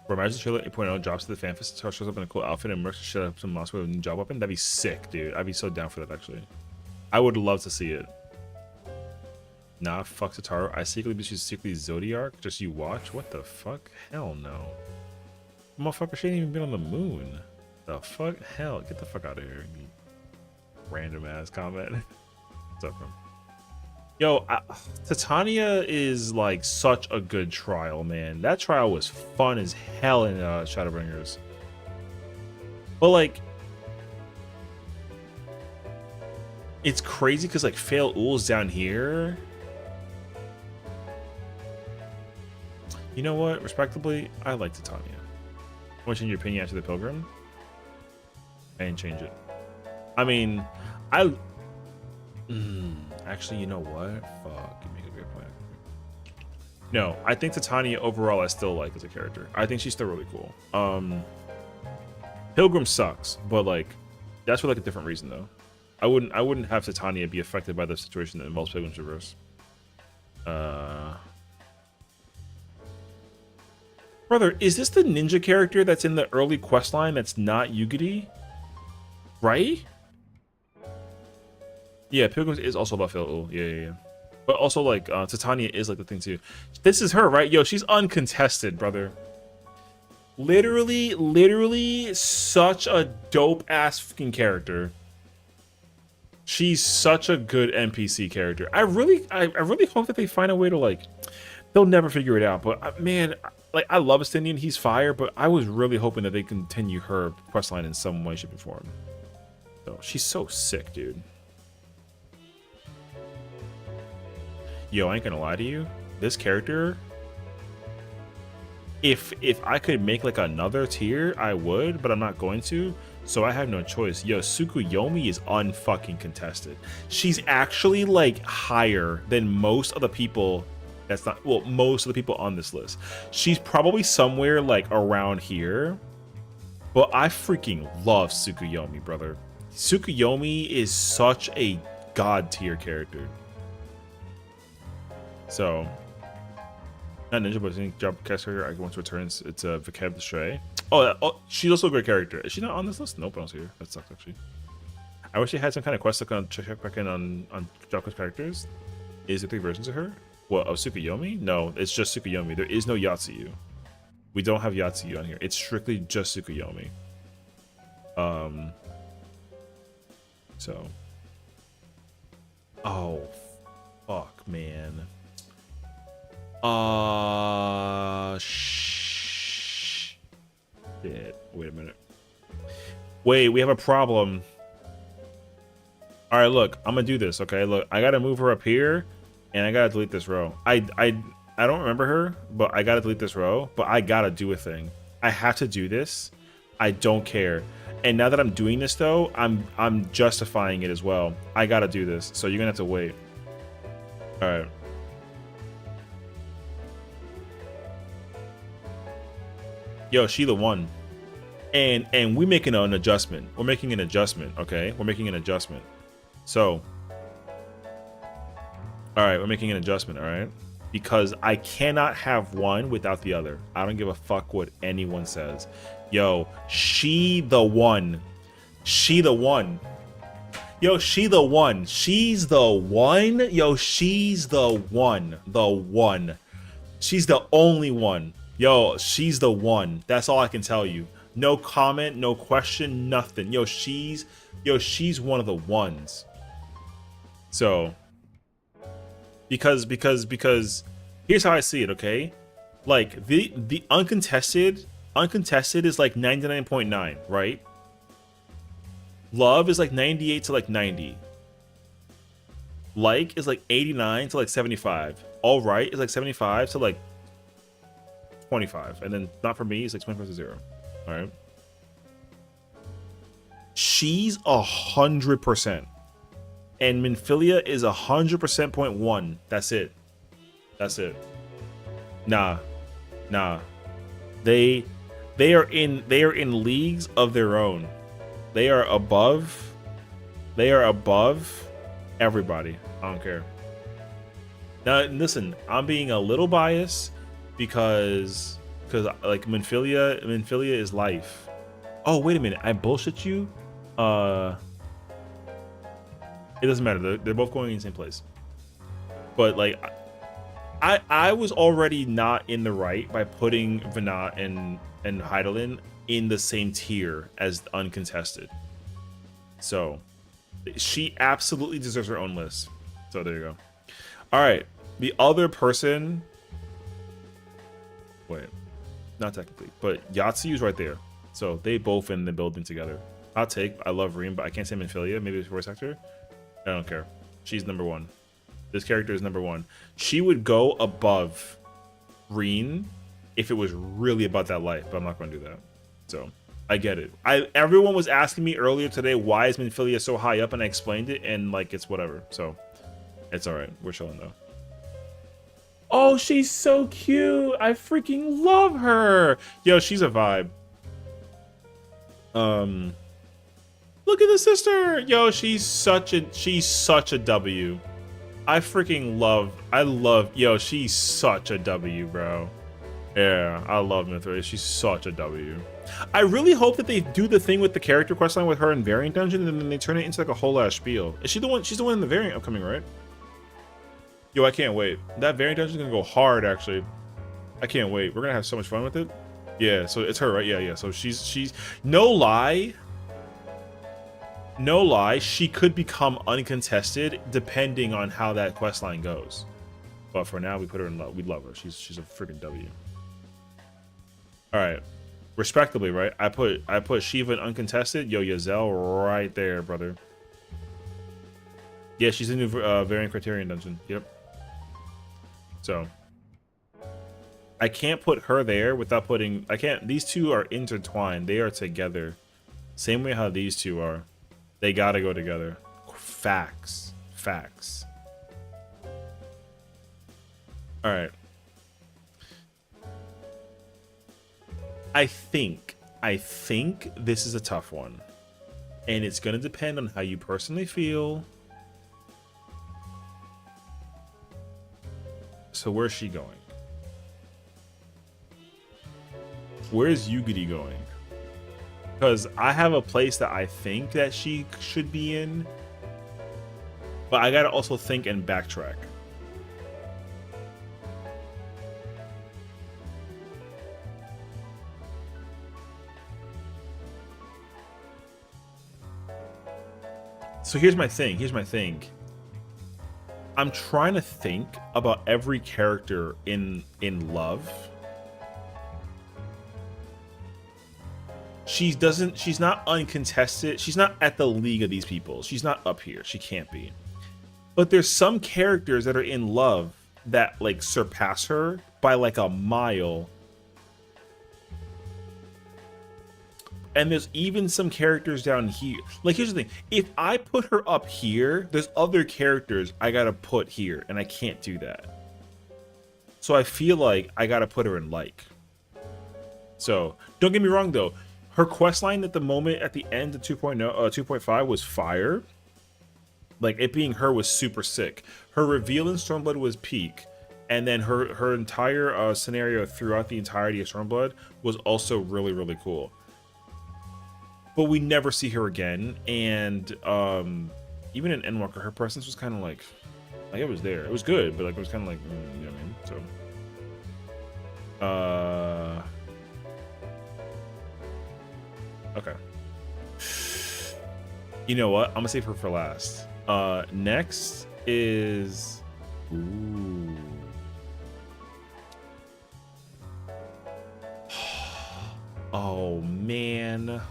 Speaker 1: Where Magic Trailer 8.0 drops to the fanfest, shows up in a cool outfit and mercs shit up some monster with a new job weapon. That'd be sick, dude. I'd be so down for that, actually. I would love to see it. Nah, fuck Tataru. I secretly Zodiac. Just you watch? What the fuck? Hell no. Motherfucker, she ain't even been on the moon. The fuck? Hell, get the fuck out of here. You random ass comment. What's up, bro? Yo, Titania is like such a good trial, man. That trial was fun as hell in Shadowbringers. But like, it's crazy because like Fail Ul's down here. You know what? Respectably, I like Titania. Want to change your opinion after the Pilgrim? I didn't change it. I mean, actually, you know what? Fuck, you make a great point. No, I think Titania overall I still like as a character. I think she's still really cool. Pilgrim sucks, but like that's for like a different reason though. I wouldn't have Titania be affected by the situation that involves Pilgrim's Reverse. Brother, is this the ninja character that's in the early quest line that's not Yugiri? Right? Yeah, Pilgrims is also about Phil. Yeah. But also, like, Titania is, like, the thing, too. This is her, right? Yo, she's uncontested, brother. Literally such a dope-ass fucking character. She's such a good NPC character. I really hope that they find a way to, like... They'll never figure it out, but, man... Like, I love Sessiion, he's fire, but I was really hoping that they continue her questline in some way, shape, or form. So, she's so sick, dude. Yo, I ain't gonna lie to you. This character, if I could make like another tier, I would, but I'm not going to. So I have no choice. Yo, Tsukuyomi is unfucking contested. She's actually like higher than most of the people. That's not, well, most of the people on this list. She's probably somewhere like around here. But I freaking love Tsukuyomi, brother. Tsukuyomi is such a god tier character. So, not Ninja, but I think job cast character. I want to return. It's Vikev the Stray. Oh, she's also a great character. Is she not on this list? Nope, I don't see her. That sucks actually. I wish they had some kind of quest to check back in on job quest characters. Is there 3 versions of her? What, of Tsukuyomi? No, it's just Tsukuyomi. There is no Yatsuyu. We don't have Yatsuyu on here. It's strictly just Tsukuyomi. So. Oh, fuck, man. Shit. Wait a minute. Wait, we have a problem. All right, look, I'm gonna do this. Okay, look, I gotta move her up here, and I gotta delete this row. I don't remember her, but I gotta delete this row. But I gotta do a thing. I have to do this. I don't care. And now that I'm doing this, though, I'm justifying it as well. I gotta do this, so you're gonna have to wait. All right. Yo, she the one. And we making an adjustment. We're making an adjustment, okay? We're making an adjustment. So, all right, we're making an adjustment, all right? Because I cannot have one without the other. I don't give a fuck what anyone says. Yo, she the one. She the one. Yo, she the one. She's the one. Yo, she's the one. The one. She's the only one. Yo, she's the one. That's all I can tell you. No comment, no question, nothing. Yo, she's one of the ones. So, because here's how I see it, okay? Like the uncontested is like 99.9, right? Love is like 98 to like 90. Like is like 89 to like 75. All right is like 75 to like 25, and then not for me is like 25 to 0. All right. She's 100%, and Minfilia is 100%.1. That's it. That's it. Nah. They are in leagues of their own. They are above everybody. I don't care. Now listen, I'm being a little biased because like Minfilia is life. Oh, wait a minute. I bullshit you? It doesn't matter. They're both going in the same place. But like I was already not in the right by putting Venat and Heidelin in the same tier as uncontested. So she absolutely deserves her own list. So there you go. All right. The other person, wait, not technically, but Yatsuyu's right there. So they both in the building together. Hot take. I love Reem, but I can't say Minfilia. Maybe it's voice actor. I don't care. She's number 1. This character is number 1. She would go above Reen if it was really about that life, but I'm not going to do that. So I get it. Everyone was asking me earlier today why is Minfilia so high up, and I explained it, and like it's whatever. So it's all right. We're chilling though. Oh, she's so cute. I freaking love her. Yo, she's a vibe. Look at the sister. Yo, she's such a W. I love, yo, she's such a W, bro. Yeah, I love Mithra. She's such a W. I really hope that they do the thing with the character questline with her in Variant Dungeon, and then they turn it into like a whole ass spiel. Is she the one? She's the one in the Variant upcoming, right? Yo, I can't wait. That Variant Dungeon is gonna go hard, actually. I can't wait. We're gonna have so much fun with it. Yeah, so it's her, right? Yeah, yeah. So she's no lie, she could become uncontested depending on how that questline goes. But for now, we put her in love. We love her. She's a freaking W. All right, respectably, right? I put Shiva in uncontested. Yo, Yazel right there, brother. Yeah, she's in the Variant Criterion Dungeon. Yep. So I can't put her there without putting. I can't. These two are intertwined. They are together. Same way how these two are. They gotta go together. Facts. Facts. All right. I think this is a tough one, and it's gonna depend on how you personally feel. So where's she going? Where's Yugiri going? Because I have a place that I think that she should be in, but I gotta also think and backtrack. So here's my thing. I'm trying to think about every character in Love. She's not uncontested. She's not at the league of these people. She's not up here. She can't be. But there's some characters that are in Love that like surpass her by like a mile. And there's even some characters down here. Like, here's the thing. If I put her up here, there's other characters I gotta put here, and I can't do that. So I feel like I gotta put her in like. So, don't get me wrong, though. Her questline at the moment, at the end of 2.5 was fire. Like, it being her was super sick. Her reveal in Stormblood was peak. And then her entire scenario throughout the entirety of Stormblood was also really, really cool. But we never see her again. And even in Endwalker, her presence was kind of like it was there. It was good, but like it was kind of like, you know what I mean? So, okay. You know what? I'm gonna save her for last. Next is, ooh. Oh man.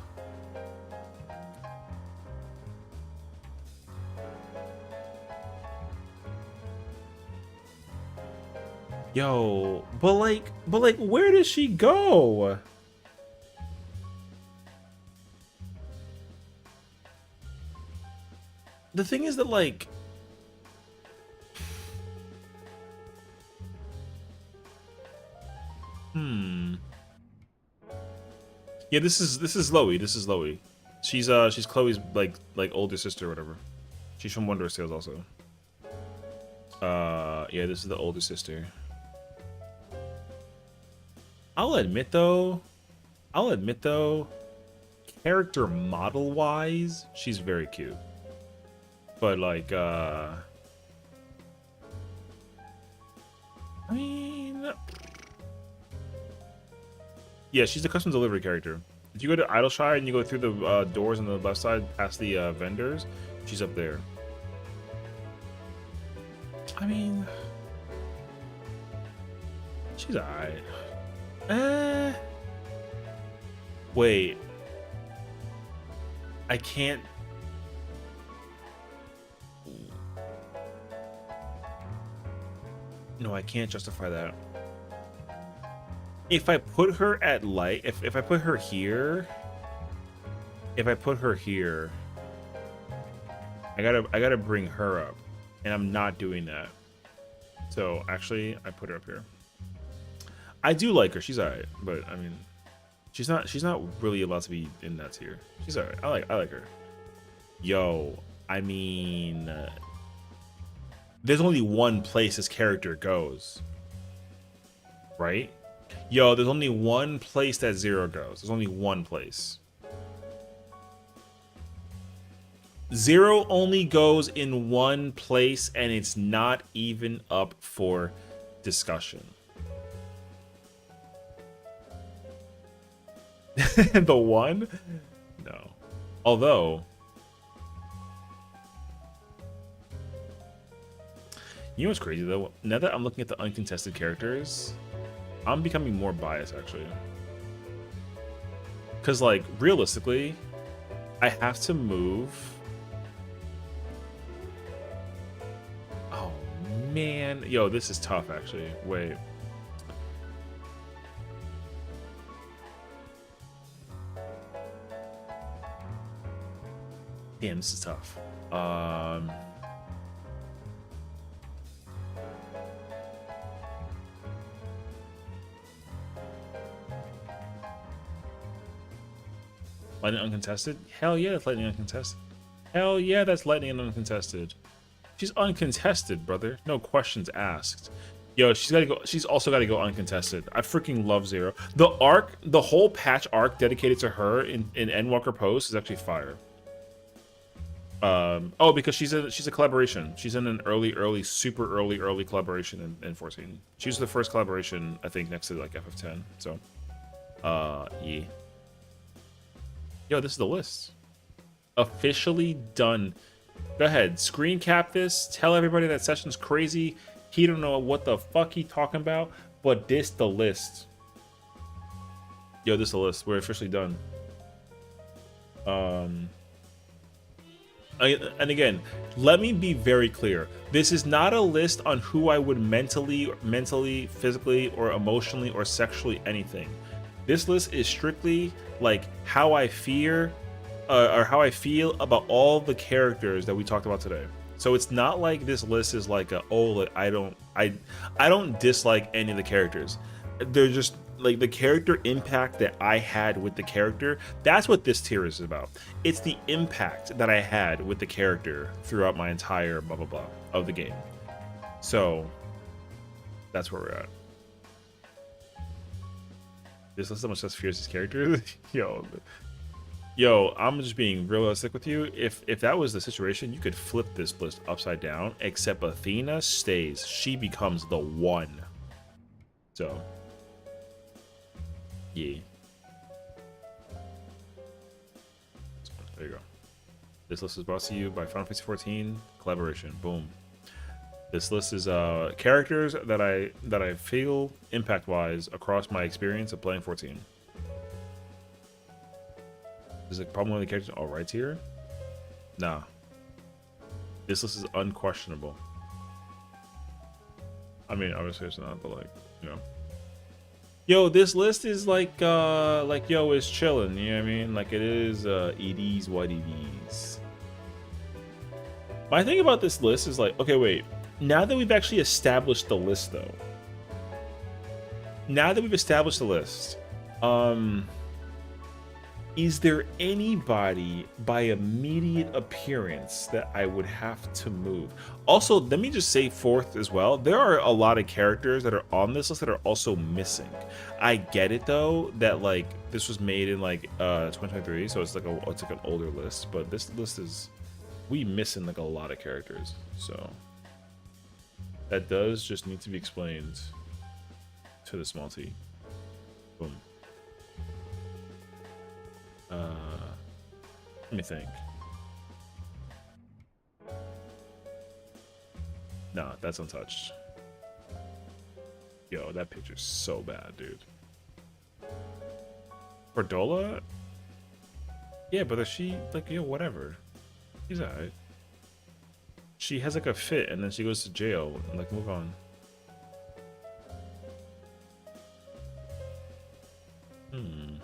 Speaker 1: Yo, but like, where does she go? The thing is that like, yeah, this is Loey. This is Loey. She's Chloe's like older sister or whatever. She's from Wondrous Tales also. Yeah, this is the older sister. I'll admit though, character model wise, she's very cute. But like, I mean, yeah, she's a custom delivery character. If you go to Idleshire and you go through the doors on the left side past the vendors, she's up there. I mean, she's alright. Wait. I can't. No, I can't justify that. If I put her at light, if I put her here, I gotta bring her up, and I'm not doing that. So actually, I put her up here. I do like her. She's alright, but I mean, she's not really allowed to be in that tier. She's alright. I like her. Yo, I mean, there's only one place this character goes, right? Yo, there's only one place that Zero goes. There's only one place. Zero only goes in one place, and it's not even up for discussion. The one? No. Although, you know what's crazy though? Now that I'm looking at the uncontested characters, I'm becoming more biased actually. Because like, realistically, I have to move. Oh man. Yo, this is tough actually. Wait. Damn, this is tough. Lightning uncontested? Hell yeah, that's lightning uncontested. Hell yeah, that's lightning and uncontested. She's uncontested, brother. No questions asked. Yo, she's gotta go. She's also gotta go uncontested. I freaking love Zero. The arc, the whole patch arc dedicated to her in Endwalker Post is actually fire. Oh, because she's a collaboration. She's in an super early collaboration in 14. She was the first collaboration, I think, next to like FF10. So, yeah. Yo, this is the list. Officially done. Go ahead, screen cap this. Tell everybody that Session's crazy. He don't know what the fuck he talking about. But this the list. Yo, this is the list. We're officially done. And again, let me be very clear. This is not a list on who I would mentally, physically, or emotionally, or sexually anything. This list is strictly like how I fear, or how I feel about all the characters that we talked about today. So it's not like this list is like I don't dislike any of the characters. They're just like the character impact that I had with the character. That's what this tier is about. It's the impact that I had with the character throughout my entire blah blah blah of the game. So that's where we're at. This list almost just fears his character. Yo, I'm just being realistic with you. If that was the situation, you could flip this list upside down, except Athena stays. She becomes the one. So yeah. There you go. This list is brought to you by Final Fantasy 14 collaboration. Boom. This list is characters that I feel impact wise across my experience of playing 14. Is it probably one of the characters all right here? Nah. This list is unquestionable. I mean, obviously it's not, but like, you know. Yo, this list is like yo, it's chilling, you know what I mean? Like it is it is what it is. My thing about this list is like, okay, wait. Now that we've actually established the list though. Now that we've established the list, is there anybody by immediate appearance that I would have to move? Also, let me just say fourth as well. There are a lot of characters that are on this list that are also missing. I get it though that like this was made in like 2023, so it's like an older list. But this list is we missing like a lot of characters, so that does just need to be explained to the small T. Boom. Let me think. Nah, that's untouched. Yo, that picture's so bad, dude. Cordola? Yeah, but is she like, yo, whatever. She's alright. She has like a fit and then she goes to jail and like move on. Hmm.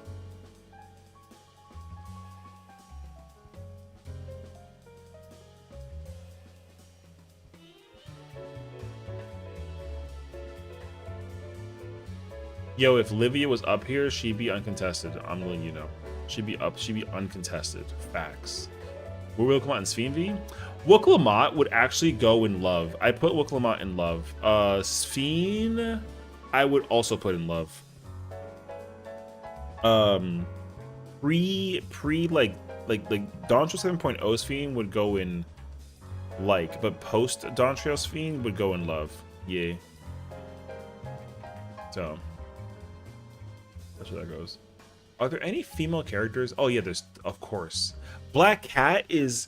Speaker 1: Yo, if Livia was up here, she'd be uncontested. I'm letting you know. She'd be up. She'd be uncontested. Facts. Where will come out in Sphene V? Wook Lamont would actually go in love. I put Wook Lamont in love. Sphene, I would also put in love. Pre like Dawn Trail 7.0 Sphene would go in like, but post Dawn Trail Sphene would go in love. Yeah. So that's where that goes. Are there any female characters? Oh yeah, there's, of course. Black Cat is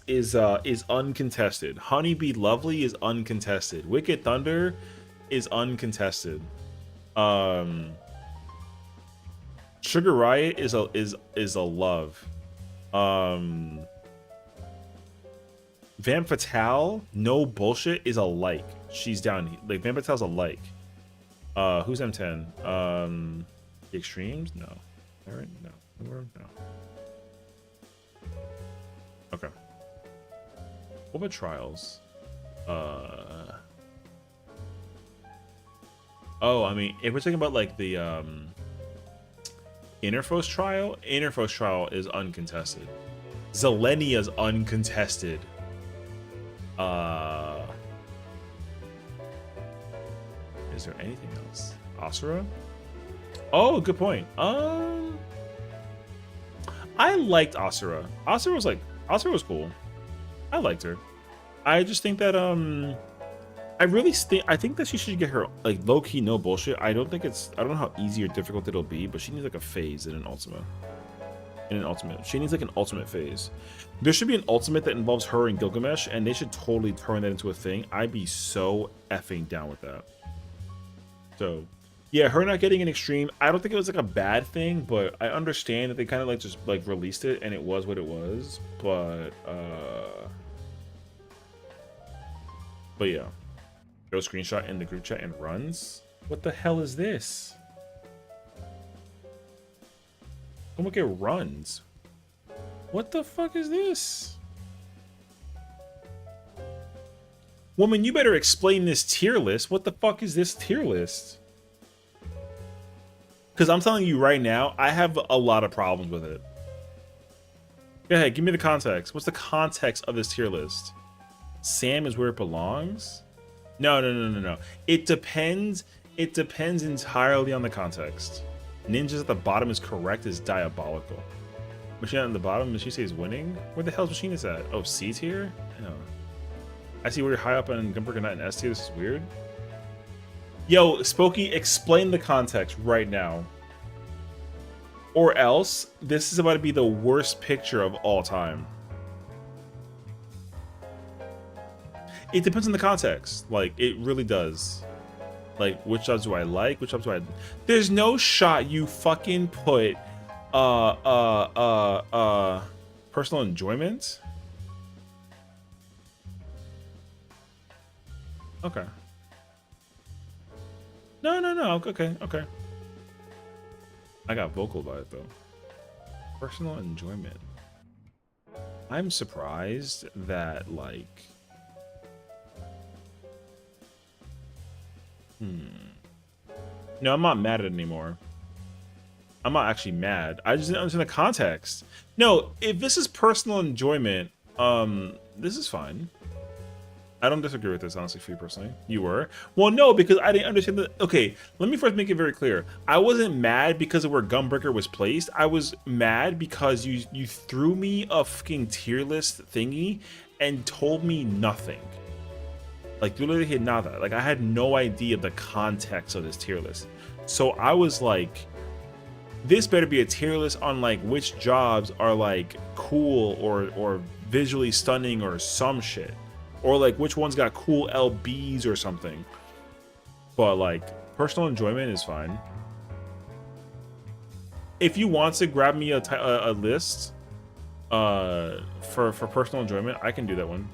Speaker 1: uncontested. Honeybee Lovely is uncontested. Wicked Thunder is uncontested. Sugar Riot is a love. Vamp Fatale, no bullshit, is a like. She's down. Like Vamp Fatale's a like. Who's M10? The Extremes? No. Alright, no. No. Okay. What about Trials? Oh, I mean, if we're talking about like the Interfos Trial is uncontested. Zelenia's uncontested. Is there anything else? Asura? Oh, good point. I liked Asura. Asura was cool. I liked her. I just think that I think that she should get her like low key no bullshit. I don't know how easy or difficult it'll be, but she needs like a phase in an ultimate. She needs like an ultimate phase. There should be an ultimate that involves her and Gilgamesh, and they should totally turn that into a thing. I'd be so effing down with that. So yeah, her not getting an extreme, I don't think it was like a bad thing, but I understand that they kind of like just like released it and it was what it was. But yeah. Go screenshot in the group chat and runs. What the hell is this? Come look at runs. What the fuck is this? Woman, you better explain this tier list. What the fuck is this tier list? Because I'm telling you right now, I have a lot of problems with it. Go ahead, give me the context. What's the context of this tier list? Sam is where it belongs? No. It depends. It depends entirely on the context. Ninjas at the bottom is correct, is diabolical. Machine at the bottom, Machine is winning? Where the hell's Machine is at? Oh, C tier? No. I see we're high up on Gunberg and not in S tier. This is weird. Yo, Spooky, explain the context right now. Or else, this is about to be the worst picture of all time. It depends on the context. Like, it really does. Like, which jobs do I like? Which jobs do I... There's no shot you fucking put, personal enjoyment? Okay. No. Okay. I got vocal about it, though. Personal enjoyment. I'm surprised that, like... No, I'm not mad at it anymore. I'm not actually mad. I just didn't understand the context. No, if this is personal enjoyment, this is fine. I don't disagree with this, honestly, for you personally. You were? Well, no, because I didn't understand the... Okay, let me first make it very clear. I wasn't mad because of where Gunbreaker was placed. I was mad because you threw me a fucking tier list thingy and told me nothing. Like, literally hit nada. Like, I had no idea the context of this tier list. So I was like, this better be a tier list on, like, which jobs are, like, cool or visually stunning or some shit. Or, like, which ones got cool LBs or something. But, like, personal enjoyment is fine. If you want to grab me a list for personal enjoyment, I can do that one.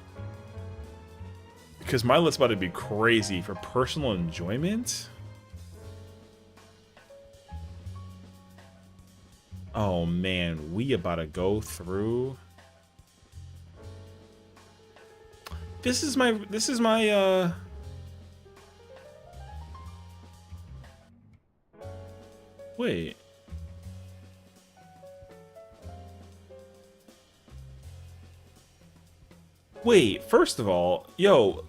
Speaker 1: Because my list's about to be crazy for personal enjoyment. Oh man, we about to go through. This is my wait. Wait, first of all, yo,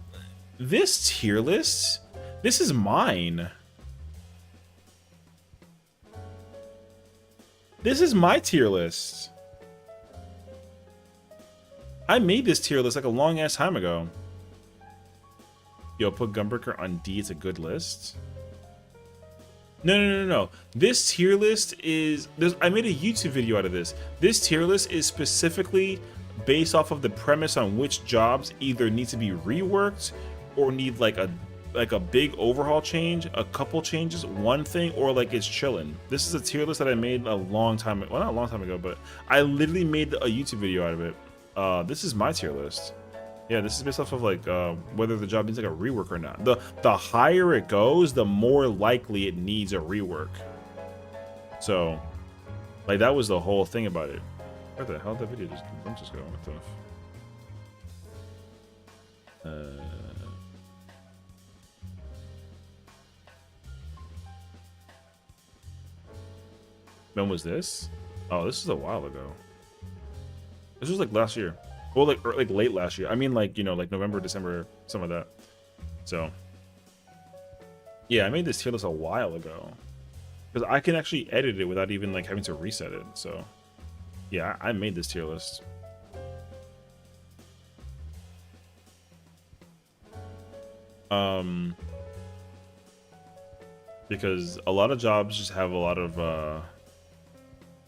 Speaker 1: this tier list, this is mine. This is my tier list. I made this tier list like a long ass time ago. Yo, put Gunbreaker on D, it's a good list. No. This tier list is, I made a YouTube video out of this. This tier list is specifically based off of the premise on which jobs either need to be reworked or need like a big overhaul change, a couple changes, one thing, or like it's chilling. This is a tier list that I made a long time, well, not a long time ago, but I literally made a YouTube video out of it. This is my tier list. Yeah, this is based off of like whether the job needs like a rework or not. The higher it goes, the more likely it needs a rework. So, like that was the whole thing about it. Where the hell did that video just go? What the? When was this? Oh, this is a while ago. This was like last year. Well, like late last year. I mean, like, you know, like November, December, some of that. So, yeah, I made this tier list a while ago because I can actually edit it without even like having to reset it. So, yeah, I made this tier list. Because a lot of jobs just have a lot of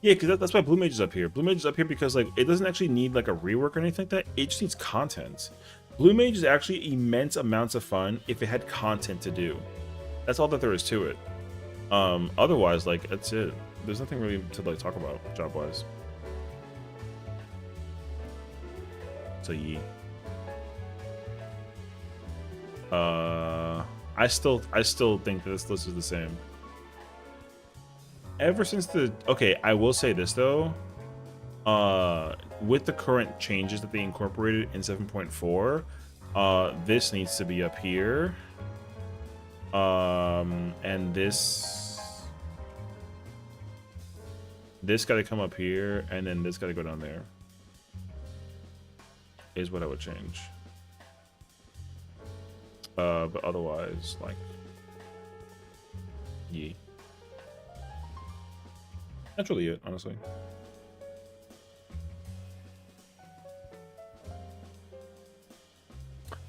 Speaker 1: yeah, because that's why Blue Mage is up here. Blue Mage is up here because like it doesn't actually need like a rework or anything like that. It just needs content. Blue Mage is actually immense amounts of fun if it had content to do. That's all that there is to it. Otherwise, like that's it. There's nothing really to like talk about job wise. So yeah. I still think that this list is the same. Ever since okay, I will say this though, with the current changes that they incorporated in 7.4, this needs to be up here, and this got to come up here, and then this got to go down there. Is what I would change. But otherwise, like, yeah. That's really it, honestly.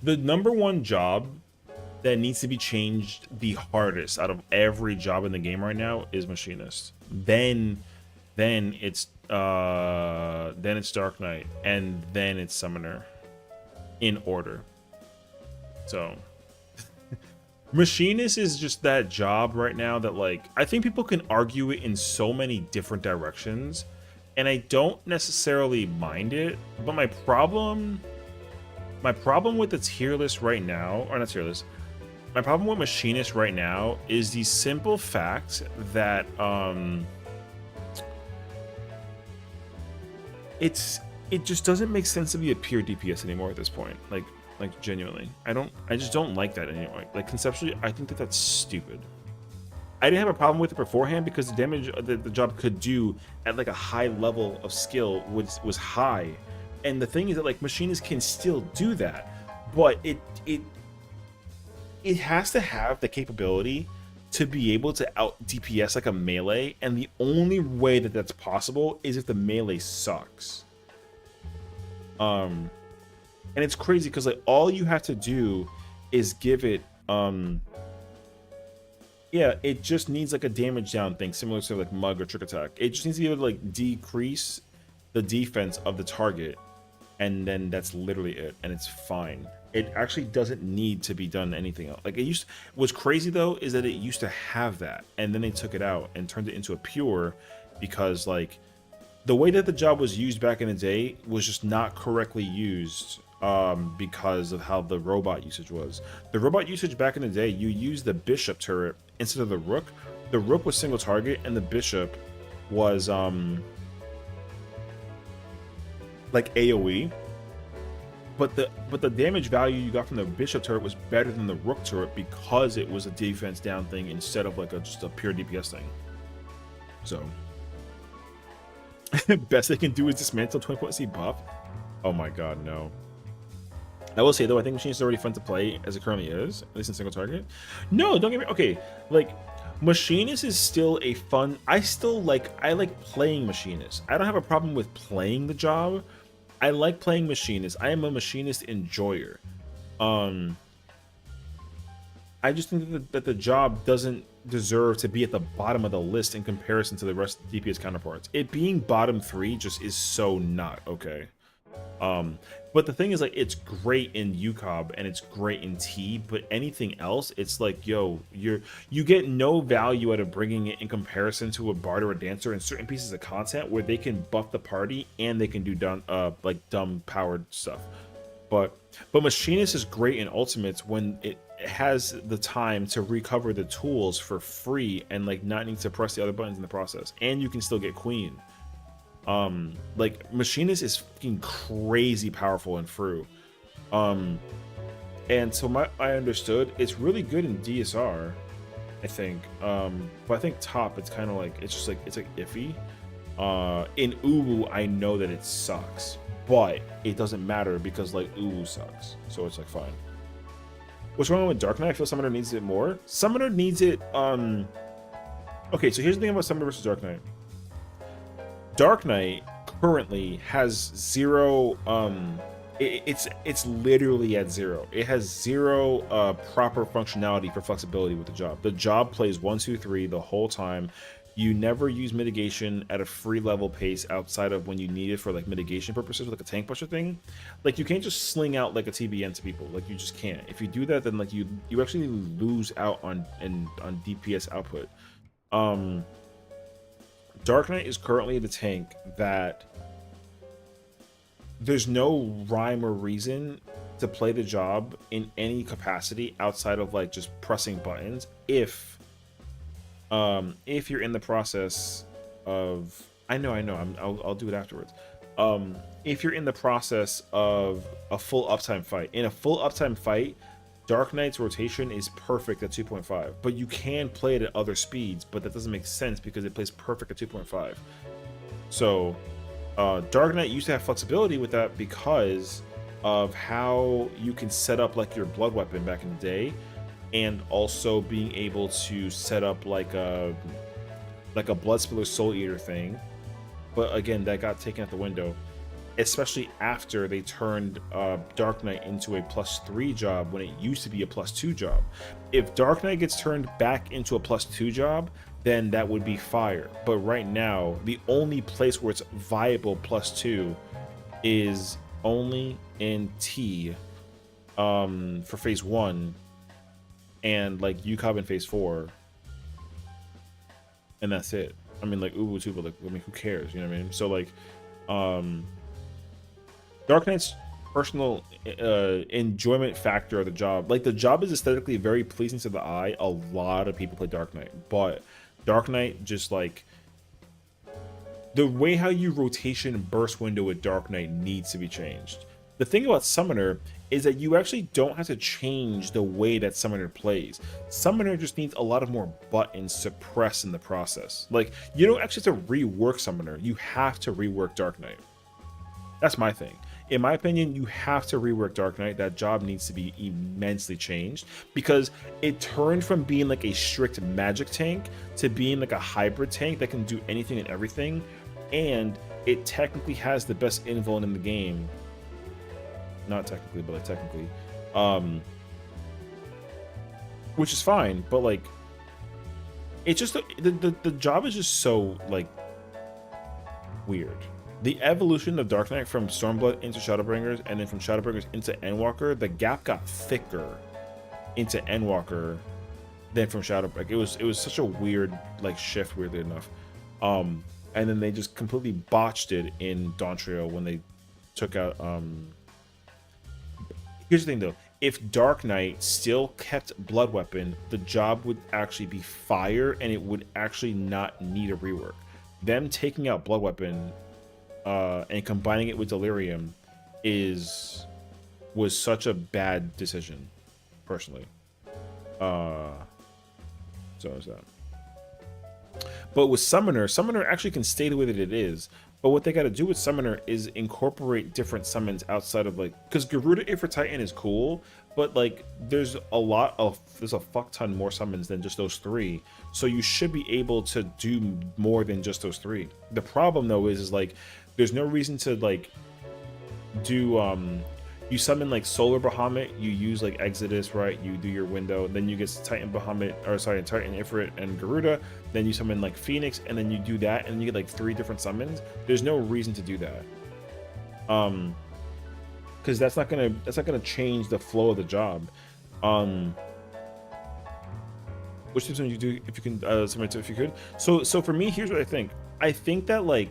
Speaker 1: The number one job that needs to be changed the hardest out of every job in the game right now is Machinist. Then it's Dark Knight, and then it's Summoner, in order. So Machinist is just that job right now that, like, I think people can argue it in so many different directions, and I don't necessarily mind it. But my problem with the tier list right now, or not tier list, my problem with Machinist right now is the simple fact that it just doesn't make sense to be a pure DPS anymore at this point. Like genuinely, I just don't like that anymore. Like conceptually, I think that that's stupid. I didn't have a problem with it beforehand because the damage that the job could do at like a high level of skill was high, and the thing is that like Machinists can still do that, but it has to have the capability to be able to out DPS like a melee, and the only way that that's possible is if the melee sucks. And it's crazy because like all you have to do is give it yeah, it just needs like a damage down thing similar to like Mug or Trick Attack. It just needs to be able to like decrease the defense of the target, and then that's literally it, and it's fine. It actually doesn't need to be done anything else. Like what's crazy though is that it used to have that, and then they took it out and turned it into a pure because like the way that the job was used back in the day was just not correctly used. Because of how the robot usage was. The robot usage back in the day, you used the bishop turret instead of the rook. The rook was single target, and the bishop was like AoE, but the damage value you got from the bishop turret was better than the rook turret because it was a defense down thing instead of like just a pure DPS thing. So best they can do is dismantle 20 potency buff. Oh my god, no. I will say though, I think Machinist is already fun to play as it currently is, at least in single target. No, don't get me, okay, like Machinist is still a fun, I like playing Machinist. I don't have a problem with playing the job. I like playing Machinist. I am a Machinist enjoyer. I just think that the job doesn't deserve to be at the bottom of the list in comparison to the rest of the DPS counterparts. It being bottom 3 just is so not okay. But the thing is, like, it's great in UCOB and it's great in T, but anything else, it's like, yo, you get no value out of bringing it in comparison to a bard or a dancer in certain pieces of content where they can buff the party and they can do dumb powered stuff. But Machinist is great in Ultimates when it has the time to recover the tools for free and like not need to press the other buttons in the process, and you can still get Queen. Like Machinist is fucking crazy powerful and through. And so I understood it's really good in DSR, I think. But I think top it's kind of like it's like iffy. In Uwu I know that it sucks, but it doesn't matter because like Uwu sucks, so it's like fine. What's wrong with Dark Knight? I feel Summoner needs it more. Summoner needs it. Okay, so here's the thing about Summoner versus Dark Knight. Dark Knight currently has zero. It's literally at 0. It has 0 proper functionality for flexibility with the job. The job plays 1, 2, 3 the whole time. You never use mitigation at a free level pace outside of when you need it for like mitigation purposes, like a tank pusher thing. Like you can't just sling out like a TBN to people. Like you just can't. If you do that, then like you actually lose out on DPS output. Dark Knight is currently the tank that there's no rhyme or reason to play the job in any capacity outside of like just pressing buttons. If you're in the process of, I'll do it afterwards. If you're in the process of a full uptime fight, in a full uptime fight, Dark Knight's rotation is perfect at 2.5, but you can play it at other speeds, but that doesn't make sense because it plays perfect at 2.5. So Dark Knight used to have flexibility with that because of how you can set up like your blood weapon back in the day, and also being able to set up like a Blood Spiller Soul Eater thing. But again, that got taken out the window, especially after they turned Dark Knight into a +3 job when it used to be a +2 job. If Dark Knight gets turned back into a +2 job, then that would be fire. But right now, the only place where it's viable +2 is only in T for phase 1 and like UCOB in phase 4. And that's it. I mean, like Uwu too, but like, I mean, who cares? You know what I mean? So like, Dark Knight's personal enjoyment factor of the job, like the job is aesthetically very pleasing to the eye. A lot of people play Dark Knight, but Dark Knight just like the way how you rotation burst window with Dark Knight needs to be changed. The thing about Summoner is that you actually don't have to change the way that Summoner plays. Summoner just needs a lot of more buttons to press in the process. Like, you don't actually have to rework Summoner, you have to rework Dark Knight. That's my thing. In my opinion, you have to rework Dark Knight. That job needs to be immensely changed because it turned from being like a strict magic tank to being like a hybrid tank that can do anything and everything, and it technically has the best invuln in the game. Not technically, but like technically, which is fine. But like, it's just the job is just so like weird. The evolution of Dark Knight from Stormblood into Shadowbringers and then from Shadowbringers into Endwalker, the gap got thicker into Endwalker than from Shadowbringers. It was such a weird like shift, weirdly enough. And then they just completely botched it in Dawntrail when they took out. Here's the thing though, if Dark Knight still kept Blood Weapon, the job would actually be fire and it would actually not need a rework. them taking out Blood Weapon and combining it with Delirium was such a bad decision, personally. So is that. But with Summoner actually can stay the way that it is. But what they got to do with Summoner is incorporate different summons outside of, like, because Garuda Ifrit Titan is cool, but like there's a fuck ton more summons than just those 3. So you should be able to do more than just those 3. The problem though is like there's no reason to like do you summon like Solar Bahamut, you use like Exodus, right? You do your window, then you get Titan Bahamut, or sorry, Titan Ifrit and Garuda, then you summon like Phoenix, and then you do that, and you get like 3 different summons. There's no reason to do that. Because that's not gonna change the flow of the job. Which summon you do if you can summon it if you could. So for me, here's what I think. I think that like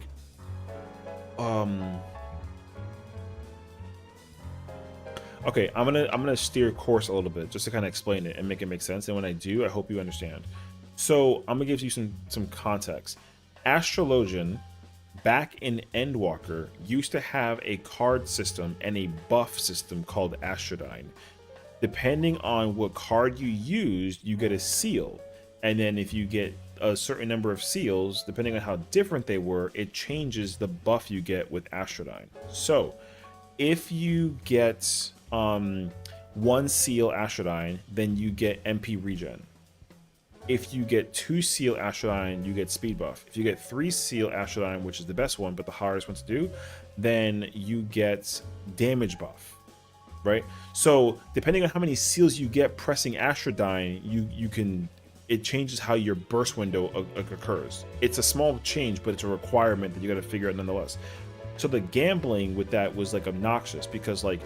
Speaker 1: okay, I'm gonna steer course a little bit just to kind of explain it and make it make sense. And when I do, I hope you understand. So I'm gonna give you some context. Astrologian, back in Endwalker, used to have a card system and a buff system called Astrodyne. Depending on what card you used, you get a seal, and then if you get a certain number of seals, depending on how different they were, it changes the buff you get with Astrodyne. So if you get 1 seal Astrodyne, then you get MP regen. If you get 2 seal Astrodyne, you get speed buff. If you get 3 seal Astrodyne, which is the best one but the hardest one to do, then you get damage buff, right? So depending on how many seals you get pressing Astrodyne, you can, it changes how your burst window occurs. It's a small change, but it's a requirement that you got to figure out nonetheless. So the gambling with that was like obnoxious, because like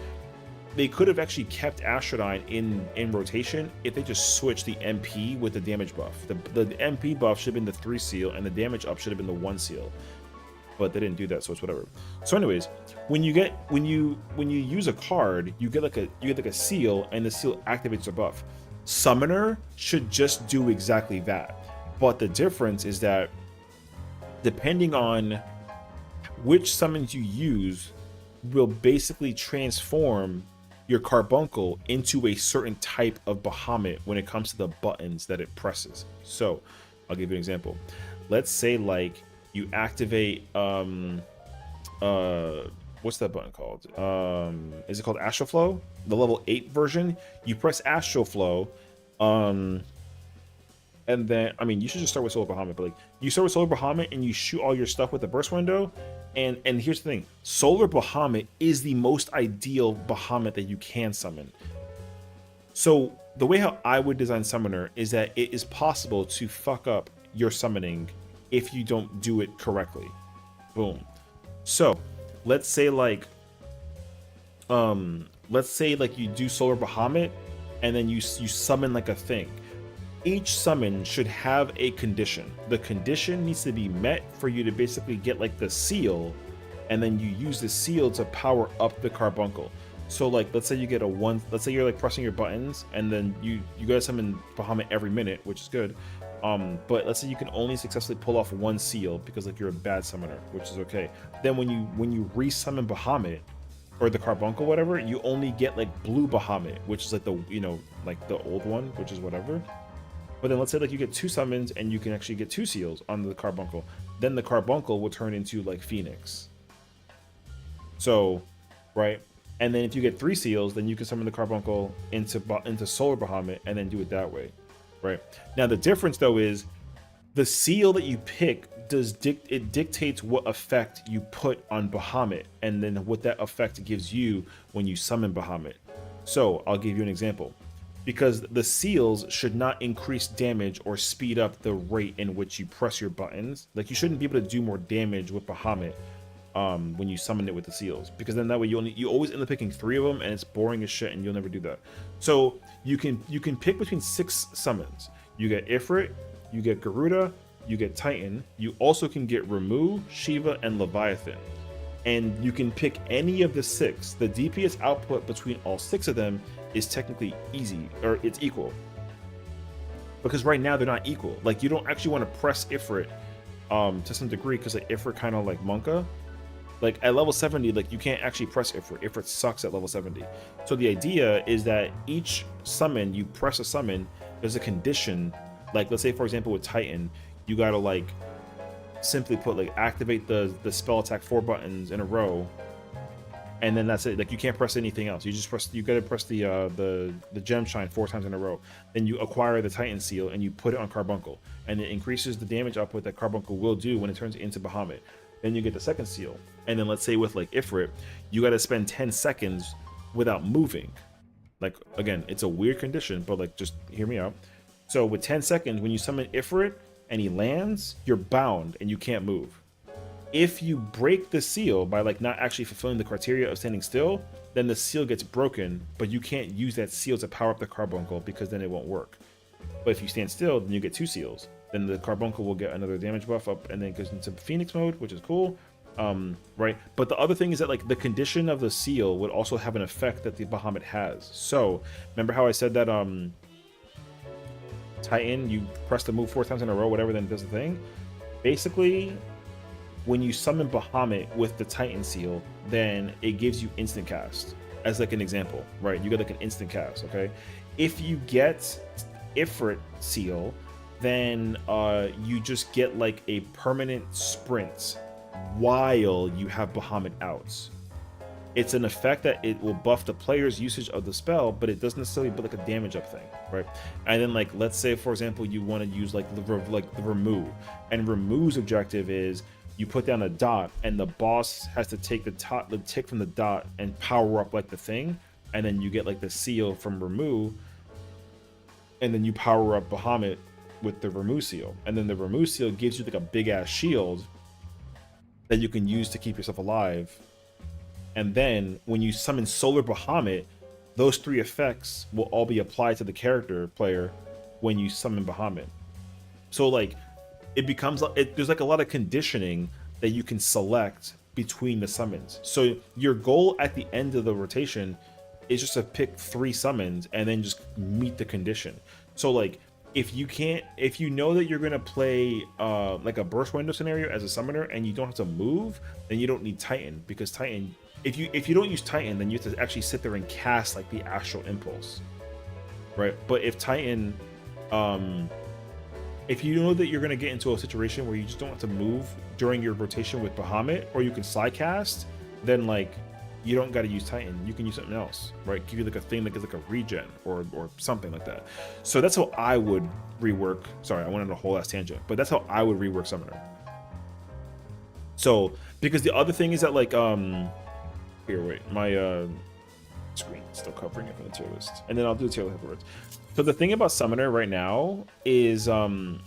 Speaker 1: they could have actually kept Astrodyne in rotation if they just switched the MP with the damage buff. The MP buff should have been the 3 seal, and the damage up should have been the 1 seal. But they didn't do that, so it's whatever. So anyways, when you use a card, you get like a seal, and the seal activates the buff. Summoner should just do exactly that. But the difference is that depending on which summons you use will basically transform your carbuncle into a certain type of Bahamut when it comes to the buttons that it presses. So I'll give you an example. Let's say like you activate what's that button called? Is it called Astral Flow? The level 8 version. You press Astral Flow, and then, I mean, you should just start with Solar Bahamut, but like you start with Solar Bahamut and you shoot all your stuff with the burst window. And here's the thing, Solar Bahamut is the most ideal Bahamut that you can summon. So the way how I would design Summoner is that it is possible to fuck up your summoning if you don't do it correctly. Boom. So let's say like you do Solar Bahamut and then you summon like a thing. Each summon should have a condition. The condition needs to be met for you to basically get like the seal, and then you use the seal to power up the carbuncle. So like, let's say you get let's say you're like pressing your buttons, and then you gotta summon Bahamut every minute, which is good. But let's say you can only successfully pull off 1 seal because like you're a bad summoner, which is okay. Then when you re-summon Bahamut or the carbuncle, whatever, you only get like blue Bahamut, which is like the, you know, like the old one, which is whatever. But then let's say like you get 2 summons and you can actually get 2 seals on the carbuncle. Then the carbuncle will turn into like Phoenix. So, right? And then if you get 3 seals, then you can summon the carbuncle into Solar Bahamut and then do it that way, right? Now the difference though is the seal that you pick it dictates what effect you put on Bahamut, and then what that effect gives you when you summon Bahamut. So I'll give you an example. Because the seals should not increase damage or speed up the rate in which you press your buttons. Like you shouldn't be able to do more damage with Bahamut when you summon it with the seals, because then that way you always end up picking 3 of them, and it's boring as shit, and you'll never do that. So you can pick between 6 summons. You get Ifrit, you get Garuda, you get Titan. You also can get Ramu, Shiva, and Leviathan. And you can pick any of the 6. The DPS output between all 6 of them is technically easy, or it's equal. Because right now they're not equal. Like you don't actually want to press Ifrit to some degree, because like Ifrit kind of like Monka. Like at level 70, like you can't actually press Ifrit. Ifrit sucks at level 70. So the idea is that each summon, you press a summon, there's a condition. Like let's say for example with Titan, you gotta like simply put like activate the spell attack 4 buttons in a row, and then that's it. Like you can't press anything else. You gotta press the gem shine 4 times in a row. Then you acquire the Titan seal and you put it on Carbuncle, and it increases the damage output that Carbuncle will do when it turns into Bahamut. Then you get the second seal, and then let's say with like Ifrit, you gotta spend 10 seconds without moving. Like again, it's a weird condition, but like just hear me out. So with 10 seconds, when you summon Ifrit and he lands, you're bound and you can't move. If you break the seal by like not actually fulfilling the criteria of standing still, then the seal gets broken, but you can't use that seal to power up the Carbuncle because then it won't work. But if you stand still, then you get 2 seals. Then the Carbuncle will get another damage buff up, and then it goes into Phoenix mode, which is cool. Right? But the other thing is that like the condition of the seal would also have an effect that the Bahamut has. So remember how I said that Titan, you press the move 4 times in a row, whatever, then it does the thing. Basically, when you summon Bahamut with the Titan seal, then it gives you instant cast as like an example, right? You get like an instant cast, okay? If you get Ifrit seal, then you just get like a permanent sprint while you have Bahamut out. It's an effect that it will buff the player's usage of the spell, but it doesn't necessarily put like a damage up thing, right? And then like let's say for example you want to use like the remove, and remove's objective is you put down a dot and the boss has to take the tick from the dot and power up like the thing, and then you get like the seal from remove, and then you power up Bahamut with the remove seal, and then the remove seal gives you like a big ass shield that you can use to keep yourself alive. And then when you summon Solar Bahamut, those 3 effects will all be applied to the character player when you summon Bahamut. So like it becomes there's like a lot of conditioning that you can select between the summons. So your goal at the end of the rotation is just to pick 3 summons and then just meet the condition. So like if you know that you're gonna play like a burst window scenario as a summoner and you don't have to move, then you don't need Titan, because Titan, if you don't use Titan, then you have to actually sit there and cast like the Astral Impulse, right? But if Titan, if you know that you're gonna get into a situation where you just don't have to move during your rotation with Bahamut, or you can side cast, then like you don't got to use Titan. You can use something else, right? Give you like a thing that gives like a regen or something like that. So that's how I would rework. Sorry, I went on a whole ass tangent, but that's how I would rework Summoner. So because the other thing is that like here, wait, my screen is still covering it from the tier list, and then I'll do the tier list afterwards. So the thing about Summoner right now is the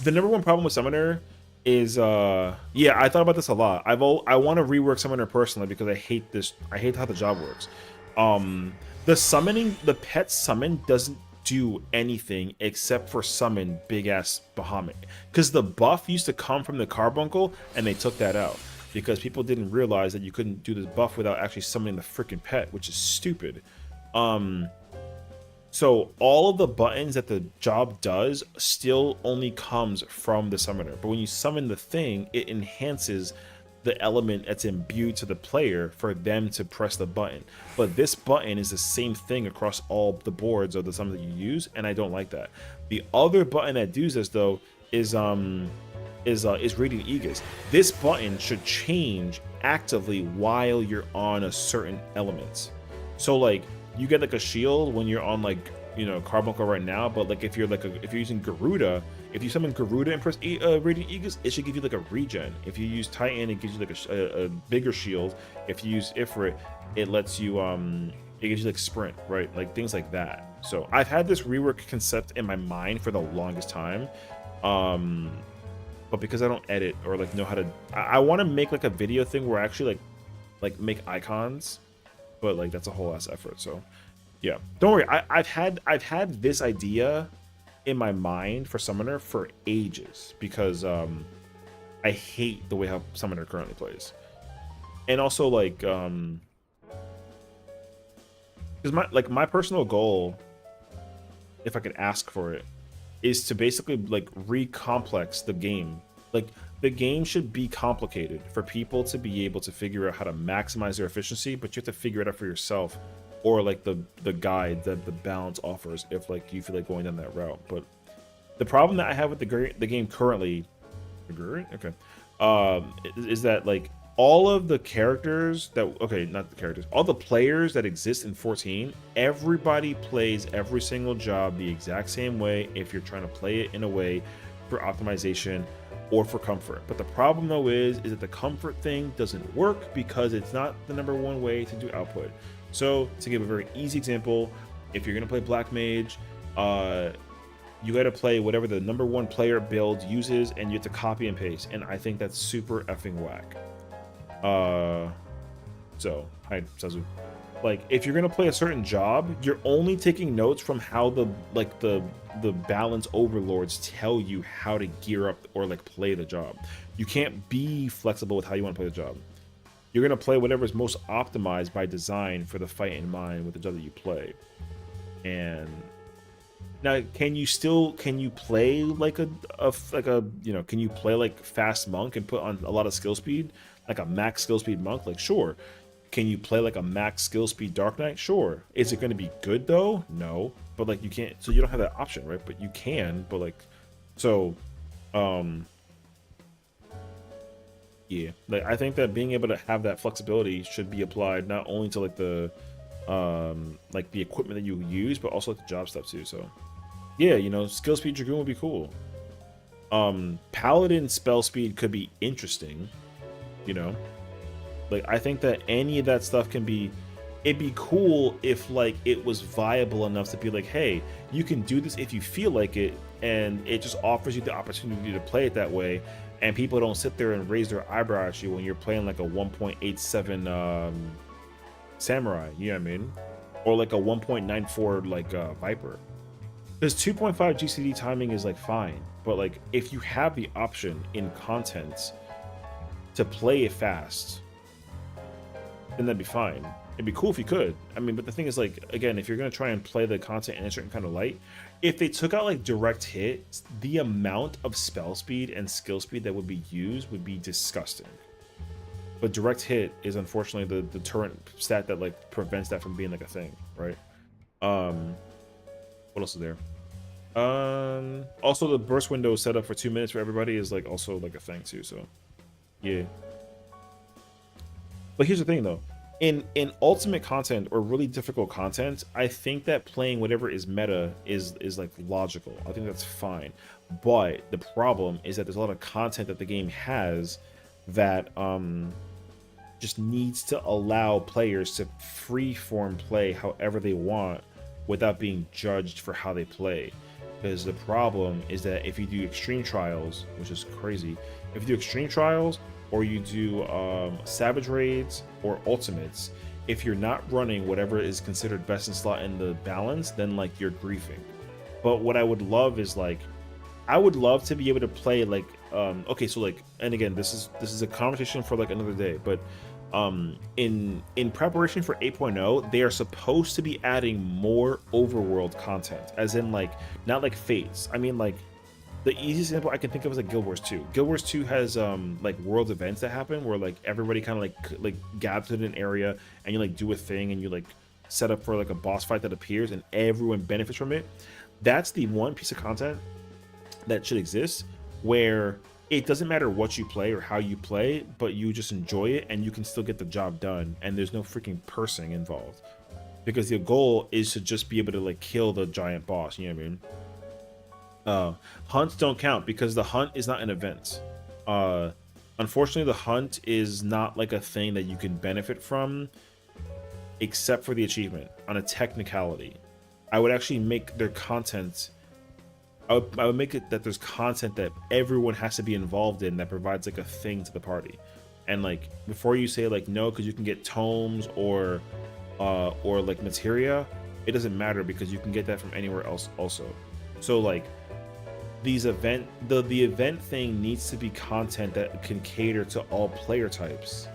Speaker 1: number one problem with Summoner is yeah, I thought about this a lot. I want to rework Summoner personally because I hate how the job works. The pet summon doesn't do anything except for summon big ass Bahamut, because the buff used to come from the Carbuncle and they took that out because people didn't realize that you couldn't do this buff without actually summoning the freaking pet, which is stupid. So all of the buttons that the job does still only comes from the summoner. But when you summon the thing, it enhances the element that's imbued to the player for them to press the button. But this button is the same thing across all the boards of the summon that you use, and I don't like that. The other button that does this though is Radiant Aegis. This button should change actively while you're on a certain element. So like you get like a shield when you're on like, you know, Carbuncle right now, but like if you're using Garuda, if you summon Garuda and press Radiant Aegis, it should give you like a regen. If you use Titan, it gives you like a bigger shield. If you use Ifrit, it lets you it gives you like sprint, right? Like things like that. So I've had this rework concept in my mind for the longest time, but because I don't edit or like know how to, I want to make like a video thing where I actually like make icons, but like that's a whole ass effort. So yeah, don't worry. I've had this idea in my mind for Summoner for ages because I hate the way how Summoner currently plays, and also like because my personal goal, if I could ask for it, is to basically like recomplex the game, Like, the game should be complicated for people to be able to figure out how to maximize their efficiency, but you have to figure it out for yourself, or like the guide that the balance offers if like you feel like going down that route. But the problem that I have with the game currently, okay, is that like all of the characters that, okay, not the characters, all the players that exist in 14, everybody plays every single job the exact same way if you're trying to play it in a way for optimization or for comfort. But the problem though is that the comfort thing doesn't work because it's not the #1 way to do output. So to give a very easy example, if you're gonna play Black Mage, you got to play whatever the #1 player build uses, and you have to copy and paste. And I think that's super effing whack. So hi Sazu. Like, if you're gonna play a certain job, you're only taking notes from how the balance overlords tell you how to gear up or like play the job. You can't be flexible with how you want to play the job. You're gonna play whatever is most optimized by design for the fight in mind with the job that you play. And now, can you play like a you know, can you play like fast monk and put on a lot of skill speed, like a max skill speed monk? Like, sure. Can you play like a max skill speed Dark Knight? Sure. Is it going to be good though? No. But like, you can't, so you don't have that option, right? But you can, but like, so yeah, like I think that being able to have that flexibility should be applied not only to like the equipment that you use, but also like the job stuff too. So yeah, you know, skill speed Dragoon would be cool. Paladin spell speed could be interesting, you know. Like, I think that any of that stuff can be, it'd be cool if like it was viable enough to be like, hey, you can do this if you feel like it, and it just offers you the opportunity to play it that way, and people don't sit there and raise their eyebrow at you when you're playing like a 1.87 samurai, you know what I mean? Or like a 1.94 like Viper. Because 2.5 GCD timing is like fine, but like if you have the option in content to play it fast, then that'd be fine. It'd be cool if you could. I mean, but the thing is, like, again, if you're gonna try and play the content in a certain kind of light, if they took out like direct hit, the amount of spell speed and skill speed that would be used would be disgusting. But direct hit is unfortunately the deterrent stat that like prevents that from being like a thing, right? What else is there? Also the burst window set up for 2 minutes for everybody is like also like a thing too. So yeah. But here's the thing though, in ultimate content or really difficult content, I think that playing whatever is meta is like logical. I think that's fine. But the problem is that there's a lot of content that the game has that just needs to allow players to free-form play however they want without being judged for how they play. Because the problem is that if you do extreme trials, which is crazy, if you do extreme trials or you do savage raids or ultimates, if you're not running whatever is considered best in slot in the balance, then like you're griefing. But what I would love is like, I would love to be able to play like okay, so like, and again, this is a conversation for like another day, but in preparation for 8.0, they are supposed to be adding more overworld content, as in like not like fates. I mean, like the easiest example I can think of is like Guild Wars 2. Guild Wars 2 has like world events that happen where like everybody kind of like gathers in an area and you like do a thing and you like set up for like a boss fight that appears and everyone benefits from it. That's the one piece of content that should exist where it doesn't matter what you play or how you play, but you just enjoy it and you can still get the job done and there's no freaking pursing involved. Because the goal is to just be able to like kill the giant boss, you know what I mean? Hunts don't count because the hunt is not an event. Unfortunately, the hunt is not like a thing that you can benefit from except for the achievement on a technicality. I would actually make their content, I would make it that there's content that everyone has to be involved in that provides like a thing to the party. And like before you say like no, because you can get tomes or like materia, it doesn't matter because you can get that from anywhere else also. So like these the event thing needs to be content that can cater to all player types,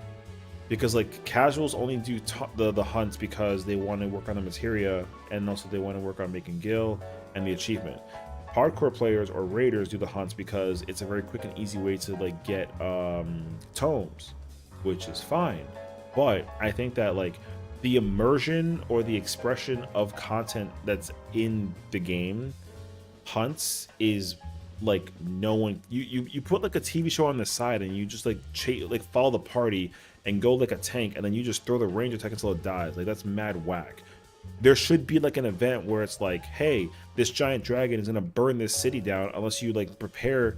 Speaker 1: because like casuals only do the hunts because they want to work on the materia and also they want to work on making gil and the achievement. hardcore players or raiders do the hunts because it's a very quick and easy way to like get tomes, which is fine. But I think that like the immersion or the expression of content that's in the game, hunts is like no one. You put like a TV show on the side and you just like like follow the party and go like a tank, and then you just throw the range attack until it dies. Like that's mad whack. There should be like an event where it's like, hey, this giant dragon is gonna burn this city down unless you like prepare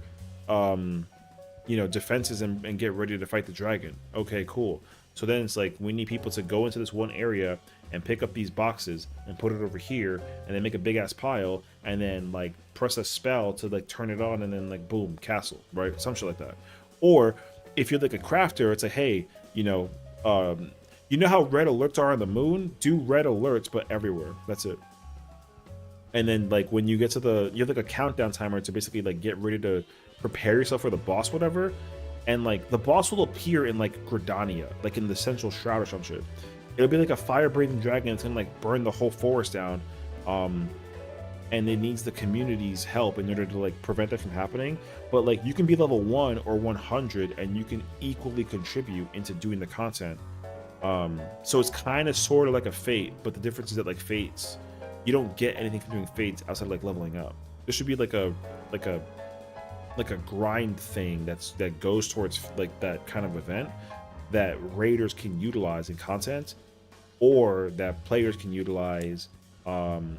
Speaker 1: you know, defenses and get ready to fight the dragon. Okay, cool. So then it's like we need people to go into this one area and pick up these boxes and put it over here and then make a big ass pile and then like press a spell to like turn it on and then like boom, castle, right? Some shit like that. Or if you're like a crafter, it's like, hey, you know how red alerts are on the moon? Do red alerts, but everywhere. That's it. And then like when you get to you have like a countdown timer to basically like get ready to prepare yourself for the boss, whatever. And like the boss will appear in like Gridania, like in the Central Shroud or some shit. It'll be like a fire-breathing dragon that's gonna like burn the whole forest down. And it needs the community's help in order to like prevent that from happening. But like you can be level 1 or 100 and you can equally contribute into doing the content. So it's kind of sort of like a fate, but the difference is that like fates, you don't get anything from doing fates outside of like leveling up. There should be like a grind thing that goes towards like that kind of event that raiders can utilize in content, or that players can utilize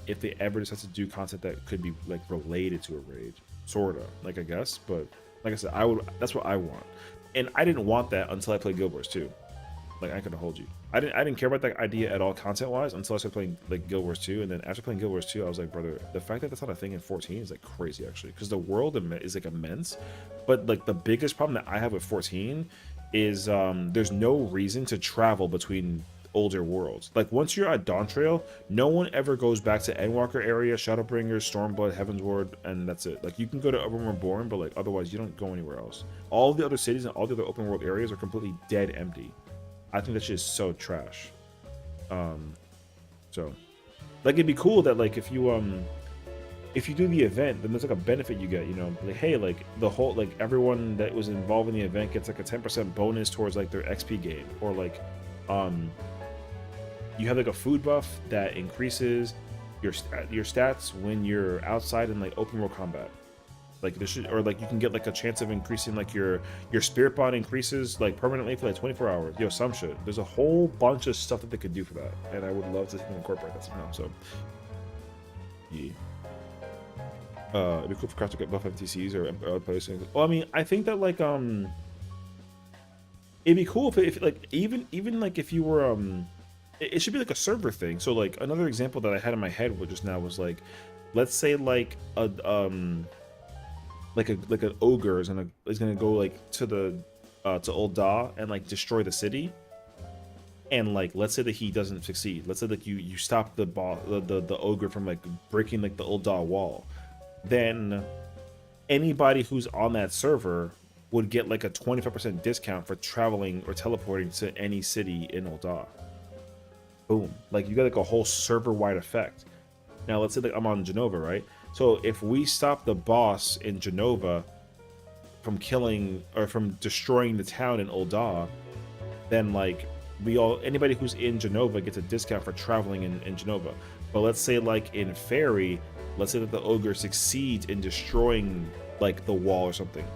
Speaker 1: if they ever decide to do content that could be like related to a raid, sorta, like I guess. But like I said, that's what I want, and I didn't want that until I played Guild Wars 2. Like I couldn't hold you. I didn't care about that idea at all content wise until I started playing like Guild Wars 2, and then after playing Guild Wars 2, I was like, brother, the fact that that's not a thing in 14 is like crazy actually, because the world is like immense. But like the biggest problem that I have with 14 is there's no reason to travel between older worlds. Like once you're at Dawntrail, no one ever goes back to Endwalker area, Shadowbringers, Stormblood, Heavensward, and that's it. Like you can go to Urban Reborn, but like otherwise you don't go anywhere else. All the other cities and all the other open world areas are completely dead empty. I think that shit is so trash. So like it'd be cool that like if you do the event, then there's like a benefit you get, you know, like hey, like the whole like everyone that was involved in the event gets like a 10% bonus towards like their XP gain, or like you have like a food buff that increases your stats when you're outside in like open world combat. Like this should, or like you can get like a chance of increasing like your spirit bond increases like permanently for like 24 hours. Yo, some shit. There's a whole bunch of stuff that they could do for that, and I would love to incorporate that somehow. So yeah, it'd be cool for craft to get buff MTCs or other places. Well, I mean, I think that like it'd be cool if like even like if you were it should be like a server thing. So like another example that I had in my head just now was like, let's say like a like an ogre is gonna go like to the to Ul'dah and like destroy the city, and like let's say that he doesn't succeed. Let's say that you stop the ogre from like breaking like the Ul'dah wall, then anybody who's on that server would get like a 25% discount for traveling or teleporting to any city in Ul'dah. Boom, like you got like a whole server wide effect. Now let's say like I'm on Genova, right? So if we stop the boss in Genova from killing or from destroying the town in Ul'dah, then like anybody who's in Genova gets a discount for traveling in Genova. But let's say like in Ferry, let's say that the ogre succeeds in destroying like the wall or something,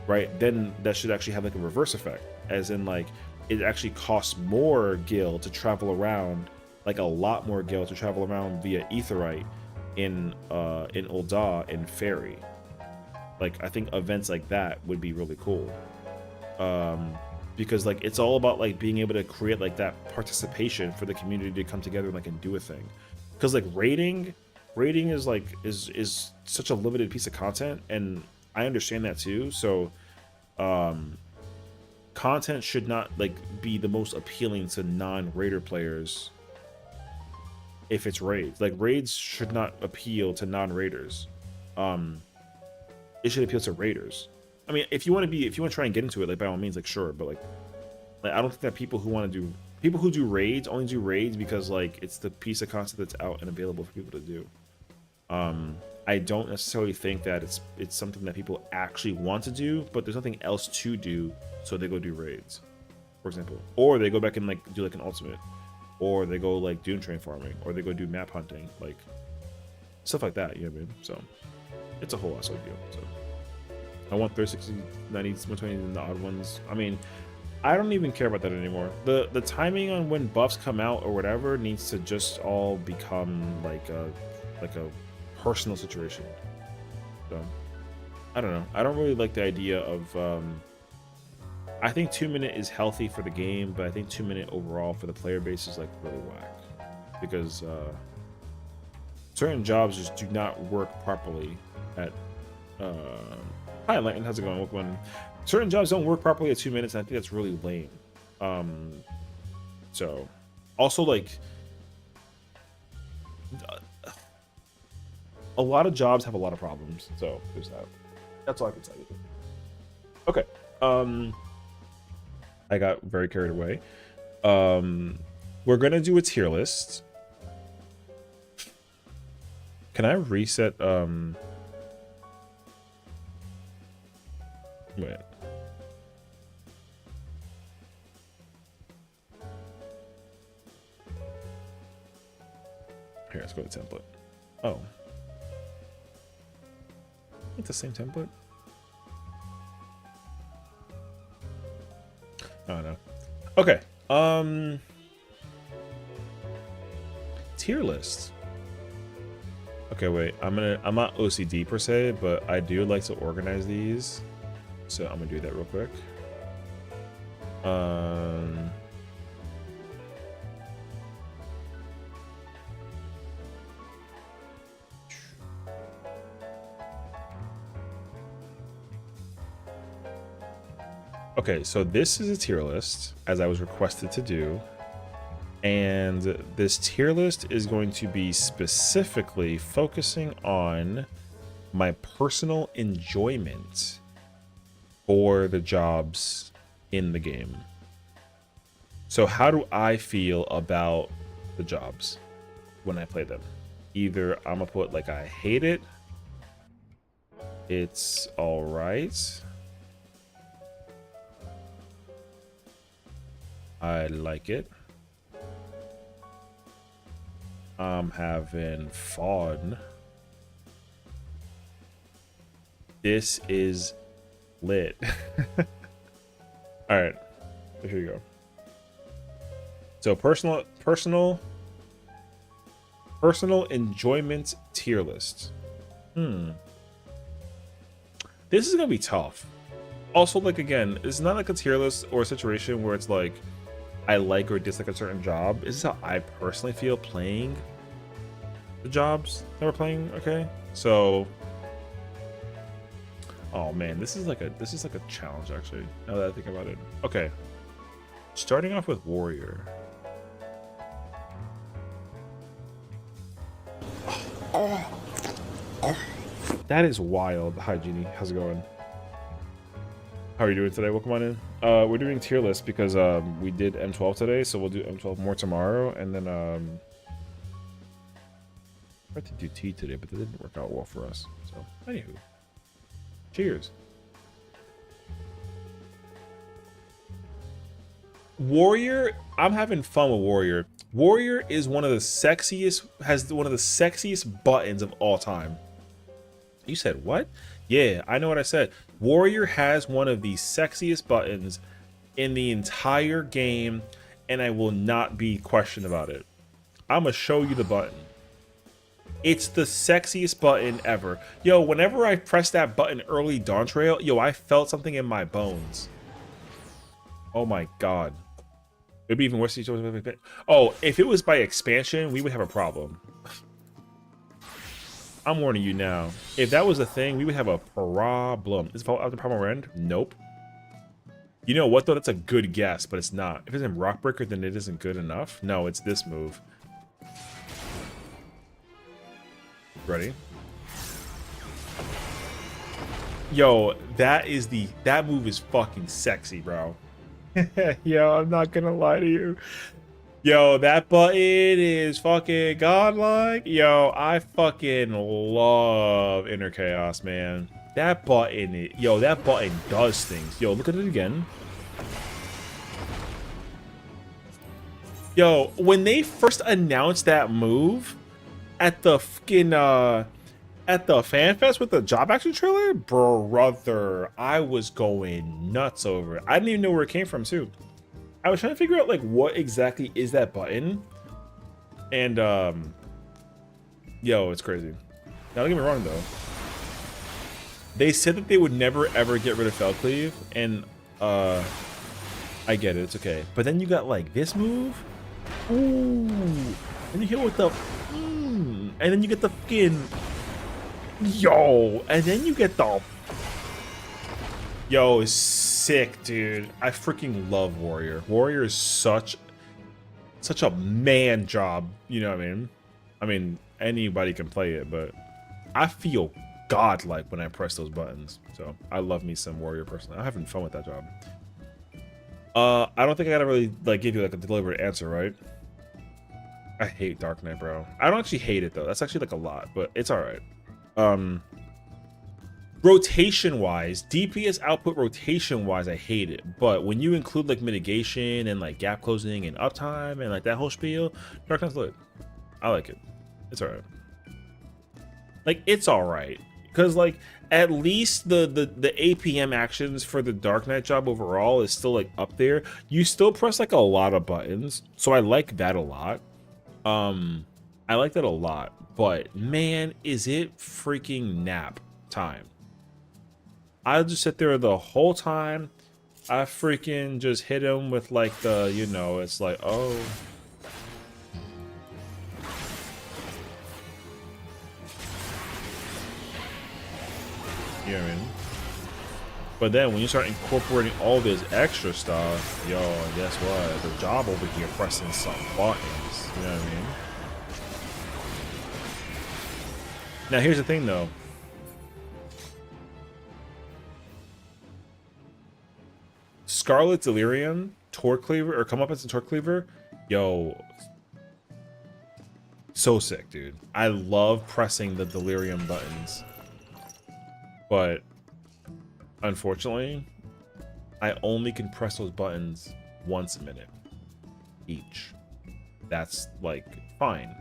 Speaker 1: right? Then that should actually have like a reverse effect, as in like it actually costs more gil to travel around, like a lot more gil to travel around via Aetheryte in Ul'dah and Ferry. Like I think events like that would be really cool, because like it's all about like being able to create like that participation for the community to come together and like and do a thing. Because like raiding is like is such a limited piece of content, and I understand that too. So content should not like be the most appealing to non-raider players. If it's raids, like raids should not appeal to non-raiders. It should appeal to raiders. I mean, if you want to try and get into it, like by all means, like sure, but like I don't think that people who do raids only do raids because like it's the piece of content that's out and available for people to do. I I don't necessarily think that it's something that people actually want to do, but there's nothing else to do, so they go do raids, for example, or they go back and like do like an ultimate, or they go like doom train farming, or they go do map hunting, like stuff like that. You know what I mean? So it's a whole ass deal. So I want 360, 90, 120, and the odd ones. I mean, I don't even care about that anymore. The timing on when buffs come out or whatever needs to just all become like a personal situation. So I don't know. I don't really like the idea of I think 2-minute is healthy for the game, but I think 2-minute overall for the player base is like really whack, because certain jobs just do not work properly at hi Enlightened, how's it going? Welcome. Certain jobs don't work properly at 2 minutes, and I think that's really lame. So also, like, a lot of jobs have a lot of problems, so there's that. That's all I can tell you. Okay. I got very carried away. We're gonna do a tier list. Can I reset? Wait. Here, let's go to template. Oh. It's the same template? Oh no. Okay. Tier list. Okay, wait. I'm not OCD per se, but I do like to organize these. So I'm gonna do that real quick. Okay, so this is a tier list, as I was requested to do. And this tier list is going to be specifically focusing on my personal enjoyment for the jobs in the game. So how do I feel about the jobs when I play them? Either I'm gonna put like I hate it, it's all right, I like it, I'm having fun, this is lit. All right, here you go. So personal enjoyment tier list. This is gonna be tough. Also, like, again, it's not like a tier list or a situation where it's like I like or dislike a certain job. This is how I personally feel playing the jobs that we're playing. Okay, so oh man, this is like a challenge actually, now that I think about it. Okay, starting off with warrior. That is wild. Hi Jeannie, how's it going? How are you doing today? Welcome on in. We're doing tier list because we did M12 today, so we'll do M12 more tomorrow, and then I tried to do T today, but that didn't work out well for us. So anywho, cheers. Warrior, I'm having fun with Warrior. Warrior is one of the sexiest, has one of the sexiest buttons of all time. You said what? Yeah, I know what I said. Warrior has one of the sexiest buttons in the entire game, and I will not be questioned about it. I'm gonna show you the button. It's the sexiest button ever. Yo, whenever I pressed that button early Dawn Trail, yo, I felt something in my bones. Oh my god. It'd be even worse if you chose. Oh, if it was by expansion, we would have a problem. I'm warning you now. If that was a thing, we would have a problem. Is Vault out the primal end? Nope. You know what though? That's a good guess, but it's not. If it's in Rockbreaker, then it isn't good enough. No, it's this move. Ready? Yo, that move is fucking sexy, bro. Yo, I'm not gonna lie to you. Yo, that button is fucking godlike. Yo, I fucking love Inner Chaos, man. That button, yo, that button does things. Yo, look at it again. Yo, when they first announced that move at the fucking at the fan fest with the job action trailer, brother, I was going nuts over it. I didn't even know where it came from too. I was trying to figure out like what exactly is that button, and yo, it's crazy. Now don't get me wrong though. They said that they would never ever get rid of Felcleave, and I get it, it's okay. But then you got like this move, ooh, and you hit with the, and then you get the fucking, yo, and then you get the, yo, is sick, dude. I freaking love Warrior. Warrior is such a man job, you know what I mean? I mean, anybody can play it, but I feel godlike when I press those buttons. So I love me some Warrior personally. I'm having fun with that job. I don't think I gotta really like give you like a deliberate answer, right? I hate Dark Knight, bro. I don't actually hate it though. That's actually like a lot, but it's all right. Rotation wise, DPS output rotation wise, I hate it. But when you include like mitigation and like gap closing and uptime and like that whole spiel, Dark Knight's lit. I like it. It's all right. Like it's all right. Because like at least the APM actions for the Dark Knight job overall is still like up there. You still press like a lot of buttons, so I like that a lot. I like that a lot. But man, is it freaking nap time? I'll just sit there the whole time. I freaking just hit him with like the, you know, it's like, oh. You know what I mean? But then when you start incorporating all this extra stuff, yo, guess what? The job over here pressing some buttons. You know what I mean? Now here's the thing though. Scarlet Delirium, Torque Cleaver, or come up as a Torque Cleaver, yo, so sick, dude. I love pressing the Delirium buttons. But unfortunately, I only can press those buttons once a minute each. That's like fine.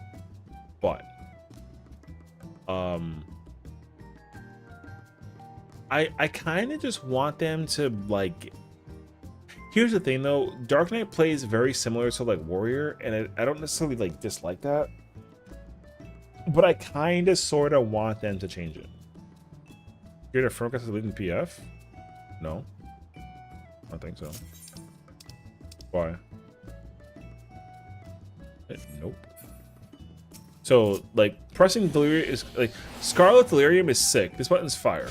Speaker 1: But I kind of just want them to like. Here's the thing though, Dark Knight plays very similar to like Warrior, and I don't necessarily like dislike that, but I kind of sort of want them to change it. You're the focus of leading PF? No, I don't think so. Why? Nope. So like pressing Delirium is like Scarlet Delirium is sick. This button's fire.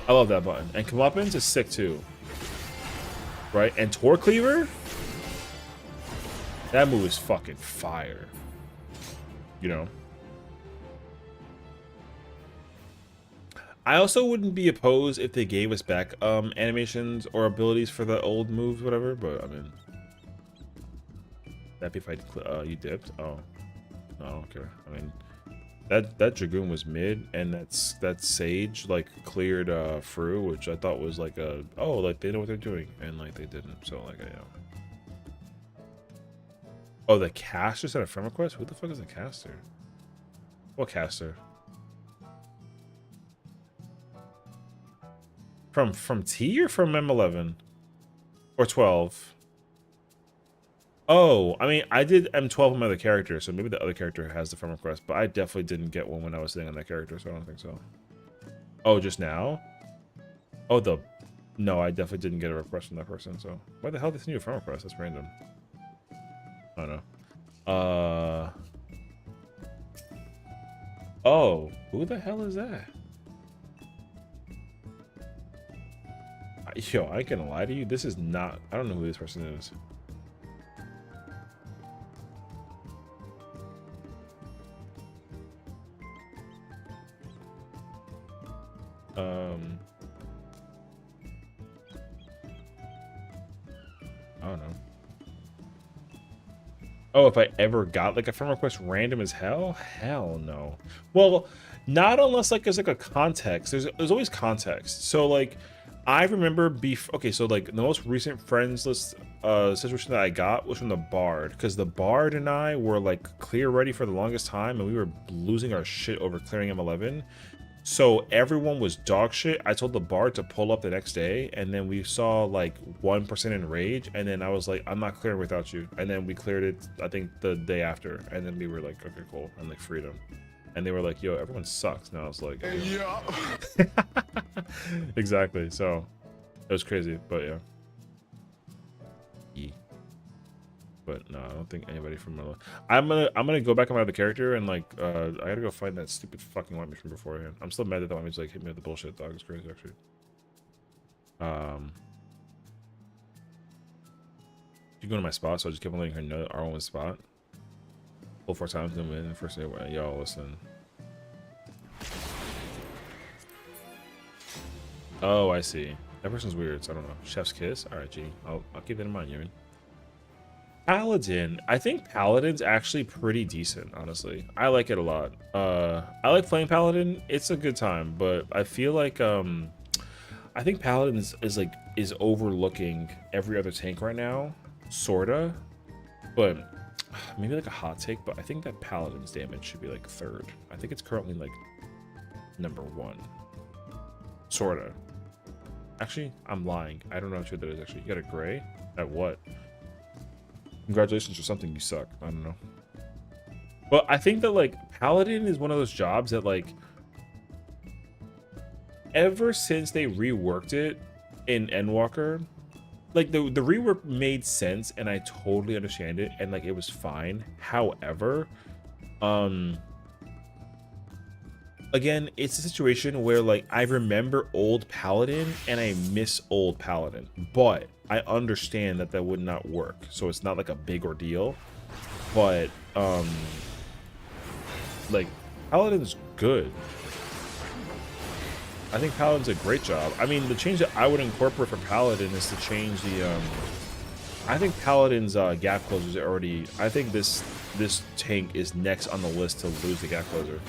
Speaker 1: I love that button, and Comeuppance is sick too. Right, and Torque Cleaver, that move is fucking fire. You know. I also wouldn't be opposed if they gave us back animations or abilities for the old moves, whatever. But I mean, that'd be if you dipped. Oh, no, I don't care. I mean, that Dragoon was mid, and that Sage like cleared through, which I thought was like a like they know what they're doing, and like they didn't. So like oh, the caster sent a friend request. Who the fuck is the caster? What caster? From T or from M11 or 12? Oh, I mean, I did M12 on my other character, so maybe the other character has the friend request, but I definitely didn't get one when I was sitting on that character, so I don't think so. Oh, just now? Oh, no, I definitely didn't get a request from that person, so why the hell did they send you a friend request? That's random. I don't know. Oh, who the hell is that? Yo, I ain't gonna lie to you. This is not. I don't know who this person is. I don't know. Oh, if I ever got like a friend request random as hell? Hell no. Well, not unless like there's like a context. There's always context. So like I remember okay, so like the most recent friends list situation that I got was from the Bard, because the Bard and I were like clear ready for the longest time, and we were losing our shit over clearing M11. So everyone was dog shit. I told the Bard to pull up the next day, and then we saw like 1% in rage, and then I was like, I'm not clearing without you. And then we cleared it, I think, the day after, and then we were like, okay, cool, and like freedom. And they were like, yo, everyone sucks. And I was like, yeah. Exactly. So it was crazy, but yeah. But no, I don't think anybody from my I'm gonna go back on my other character and like I gotta go find that stupid fucking white mission beforehand. I'm still mad that the white mission like hit me with the bullshit, dog. It's crazy actually. You go to my spot, so I just kept on letting her know our own spot. Pull 4 times and win the first day. Yo, listen. Oh, I see. That person's weird, so I don't know. Chef's kiss? Alright, G. I'll keep that in mind, Ewan. Paladin. I think Paladin's actually pretty decent, honestly. I like it a lot. I like playing Paladin. It's a good time, but I feel like I think Paladin is overlooking every other tank right now, sorta. But maybe like a hot take, but I think that Paladin's damage should be like 3rd. I think it's currently like number 1. Sorta. Actually, I'm lying. I don't know how true that is actually. You got a gray? At what? Congratulations or something, you suck. I don't know. But I think that like Paladin is one of those jobs that like ever since they reworked it in Endwalker, like the rework made sense and I totally understand it and like it was fine. However, again, it's a situation where like I remember old Paladin and I miss old Paladin, but I understand that that would not work, so it's not like a big ordeal. But like Paladin's good. I think Paladin's a great job. I mean, the change that I would incorporate for Paladin is to change the I think Paladin's gap closers are already, I think this tank is next on the list to lose the gap closer.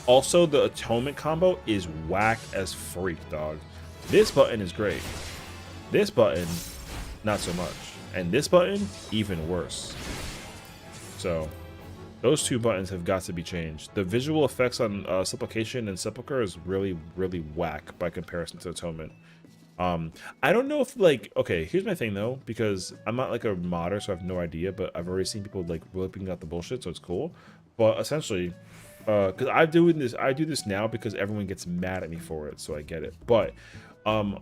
Speaker 1: Also, the atonement combo is whack as freak, dog. This button is great. This button, not so much. And this button, even worse. So, those 2 buttons have got to be changed. The visual effects on Supplication and Sepulcher is really, really whack by comparison to Atonement. I don't know if, like, okay, here's my thing, though, because I'm not, like, a modder, so I have no idea, but I've already seen people, like, whipping out the bullshit, so it's cool. But, essentially, because I do this now because everyone gets mad at me for it, so I get it. But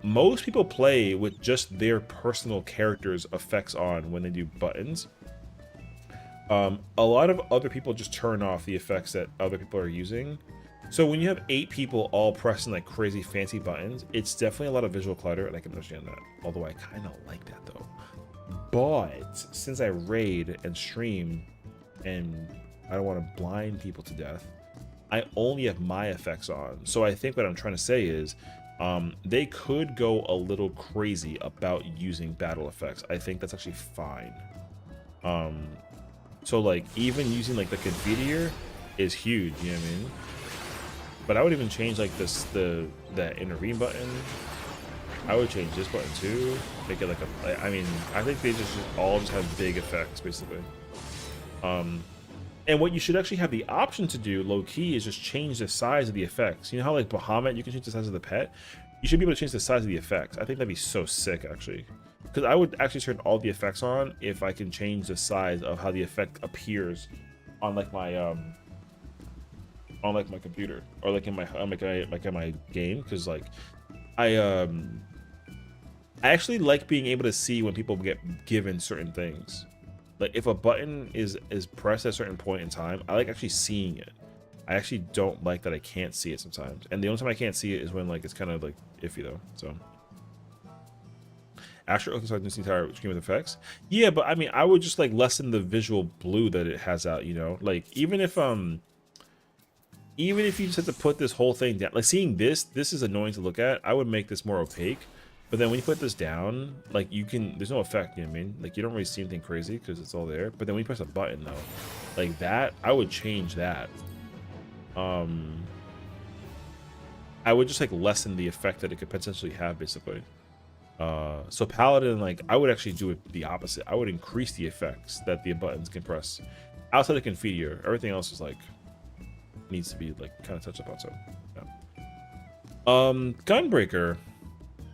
Speaker 1: most people play with just their personal characters' effects on when they do buttons. A lot of other people just turn off the effects that other people are using. So when you have 8 people all pressing like crazy fancy buttons, it's definitely a lot of visual clutter, and I can understand that. Although I kind of like that though. But since I raid and stream, and I don't want to blind people to death, I only have my effects on. So I think what I'm trying to say is they could go a little crazy about using battle effects. I think that's actually fine. So like even using like the Confiteor is huge, you know what I mean? But I would even change like that intervene button. I would change this button too. Make it like a, I mean, I think they just all just have big effects basically. And what you should actually have the option to do, low-key, is just change the size of the effects. You know how, like, Bahamut, you can change the size of the pet? You should be able to change the size of the effects. I think that'd be so sick, actually. Because I would actually turn all the effects on if I can change the size of how the effect appears on, like, my, my computer. Or, like, in my game. Because, like, I actually like being able to see when people get given certain things. Like if a button is pressed at a certain point in time, I like actually seeing it. I actually don't like that I can't see it sometimes. And the only time I can't see it is when like it's kind of like iffy though. So Astro opens the entire screen with effects. Yeah, but I mean I would just like lessen the visual blue that it has out, you know? Like even if you just have to put this whole thing down, like seeing this is annoying to look at, I would make this more opaque. But then when you put this down, like you can, there's no effect, you know what I mean? Like you don't really see anything crazy because it's all there. But then when you press a button though, like that, I would change that. I would just like lessen the effect that it could potentially have basically. So Paladin, like I would actually do it the opposite. I would increase the effects that the buttons can press. Outside of Confiteor, everything else is like, needs to be like kind of touched up on, so yeah. Gunbreaker.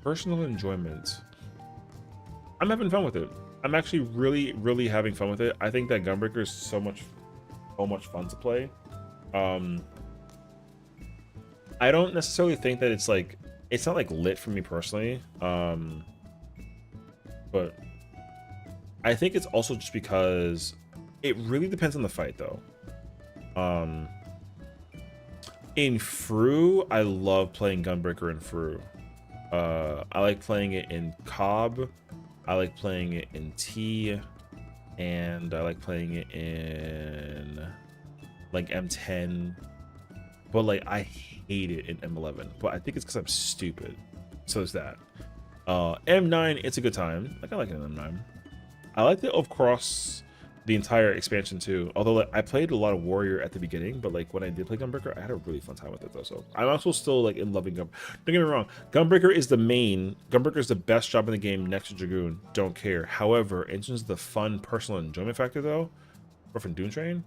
Speaker 1: Personal enjoyment. I'm having fun with it. I'm actually really having fun with it. I think that Gunbreaker is so much fun to play. I don't necessarily think that it's like, it's not like lit for me personally. But I think it's also just because it really depends on the fight though. In Fru, I love playing Gunbreaker in Fru. I like playing it in Cobb, I like playing it in T, and I like playing it in like M10, but like I hate it in M11, but I think it's because I'm stupid. So there's that. M9, it's a good time. Like I like it in M9. I like the Cross the entire expansion too, although like, I played a lot of Warrior at the beginning, but like when I did play Gunbreaker, I had a really fun time with it though. So I'm also still like in loving Gunbreaker. Don't get me wrong, Gunbreaker is the main. Gunbreaker is the best job in the game next to Dragoon. Don't care. However, in terms of the fun personal enjoyment factor though, or from Doom Train,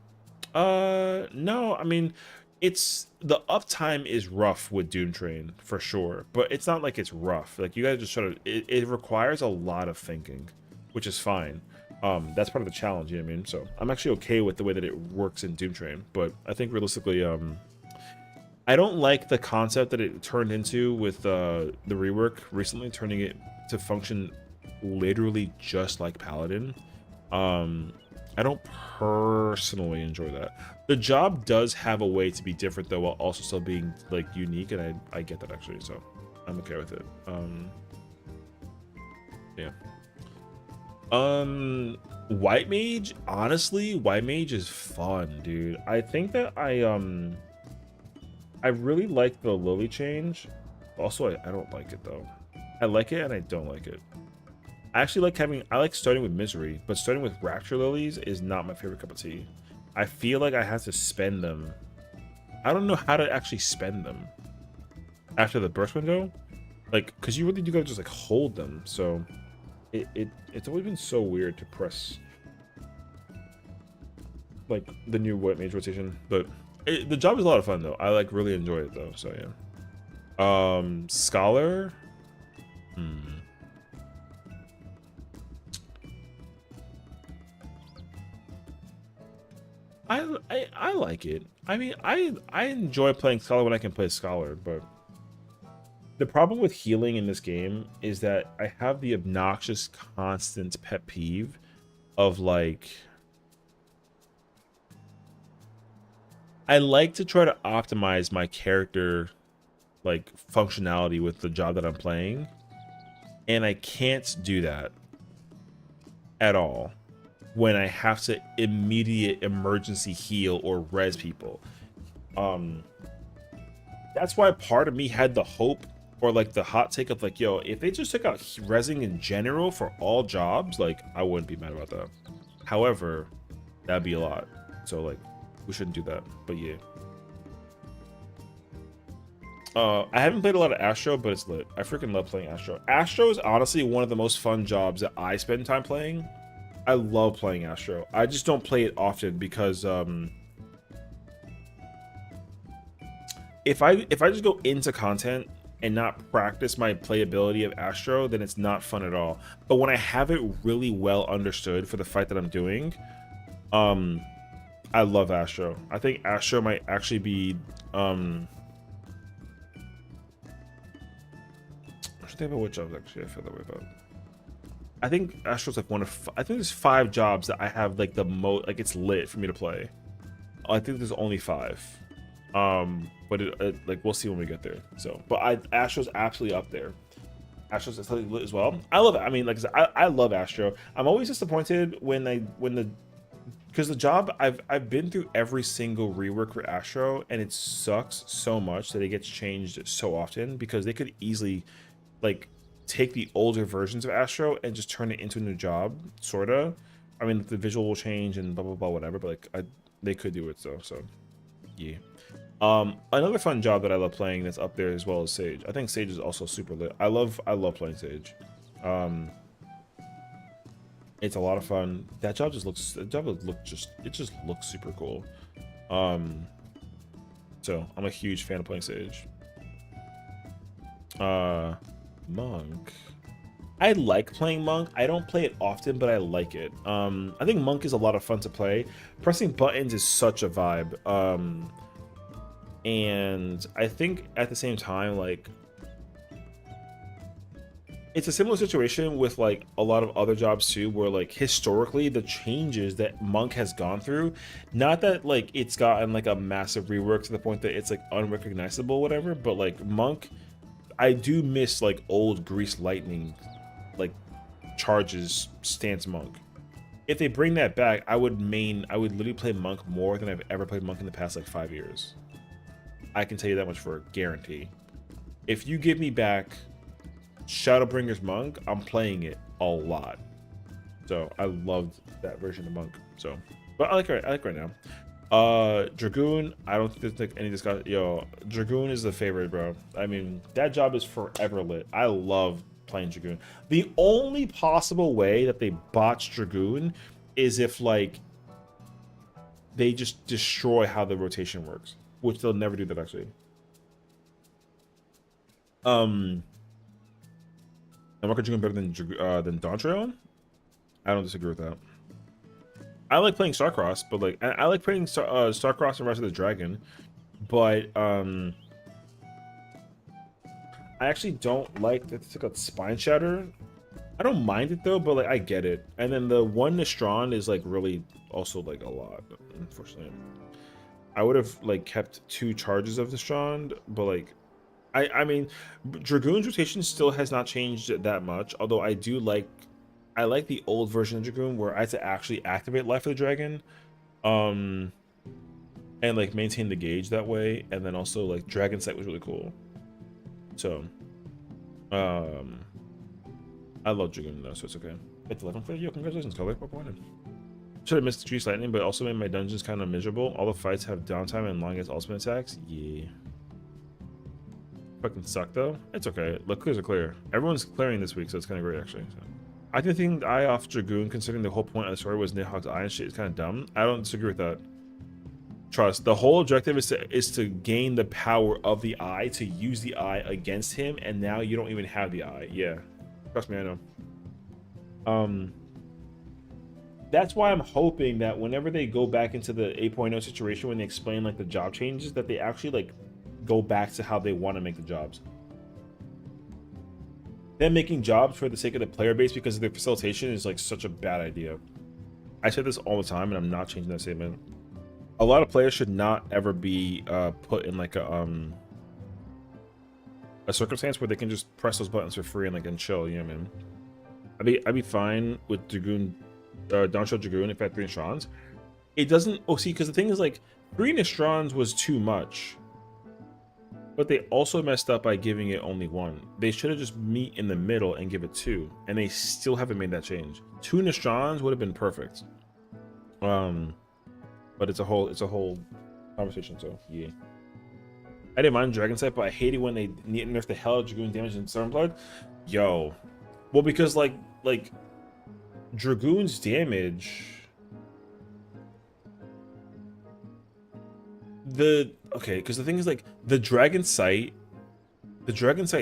Speaker 1: no, I mean, it's the uptime is rough with Doom Train for sure, but it's not like it's rough. Like you guys just sort of, it requires a lot of thinking, which is fine. That's part of the challenge, you know what I mean? So I'm actually okay with the way that it works in Doom Train, but I think realistically, I don't like the concept that it turned into with the rework recently, turning it to function literally just like Paladin. I don't personally enjoy that. The job does have a way to be different though, while also still being like unique, and I get that actually, so I'm okay with it. Yeah. White Mage, honestly, White Mage is fun, dude. I think that I really like the Lily change. Also, I don't like it though. I like it and I don't like it. I actually like I like starting with Misery, but starting with Rapture Lilies is not my favorite cup of tea. I feel like I have to spend them. I don't know how to actually spend them after the burst window, like, because you really do gotta just like hold them. So it's always been so weird to press like the new White Mage rotation, but the job is a lot of fun though. I like really enjoy it though, so yeah. Scholar, I like it. I mean, I enjoy playing Scholar when I can play Scholar, but the problem with healing in this game is that I have the obnoxious constant pet peeve of like, I like to try to optimize my character like functionality with the job that I'm playing, and I can't do that at all when I have to immediate emergency heal or res people. That's why part of me had the hope or like the hot take of like, yo, if they just took out resing in general for all jobs, like I wouldn't be mad about that. However, that'd be a lot, so like we shouldn't do that. But yeah, I haven't played a lot of Astro, but it's lit. I freaking love playing Astro. Astro is honestly one of the most fun jobs that I spend time playing. I love playing Astro. I just don't play it often because if I just go into content and not practice my playability of Astro, then it's not fun at all. But when I have it really well understood for the fight that I'm doing, I love Astro. I think Astro might actually be I should think about what jobs actually I feel that way about. I think Astro's like one of, I think there's 5 jobs that I have like the most, like it's lit for me to play. I think there's only 5. But like we'll see when we get there. So, but Astro's absolutely up there. Astro's absolutely lit as well. I love it. I mean, like I said, I love Astro. I'm always disappointed because the job I've been through every single rework for Astro, and it sucks so much that it gets changed so often because they could easily like take the older versions of Astro and just turn it into a new job, sorta. I mean, the visual will change and blah blah blah whatever, but like they could do it though. So yeah. Another fun job that I love playing that's up there as well as Sage. I think Sage is also super lit. I love playing Sage. It's a lot of fun. That job just looks. That job just looks super cool. So I'm a huge fan of playing Sage. Monk. I like playing Monk. I don't play it often, but I like it. I think Monk is a lot of fun to play. Pressing buttons is such a vibe. And I think at the same time, like, it's a similar situation with like a lot of other jobs too, where like historically the changes that Monk has gone through, not that like it's gotten like a massive rework to the point that it's like unrecognizable, whatever, but like Monk, I do miss like old Grease Lightning, like charges stance Monk. If they bring that back, I would literally play Monk more than I've ever played Monk in the past like 5 years. I can tell you that much for a guarantee. If you give me back Shadowbringer's Monk, I'm playing it a lot. So I loved that version of Monk. So, but I like right now. Dragoon, I don't think there's like any discussion. Yo, Dragoon is the favorite, bro. I mean, that job is forever lit. I love playing Dragoon. The only possible way that they botch Dragoon is if like they just destroy how the rotation works, which they'll never do that actually. Am I Dragoon better than Dawntrail? I don't disagree with that. I like playing Starcross, but like I like playing Starcross and Rise of the Dragon, but I actually don't like that it's like a Spine Shatter. I don't mind it though, but like I get it. And then the one Nistron is like really also like a lot, unfortunately. I would have like kept 2 charges of Nistron, but like I mean, Dragoon's rotation still has not changed that much. Although I like the old version of Dragoon where I had to actually activate Life of the Dragon, and like maintain the gauge that way. And then also like Dragon Sight was really cool. So, I love Dragoon though, so it's okay. It's 11 for you. Congratulations, Color. Should have missed Grease Lightning, but also made my dungeons kind of miserable. All the fights have downtime and long as ultimate attacks. Yeah. Fucking suck though. It's okay. The clears are clear. Everyone's clearing this week, so it's kind of great actually. So. I do think the eye off Dragoon, considering the whole point of the story was Nidhogg's eye and shit, is kind of dumb. I don't disagree with that. Trust. The whole objective is to gain the power of the eye, to use the eye against him, and now you don't even have the eye. Yeah. Trust me, I know. That's why I'm hoping that whenever they go back into the 8.0 situation, when they explain like the job changes, that they actually like go back to how they want to make the jobs. Them making jobs for the sake of the player base because of their facilitation is like such a bad idea. I said this all the time, and I'm not changing that statement. A lot of players should not ever be put in like a circumstance where they can just press those buttons for free and like and chill. You know what I mean? I'd be fine with Dragoon, Dawntrail Dragoon if I had 3 Nistrons. It doesn't. Oh, see, because the thing is like 3 Nistrons was too much. But they also messed up by giving it only 1. They should have just meet in the middle and give it 2, and they still haven't made that change. 2 Nistrons would have been perfect. But it's a whole conversation. So yeah, I didn't mind Dragon Sight, but I hated when they nerfed the hell out of Dragoon damage in Stormblood. Yo, well, because like Dragoon's damage. Because the thing is like the Dragon Sight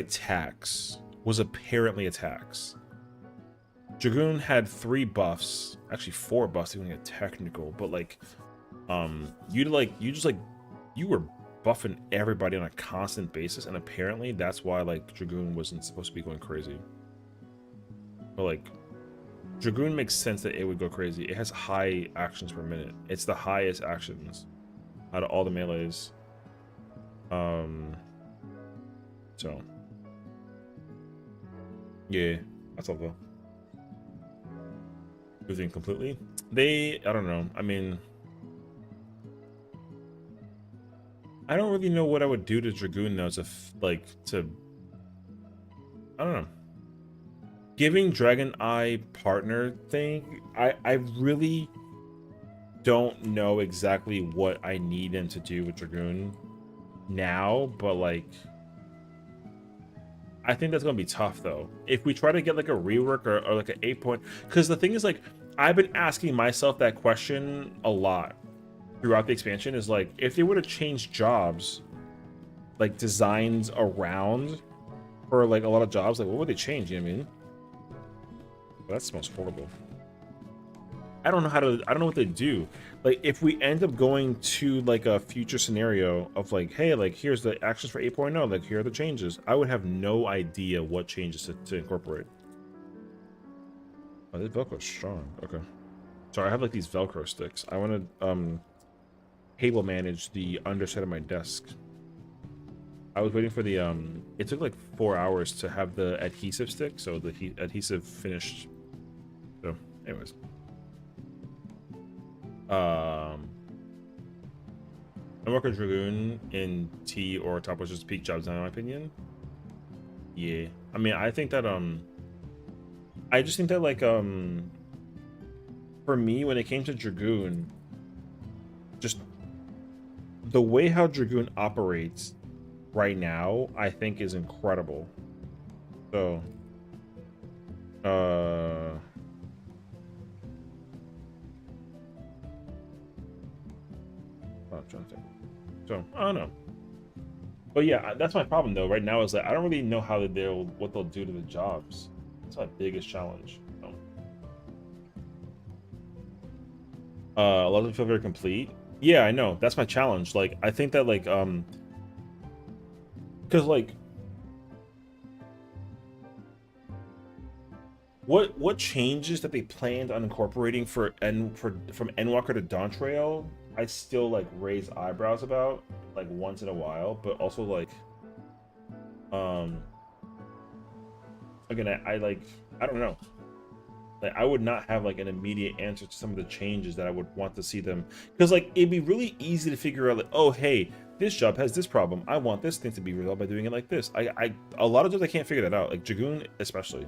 Speaker 1: tax was apparently a tax. Dragoon had 3 buffs, actually 4 buffs if you want to get technical, but like you were buffing everybody on a constant basis, and apparently that's why like Dragoon wasn't supposed to be going crazy. But like Dragoon makes sense that it would go crazy. It has high actions per minute. It's the highest actions out of all the melees. So yeah, that's all though. Moving completely. I don't know. I mean, I don't really know what I would do to Dragoon though. I don't know. giving Dragon Eye partner thing, I really don't know exactly what I need him to do with Dragoon now, but like I think that's gonna be tough though. If we try to get like a rework or like an 8 point, because the thing is like I've been asking myself that question a lot throughout the expansion, is like if they were to change jobs, like designs around for like a lot of jobs, like what would they change? You know what I mean? Well, that smells horrible. I don't know what they do. Like if we end up going to like a future scenario of like, hey, like here's the actions for 8.0, like here are the changes, I would have no idea what changes to incorporate. Oh, this Velcro's strong. Okay. Sorry, I have like these Velcro sticks. I want to table manage the underside of my desk. I was waiting for the it took like 4 hours to have the adhesive stick, so the adhesive finished. So anyways, Unworker Dragoon in T or top was just peak jobs in my opinion. Yeah, I mean I think that I just think that like for me when it came to Dragoon, just the way how Dragoon operates right now I think is incredible. So I'm trying to think. So I don't know, but yeah, that's my problem though right now, is that I don't really know how what they'll do to the jobs. That's my biggest challenge. So, a lot of them feel very complete. Yeah, I know, that's my challenge. Like I think that like because like what changes that they planned on incorporating from Endwalker to Dawntrail, I still like raise eyebrows about like once in a while, but also like again I like I don't know, like I would not have like an immediate answer to some of the changes that I would want to see them, because like it'd be really easy to figure out like, oh hey, this job has this problem, I want this thing to be resolved by doing it like this. I a lot of times I can't figure that out, like Dragoon especially.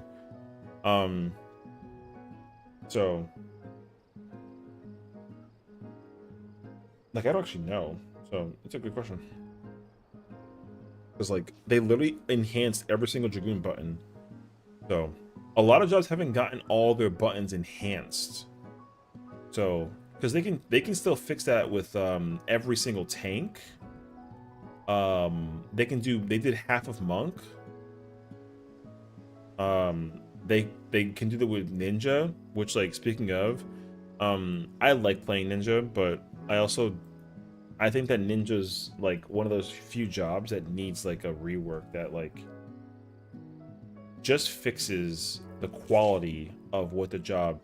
Speaker 1: So like I don't actually know, so it's a good question, because like they literally enhanced every single Dragoon button, so a lot of jobs haven't gotten all their buttons enhanced. So because they can still fix that with every single tank. They did half of Monk. They can do that with Ninja, which like speaking of, I like playing Ninja, but I think that Ninja's like one of those few jobs that needs like a rework that like just fixes the quality of what the job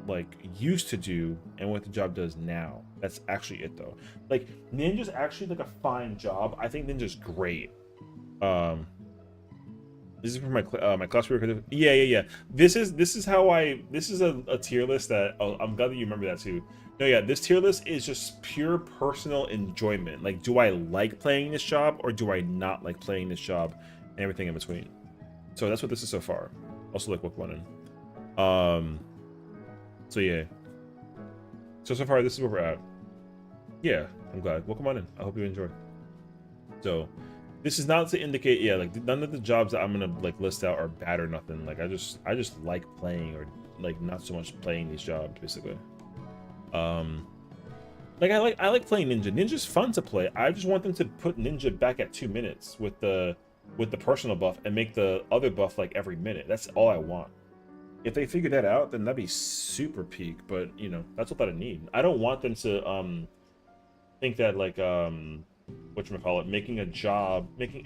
Speaker 1: like used to do and what the job does now. That's actually it though. Like Ninja's actually like a fine job. I think Ninja's great. This is for my my class record. Yeah. This is a tier list that, oh, I'm glad that you remember that too. No, yeah, this tier list is just pure personal enjoyment. Like, do I like playing this job or do I not like playing this job, and everything in between. So that's what this is so far. Also like Book One. So yeah. So far this is where we're at. Yeah, I'm glad. Welcome on in. I hope you enjoy. So this is not to indicate, yeah, like none of the jobs that I'm gonna like list out are bad or nothing. Like I just like playing, or like not so much playing these jobs basically. Like I like playing Ninja. Ninja's fun to play. I just want them to put Ninja back at 2 minutes with the personal buff and make the other buff like every minute. That's all I want. If they figure that out, then that'd be super peak, but you know, that's what I need. I don't want them to think that like whatchamacallit, making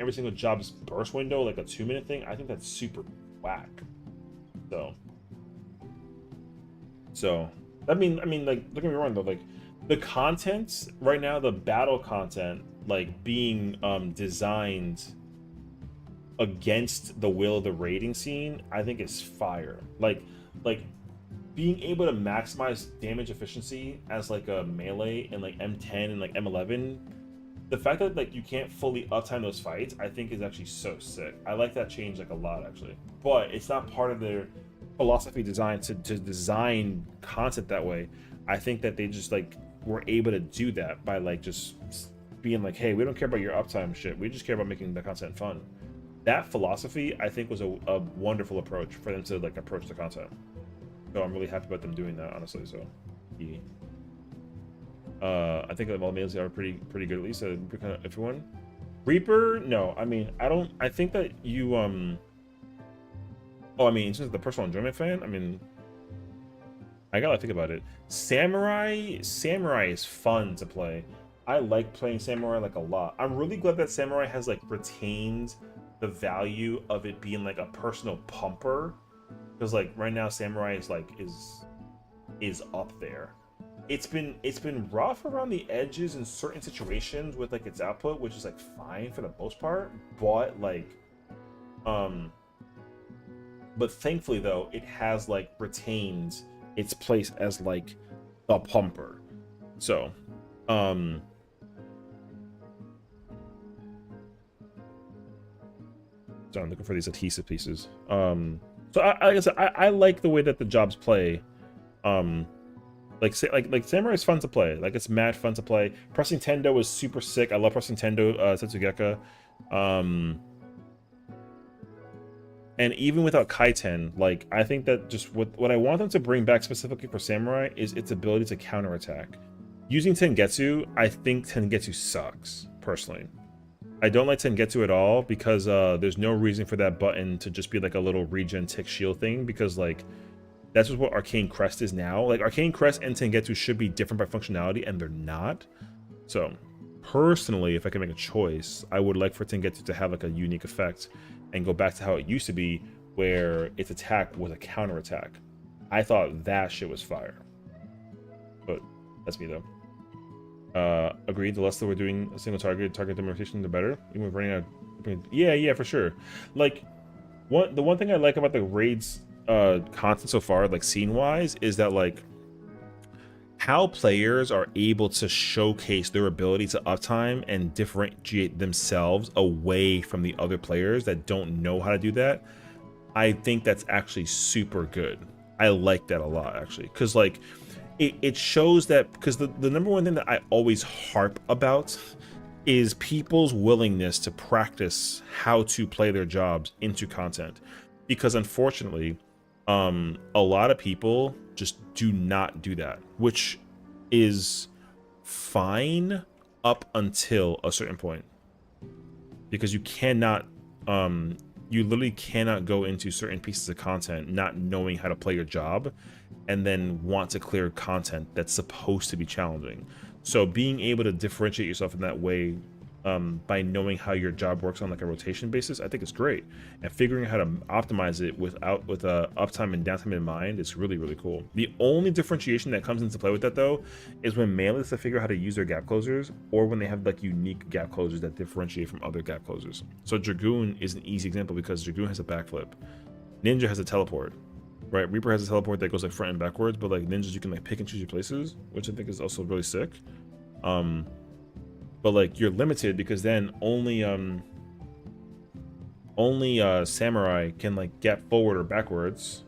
Speaker 1: every single job's burst window like a 2-minute thing. I think that's super whack. So I mean like, don't get me wrong though, like the content right now, the battle content like being designed against the will of the raiding scene, I think is fire. Like being able to maximize damage efficiency as like a melee and like M10 and like M11, the fact that like you can't fully uptime those fights, I think is actually so sick. I like that change like a lot actually. But it's not part of their philosophy design to design content that way. I think that they just like were able to do that by like just being like, hey, we don't care about your uptime shit. We just care about making the content fun. That philosophy, I think, was a wonderful approach for them to like approach the content. So I'm really happy about them doing that, honestly. So, yeah. I think that all males are pretty good at least. Kind of everyone. Reaper, no. I mean, I don't. I think that you Oh, I mean, in terms of the personal enjoyment fan, I mean, I gotta think about it. Samurai is fun to play. I like playing Samurai like a lot. I'm really glad that Samurai has like retained the value of it being like a personal pumper, because like right now Samurai is like is up there. It's been rough around the edges in certain situations with like its output, which is like fine for the most part, but like but thankfully though it has like retained its place as like a pumper. So so I'm looking for these adhesive pieces. So like I said, I like the way that the jobs play. Like Samurai is fun to play. Like it's mad fun to play. Pressing Tendo is super sick. I love pressing Tendo, Setsugeka. And even without Kaiten, like I think that just what I want them to bring back specifically for Samurai is its ability to counterattack. Using Tengetsu, I think Tengetsu sucks, personally. I don't like Tengetsu at all because there's no reason for that button to just be like a little regen tick shield thing, because like that's just what Arcane Crest is now. Like Arcane Crest and Tengetsu should be different by functionality, and they're not. So personally, if I can make a choice, I would like for Tengetsu to have like a unique effect and go back to how it used to be, where its attack was a counter attack. I thought that shit was fire. But that's me though. Agreed, the less that we're doing a single target demarcation, the better. Even with running out, yeah, for sure. Like the one thing I like about the raids content so far, like scene wise, is that like how players are able to showcase their ability to uptime and differentiate themselves away from the other players that don't know how to do that. I think that's actually super good. I like that a lot actually, because like it shows that, because the number one thing that I always harp about is people's willingness to practice how to play their jobs into content, because unfortunately a lot of people just do not do that, which is fine up until a certain point, because you cannot you literally cannot go into certain pieces of content not knowing how to play your job and then want to clear content that's supposed to be challenging. So being able to differentiate yourself in that way, by knowing how your job works on like a rotation basis, I think it's great. And figuring out how to optimize it with uptime and downtime in mind is really cool. The only differentiation that comes into play with that though is when melees to figure out how to use their gap closers, or when they have like unique gap closers that differentiate from other gap closers. So Dragoon is an easy example because Dragoon has a backflip, Ninja has a teleport, right? Reaper has a teleport that goes like front and backwards, but like ninjas you can like pick and choose your places, which I think is also really sick. But like you're limited because then only Samurai can like get forward or backwards,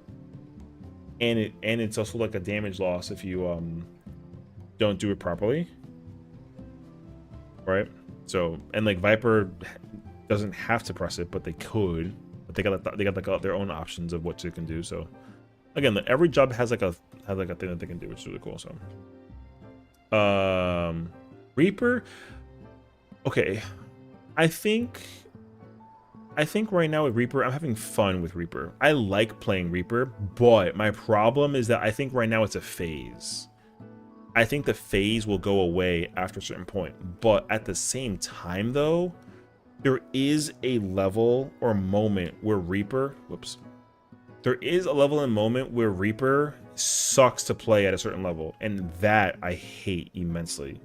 Speaker 1: and it's also like a damage loss if you don't do it properly, right? So, and like Viper doesn't have to press it, but they could. But they got like their own options of what they can do. So again, like, every job has like a thing that they can do, which is really cool. So Reaper. Okay, I think right now with Reaper, I'm having fun with Reaper. I like playing Reaper, but my problem is that I think right now it's a phase. I think the phase will go away after a certain point, but at the same time though, there is a level or moment where Reaper, there is a level and moment where Reaper sucks to play at a certain level, and that I hate immensely.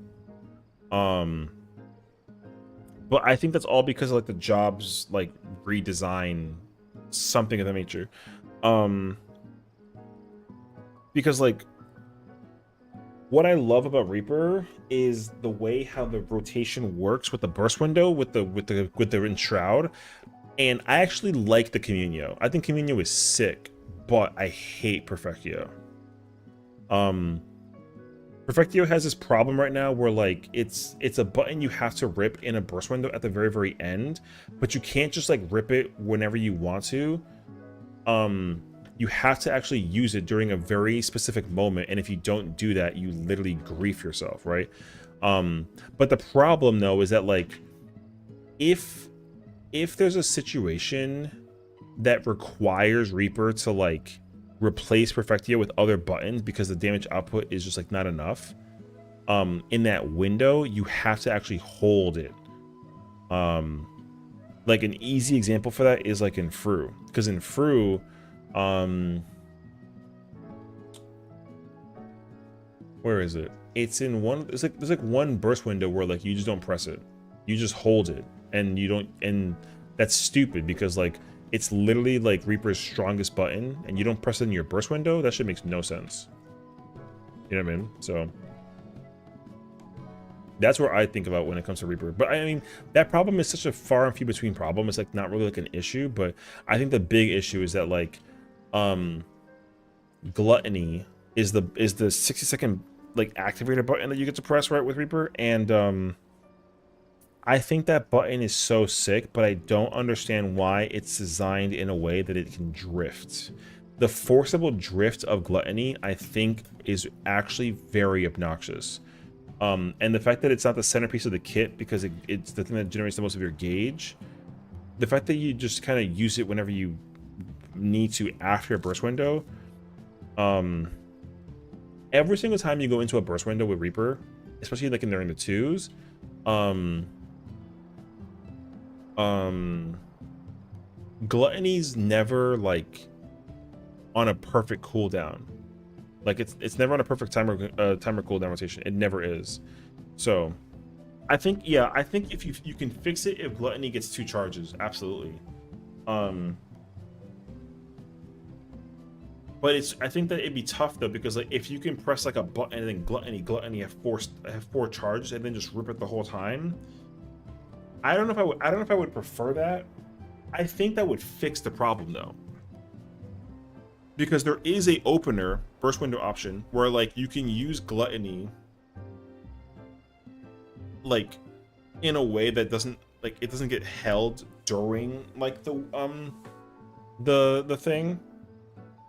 Speaker 1: But I think that's all because of like the jobs like redesign, something of that nature. Because like what I love about Reaper is the way how the rotation works with the burst window, with the enshroud. And I actually like the Communio. I think Communio is sick, but I hate Perfectio. Perfectio has this problem right now where like it's a button you have to rip in a burst window at the very end, but you can't just like rip it whenever you want to. You have to actually use it during a very specific moment, and if you don't do that, you literally grief yourself, right? But the problem though is that like if there's a situation that requires Reaper to like replace Perfectio with other buttons because the damage output is just like not enough, in that window you have to actually hold it. Like an easy example for that is like in Fru, because in Fru, where is it? It's in one, there's like one burst window where like you just don't press it, you just hold it, and you don't, and that's stupid because like it's literally like Reaper's strongest button and you don't press it in your burst window. That shit makes no sense. You know what I mean? So that's where I think about when it comes to Reaper. But I mean, that problem is such a far and few between problem. It's like not really like an issue, but I think the big issue is that like Gluttony is the 60-second like activator button that you get to press, right, with Reaper. And I think that button is so sick, but I don't understand why it's designed in a way that it can drift. The forcible drift of Gluttony, I think, is actually very obnoxious. And the fact that it's not the centerpiece of the kit because it's the thing that generates the most of your gauge. The fact that you just kind of use it whenever you need to after a burst window. Every single time you go into a burst window with Reaper, especially like during the twos, Gluttony's never like on a perfect cooldown. Like it's never on a perfect timer cooldown rotation. It never is. So I think, yeah, I think if you can fix it if Gluttony gets 2 charges, absolutely. But I think that it'd be tough though, because like if you can press like a button and then Gluttony have 4 charges and then just rip it the whole time. I don't know if I would prefer that. I think that would fix the problem though. Because there is a opener burst window option where like you can use Gluttony like in a way that doesn't like it doesn't get held during like the thing.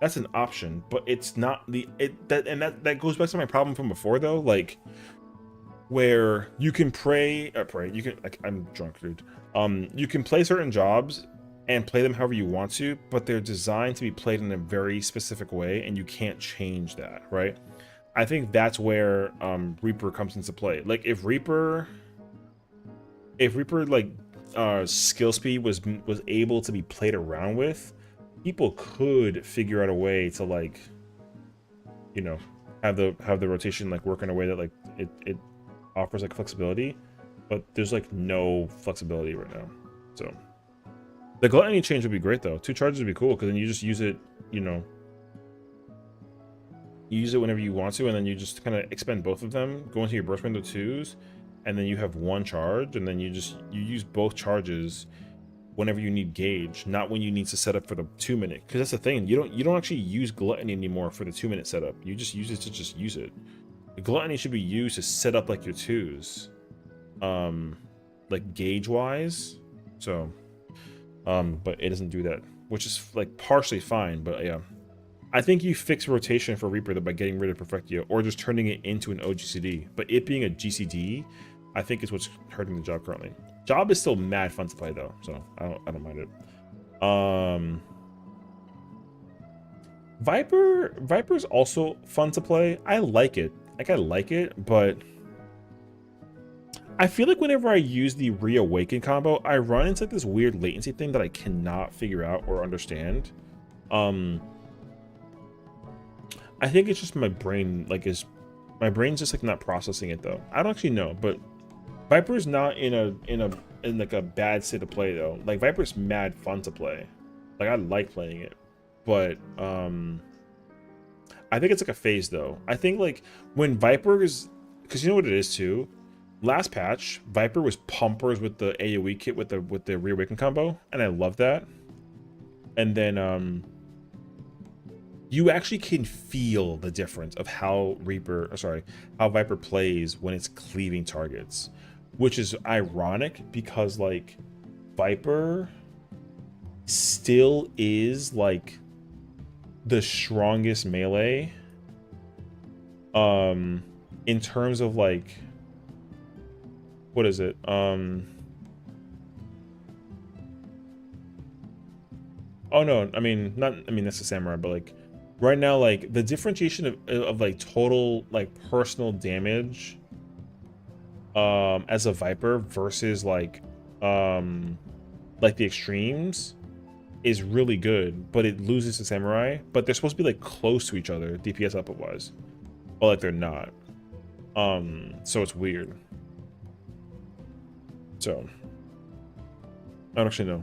Speaker 1: That's an option, but it's not that goes back to my problem from before though, like where you can you can, like, I'm drunk, dude. You can play certain jobs and play them however you want to, but they're designed to be played in a very specific way, and you can't change that, right? I think that's where Reaper comes into play. Like if Reaper like skill speed was able to be played around with, people could figure out a way to like, you know, have the rotation like work in a way that like it offers like flexibility, but there's like no flexibility right now. So the Gluttony change would be great though. 2 charges would be cool because then you just use it, you know, you use it whenever you want to, and then you just kind of expend both of them, go into your burst window 2s, and then you have 1 charge, and then you use both charges whenever you need gauge, not when you need to set up for the 2-minute. Because that's the thing, you don't actually use Gluttony anymore for the 2-minute setup. You just use it to just use it. The Gluttony should be used to set up like your 2s, like gauge wise. So but it doesn't do that, which is like partially fine. But yeah, I think you fix rotation for Reaper by getting rid of Perfectio or just turning it into an OGCD. But it being a GCD, I think is what's hurting the job currently. Job is still mad fun to play though, so I don't mind it. Viper's also fun to play. I like it. Like I like it, but I feel like whenever I use the Reawaken combo, I run into like this weird latency thing that I cannot figure out or understand. I think it's just my brain, like my brain's just like not processing it though. I don't actually know, but Viper's not in like a bad state to play though. Like Viper's mad fun to play. Like I like playing it, but I think it's like a phase though. I think like when Viper is, because you know what it is too. Last patch, Viper was pumpers with the AoE kit with the reawaken combo, and I love that. And then you actually can feel the difference of how how Viper plays when it's cleaving targets, which is ironic because like Viper still is like the strongest melee in terms of like, what is it, oh no, I mean that's a samurai, but like right now, like the differentiation of like total like personal damage as a Viper versus like the extremes is really good, but it loses to samurai. But they're supposed to be like close to each other DPS output wise, but like they're not. So it's weird. So I don't actually know.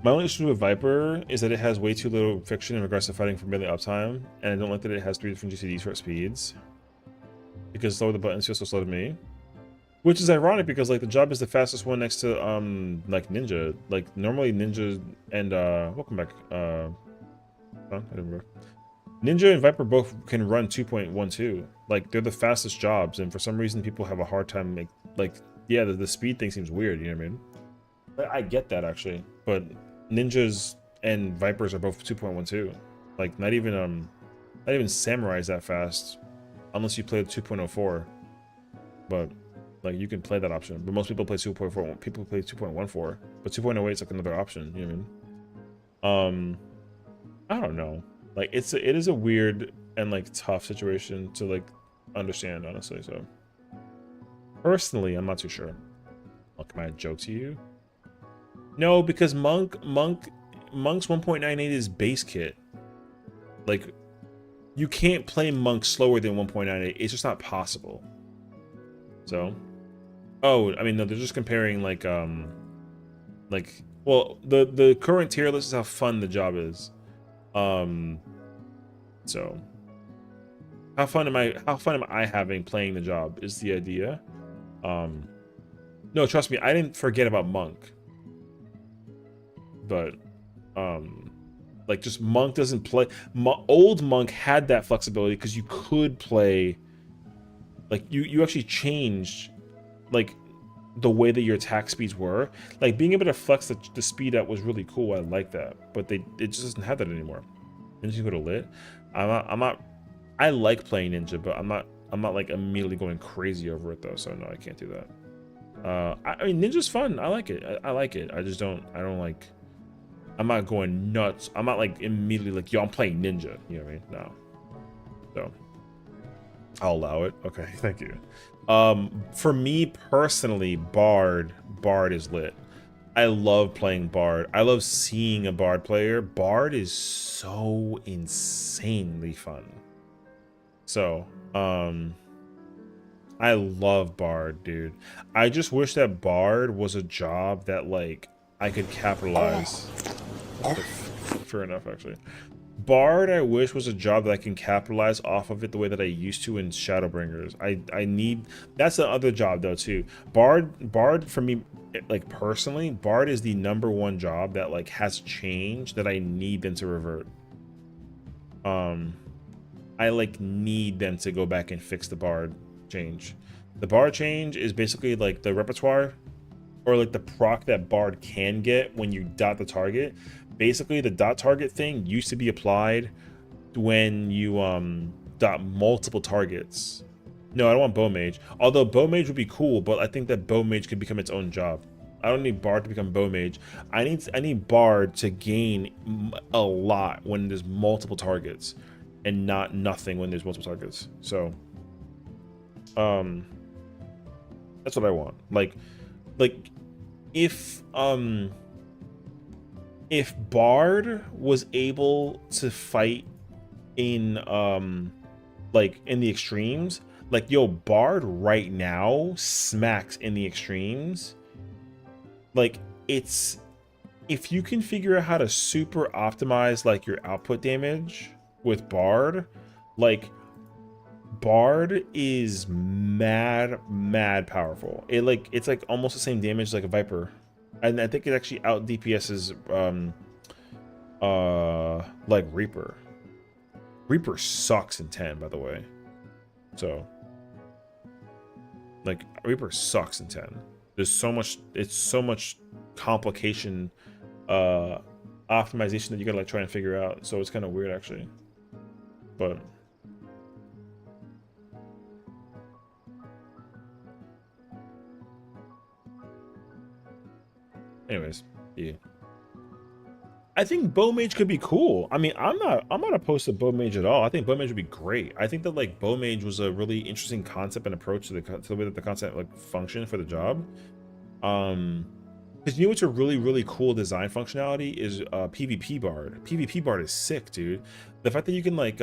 Speaker 1: My only issue with Viper is that it has way too little friction in regards to fighting for melee uptime, and I don't like that it has 3 different GCDs for speeds, because slower the buttons feel so slow to me. Which is ironic because like the job is the fastest one next to like Ninja. Like normally Ninja and welcome back. Oh, I didn't remember. Ninja and Viper both can run 2.12. Like they're the fastest jobs, and for some reason people have a hard time like yeah, the speed thing seems weird, you know what I mean? I get that actually, but Ninjas and Vipers are both 2.12. Like not even Samurai is that fast unless you play 2.04. But like you can play that option, but most people play 2.4. People play 2.14, but 2.08 is like another option. You know what I mean? I don't know. Like it is a weird and like tough situation to like understand, honestly. So personally, I'm not too sure. Well, can I joke to you? No, because Monk's 1.98 is base kit. Like you can't play Monk slower than 1.98. It's just not possible. So. Oh, I mean, no, they're just comparing like well, the current tier list is how fun the job is. So how fun am I having playing the job is the idea. No, trust me, I didn't forget about Monk. But like just Monk doesn't play. Old Monk had that flexibility because you could play like you actually changed like the way that your attack speeds were, like being able to flex the speed up was really cool. I like that, but it just doesn't have that anymore. And you go to lit. I'm not. I like playing Ninja, but I'm not like immediately going crazy over it though. So no, I can't do that. I mean Ninja's fun. I like it. I like it. I don't like. I'm not going nuts. I'm not like immediately like yo, I'm playing Ninja. You know what I mean? No. So I'll allow it. Okay, thank you. For me personally, Bard is lit. I love playing Bard. I love seeing a Bard player. Bard is so insanely fun. So, I love Bard, dude. I just wish that Bard was a job that like I could capitalize. Fair enough, actually. Bard, I wish, was a job that I can capitalize off of it the way that I used to in Shadowbringers. I need, that's the other job though too. Bard for me, like personally, Bard is the #1 job that like has changed that I need them to revert. I like need them to go back and fix the Bard change. The Bard change is basically like the repertoire or like the proc that Bard can get when you dot the target. Basically, the dot target thing used to be applied when you dot multiple targets. No, I don't want bow mage. Although bow mage would be cool, but I think that bow mage could become its own job. I don't need Bard to become bow mage. I need Bard to gain a lot when there's multiple targets, and not nothing when there's multiple targets. So, that's what I want. Like if Bard was able to fight in like in the extremes, like yo, Bard right now smacks in the extremes. Like it's, if you can figure out how to super optimize like your output damage with Bard, like Bard is mad powerful. It's like almost the same damage like a Viper, and I think it actually out DPS's like Reaper. Reaper sucks in 10, by the way. So like Reaper sucks in 10. There's so much, it's so much complication optimization that you gotta like try and figure out. So it's kind of weird actually. But anyways, yeah. I think Bow Mage could be cool. I mean, I'm not opposed to Bow Mage at all. I think Bow Mage would be great. I think that like Bow Mage was a really interesting concept and approach to the way that the concept like functioned for the job. Because you know what's a really cool design functionality is PvP Bard. PvP Bard is sick, dude. The fact that you can like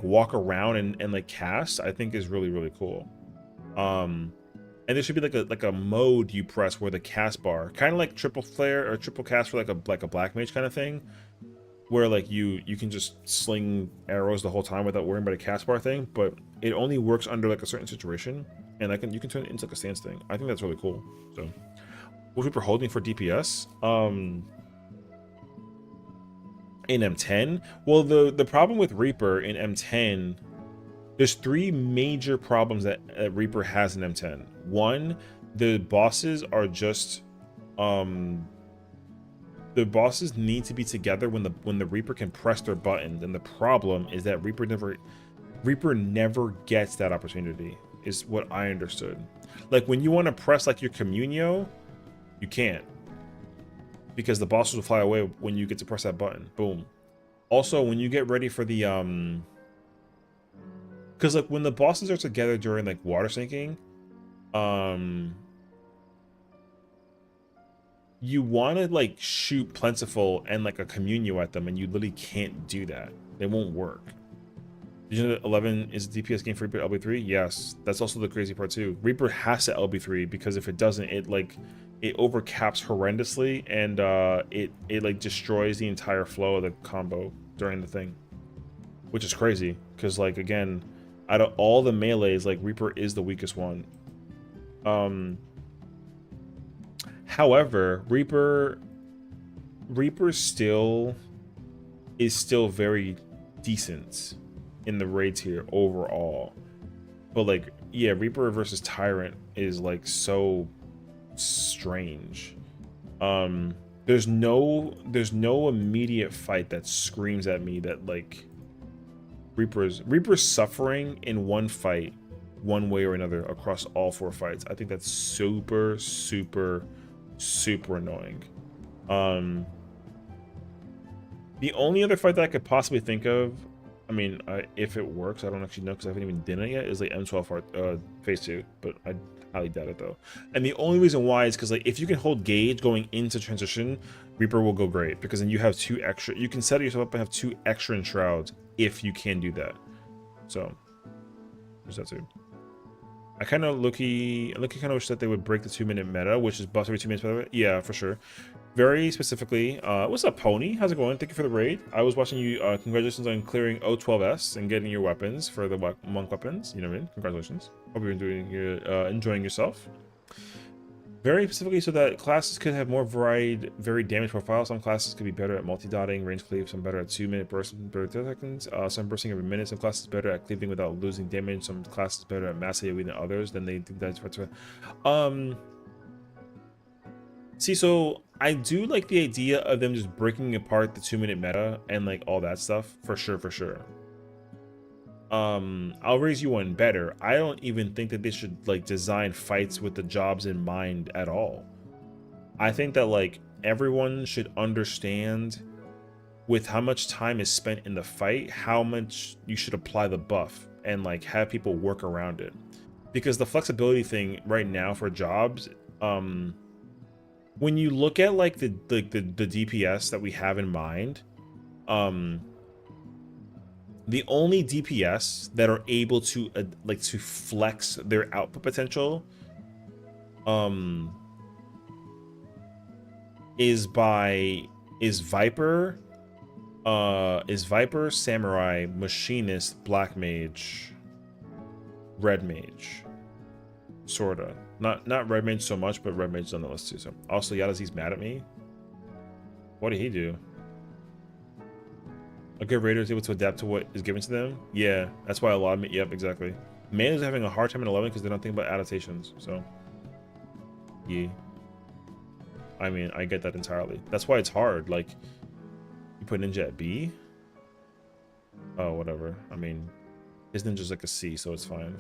Speaker 1: walk around and like cast, I think is really cool. And there should be like a mode you press where the cast bar, kind of like triple flare or triple cast for like a black mage kind of thing, where like you can just sling arrows the whole time without worrying about a cast bar thing, but it only works under like a certain situation, and you can turn it into like a stance thing. I think that's really cool. So, what Reaper holding for DPS? In M10, well, the problem with Reaper in M10. There's 3 major problems that Reaper has in M10. One, the bosses are just, the bosses need to be together when the Reaper can press their buttons, and the problem is that Reaper never gets that opportunity, is what I understood. Like when you want to press like your Communio, you can't, because the bosses will fly away when you get to press that button. Boom. Also, when you get ready for the because like when the bosses are together during like water sinking, you want to like shoot Plentiful and like a Communio at them, and you literally can't do that. They won't work. Did you know that 11 is a DPS game for Reaper LB3? Yes, that's also the crazy part too. Reaper has to LB3 because if it doesn't, it overcaps horrendously, and it like destroys the entire flow of the combo during the thing, which is crazy because like again, out of all the melees, like Reaper is the weakest one. However, Reaper still is very decent in the raids here overall. But like, yeah, Reaper versus Tyrant is like so strange. There's no immediate fight that screams at me that like Reaper's suffering in one fight, one way or another, across all 4 fights. I think that's super annoying. The only other fight that I could possibly think of, I mean, if it works, I don't actually know because I haven't even done it yet, is like M12 phase 2, but I highly doubt it though. And the only reason why is because like if you can hold gauge going into transition, Reaper will go great, because then you have 2 extra, you can set yourself up and have 2 extra enshrouds if you can do that. So there's that too. I kind of kind of wish that they would break the 2-minute meta, which is buffed every 2 minutes, by the way. Yeah, for sure. Very specifically, what's up, Pony? How's it going? Thank you for the raid. I was watching you. Congratulations on clearing O12S and getting your weapons for the monk weapons. You know what I mean? Congratulations. Hope you're enjoying yourself. Very specifically, so that classes could have more varied damage profiles. Some classes could be better at multi-dotting, range cleave, some better at 2-minute bursts per 30 seconds, some bursting every minute. Some classes better at cleaving without losing damage. Some classes better at mass AoE than others. Then they think that's see, so I do like the idea of them just breaking apart the 2-minute meta and like all that stuff, for sure. I'll raise you one better. I don't even think that they should like design fights with the jobs in mind at all. I think that like everyone should understand, with how much time is spent in the fight, how much you should apply the buff and like have people work around it. Because the flexibility thing right now for jobs, when you look at like the DPS that we have in mind, the only DPS that are able to like to flex their output potential is Viper Is Viper, Samurai, Machinist, Black Mage, Red Mage. Sorta. Not Red Mage so much, but Red Mage's on the list too. So also Yadazi's mad at me. What did he do? A good raider is able to adapt to what is given to them. Yeah, that's why a lot of me. Yep, exactly. Man is having a hard time in 11 because they don't think about adaptations. So, yeah. I mean, I get that entirely. That's why it's hard. Like, you put Ninja at B. Oh, whatever. I mean, his Ninja's like a C, so it's fine.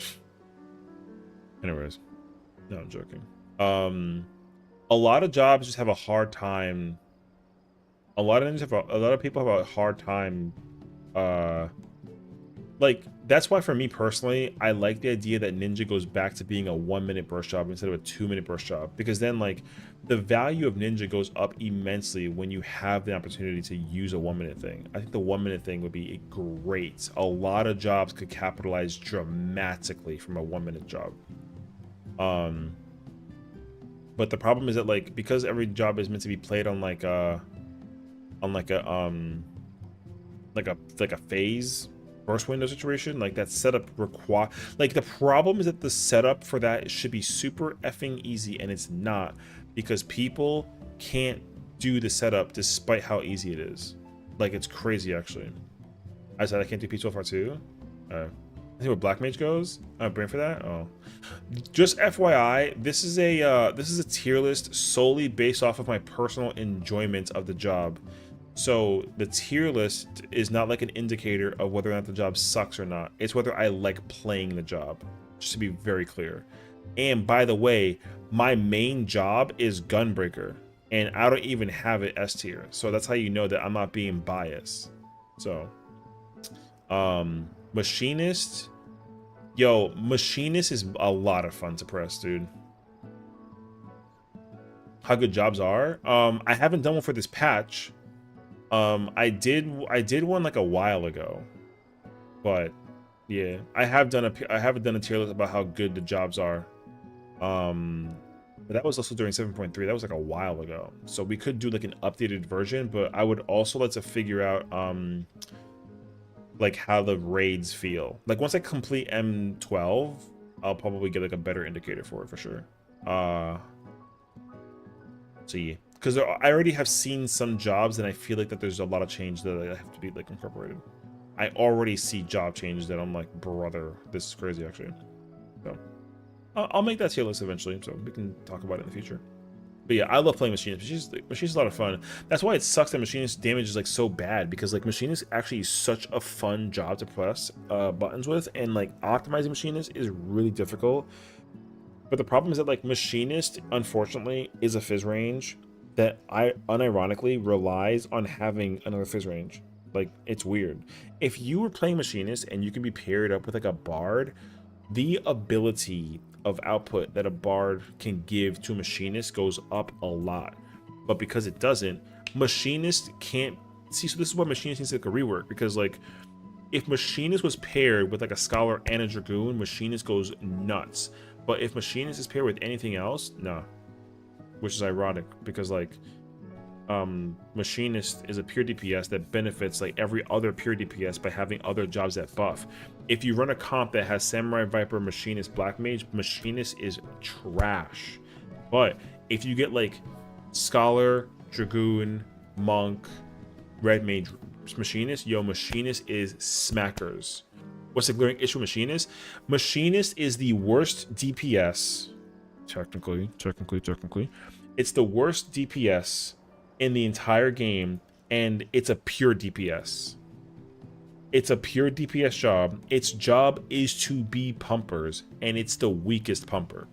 Speaker 1: Anyways, no, I'm joking. A lot of jobs just have a hard time. A lot of people have a hard time. Like, that's why for me personally, I like the idea that Ninja goes back to being a 1-minute burst job instead of a 2-minute burst job, because then like the value of Ninja goes up immensely when you have the opportunity to use a 1-minute thing. I think the 1-minute thing would be great. A lot of jobs could capitalize dramatically from a 1-minute job. But the problem is that like, because every job is meant to be played on like a phase burst window situation, like that setup require, like the problem is that the setup for that should be super effing easy, and it's not, because people can't do the setup despite how easy it is. Like, it's crazy actually. I said I can't do P12 R2. I think where Black Mage goes. I have brain for that. Oh, just FYI, this is a tier list solely based off of my personal enjoyment of the job. So the tier list is not like an indicator of whether or not the job sucks or not. It's whether I like playing the job, just to be very clear. And by the way, my main job is Gunbreaker, and I don't even have it S tier. So that's how you know that I'm not being biased. So, Machinist. Yo, Machinist is a lot of fun to press, dude. How good jobs are? I haven't done one for this patch. I did one like a while ago, but yeah, I haven't done a tier list about how good the jobs are. But that was also during 7.3. That was like a while ago, so we could do like an updated version. But I would also like to figure out like how the raids feel. Like once I complete M12, I'll probably get like a better indicator for it for sure. So yeah. Because I already have seen some jobs, and I feel like that there's a lot of change that I have to be like incorporated. I already see job changes that I'm like, brother, this is crazy actually. So I'll make that tier list eventually, so we can talk about it in the future. But yeah, I love playing Machinist. Machinist is a lot of fun. That's why it sucks that Machinist damage is like so bad, because like Machinist actually is such a fun job to press buttons with, and like optimizing Machinist is really difficult. But the problem is that like Machinist, unfortunately, is a fizz range that I unironically relies on having another fizz range. Like, it's weird. If you were playing Machinist and you can be paired up with like a Bard, the ability of output that a Bard can give to a Machinist goes up a lot. But because it doesn't, Machinist can't see. So this is why Machinist needs like a rework, because like if Machinist was paired with like a Scholar and a Dragoon, Machinist goes nuts. But if Machinist is paired with anything else, no. Which is ironic, because like Machinist is a pure DPS that benefits like every other pure DPS by having other jobs that buff. If you run a comp that has Samurai, Viper, Machinist, Black Mage, Machinist is trash. But if you get like Scholar, Dragoon, Monk, Red Mage, Machinist, yo, Machinist is smackers. What's the glaring issue with Machinist? Machinist is the worst DPS. Technically, it's the worst DPS in the entire game, and it's a pure DPS. It's a pure DPS job. Its job is to be pumpers, and it's the weakest pumper.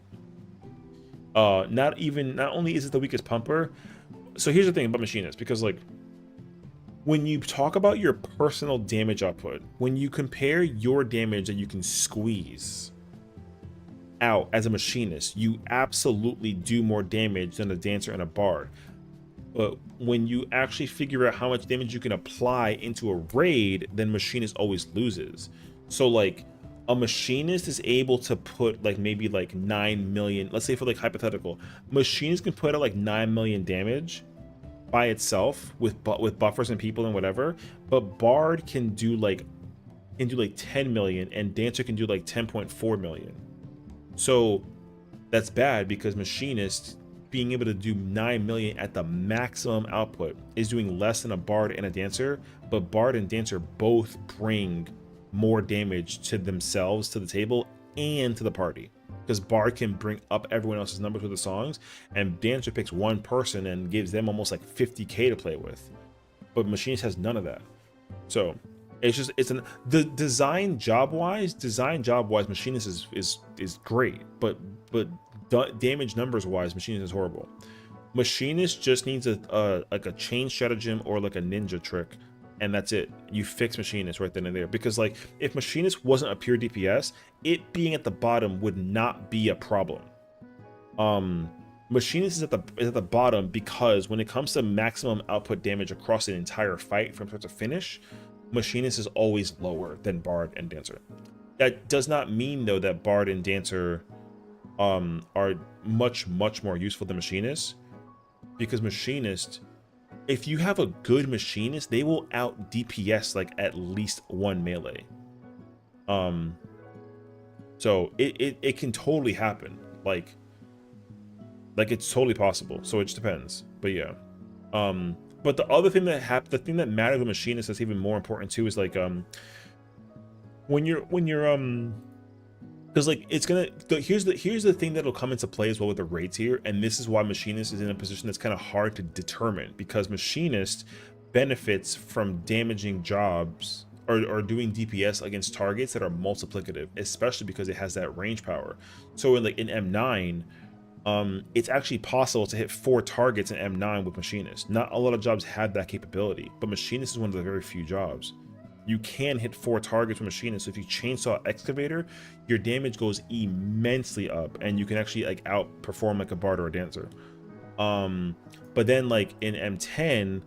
Speaker 1: Not only is it the weakest pumper. So here's the thing about Machinist, because like when you talk about your personal damage output, when you compare your damage that you can squeeze out as a Machinist, you absolutely do more damage than a Dancer and a Bard. But when you actually figure out how much damage you can apply into a raid, then Machinist always loses. So like a Machinist is able to put like maybe like 9 million, let's say for like hypothetical, Machinist can put out like 9 million damage, by itself with buffers and people and whatever, but Bard can do like 10 million and Dancer can do like 10.4 million. So that's bad because Machinist being able to do 9 million at the maximum output is doing less than a Bard and a Dancer, but Bard and Dancer both bring more damage to themselves, to the table, and to the party. Because Bard can bring up everyone else's numbers with the songs, and Dancer picks one person and gives them almost like 50k to play with. But Machinist has none of that. So the design job wise, Machinist is great, but damage numbers wise, Machinist is horrible. Machinist just needs a like a chain stratagem or like a ninja trick, and that's it. You fix Machinist right then and there. Because like if Machinist wasn't a pure DPS, it being at the bottom would not be a problem. Machinist is at the bottom because when it comes to maximum output damage across an entire fight from start to finish, Machinist is always lower than Bard and Dancer. That does not mean though that Bard and Dancer are much more useful than Machinist, because Machinist, if you have a good Machinist, they will out DPS like at least one melee. So it can totally happen, like it's totally possible. So it just depends. But yeah, but the other thing the thing that matters with Machinist that's even more important too is like when you're because like it's gonna here's the thing that'll come into play as well with the rates here, and this is why Machinist is in a position that's kind of hard to determine, because Machinist benefits from damaging jobs or doing DPS against targets that are multiplicative, especially because it has that range power. So in M9, it's actually possible to hit 4 targets in M9 with Machinist. Not a lot of jobs have that capability, but Machinist is one of the very few jobs. You can hit 4 targets with Machinist. So if you chainsaw Excavator, your damage goes immensely up, and you can actually like outperform like a Bard or a Dancer. But then like in M10,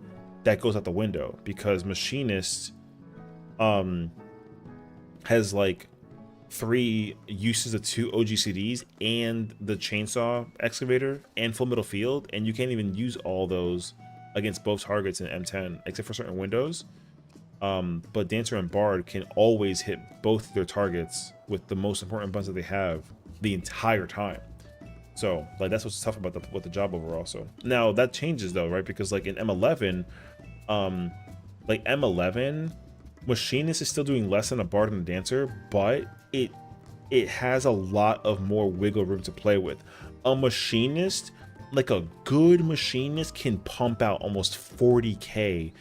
Speaker 1: that goes out the window because Machinist has like 3 uses of 2 OGCDs and the chainsaw Excavator and full middle field, and you can't even use all those against both targets in M10 except for certain windows. But Dancer and Bard can always hit both of their targets with the most important buttons that they have the entire time. So like that's what's tough about the job overall. So now that changes though, right? Because like in M11, like M11, Machinist is still doing less than a Bard and a Dancer, but it has a lot of more wiggle room to play with. A Machinist, like a good Machinist, can pump out almost 40k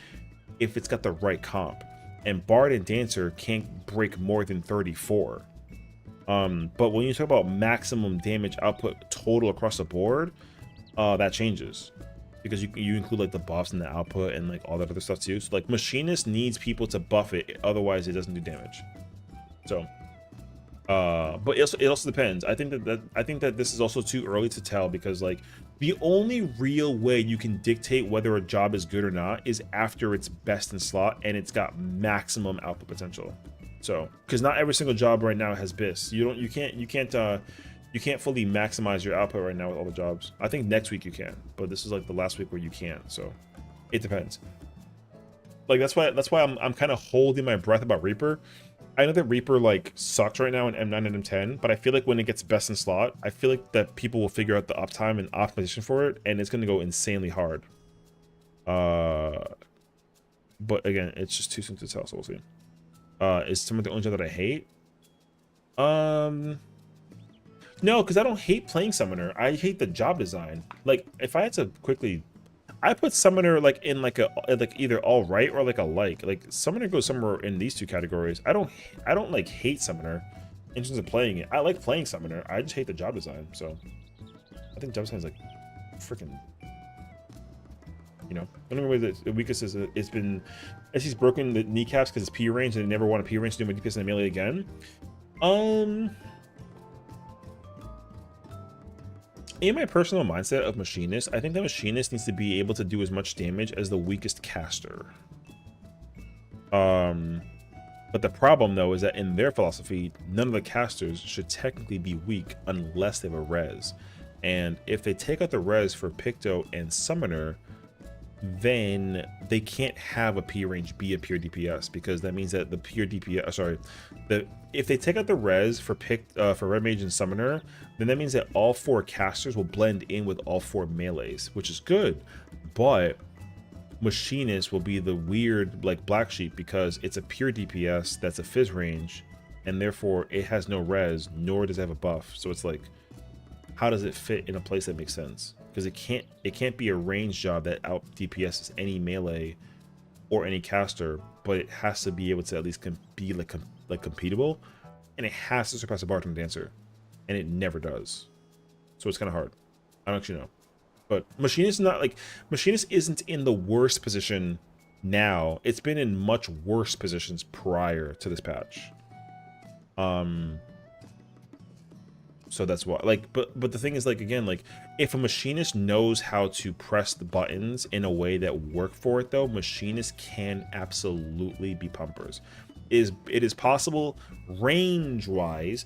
Speaker 1: if it's got the right comp, and Bard and Dancer can't break more than 34. But when you talk about maximum damage output total across the board, that changes because you include like the buffs and the output and like all that other stuff too. So like Machinist needs people to buff it, otherwise it doesn't do damage. So but it also depends. I think that this is also too early to tell, because like the only real way you can dictate whether a job is good or not is after it's best in slot and it's got maximum output potential. So because not every single job right now has BIS. You can't fully maximize your output right now with all the jobs. I think next week you can, but this is like the last week where you can't. So it depends. Like that's why I'm kind of holding my breath about Reaper. I know that Reaper like sucks right now in M9 and M10, but I feel like when it gets best in slot, I feel like that people will figure out the uptime and optimization for it, and it's going to go insanely hard. But again, it's just too soon to tell, so we'll see. Is Summoner the only job that I hate? No, because I don't hate playing Summoner. I hate the job design. Like, if I had to quickly, I put Summoner like in like either all right or like a like. Like Summoner goes somewhere in these 2 categories. I don't like hate Summoner in terms of playing it. I like playing Summoner. I just hate the job design. So I think job design is like freaking, you know. The only way that the weakest is it's been as he's broken the kneecaps because it's P range and they never want a P range to do my DPS in a melee again. In my personal mindset of Machinist, I think the Machinist needs to be able to do as much damage as the weakest caster. But the problem though is that in their philosophy, none of the casters should technically be weak unless they have a res. And if they take out the res for Picto and Summoner, then they can't have a P range be a pure DPS, because that means that the pure DPS, sorry, if they take out the res for Red Mage and Summoner, then that means that all 4 casters will blend in with all 4 melees, which is good, but Machinist will be the weird like black sheep because it's a pure DPS that's a fizz range, and therefore it has no res, nor does it have a buff. So it's like, how does it fit in a place that makes sense? Because it can't be a range job that out DPSs any melee or any caster, but it has to be able to at least be like competable, and it has to surpass a bartender dancer, and it never does. So it's kind of hard. I don't actually know, but Machinist isn't in the worst position now. It's been in much worse positions prior to this patch. So that's why, like, but the thing is, like, again, like, if a Machinist knows how to press the buttons in a way that work for it, though, Machinists can absolutely be pumpers. It is possible range wise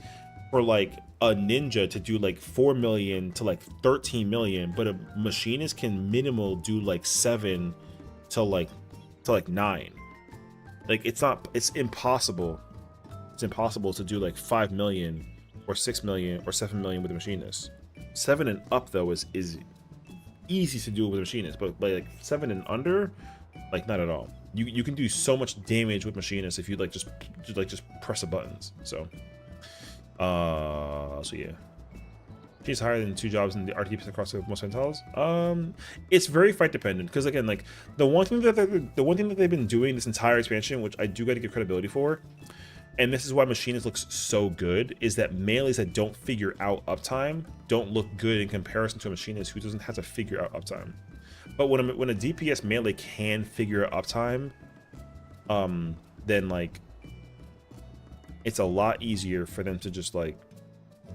Speaker 1: for like a ninja to do like 4 million to like 13 million, but a Machinist can minimal do like 7 to like 9. Like, it's impossible. It's impossible to do like 5 million or 6 million or 7 million with a Machinist. 7 and up though is easy to do with a Machinist, but like 7 and under, like, not at all. You can do so much damage with Machinists if you like just press the buttons. So yeah, she's higher than 2 jobs in the RTPs across the most centiles. It's very fight dependent, because again, like, the one thing that they've been doing this entire expansion, which I do got to give credibility for, and this is why Machinist looks so good, is that melees that don't figure out uptime don't look good in comparison to a Machinist who doesn't have to figure out uptime. But when a DPS melee can figure out uptime, then like, it's a lot easier for them to just like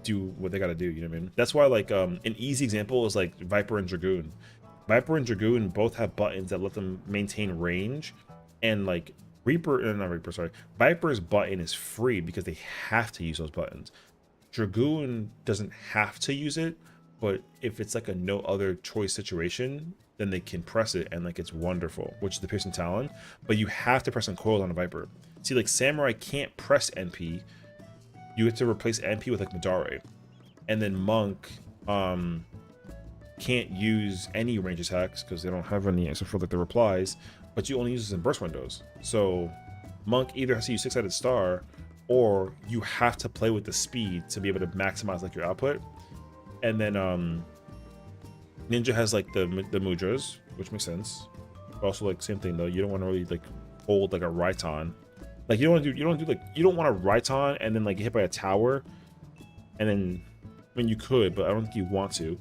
Speaker 1: do what they gotta do, you know what I mean? That's why, like, an easy example is like Viper and Dragoon. Viper and Dragoon both have buttons that let them maintain range, and like Viper's button is free because they have to use those buttons. Dragoon doesn't have to use it, but if it's like a no other choice situation, then they can press it, and like, it's wonderful, which is the Piercing Talon. But you have to press Uncoiled on a Viper. See, like, Samurai can't press NP. You have to replace NP with like Madare, and then Monk can't use any range attacks because they don't have any except for like the replies, but you only use this in burst windows. So Monk either has to use 6-sided star, or you have to play with the speed to be able to maximize like your output. And then Ninja has like the mudras, which makes sense. But also, like, same thing though, you don't want to really like hold like a Raiton. Like, you don't want to Raiton and then like get hit by a tower, and then, I mean, you could, but I don't think you want to.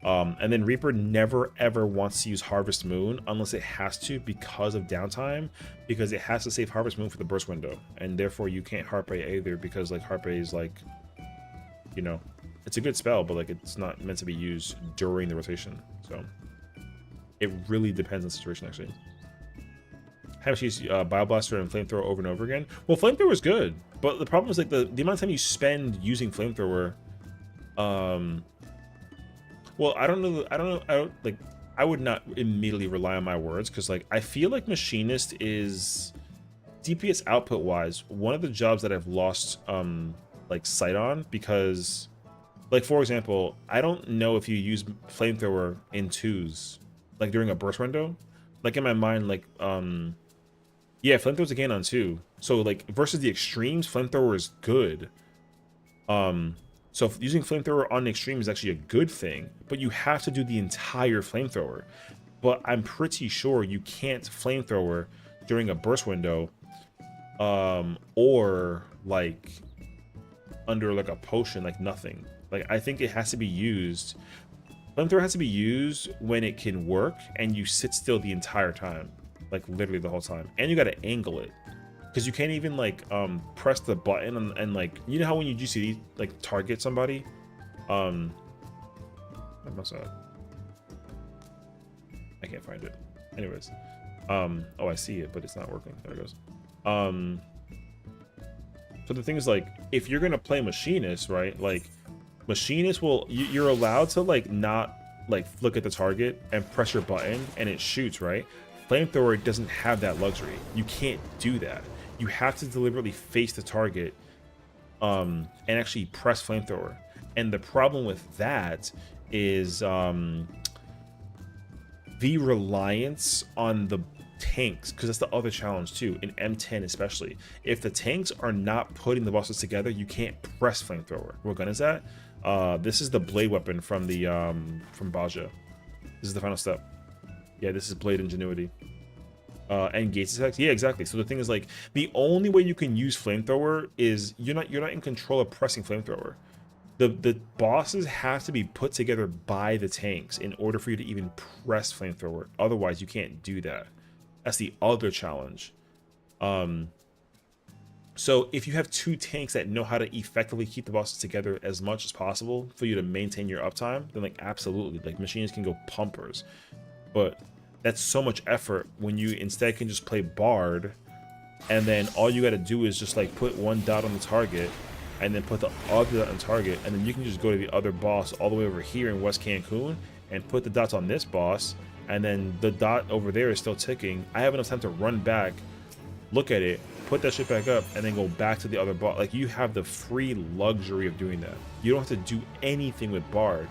Speaker 1: And then Reaper never ever wants to use Harvest Moon unless it has to, because of downtime, because it has to save Harvest Moon for the burst window, and therefore you can't Harpe either, because like Harpe is like, you know, it's a good spell, but like, it's not meant to be used during the rotation. So it really depends on the situation, actually. Have she use Bioblaster and Flamethrower over and over again? Well, Flamethrower is good, but the problem is like the amount of time you spend using Flamethrower. Well, I don't know. I would not immediately rely on my words, because like, I feel like Machinist is, DPS output wise, one of the jobs that I've lost like sight on, because like, for example, I don't know if you use Flamethrower in 2s like during a burst window. Like, in my mind, like, yeah, Flamethrower's a gain on 2, so like, versus the extremes, Flamethrower is good. So using Flamethrower on the extreme is actually a good thing, but you have to do the entire Flamethrower. But I'm pretty sure you can't Flamethrower during a burst window, or like under like a potion, like nothing. Like, I think it has to be used. Flamethrower has to be used when it can work, and you sit still the entire time, like literally the whole time, and you got to angle it. Because you can't even like press the button and like, you know how when you GCD like target somebody, I must have, I can't find it. Anyways, oh, I see it, but it's not working. There it goes. So the thing is, like, if you're gonna play Machinist, right? Like, Machinist will, you're allowed to like not like look at the target and press your button and it shoots, right? Flamethrower doesn't have that luxury. You can't do that. You have to deliberately face the target and actually press flamethrower. And the problem with that is the reliance on the tanks, because that's the other challenge too in M10 especially. If the tanks are not putting the bosses together, you can't press flamethrower. What gun is that? This is the blade weapon from the from Baja. This is the final step. Yeah, this is blade ingenuity. And gates effects. Yeah, exactly. So the thing is, like, the only way you can use flamethrower is you're not in control of pressing flamethrower. The bosses have to be put together by the tanks in order for you to even press flamethrower. Otherwise, you can't do that. That's the other challenge. So if you have two tanks that know how to effectively keep the bosses together as much as possible for you to maintain your uptime, then like absolutely, like machines can go pumpers. But that's so much effort when you instead can just play Bard, and then all you got to do is just like put one dot on the target and then put the other dot on target, and then you can just go to the other boss all the way over here in West Cancun and put the dots on this boss, and then the dot over there is still ticking. I have enough time to run back, look at it, put that shit back up, and then go back to the other boss. Like, you have the free luxury of doing that. You don't have to do anything with Bard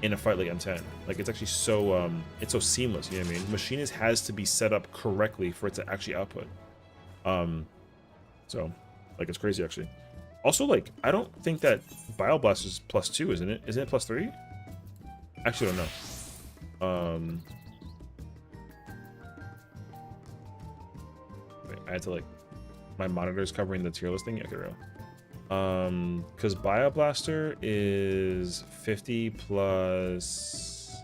Speaker 1: in a fight like M10. Like, it's actually so it's so seamless, you know what I mean? Machinist has to be set up correctly for it to actually output. So like, it's crazy actually. Also, like, I don't think that Bioblast is +2, isn't it? Isn't it +3? Actually, I don't know. Wait, I had to, like, my monitor's covering the tier listing. Okay, real. Because Bioblaster is 50 plus.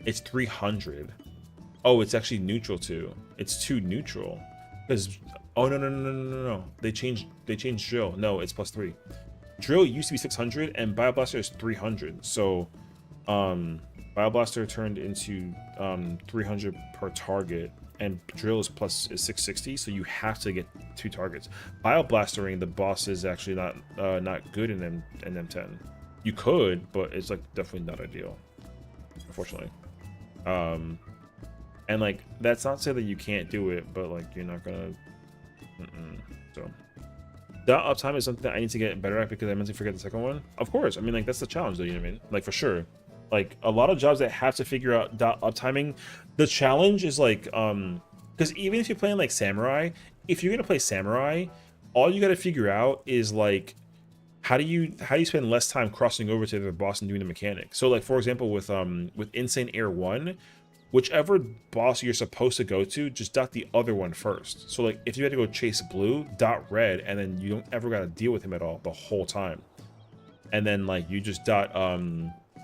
Speaker 1: It's 300. Oh, it's actually neutral too. It's 2 neutral. Because oh no. They changed drill. No, it's +3. Drill used to be 600 and Bioblaster is 300. So Bioblaster turned into 300 per target, and drill is 660, so you have to get 2 targets. Bioblastering the boss is actually not good in M10. You could, but it's like definitely not ideal, unfortunately. And like, that's not to say that you can't do it, but like, you're not gonna. So that uptime is something that I need to get better at, because I meant to forget the second one. Of course, I mean, like, that's the challenge though, you know what I mean? Like, for sure. Like, a lot of jobs that have to figure out uptiming, the challenge is like, because even if you're playing like Samurai, if you're gonna play Samurai, all you gotta figure out is like, how do you spend less time crossing over to the boss and doing the mechanic. So like, for example, with Insane Air 1, whichever boss you're supposed to go to, just dot the other one first. So like, if you had to go chase blue, dot red, and then you don't ever gotta deal with him at all the whole time. And then like, you just dot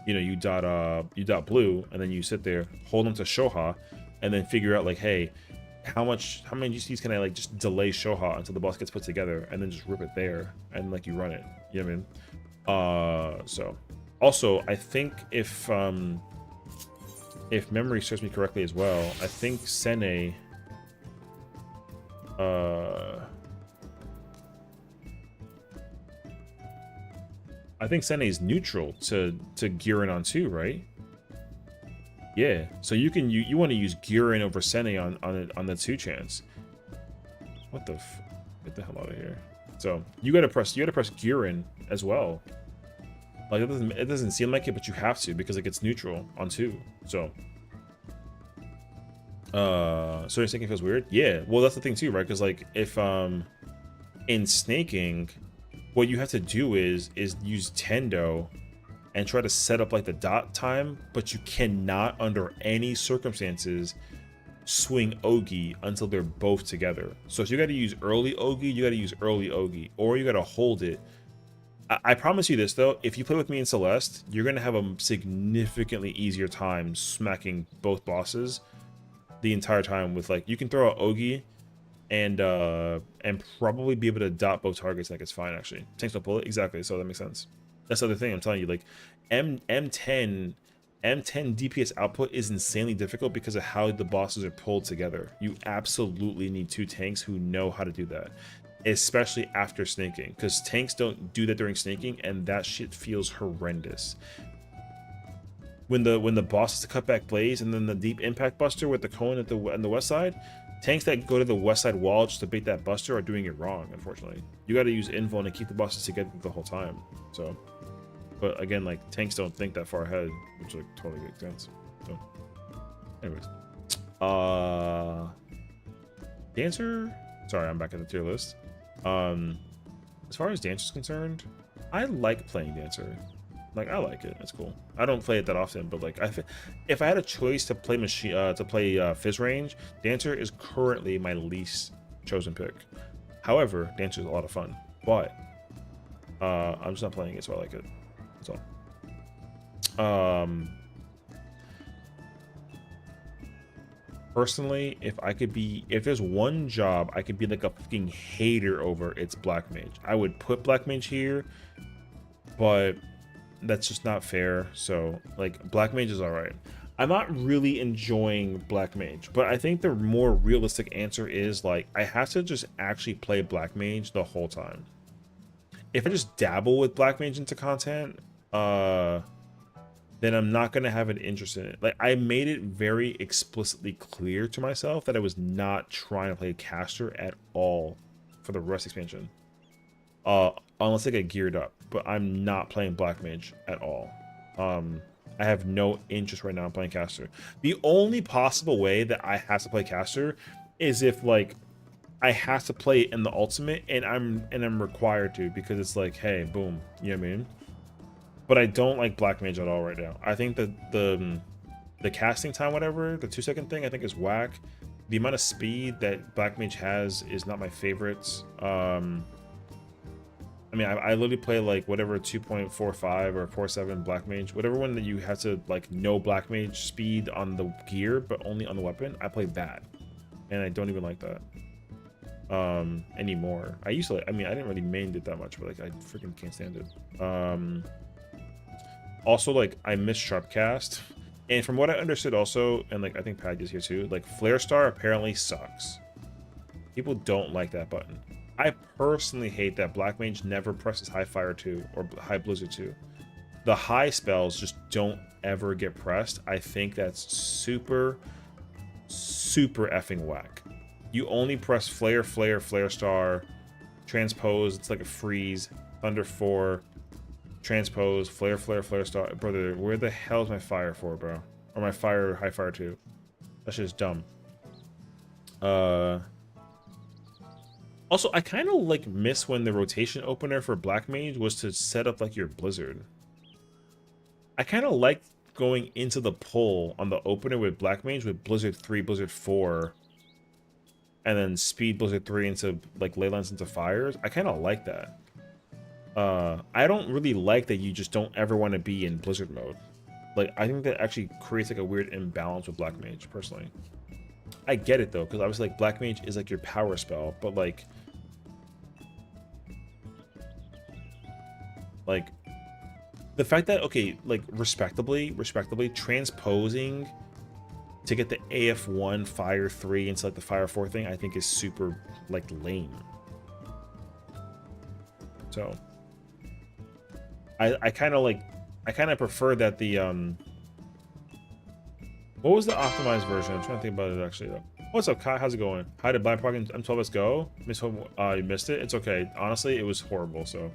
Speaker 1: you know, you dot blue, and then you sit there, hold on to Shoha, and then figure out like, hey, how many GCs can I like just delay Shoha until the boss gets put together, and then just rip it there, and like, you run it. You know what I mean? So also, I think if memory serves me correctly as well, I think Sene is neutral to Gurren on 2, right? Yeah, so you want to use Gurren over Sene on the 2 chance. What the get the hell out of here. So you gotta press Gurren as well. Like, it doesn't seem like it, but you have to, because it gets neutral on 2. So so you're thinking it feels weird? Yeah, well, that's the thing too, right? Because like, if in snaking, what you have to do is use Tendo and try to set up like the dot time, but you cannot under any circumstances swing Ogi until they're both together. So if you got to use early Ogi, you got to use early Ogi, or you got to hold it. I promise you this though, if you play with me in Celeste, you're gonna have a significantly easier time smacking both bosses the entire time. With like, you can throw out Ogi and probably be able to dot both targets, like, it's fine actually. Tanks don't pull it, exactly, so that makes sense. That's the other thing I'm telling you, like, M10 DPS output is insanely difficult because of how the bosses are pulled together. You absolutely need 2 tanks who know how to do that, especially after snaking, because tanks don't do that during snaking, and that shit feels horrendous. when the boss is the cutback blaze and then the deep impact buster with the cone at on the west side, tanks that go to the west side wall just to bait that buster are doing it wrong, unfortunately. You got to use info and keep the bosses together the whole time. So, but again, like, tanks don't think that far ahead, which like totally makes sense. So, anyways, Dancer. Sorry, I'm back at the tier list. As far as Dancer's concerned, I like playing Dancer. Like, I like it. It's cool. I don't play it that often, but like, if I had a choice to play Fizz range, Dancer is currently my least chosen pick. However, Dancer is a lot of fun, but I'm just not playing it, so I like it. That's all. Personally, if there's one job I could be like a fucking hater over, it's Black Mage. I would put Black Mage here, but that's just not fair. So like, Black Mage is all right. I'm not really enjoying Black Mage, but I think the more realistic answer is like, I have to just actually play Black Mage the whole time. If I just dabble with Black Mage into content, then I'm not gonna have an interest in it. Like, I made it very explicitly clear to myself that I was not trying to play caster at all for the rest expansion, unless I get geared up. But I'm not playing Black Mage at all. I have no interest right now in playing caster. The only possible way that I have to play caster is if like I have to play it in the ultimate and I'm required to, because it's like, hey, boom, you know what I mean? But I don't like Black Mage at all right now. I think that the casting time, whatever, the 2-second thing, I think is whack. The amount of speed that Black Mage has is not my favorite. I mean, I literally play like whatever 2.45 or 4.7 Black Mage, whatever one that you have to like no Black Mage speed on the gear, but only on the weapon. I play that, and I don't even like that anymore. I used to, I mean, I didn't really main it that much, but like I freaking can't stand it. Also, like, I miss Sharpcast, and from what I understood also, and like I think Paddy is here too, like Flare Star apparently sucks. People don't like that button. I personally hate that Black Mage never presses High Fire 2 or High Blizzard 2. The high spells just don't ever get pressed. I think that's super effing whack. You only press Flare, Flare, Flare Star, Transpose, it's like a freeze, Thunder 4, Transpose, Flare, Flare, Flare Star. Brother, where the hell is my Fire 4, bro? Or my Fire, High Fire 2? That shit is dumb. Also, I kind of like miss when the rotation opener for Black Mage was to set up like your Blizzard. I kind of like going into the pull on the opener with Black Mage with Blizzard 3, Blizzard 4, and then speed Blizzard 3 into like Leylines into Fires. I kind of like that. I don't really like that you just don't ever want to be in Blizzard mode. Like, I think that actually creates like a weird imbalance with Black Mage, personally. I get it though, because obviously like Black Mage is like your power spell, but like the fact that, okay, like respectably transposing to get the AF1 Fire 3 into like the Fire 4 thing, I think is super like lame. So I kind of prefer that the what was the optimized version? I'm trying to think about it actually though. What's up, Kai? How's it going? How did Blind Pocket M12S go? You missed it. It's okay. Honestly, it was horrible. So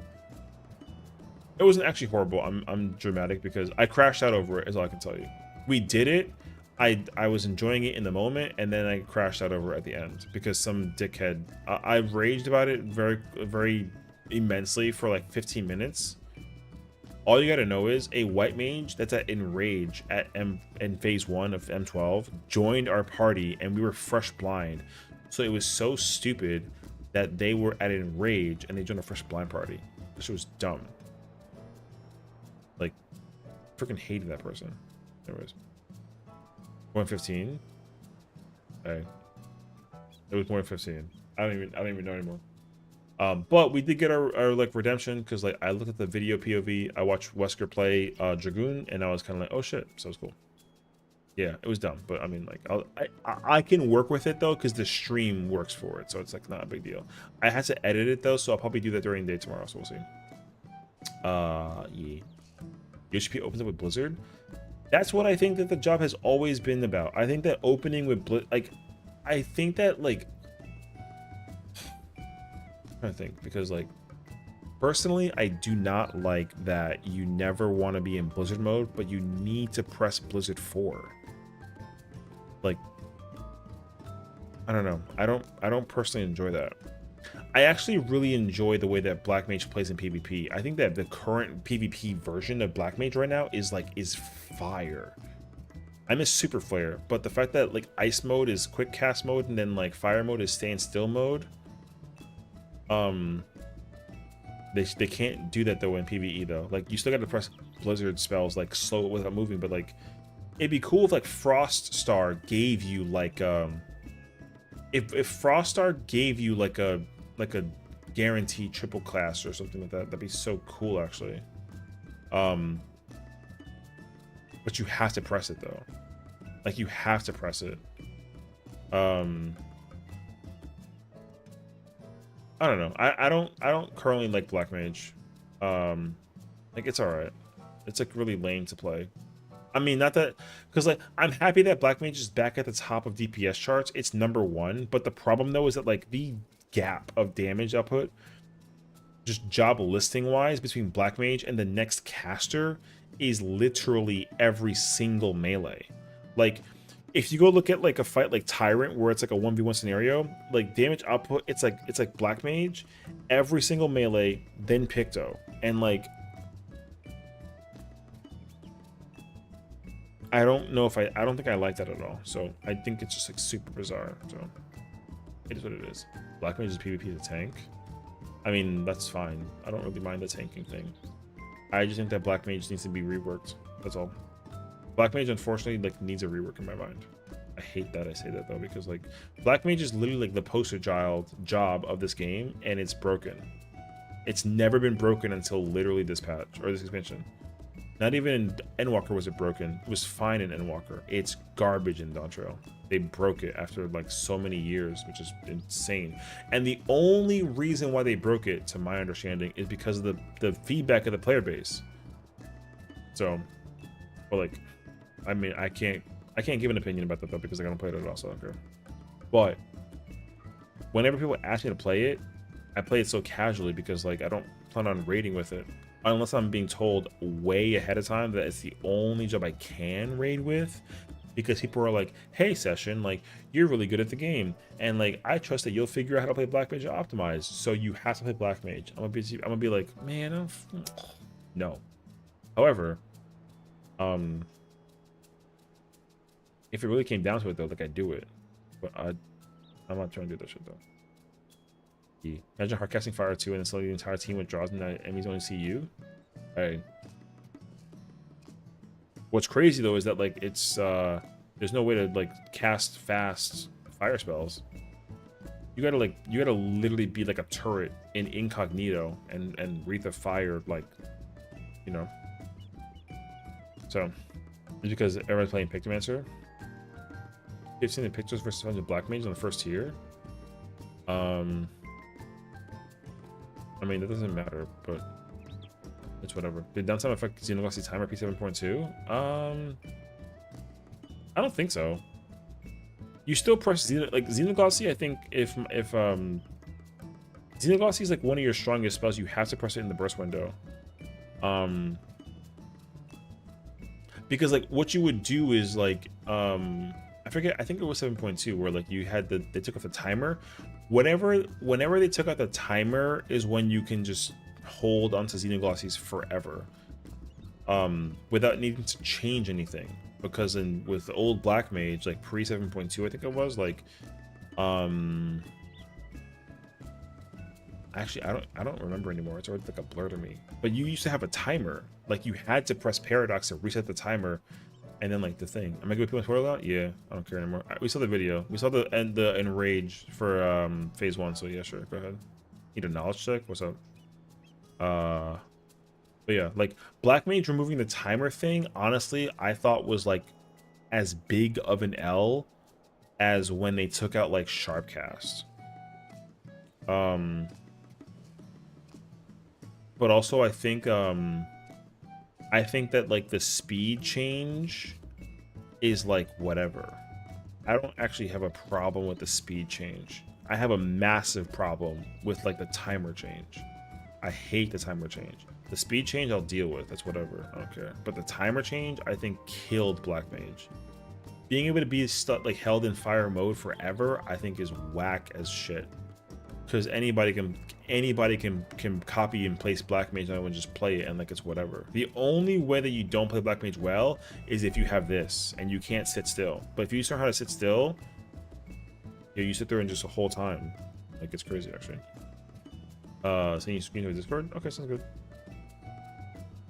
Speaker 1: it wasn't actually horrible. I'm dramatic because I crashed out over it. Is all I can tell you. We did it. I was enjoying it in the moment, and then I crashed out over it at the end because some dickhead. I raged about it very immensely for like 15 minutes. All you gotta know is a white mage that's at Enrage in phase 1 of M12 joined our party, and we were fresh blind. So it was so stupid that they were at Enrage and they joined a fresh blind party. This was dumb. Like, freaking hated that person. Anyways, 115. Hey, it was 115. I don't even know anymore. But we did get our like redemption because like I looked at the video POV, I watched Wesker play Dragoon, and I was kind of like, oh shit, so it's cool. Yeah, it was dumb, but I mean, like I can work with it though because the stream works for it, so it's like not a big deal. I had to edit it though, so I'll probably do that during the day tomorrow, so we'll see. Yeah, UHP opens up with Blizzard. That's what I think that the job has always been about. I think that opening with like, I think that like, I'm trying to think, because like, personally, I do not like that you never want to be in Blizzard mode, but you need to press Blizzard 4. Like, I don't know. I don't personally enjoy that. I actually really enjoy the way that Black Mage plays in PvP. I think that the current PvP version of Black Mage right now is fire. I miss Super Flare, but the fact that like Ice mode is quick cast mode and then like Fire mode is stand still mode, they can't do that though in PvE though. Like you still got to press Blizzard spells like slow without moving, but like it'd be cool if like Frost Star gave you like if Frost Star gave you like a guaranteed triple class or something like that. That'd be so cool actually. But you have to press it though. Like you have to press it. I don't know. I don't currently like Black Mage. Like it's alright. It's like really lame to play. I mean, not that, because like I'm happy that Black Mage is back at the top of DPS charts. It's #1, but the problem though is that like the gap of damage output, just job listing wise, between Black Mage and the next caster is literally every single melee. Like if you go look at like a fight like Tyrant where it's like a 1v1 scenario, like damage output, it's like Black Mage, every single melee, then Picto. And like I don't know if I don't think I like that at all. So I think it's just like super bizarre. So it is what it is. Black Mage is PvP to tank. I mean, that's fine. I don't really mind the tanking thing. I just think that Black Mage needs to be reworked. That's all. Black Mage, unfortunately, like needs a rework in my mind. I hate that I say that though, because like Black Mage is literally like the poster job of this game, and it's broken. It's never been broken until literally this patch or this expansion. Not even in Endwalker was it broken. It was fine in Endwalker. It's garbage in Dawntrail. They broke it after like so many years, which is insane. And the only reason why they broke it, to my understanding, is because of the feedback of the player base. So, but like, I mean, I can't give an opinion about that though, because like, I don't play it at all, so I don't care. But whenever people ask me to play it, I play it so casually because like I don't plan on raiding with it. Unless I'm being told way ahead of time that it's the only job I can raid with, because people are like, hey Sessiion, like you're really good at the game, and like I trust that you'll figure out how to play Black Mage optimized, so you have to play Black Mage. I'm gonna be like, man, no. However, if it really came down to it though, like I do it, but I'm not trying to do that shit though. Imagine hardcasting Fire 2 and then slowly the entire team withdraws and the enemies only see you. Hey. What's crazy though is that like it's there's no way to like cast fast fire spells. You gotta literally be like a turret in incognito and wreath of fire, like, you know. So it's because everyone's playing Pictomancer. You've seen the pictures versus 100 Black Mage on the first tier. I mean, that doesn't matter, but it's whatever. Did downtime affect Xenoglossy timer P7.2? I don't think so. You still press Xenoglossy. I think if Xenoglossy is like one of your strongest spells, you have to press it in the burst window. Because like what you would do is like I forget, I think it was 7.2 where like you had they took off the timer. Whenever they took out the timer is when you can just hold onto Xenoglossies forever, without needing to change anything. Because with the old Black Mage, like pre 7.2, I think it was like, actually I don't remember anymore. It's already like a blur to me. But you used to have a timer, like you had to press Paradox to reset the timer. And then like the thing, am I gonna put my spoiler out? Yeah, I don't care anymore. We saw the video. We saw the enrage for phase 1. So yeah, sure, go ahead. Need a knowledge check. What's up? But yeah, like Black Mage removing the timer thing, honestly, I thought was like as big of an L as when they took out like Sharpcast. But also I think I think that like the speed change is like whatever. I don't actually have a problem with the speed change. I have a massive problem with like the timer change. I hate the timer change. The speed change I'll deal with. That's whatever. I don't care. But the timer change I think killed Black Mage. Being able to be stuck like held in fire mode forever, I think is whack as shit. Because anybody can copy and place Black Mage and just play it and like it's whatever. The only way that you don't play Black Mage well is if you have this and you can't sit still. But if you learn how to sit still, yeah, you sit there and just the whole time. Like it's crazy actually. Sending you screen to Discord? Okay, sounds good.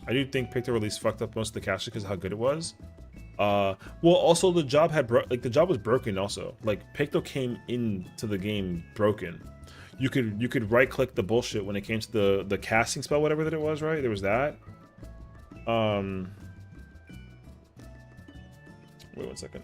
Speaker 1: I do think Picto release fucked up most of the caches because of how good it was. Well, also the job had the job was broken also. Like Picto came into the game broken. You could right click the bullshit when it came to the casting spell, whatever that it was, right? There was that. Wait 1 second.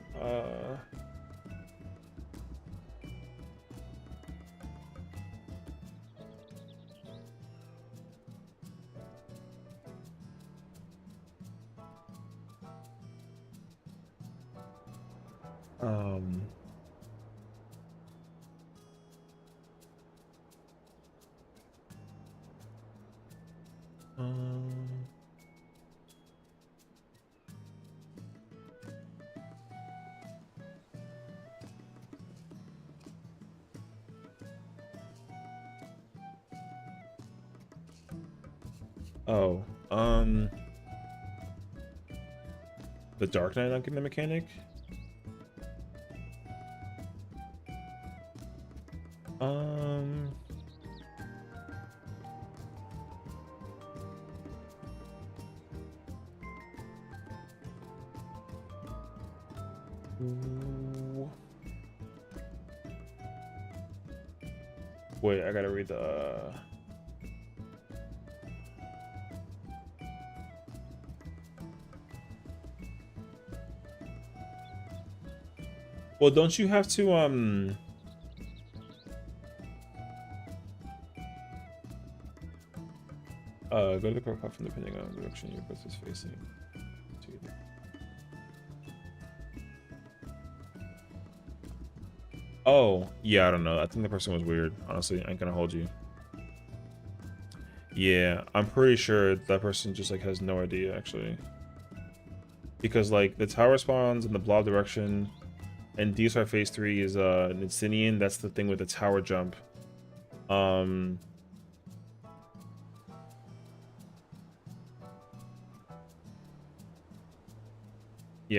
Speaker 1: Oh, the Dark Knight not getting the mechanic? Wait, I gotta read the... Well, don't you have to, go to the core coffin depending on the direction your bus is facing. Oh, yeah, I don't know. I think the person was weird. Honestly, I ain't gonna hold you. Yeah, I'm pretty sure that person just, like, has no idea, actually. Because, like, the tower spawns in the blob direction, and DSR Phase 3 is, Sessiion. That's the thing with the tower jump. Yeah,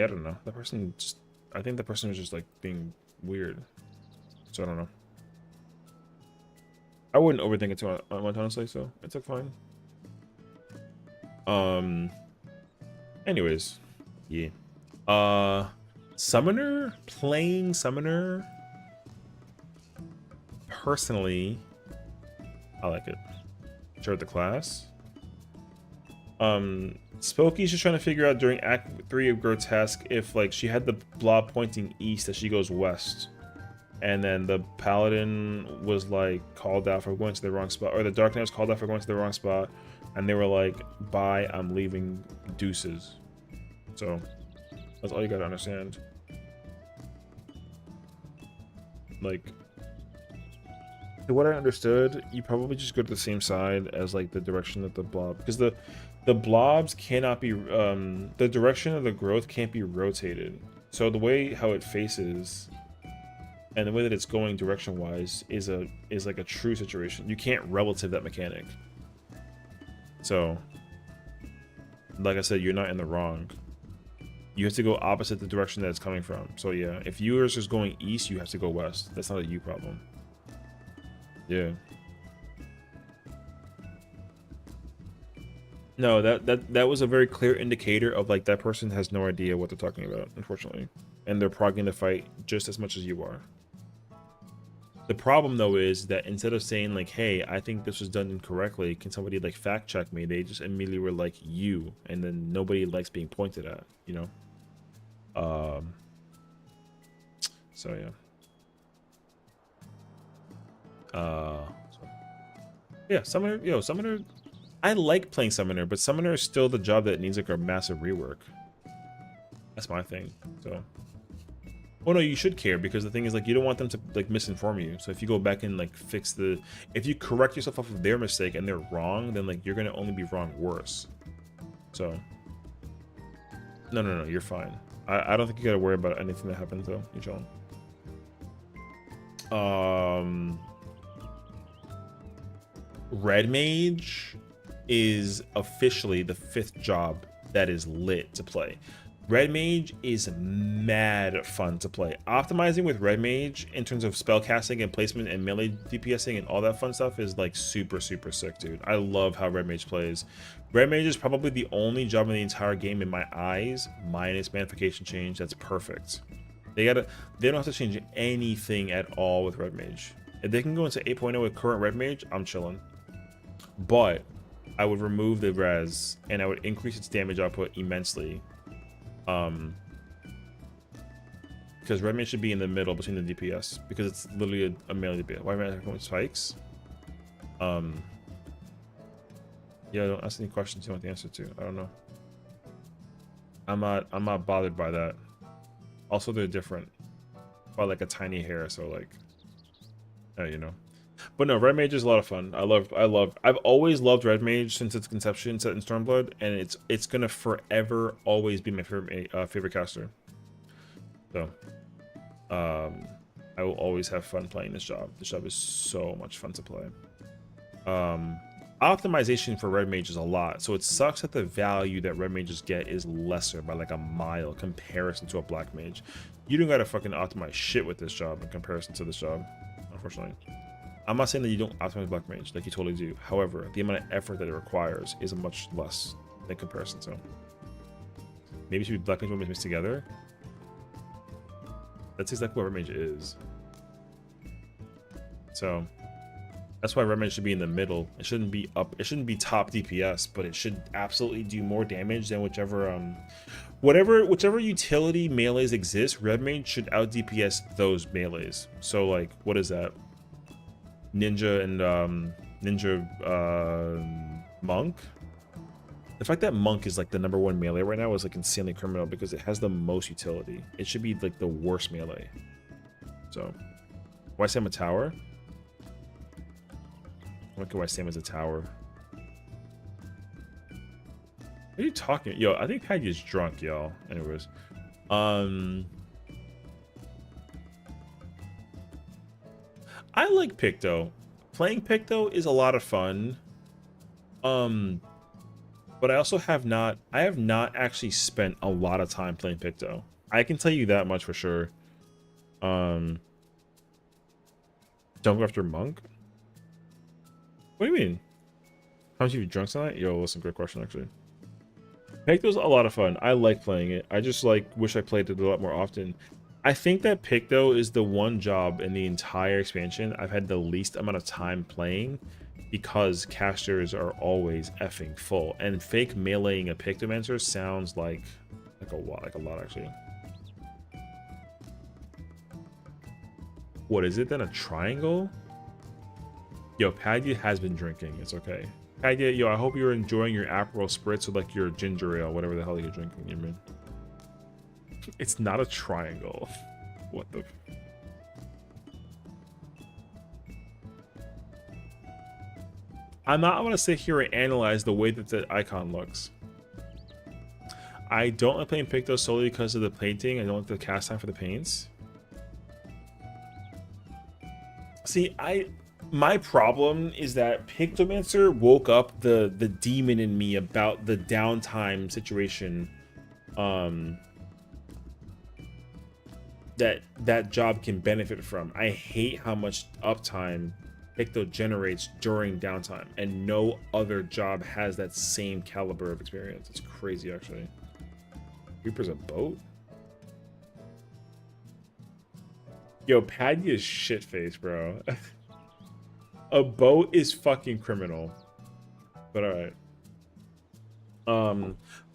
Speaker 1: I don't know. That person just... I think the person was just, like, being weird. So I don't know. I wouldn't overthink it too much, honestly, so it's like fine. Anyways, yeah. Summoner, playing Summoner. Personally, I like it. Share the class. Spokey's just trying to figure out during Act 3 of Grotesque if like she had the blob pointing east that she goes west. And then the Paladin was like called out for going to the wrong spot, or the Dark Knight was called out for going to the wrong spot, and they were like, "Bye, I'm leaving, deuces." So that's all you gotta understand. Like, to what I understood, you probably just go to the same side as like the direction that the blob, because the blobs cannot be the direction of the growth can't be rotated. So the way how it faces. And the way that it's going direction-wise is like a true situation. You can't relative that mechanic. So, like I said, you're not in the wrong. You have to go opposite the direction that it's coming from. So yeah, if yours is going east, you have to go west. That's not a you problem. Yeah. No, that was a very clear indicator of like that person has no idea what they're talking about, unfortunately. And they're progging the fight just as much as you are. The problem though is that instead of saying like, hey, I think this was done incorrectly, can somebody like fact check me, they just immediately were like, you, and then nobody likes being pointed at, you know. So yeah. Yeah, Summoner, I like playing Summoner, but Summoner is still the job that needs like a massive rework. That's my thing. So, well, no, you should care, because the thing is, like, you don't want them to like misinform you. So if you go back and like fix the, if you correct yourself off of their mistake and they're wrong, then like you're gonna only be wrong worse. So, no, you're fine. I don't think you gotta worry about anything that happens though. You're chilling. Red Mage is officially the 5th job that is lit to play. Red Mage is mad fun to play. Optimizing with Red Mage in terms of spell casting and placement and melee DPSing and all that fun stuff is like super sick, dude. I love how Red Mage plays. Red Mage is probably the only job in the entire game in my eyes, minus Magnification change, that's perfect. They don't have to change anything at all with Red Mage. If they can go into 8.0 with current Red Mage, I'm chilling. But I would remove the res and I would increase its damage output immensely. Because Red Mage should be in the middle between the DPS, because it's literally a melee DPS. Why am I going spikes? Yeah, don't ask any questions you want the answer to. I don't know. I'm not bothered by that. Also, they're different by like a tiny hair, so like, you know. But no, Red Mage is a lot of fun. I've always loved Red Mage since its conception set in Stormblood, and it's gonna forever always be my favorite caster. So, I will always have fun playing this job. This job is so much fun to play. Optimization for Red Mage is a lot, so it sucks that the value that Red Mages get is lesser by like a mile comparison to a Black Mage. You don't gotta fucking optimize shit with this job in comparison to this job, unfortunately. I'm not saying that you don't optimize Black Mage, like you totally do. However, the amount of effort that it requires is much less in comparison. So maybe it should be Black Mage and Red Mage mixed together. That's exactly what Red Mage is. So that's why Red Mage should be in the middle. It shouldn't be up. It shouldn't be top DPS, but it should absolutely do more damage than whichever utility melees exist. Red Mage should out DPS those melees. So like, what is that? Ninja and Monk. The fact that Monk is like the #1 melee right now is like insanely criminal, because it has the most utility. It should be like the worst melee. So why Sam a tower? Look at why Sam is a tower. What are you talking? Yo, I think Peggy is drunk, y'all. Anyways, I like Picto. Playing Picto is a lot of fun. But I also have not actually spent a lot of time playing Picto. I can tell you that much for sure. Don't go after Monk? What do you mean? How much have you drunk tonight? Yo, listen, great question actually. Picto's a lot of fun. I like playing it. I just like wish I played it a lot more often. I think that Picto is the one job in the entire expansion I've had the least amount of time playing, because casters are always effing full, and fake meleeing a Pictomancer sounds like a lot actually. What is it then? A triangle? Yo, Padya has been drinking. It's okay. Padya, yo, I hope you're enjoying your Aperol Spritz with like your ginger ale, whatever the hell you're drinking. You mean? It's not a triangle. What the? I'm not going to sit here and analyze the way that the icon looks. I don't like playing Picto solely because of the painting. I don't like the cast time for the paints. See, my problem is that Pictomancer woke up the demon in me about the downtime situation. That job can benefit from. I hate how much uptime Picto generates during downtime, and no other job has that same caliber of experience. It's crazy, actually. Reaper's a boat? Yo, Padya's shit-faced, bro. A boat is fucking criminal. But alright.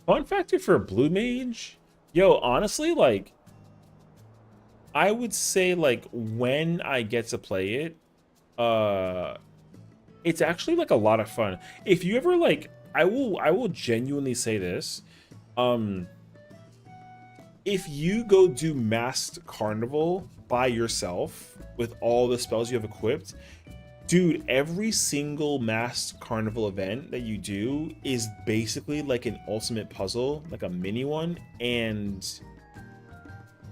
Speaker 1: Fun factor for a blue mage? Yo, honestly, like, I would say, like, when I get to play it, It's actually like a lot of fun. If you ever like, I will genuinely say this. If you go do Masked Carnival by yourself with all the spells you have equipped, dude, every single Masked Carnival event that you do is basically like an ultimate puzzle, like a mini one, and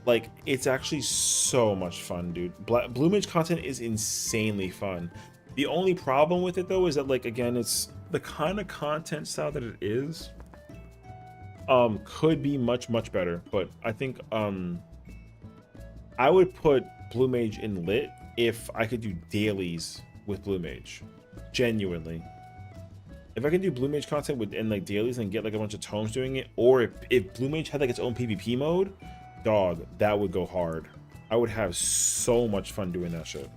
Speaker 1: like it's actually so much fun, dude. Blue Mage content is insanely fun. The only problem with it though is that, like, again, it's the kind of content style that it is. Could be much better, but I think I would put Blue Mage in lit if I could do dailies with Blue Mage. Genuinely. If I can do Blue Mage content within like dailies and get like a bunch of tomes doing it, or if Blue Mage had like its own PvP mode, dog, that would go hard. I would have so much fun doing that shit.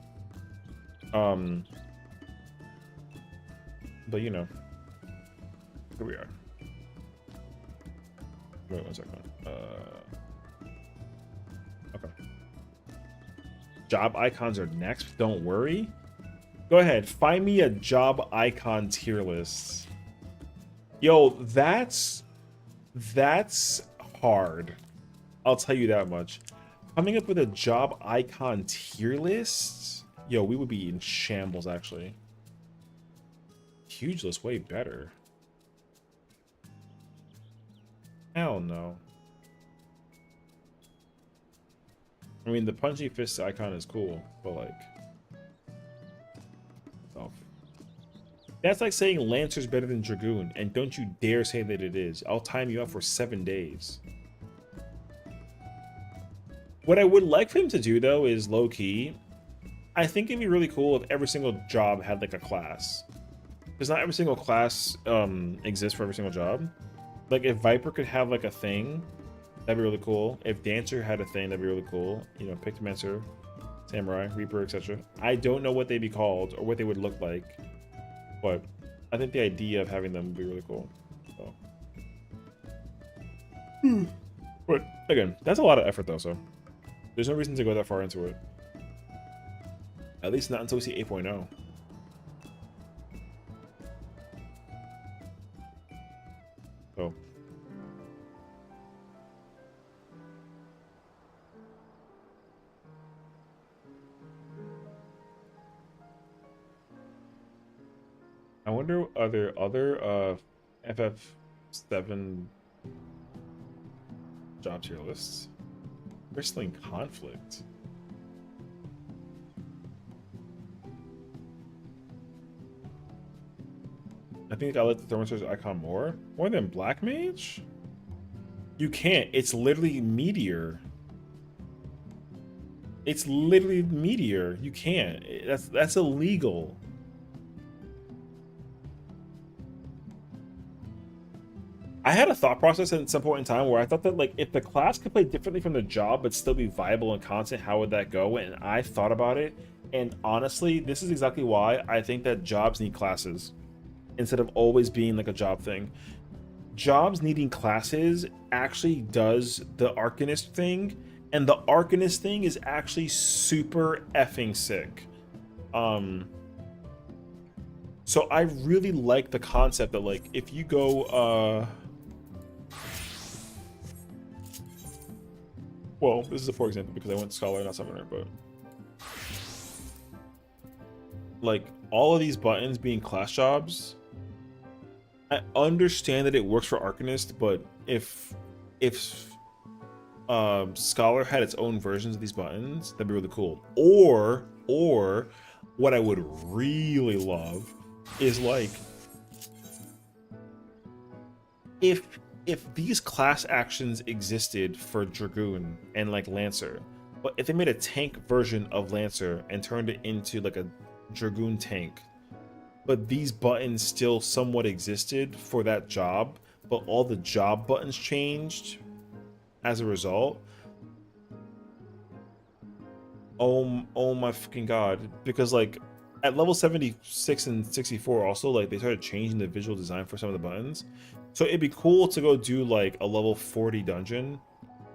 Speaker 1: But you know, here we are. Wait 1 second. Okay. Job icons are next. Don't worry. Go ahead. Find me a job icon tier list. Yo, that's hard. I'll tell you that much. Coming up with a job icon tier list, yo, we would be in shambles actually. Huge list, way better. Hell no. I mean, the punchy fist icon is cool, but like, oh. That's like saying Lancer's better than Dragoon, and don't you dare say that it is. I'll time you up for 7 days. What I would like for him to do though is low key. I think it'd be really cool if every single job had like a class, because not every single class exists for every single job. Like if Viper could have like a thing, that'd be really cool. If Dancer had a thing, that'd be really cool. You know, Pictomancer, Samurai, Reaper, etc. I don't know what they'd be called or what they would look like, but I think the idea of having them would be really cool. So. But again, that's a lot of effort though, so there's no reason to go that far into it. At least not until we see 8.0. So. I wonder are there other FF7 job tier lists? Bristling Conflict. I think I like the Thermostar's icon more than Black Mage. You can't. It's literally Meteor. It's literally Meteor. You can't. That's illegal. I had a thought process at some point in time where I thought that, like, if the class could play differently from the job but still be viable and constant, how would that go? And I thought about it, and honestly, this is exactly why I think that jobs need classes instead of always being like a job thing. Jobs needing classes actually does the Arcanist thing, and the Arcanist thing is actually super effing sick. So I really like the concept that, like, if you go well, this is a poor example because I went Scholar, not Summoner, but like all of these buttons being class jobs, I understand that it works for Arcanist, but if Scholar had its own versions of these buttons, that'd be really cool. Or what I would really love is, like, if these class actions existed for Dragoon and like Lancer, but if they made a tank version of Lancer and turned it into like a Dragoon tank, but these buttons still somewhat existed for that job, but all the job buttons changed as a result. Oh my fucking god. Because like at level 76 and 64 also, like, they started changing the visual design for some of the buttons. So it'd be cool to go do like a level 40 dungeon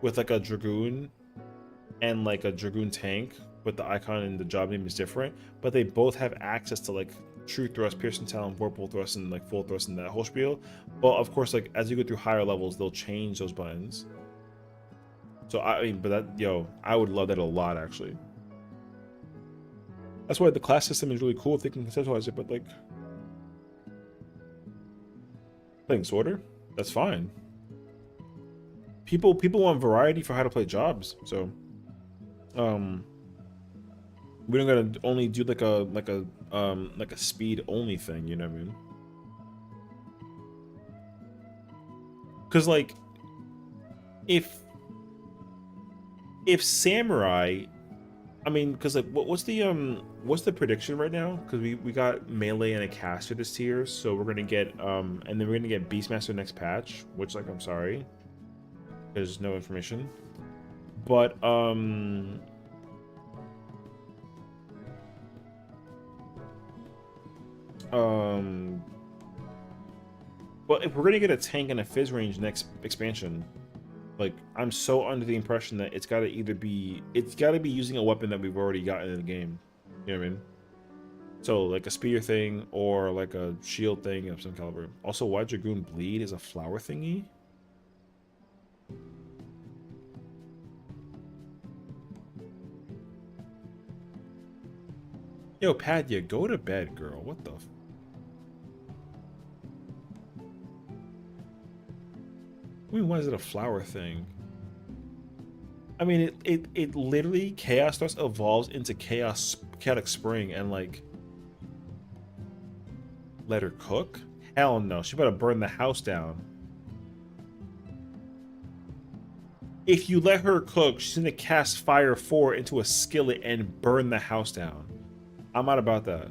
Speaker 1: with like a Dragoon and like a Dragoon tank, but the icon and the job name is different, but they both have access to like true thrust, piercing talon, whirlpool thrust, and like full thrust and that whole spiel. But of course, like as you go through higher levels, they'll change those buttons. So I mean, but that, yo, I would love that a lot actually. That's why the class system is really cool if they can conceptualize it. But like playing Sorter, that's fine. People want variety for how to play jobs, so we don't gotta only do like a speed only thing, you know what I mean? Because like if samurai, I mean, because like what's the prediction right now? Because we got melee and a caster this tier, so we're gonna get and then we're gonna get Beastmaster next patch, which like I'm sorry, there's no information, but but if we're gonna get a tank and a fizz range next expansion, like I'm so under the impression that it's gotta be using a weapon that we've already gotten in the game. You know what I mean? So like a spear thing or like a shield thing of some caliber. Also, why Dragoon Bleed is a flower thingy? Yo, Padya, go to bed, girl. What the? I mean, why is it a flower thing? I mean, it literally Chaos Thrust evolves into Chaotic Spring and like let her cook? Hell no, she better burn the house down. If you let her cook, she's gonna cast Fire 4 into a skillet and burn the house down. I'm not about that.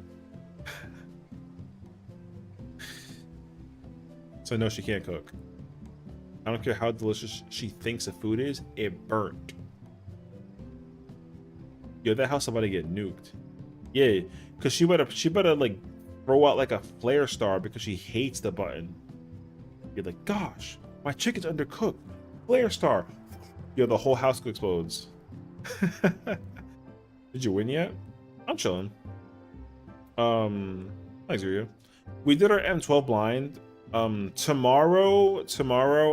Speaker 1: So no, she can't cook. I don't care how delicious she thinks the food is, it burnt. Yo, that house about to get nuked. Yeah, because she better like throw out like a flare star because she hates the button. You're like, gosh, my chicken's undercooked. Flare star. Yo, the whole house explodes. Did you win yet? I'm chilling. Thanks, Rio. We did our M12 blind. Tomorrow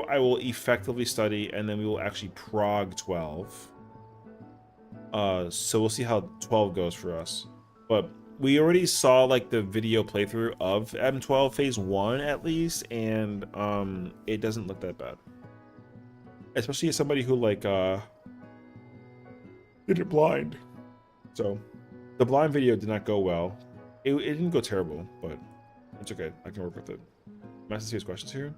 Speaker 1: I will effectively study and then we will actually prog 12. So we'll see how 12 goes for us. But we already saw like the video playthrough of M12 phase 1 at least, and it doesn't look that bad. Especially as somebody who like did it blind. So the blind video did not go well. It didn't go terrible, but it's okay. I can work with it. Master serious questions here.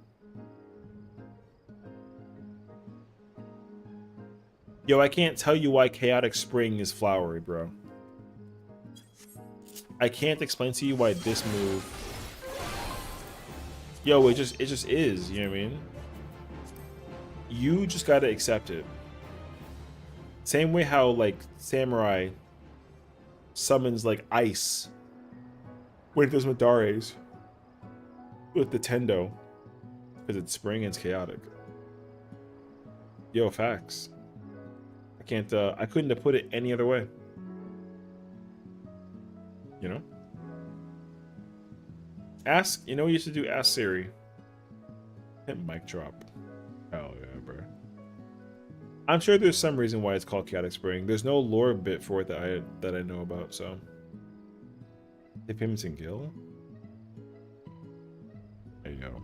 Speaker 1: Yo, I can't tell you why Chaotic Spring is flowery, bro. I can't explain to you why this move. Yo, it just is, you know what I mean? You just gotta accept it. Same way how like Samurai summons like ice when it does Madares with the Tendo, because it's spring and it's chaotic. Yo, facts. I couldn't have put it any other way. You know? You know what you used to do? Ask Siri. Hit mic drop. Hell yeah, bro. I'm sure there's some reason why it's called Chaotic Spring. There's no lore bit for it that I know about, so. They payments in Gil? There you go.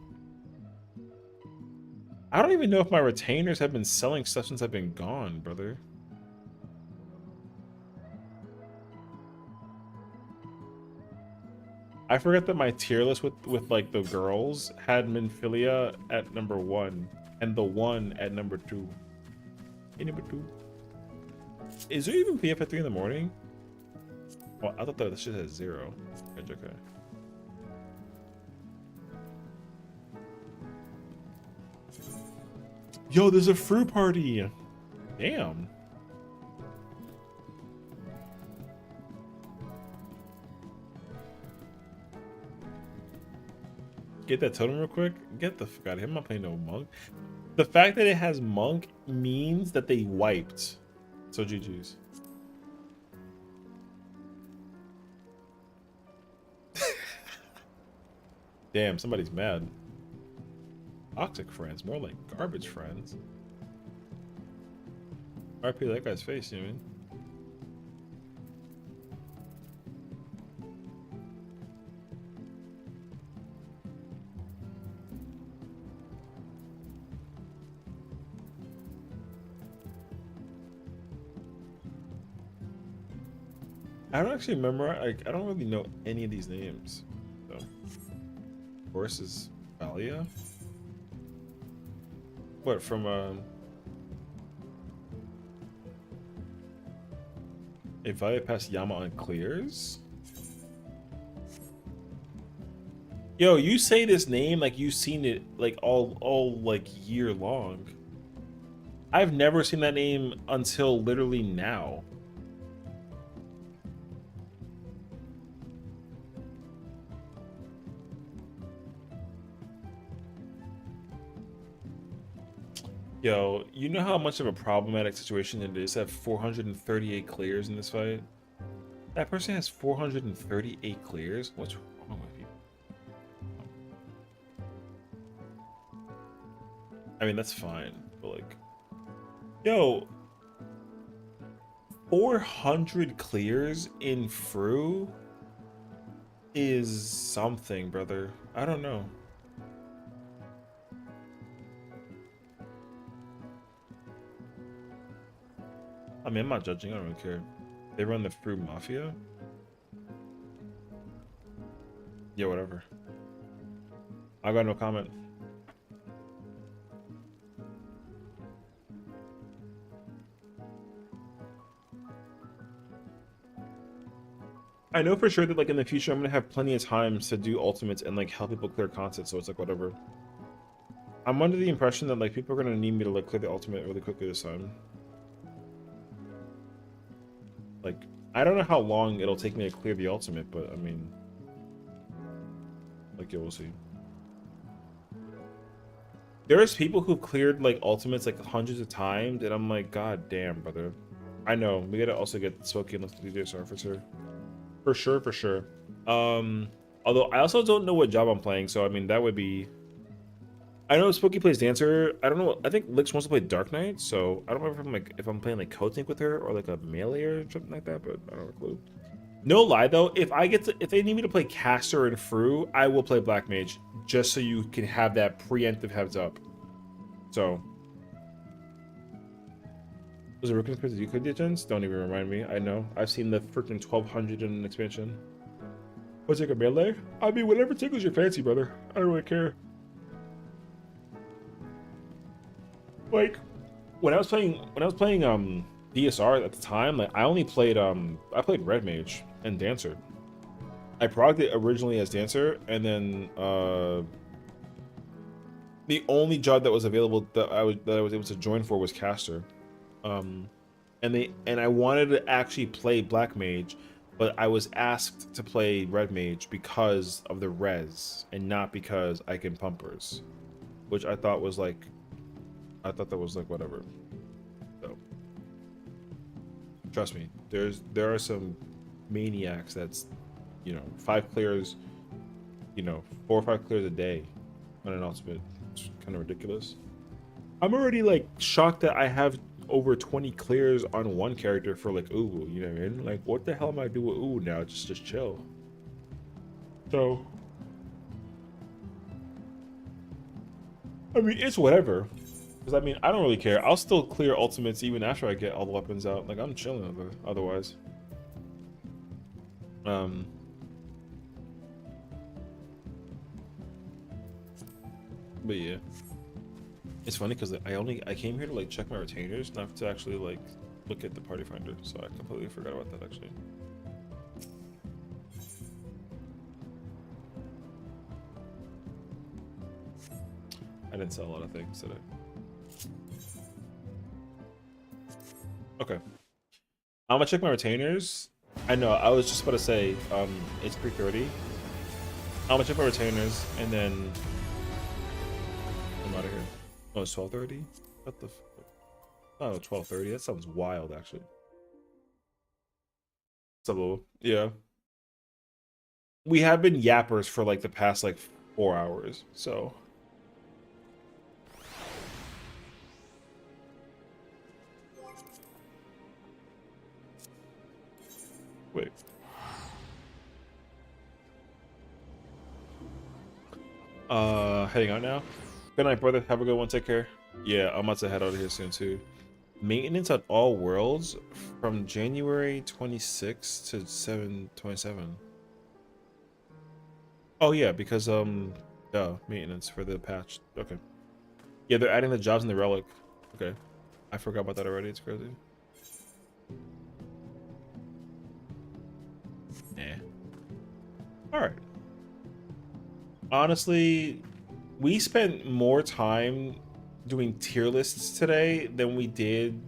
Speaker 1: I don't even know if my retainers have been selling stuff since I've been gone, brother. I forgot that my tier list with like the girls had Minfilia at number 1 and the 1 at number 2. Hey, number 2. Is there even PF at 3 in the morning? Oh, I thought that shit had 0. Okay. Yo, there's a fruit party. Damn. Get that totem real quick. Get the fuck out of here. I'm not playing no monk. The fact that it has monk means that they wiped. So GG's. Damn, somebody's mad. Toxic friends, more like garbage friends. RP that guy's face, you mean? I don't actually remember. I don't really know any of these names. So, Horse is Valia. What from a Valia past Yama on clears? Yo, you say this name like you've seen it like all like year long. I've never seen that name until literally now. Yo, you know how much of a problematic situation it is to have 438 clears in this fight? That person has 438 clears? What's wrong with you? I mean, that's fine, but like... Yo! 400 clears in Fru is something, brother. I don't know. I mean, I'm not judging. I don't really care. They run the Fruit Mafia? Yeah, whatever. I got no comment. I know for sure that like in the future I'm gonna have plenty of times to do ultimates and like help people clear content, so it's like whatever. I'm under the impression that like people are gonna need me to like clear the ultimate really quickly this time. Like, I don't know how long it'll take me to clear the ultimate, but I mean, like, yeah, we'll see. There's people who've cleared like ultimates like hundreds of times, and I'm like, God damn, brother. I know we gotta also get Smokey and look to the officer. For sure, for sure. Although I also don't know what job I'm playing, so I mean that would be. I know Spooky plays Dancer. I don't know. I think Lix wants to play Dark Knight, so I don't know if I'm playing like Code Sync with her or like a melee or something like that. But I don't have a clue. No lie though, if they need me to play Caster and Fru, I will play Black Mage just so you can have that preemptive heads up. So, was it Rookie Prince you could gens? Don't even remind me. I know. I've seen the freaking 1200 in an expansion. What's like a melee? I mean, whatever tickles your fancy, brother. I don't really care. Like when I was playing DSR at the time, like I only played I played Red Mage and Dancer. I progged it originally as Dancer, and then the only job that was available that I was able to join for was Caster. And I wanted to actually play Black Mage, but I was asked to play Red Mage because of the res and not because I can pumpers, which I thought was like. I thought that was like whatever. So trust me, there are some maniacs that's, you know, 5 clears, you know, 4 or 5 clears a day on an ultimate. It's kind of ridiculous. I'm already like shocked that I have over 20 clears on one character for like Uwu, you know what I mean? Like what the hell am I doing with Uwu now? Just chill. So I mean, it's whatever. Because, I mean, I don't really care. I'll still clear ultimates even after I get all the weapons out. Like, I'm chilling otherwise. But yeah. It's funny because I came here to, like, check my retainers, not to actually, like, look at the party finder. So I completely forgot about that, actually. I didn't sell a lot of things today. Okay. I'm gonna check my retainers. I know, I was just about to say, it's 3:30. I'm gonna check my retainers and then I'm out of here. Oh, it's 12:30? What the oh, 12:30. That sounds wild, actually. What's up, Lil? Yeah. We have been yappers for like the past like 4 hours. So wait. Heading out now. Good night, brother. Have a good one. Take care. Yeah, I'm about to head out of here soon too. Maintenance on all worlds from January 26th to 7/27. Oh yeah, because maintenance for the patch. Okay. Yeah, they're adding the jobs in the relic. Okay. I forgot about that already. It's crazy. Nah. Alright. Honestly, we spent more time doing tier lists today than we did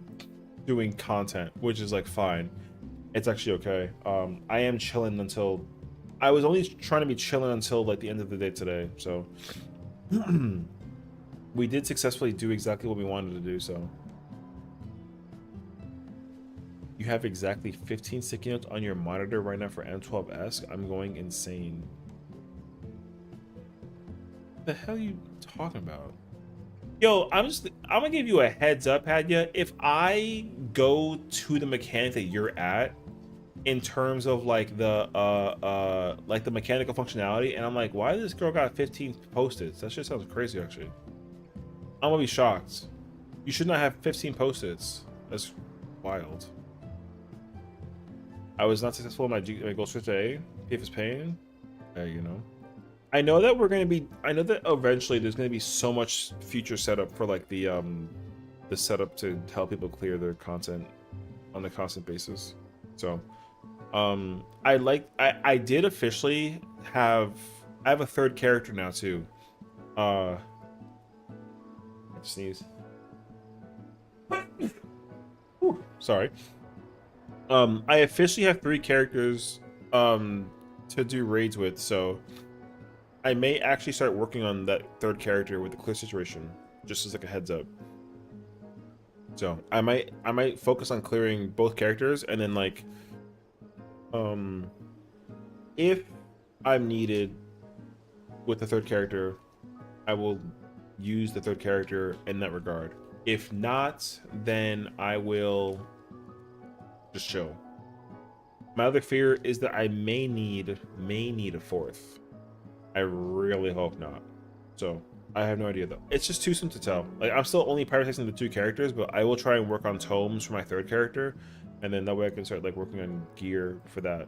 Speaker 1: doing content, which is like fine. It's actually okay. I am chilling until I was only trying to be chilling until like the end of the day today, so we did successfully do exactly what we wanted to do. So you have exactly 15 sticky notes on your monitor right now for M12S. I'm going insane. What the hell are you talking about? Yo, I'm gonna give you a heads up, Hadya. If I go to the mechanic that you're at in terms of like the mechanical functionality, and I'm like, why this girl got 15 post-its? That shit sounds crazy actually. I'm gonna be shocked. You should not have 15 post-its. That's wild. I was not successful in my goal switch today. PF is pain. You know. I know that I know that eventually there's gonna be so much future setup for like the setup to help people clear their content on a constant basis. So I did officially have I have a third character now too. Sneeze. Whew, sorry. I officially have 3 characters to do raids with, so I may actually start working on that third character with the clear situation, just as like a heads up. So I might focus on clearing both characters, and then like if I'm needed with the third character, I will use the third character in that regard. If not, then I will just chill. My other fear is that I may need a fourth. I really hope not. So I have no idea though. It's just too soon to tell. Like I'm still only prioritizing the 2 characters, but I will try and work on tomes for my third character, and then that way I can start like working on gear for that.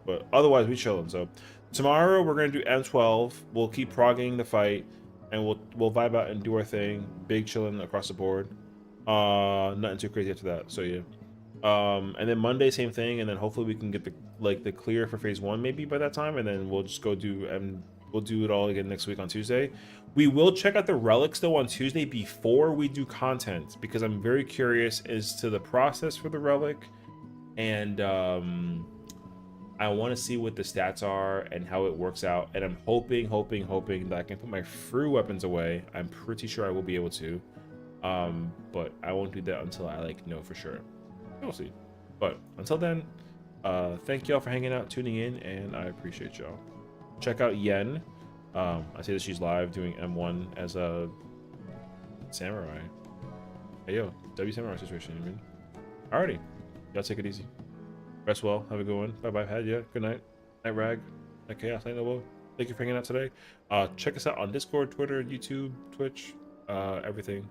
Speaker 1: But otherwise, we chilling. So tomorrow we're gonna do M12. We'll keep progging the fight, and we'll vibe out and do our thing. Big chilling across the board. Nothing too crazy after that. So yeah. And then Monday, same thing, and then hopefully we can get the clear for phase 1 maybe by that time, and then we'll just go do and we'll do it all again next week on Tuesday. We will check out the relics though on Tuesday before we do content, because I'm very curious as to the process for the relic, and I want to see what the stats are and how it works out, and I'm hoping that I can put my free weapons away. I'm pretty sure I will be able to, but I won't do that until I like know for sure. We'll see. But until then, thank y'all for hanging out, tuning in, and I appreciate y'all. Check out Yen. I see that she's live doing M1 as a samurai. Hey yo, W samurai situation, you mean? Alrighty. Y'all take it easy. Rest well. Have a good one. Bye bye. Hadya. Good night. Night Rag. Night Chaos. Night Noble. Thank you for hanging out today. Check us out on Discord, Twitter, YouTube, Twitch, everything.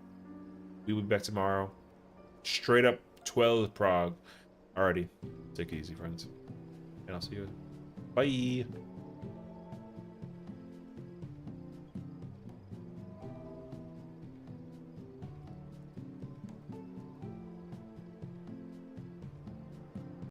Speaker 1: We will be back tomorrow. Straight up 12 Prague. Alrighty. Take it easy, friends. And I'll see you. Bye.